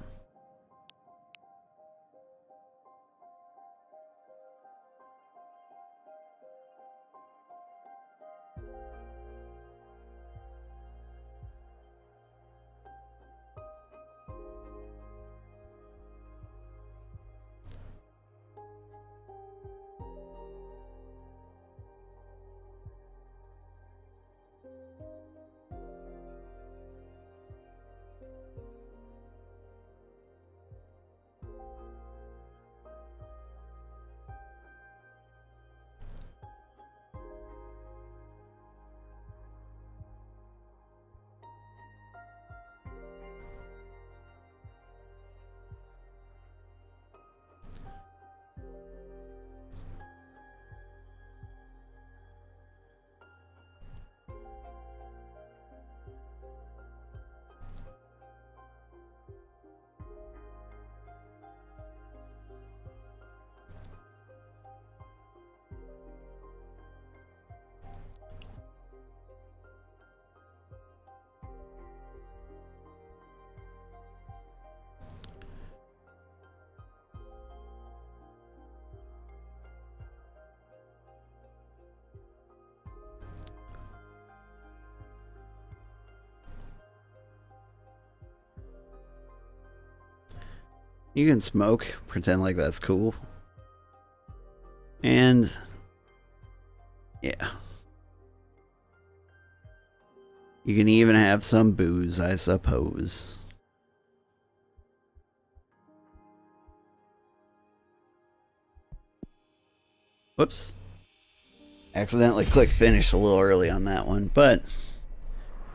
You can smoke, pretend like that's cool. And yeah. You can even have some booze, I suppose. Whoops. Accidentally clicked finish a little early on that one, but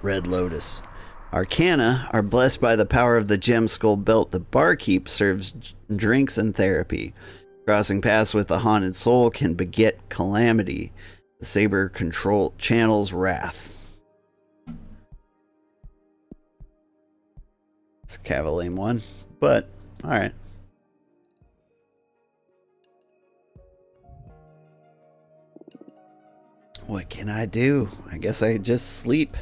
Red Lotus. Arcana are blessed by the power of the gem skull belt. The barkeep serves drinks and therapy. Crossing paths with the haunted soul can beget calamity. The saber control channels wrath. It's a Cavalier one, but alright. What can I do? I guess I just sleep.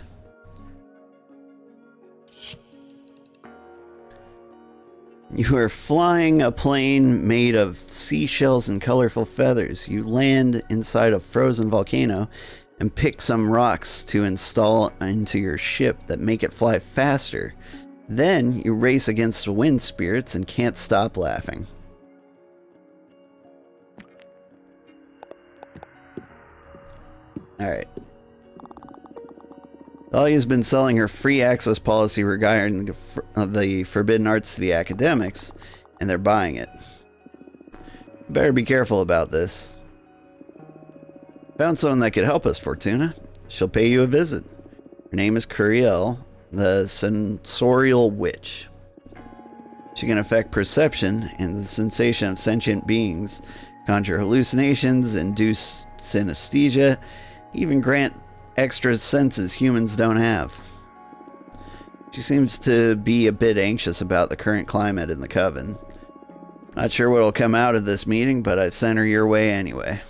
You are flying a plane made of seashells and colorful feathers. You land inside a frozen volcano and pick some rocks to install into your ship that make it fly faster. Then you race against wind spirits and can't stop laughing. Alright. Dahlia's been selling her free access policy regarding the forbidden arts to the academics, and they're buying it. Better be careful about this. Found someone that could help us, Fortuna. She'll pay you a visit. Her name is Curiel, the Sensorial Witch. She can affect perception and the sensation of sentient beings, conjure hallucinations, induce synesthesia, even grant extra senses humans don't have. She seems to be a bit anxious about the current climate in the Coven. Not sure what'll come out of this meeting, but I've sent her your way anyway.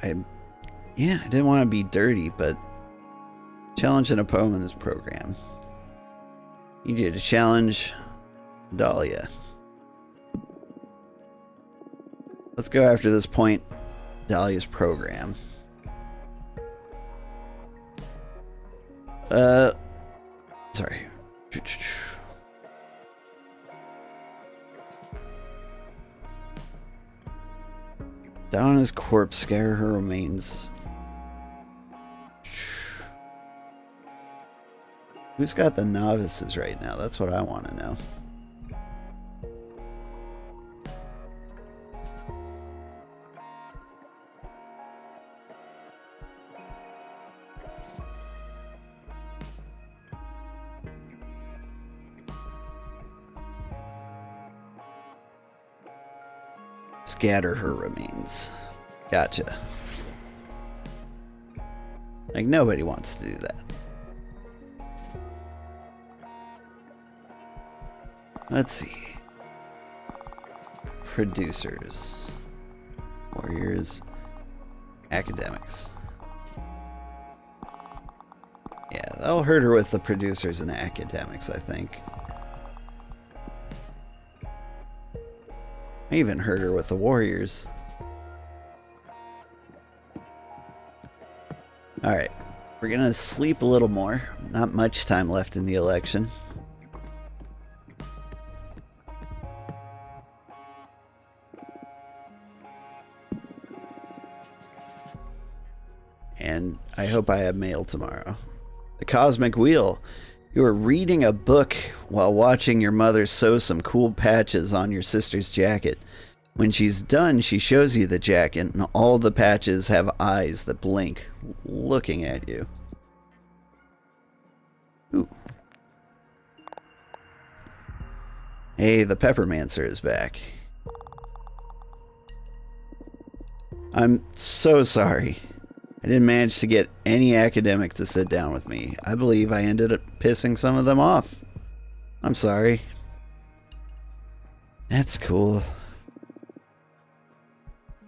I didn't want to be dirty, but challenge an opponent's program. You need to challenge Dahlia. Let's go after this point, Dahlia's program. Sorry. Down on his corpse, scatter her remains. Who's got the novices right now? That's what I want to know. Scatter her remains. Gotcha. Like, nobody wants to do that. Let's see. Producers. Warriors. Academics. Yeah, that'll hurt her with the producers and academics, I think. I even hurt her with the warriors. Alright. We're gonna sleep a little more. Not much time left in the election. And I hope I have mail tomorrow. The Cosmic Wheel. You are reading a book while watching your mother sew some cool patches on your sister's jacket. When she's done, she shows you the jacket, and all the patches have eyes that blink, looking at you. Ooh. Hey, the Peppermancer is back. I'm so sorry. I didn't manage to get any academic to sit down with me. I believe I ended up pissing some of them off. I'm sorry. That's cool.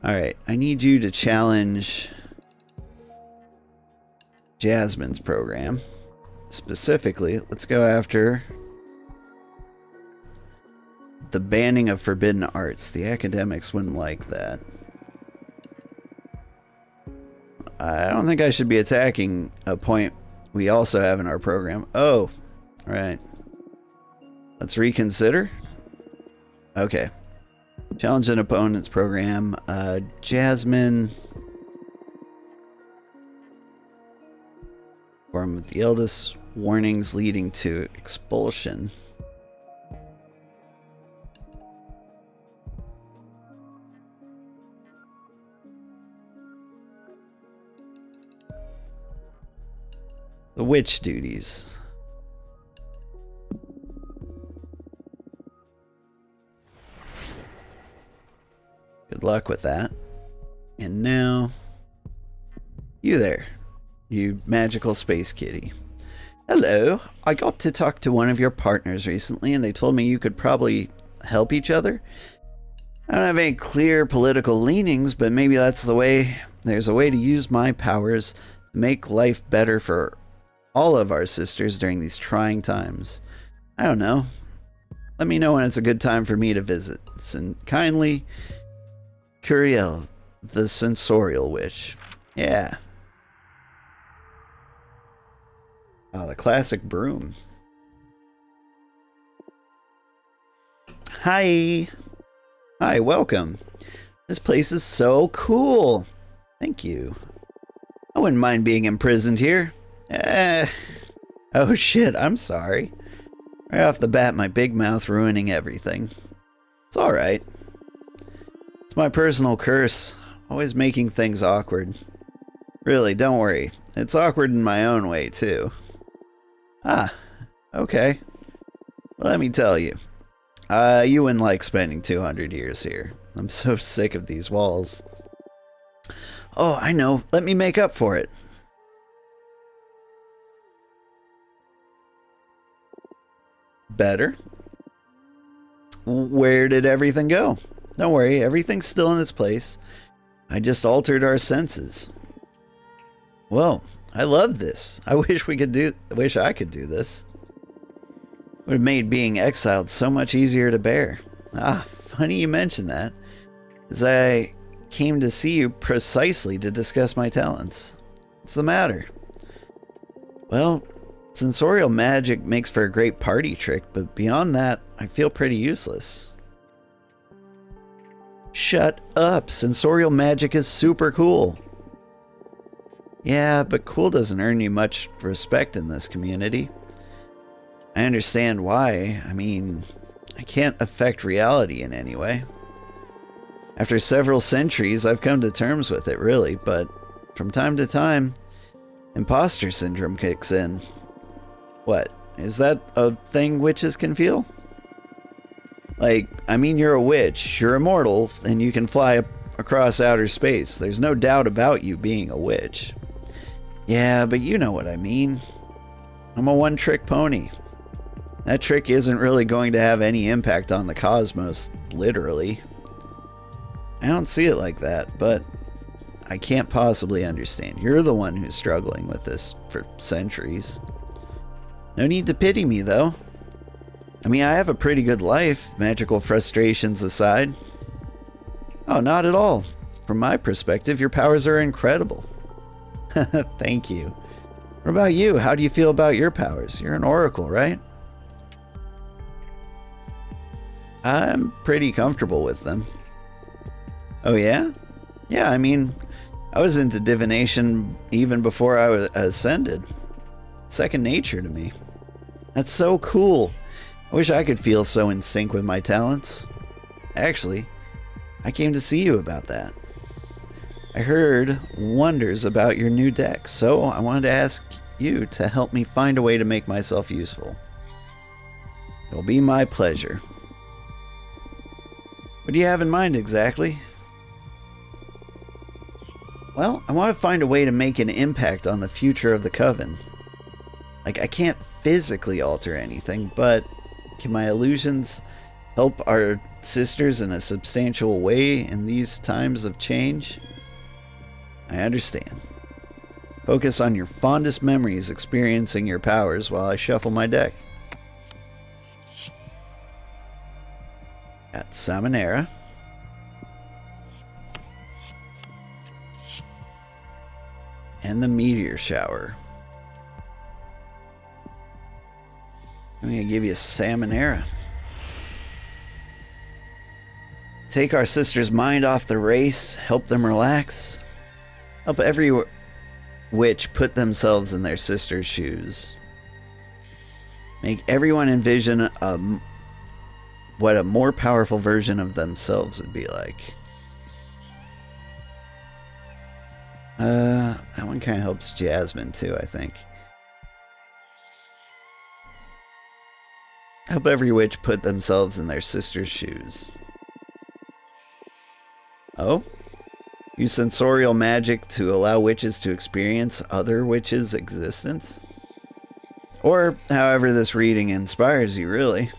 Alright, I need you to challenge Jasmine's program. Specifically, let's go after the banning of forbidden arts. The academics wouldn't like that. I don't think I should be attacking a point we also have in our program. Oh, right. Let's reconsider. Okay. Challenge an opponent's program. Jasmine. Form with the eldest. Warnings leading to expulsion. The witch duties. Good luck with that. And now, you there, you magical space kitty. Hello, I got to talk to one of your partners recently and they told me you could probably help each other. I don't have any clear political leanings, but maybe that's the way. There's a way to use my powers to make life better for all of our sisters during these trying times. I don't know. Let me know when it's a good time for me to visit. Kindly, Curiel, the sensorial witch. Yeah. Oh, the classic broom. Hi. Hi, welcome. This place is so cool. Thank you. I wouldn't mind being imprisoned here. Oh shit, I'm sorry. Right off the bat, my big mouth ruining everything. It's alright. It's my personal curse, always making things awkward. Really, don't worry. It's awkward in my own way, too. Ah, okay. Well, let me tell you. You wouldn't like spending 200 years here. I'm so sick of these walls. Oh, I know. Let me make up for it. Better? Where did everything go? Don't worry, everything's still in its place. I just altered our senses. Whoa, I love this. I wish I could do this. Would have made being exiled so much easier to bear. Ah, funny you mention that, as I came to see you precisely to discuss my talents. What's the matter? Well, sensorial magic makes for a great party trick, but beyond that, I feel pretty useless. Shut up! Sensorial magic is super cool. Yeah, but cool doesn't earn you much respect in this community. I understand why. I mean, I can't affect reality in any way. After several centuries, I've come to terms with it, really, but from time to time, imposter syndrome kicks in. What? Is that a thing witches can feel? Like, I mean, you're a witch, you're immortal, and you can fly across outer space. There's no doubt about you being a witch. Yeah, but you know what I mean. I'm a one-trick pony. That trick isn't really going to have any impact on the cosmos, literally. I don't see it like that, but I can't possibly understand. You're the one who's struggling with this for centuries. No need to pity me, though. I mean, I have a pretty good life, magical frustrations aside. Oh, not at all. From my perspective, your powers are incredible. Thank you. What about you? How do you feel about your powers? You're an oracle, right? I'm pretty comfortable with them. Oh, yeah? Yeah, I mean, I was into divination even before I was ascended. Second nature to me. That's so cool. I wish I could feel so in sync with my talents. Actually, I came to see you about that. I heard wonders about your new deck, so I wanted to ask you to help me find a way to make myself useful. It'll be my pleasure. What do you have in mind exactly? Well, I want to find a way to make an impact on the future of the Coven. Like, I can't physically alter anything, but can my illusions help our sisters in a substantial way in these times of change? I understand. Focus on your fondest memories experiencing your powers while I shuffle my deck. Got Samanera. and the meteor shower. I'm going to give you a Salmonera. Take our sister's mind off the race, help them relax. Help every witch put themselves in their sister's shoes. Make everyone envision what a more powerful version of themselves would be like. That one kind of helps Jasmine too, I think. Help every witch put themselves in their sister's shoes. Oh? Use sensorial magic to allow witches to experience other witches' existence? Or however this reading inspires you, really.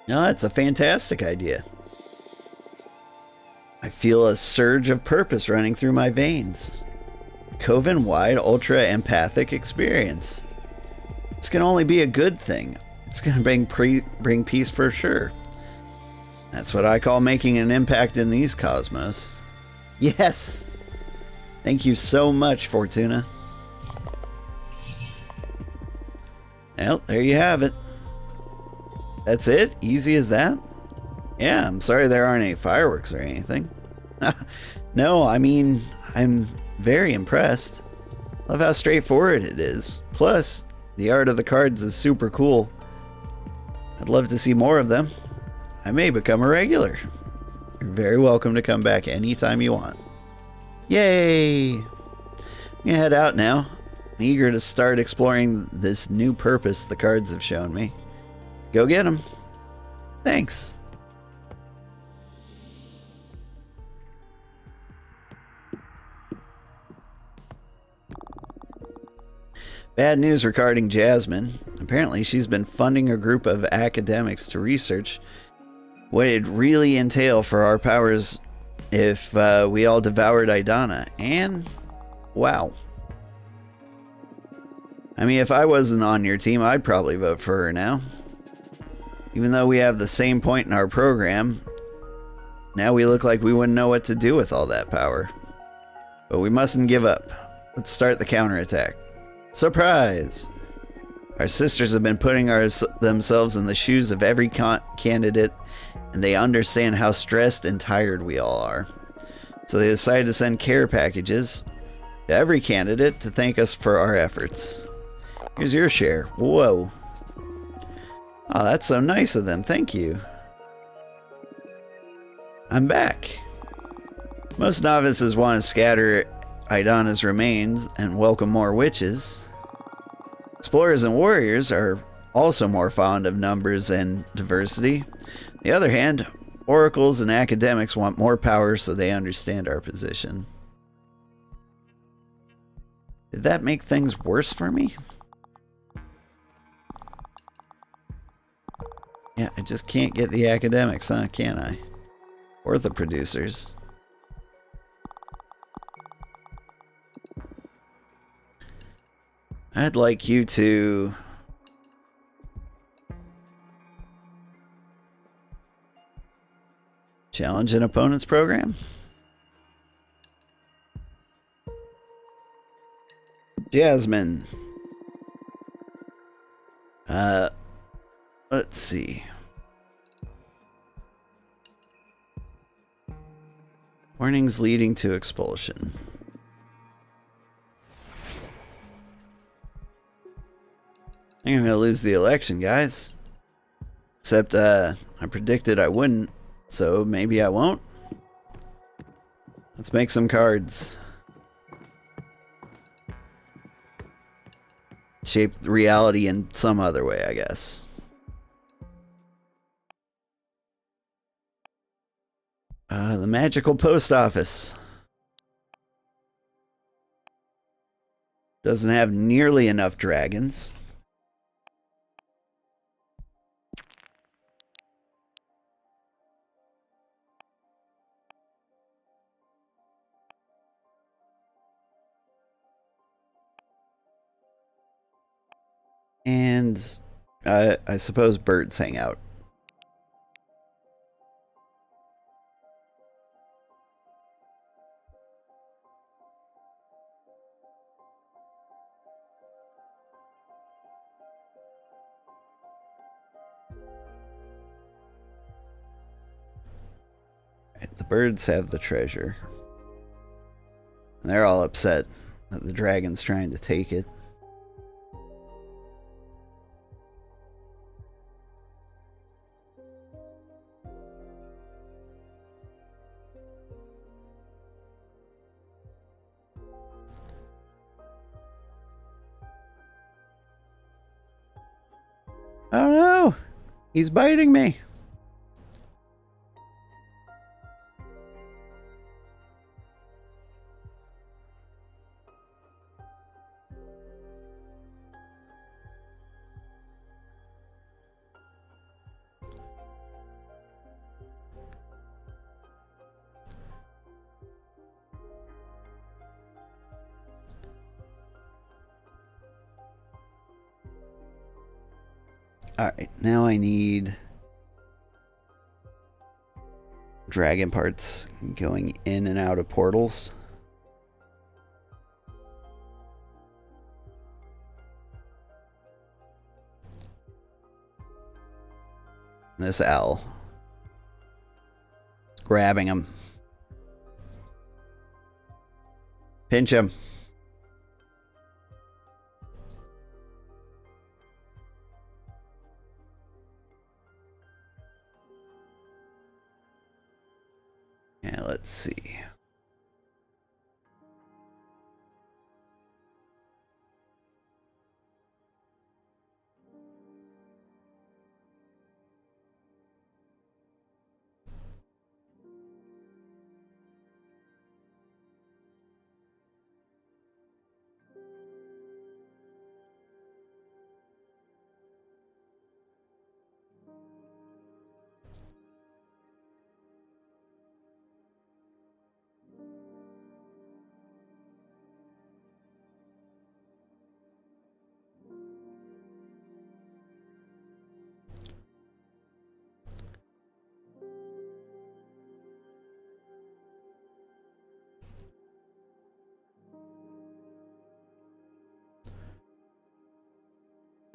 No, it's a fantastic idea. I feel a surge of purpose running through my veins. Coven-wide ultra-empathic experience. This can only be a good thing. It's going to bring peace for sure. That's what I call making an impact in these cosmos. Yes! Thank you so much, Fortuna. Well, there you have it. That's it? Easy as that? Yeah, I'm sorry there aren't any fireworks or anything. No, I mean, I'm very impressed. Love how straightforward it is. Plus, the art of the cards is super cool. I'd love to see more of them. I may become a regular. You're very welcome to come back anytime you want. Yay! I'm gonna head out now. I'm eager to start exploring this new purpose the cards have shown me. Go get them. Thanks. Bad news regarding Jasmine. Apparently she's been funding a group of academics to research what it'd really entail for our powers if we all devoured Idana. And wow. I mean, if I wasn't on your team, I'd probably vote for her now. Even though we have the same point in our program, now we look like we wouldn't know what to do with all that power. But we mustn't give up. Let's start the counterattack. Surprise! Our sisters have been putting themselves in the shoes of every candidate, and they understand how stressed and tired we all are. So they decided to send care packages to every candidate to thank us for our efforts. Here's your share. Whoa. Oh, that's so nice of them. Thank you. I'm back. Most novices want to scatter Idana's remains and welcome more witches. Explorers and warriors are also more fond of numbers and diversity. On the other hand, oracles and academics want more power so they understand our position. Did that make things worse for me? Yeah, I just can't get the academics, huh? Can I? Or the producers. I'd like you to challenge an opponent's program. Jasmine. Let's see. Warnings leading to expulsion. I'm gonna lose the election, guys. Except, I predicted I wouldn't, so maybe I won't. Let's make some cards. Shape reality in some other way, I guess. The magical post office. Doesn't have nearly enough dragons. And I suppose birds hang out. the birds have the treasure. And they're all upset that the dragon's trying to take it. Oh no! He's biting me! Alright, now I need dragon parts going in and out of portals. This owl. Grabbing him. Pinch him. Yeah, let's see.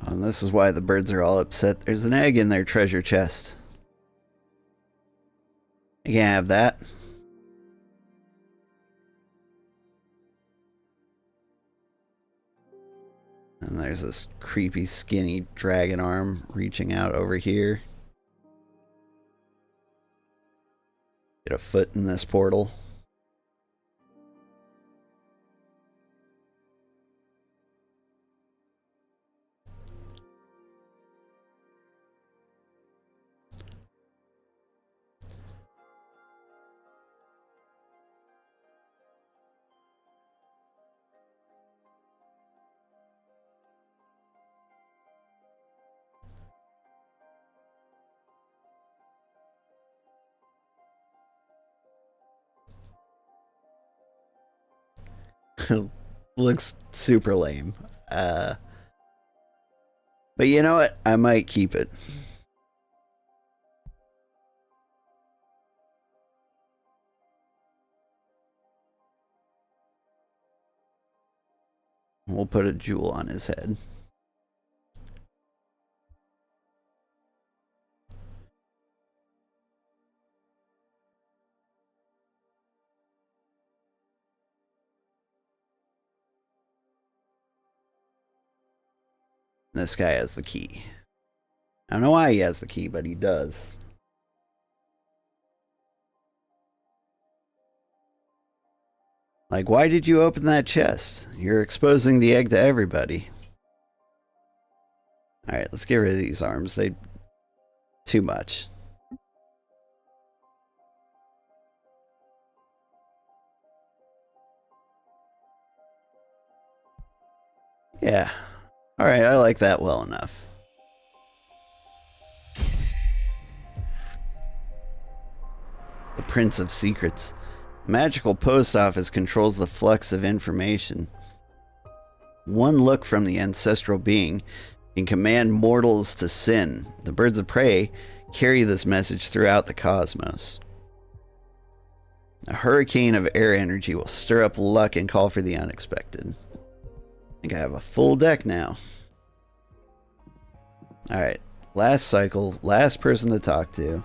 And this is why the birds are all upset. There's an egg in their treasure chest. You can't have that. And there's this creepy, skinny dragon arm reaching out over here. Get a foot in this portal. Looks super lame. But you know what? I might keep it. We'll put a jewel on his head. This guy has the key. I don't know why he has the key, but he does. Like, why did you open that chest? You're exposing the egg to everybody. Alright, let's get rid of these arms. They... too much. Yeah. Alright, I like that well enough. The Prince of Secrets. Magical post office controls the flux of information. One look from the ancestral being can command mortals to sin. The birds of prey carry this message throughout the cosmos. A hurricane of air energy will stir up luck and call for the unexpected. I think I have a full deck now. Alright, last cycle, last person to talk to.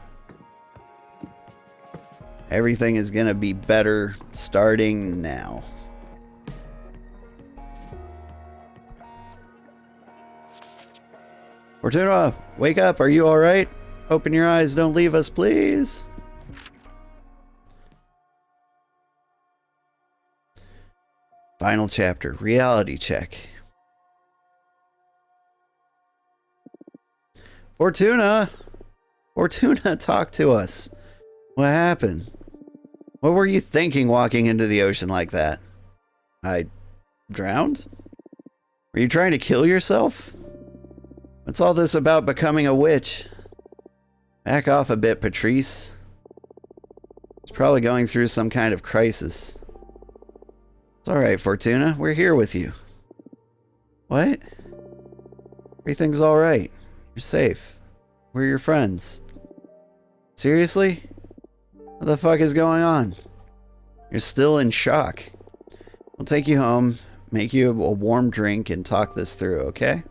Everything is gonna be better starting now. Fortuna, wake up. Are you alright? Open your eyes. Don't leave us, please. Final chapter. Reality check. Fortuna! Fortuna, talk to us. What happened? What were you thinking walking into the ocean like that? I drowned? Were you trying to kill yourself? What's all this about becoming a witch? Back off a bit, Patrice. It's probably going through some kind of crisis. It's alright, Fortuna. We're here with you. What? Everything's alright. You're safe. We're your friends. Seriously? What the fuck is going on? You're still in shock. We'll take you home, make you a warm drink, and talk this through, okay?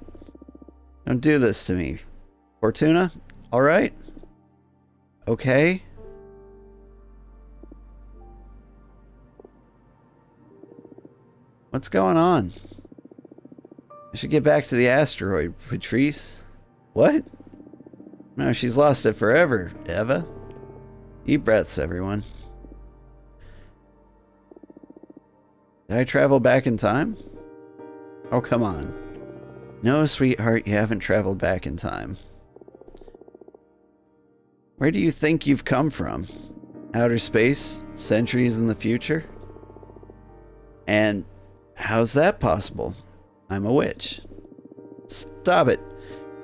Don't do this to me. Fortuna? Alright? Okay? What's going on? I should get back to the asteroid, Patrice. What? No, she's lost it forever, Eva. Deep breaths, everyone. Did I travel back in time? Oh, come on. No, sweetheart, you haven't traveled back in time. Where do you think you've come from? Outer space? Centuries in the future? And how's that possible? I'm a witch. Stop it.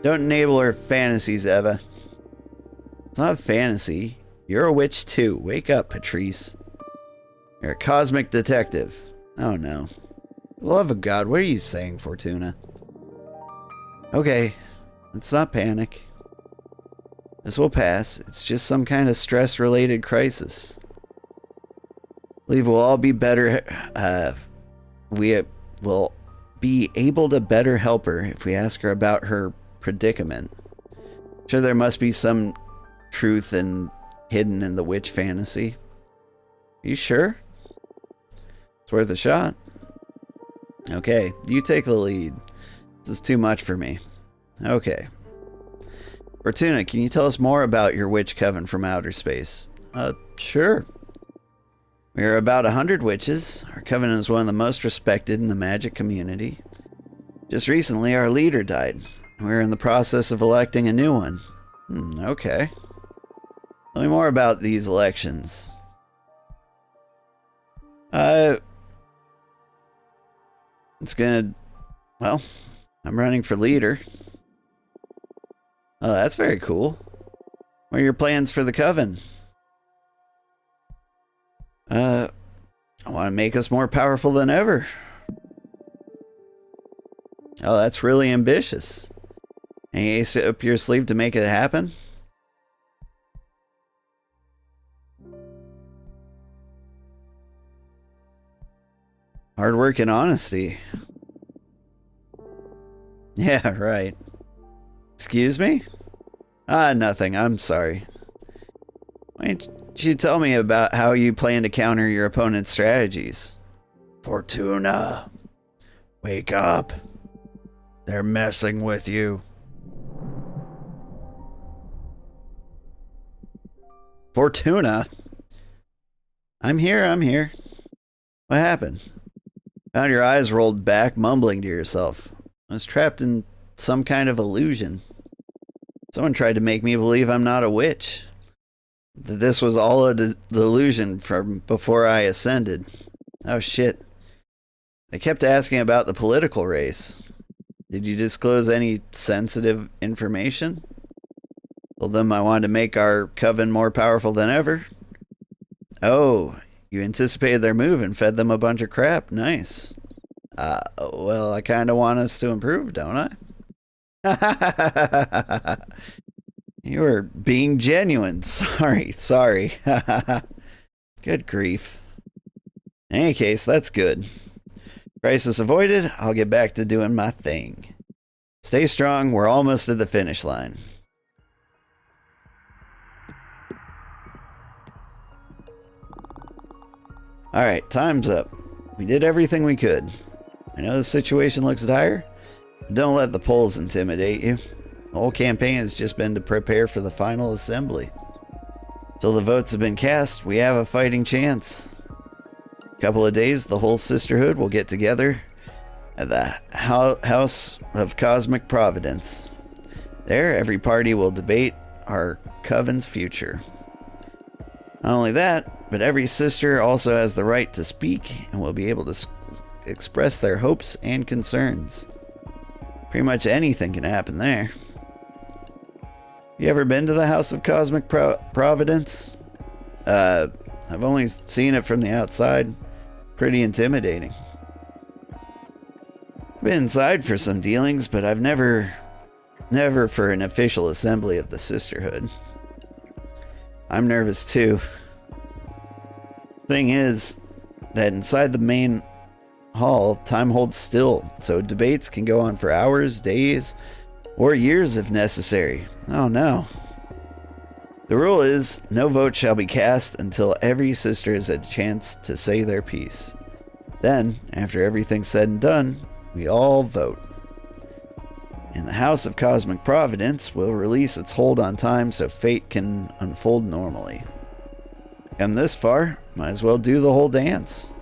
Don't enable her fantasies, Eva. It's not a fantasy. You're a witch too. Wake up, Patrice. You're a cosmic detective. Oh no. For the love of God, what are you saying, Fortuna? Okay, let's not panic. This will pass. It's just some kind of stress-related crisis. I believe we'll all be better. We will be able to better help her if we ask her about her predicament. I'm sure there must be some truth hidden in the witch fantasy. Are you sure? It's worth a shot. Okay, you take the lead. This is too much for me. Okay. Fortuna, can you tell us more about your witch coven from outer space? Sure. We are about 100 witches. Our coven is one of the most respected in the magic community. Just recently, our leader died. We're in the process of electing a new one. Okay. Tell me more about these elections. Well, I'm running for leader. Oh, that's very cool. What are your plans for the coven? I want to make us more powerful than ever. Oh, that's really ambitious. Any ace up your sleeve to make it happen? Hard work and honesty. Yeah, right. Excuse me? Nothing. I'm sorry. Why don't you tell me about how you plan to counter your opponent's strategies? Fortuna, wake up. They're messing with you. Fortuna? I'm here. What happened? Found your eyes rolled back, mumbling to yourself. I was trapped in some kind of illusion. Someone tried to make me believe I'm not a witch. That this was all a delusion from before I ascended. Oh shit. They kept asking about the political race. Did you disclose any sensitive information? Told them I wanted to make our coven more powerful than ever. Oh, you anticipated their move and fed them a bunch of crap. Nice. Well, I kind of want us to improve, don't I? You were being genuine. Sorry. Good grief. In any case, that's good. Crisis avoided. I'll get back to doing my thing. Stay strong. We're almost at the finish line. Alright, time's up. We did everything we could. I know the situation looks dire, but don't let the polls intimidate you. The whole campaign has just been to prepare for the final assembly. Till the votes have been cast, we have a fighting chance. A couple of days, the whole sisterhood will get together at the House of Cosmic Providence. There, every party will debate our coven's future. Not only that, but every sister also has the right to speak and will be able to express their hopes and concerns. Pretty much anything can happen there. You ever been to the House of Cosmic Providence? I've only seen it from the outside. Pretty intimidating. I've been inside for some dealings, but I've never for an official assembly of the sisterhood. I'm nervous too. Thing is that inside the main hall, time holds still, so debates can go on for hours, days, or years if necessary. Oh no. The rule is, no vote shall be cast until every sister has had a chance to say their piece. Then, after everything's said and done, we all vote. And the House of Cosmic Providence will release its hold on time so fate can unfold normally. Come this far, might as well do the whole dance.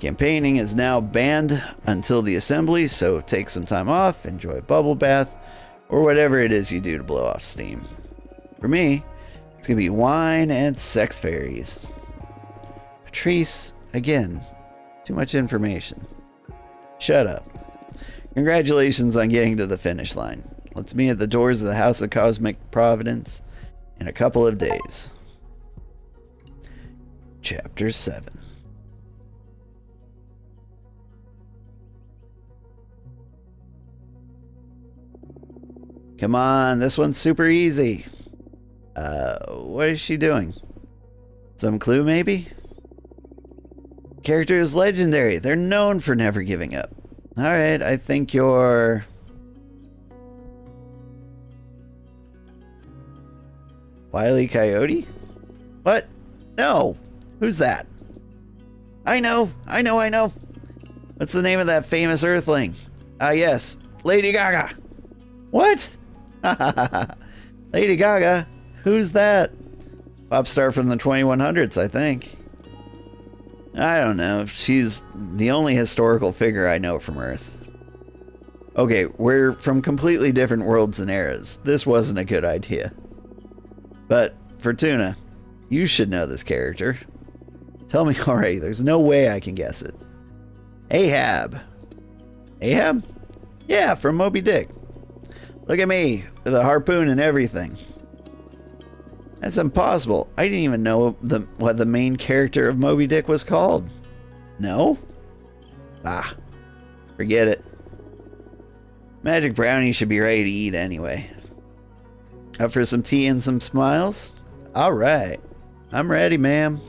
Campaigning is now banned until the assembly, so take some time off, enjoy a bubble bath, or whatever it is you do to blow off steam. For me, it's gonna be wine and sex fairies. Patrice, again, too much information. Shut up. Congratulations on getting to the finish line. Let's meet at the doors of the House of Cosmic Providence in a couple of days. Chapter 7. Come on, this one's super easy. What is she doing? Some clue, maybe? Character is legendary. They're known for never giving up. Alright, I think you're... Wile E. Coyote? What? No. Who's that? I know. What's the name of that famous Earthling? Ah, yes. Lady Gaga. What? Lady Gaga? Who's that? Pop star from the 2100s, I think. I don't know. She's the only historical figure I know from Earth. Okay, we're from completely different worlds and eras. This wasn't a good idea. But, Fortuna, you should know this character. Tell me already, there's no way I can guess it. Ahab. Ahab? Yeah, from Moby Dick. Look at me, with a harpoon and everything. That's impossible. I didn't even know what the main character of Moby Dick was called. No? Ah, forget it. Magic Brownie should be ready to eat anyway. Up for some tea and some smiles? Alright. I'm ready, ma'am.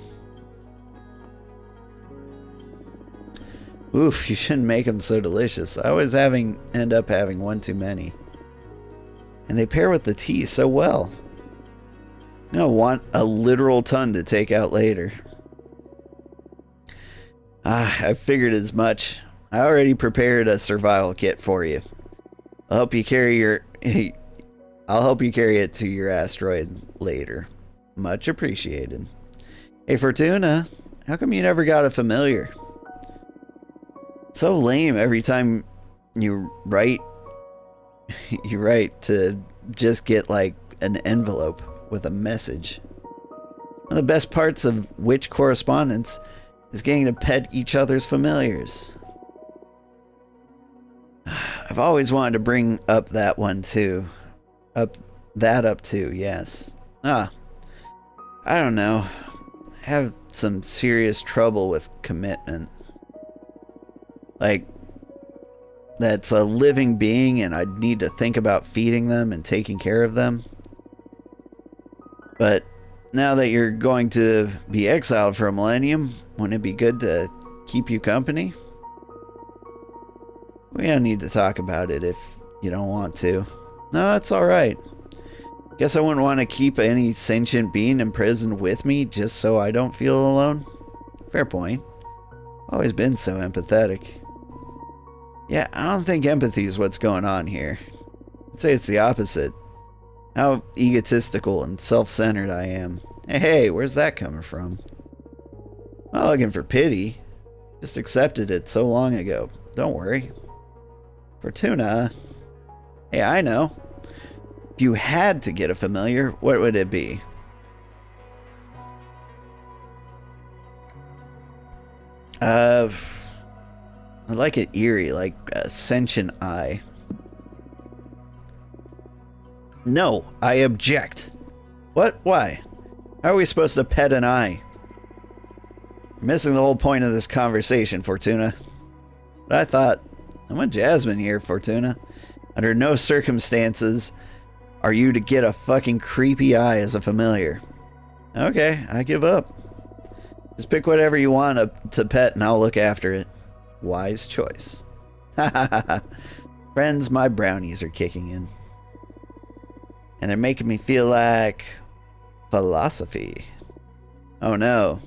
Oof, you shouldn't make them so delicious. I always end up having one too many. And they pair with the tea so well. You don't want a literal ton to take out later. I figured as much. I already prepared a survival kit for you. I'll help you carry it to your asteroid later. Much appreciated. Hey Fortuna, how come you never got a familiar? It's so lame every time you write to just get like an envelope with a message. One of the best parts of witch correspondence is getting to pet each other's familiars. I've always wanted to bring up that one too. Up too, yes. I don't know. I have some serious trouble with commitment. Like, that's a living being and I'd need to think about feeding them and taking care of them. But now that you're going to be exiled for a millennium, wouldn't it be good to keep you company? We don't need to talk about it if you don't want to. No, that's alright. Guess I wouldn't want to keep any sentient being imprisoned with me just so I don't feel alone. Fair point. Always been so empathetic. Yeah, I don't think empathy is what's going on here. I'd say it's the opposite. How egotistical and self-centered I am. Hey, where's that coming from? I'm not looking for pity. Just accepted it so long ago. Don't worry. Fortuna. Hey, I know. If you had to get a familiar, what would it be? I like it eerie, like a sentient eye. No, I object. What? Why? How are we supposed to pet an eye? You're missing the whole point of this conversation, Fortuna. But I thought, I want Jasmine here, Fortuna. Under no circumstances are you to get a fucking creepy eye as a familiar. Okay, I give up. Just pick whatever you want to pet and I'll look after it. Wise choice. Ha ha ha. Friends, my brownies are kicking in. And they're making me feel like philosophy. Oh no.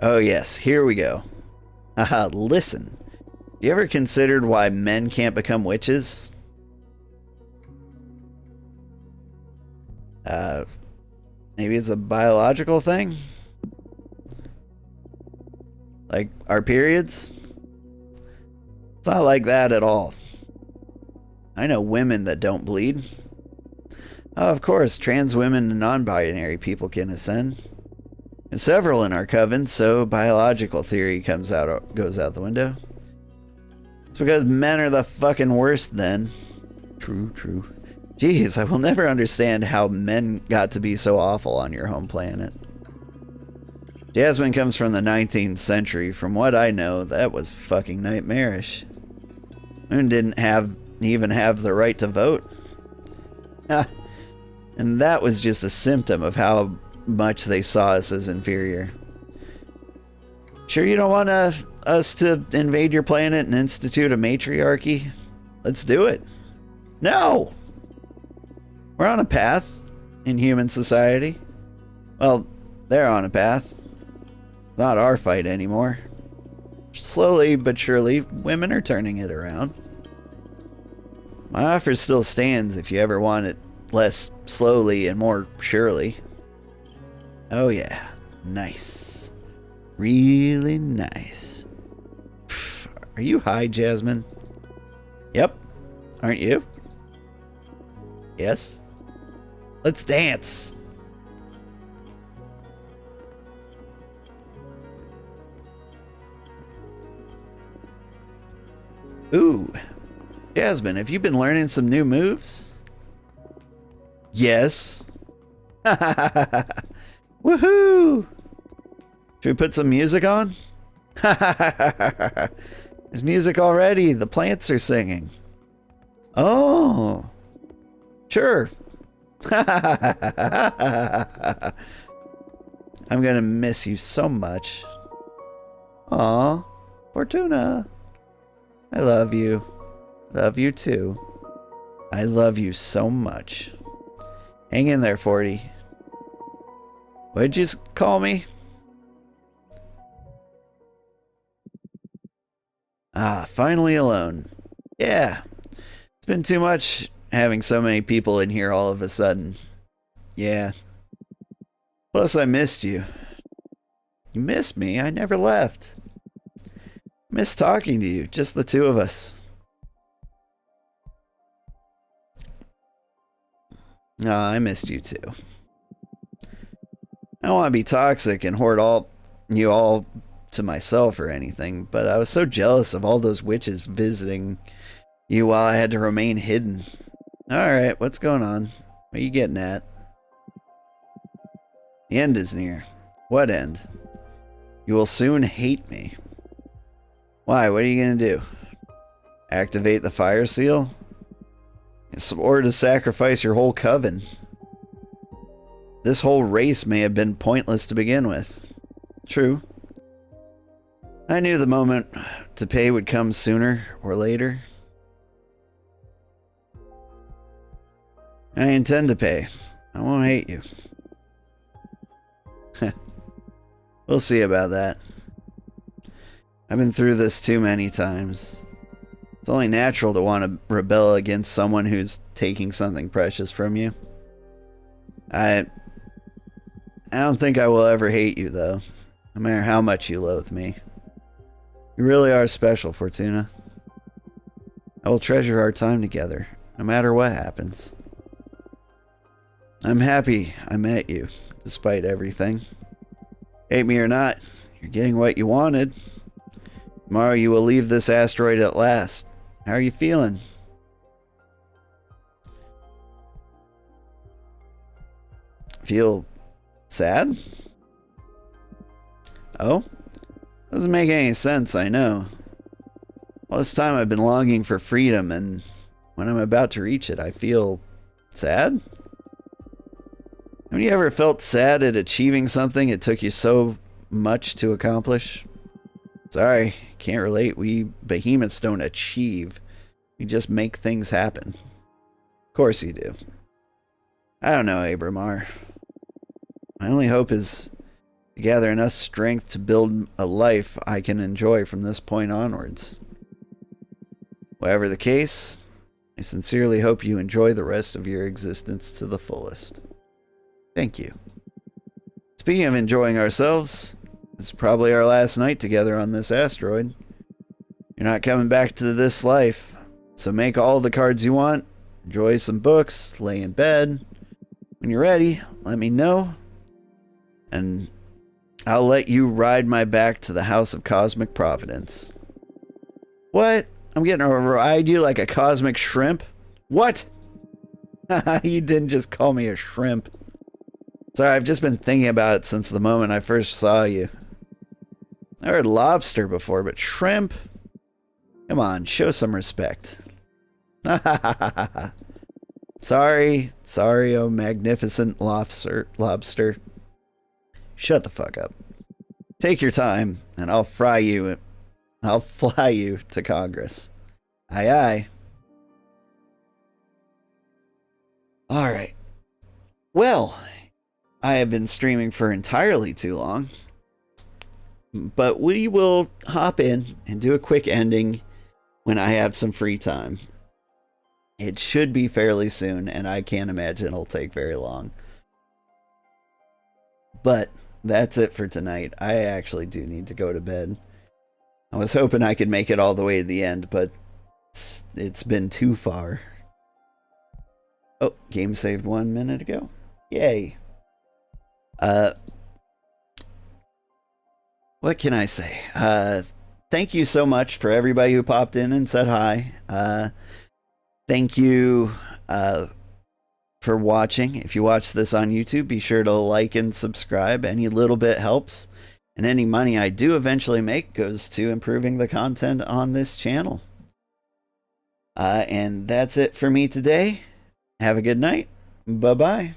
Oh yes, here we go. Haha, listen. You ever considered why men can't become witches? Maybe it's a biological thing? Like our periods? It's not like that at all. I know women that don't bleed. Oh, of course, trans women and non-binary people can ascend. And several in our coven, so biological theory goes out the window. It's because men are the fucking worst then. True, true. Jeez, I will never understand how men got to be so awful on your home planet. Jasmine comes from the 19th century. From what I know, that was fucking nightmarish. Women didn't even have the right to vote. And that was just a symptom of how much they saw us as inferior. Sure you don't want us to invade your planet and institute a matriarchy? Let's do it. No! We're on a path in human society. Well, they're on a path. Not our fight anymore. Slowly but surely, women are turning it around. My offer still stands if you ever want it less slowly and more surely. Oh yeah, nice. Really nice. Are you high, Jasmine? Yep. Aren't you? Yes. Let's dance. Ooh. Jasmine, have you been learning some new moves? Yes. Woohoo! Should we put some music on? There's music already. The plants are singing. Oh. Sure. I'm gonna miss you so much. Aw. Fortuna. I love you. Love you too. I love you so much. Hang in there, 40. What'd you call me? Ah, finally alone. Yeah. It's been too much having so many people in here all of a sudden. Yeah. Plus, I missed you. You missed me? I never left. Missed talking to you, just the two of us. I missed you too. I don't want to be toxic and hoard you all to myself or anything, but I was so jealous of all those witches visiting you while I had to remain hidden. Alright, what's going on? What are you getting at? The end is near. What end? You will soon hate me. Why? What are you going to do? Activate the fire seal? Or to sacrifice your whole coven? This whole race may have been pointless to begin with. True. I knew the moment to pay would come sooner or later. I intend to pay. I won't hate you. We'll see about that. I've been through this too many times. It's only natural to want to rebel against someone who's taking something precious from you. I don't think I will ever hate you, though, no matter how much you loathe me. You really are special, Fortuna. I will treasure our time together, no matter what happens. I'm happy I met you, despite everything. Hate me or not, you're getting what you wanted. Tomorrow you will leave this asteroid at last. How are you feeling? Feel sad? Oh? Doesn't make any sense, I know. All this time I've been longing for freedom, and when I'm about to reach it, I feel sad? Have you ever felt sad at achieving something it took you so much to accomplish? Sorry, can't relate. We behemoths don't achieve. We just make things happen. Of course you do. I don't know, Abramar. My only hope is to gather enough strength to build a life I can enjoy from this point onwards. Whatever the case, I sincerely hope you enjoy the rest of your existence to the fullest. Thank you. Speaking of enjoying ourselves, this is probably our last night together on this asteroid. You're not coming back to this life, so make all the cards you want, enjoy some books, lay in bed. When you're ready, let me know, and I'll let you ride my back to the House of Cosmic Providence. What? I'm getting to ride you like a cosmic shrimp? What? You didn't just call me a shrimp. Sorry, I've just been thinking about it since the moment I first saw you. I heard lobster before, but shrimp? Come on, show some respect. Sorry, oh magnificent lobster. Shut the fuck up. Take your time, and I'll fly you to Congress. Aye, aye. Alright. Well, I have been streaming for entirely too long, but we will hop in and do a quick ending when I have some free time. It should be fairly soon, and I can't imagine it'll take very long. But that's it for tonight. I actually do need to go to bed. I was hoping I could make it all the way to the end, but it's been too far. Oh, game saved 1 minute ago. Yay. What can I say? Thank you so much for everybody who popped in and said hi. Thank you for watching. If you watch this on YouTube, be sure to like and subscribe. Any little bit helps. And any money I do eventually make goes to improving the content on this channel. And that's it for me today. Have a good night. Bye-bye.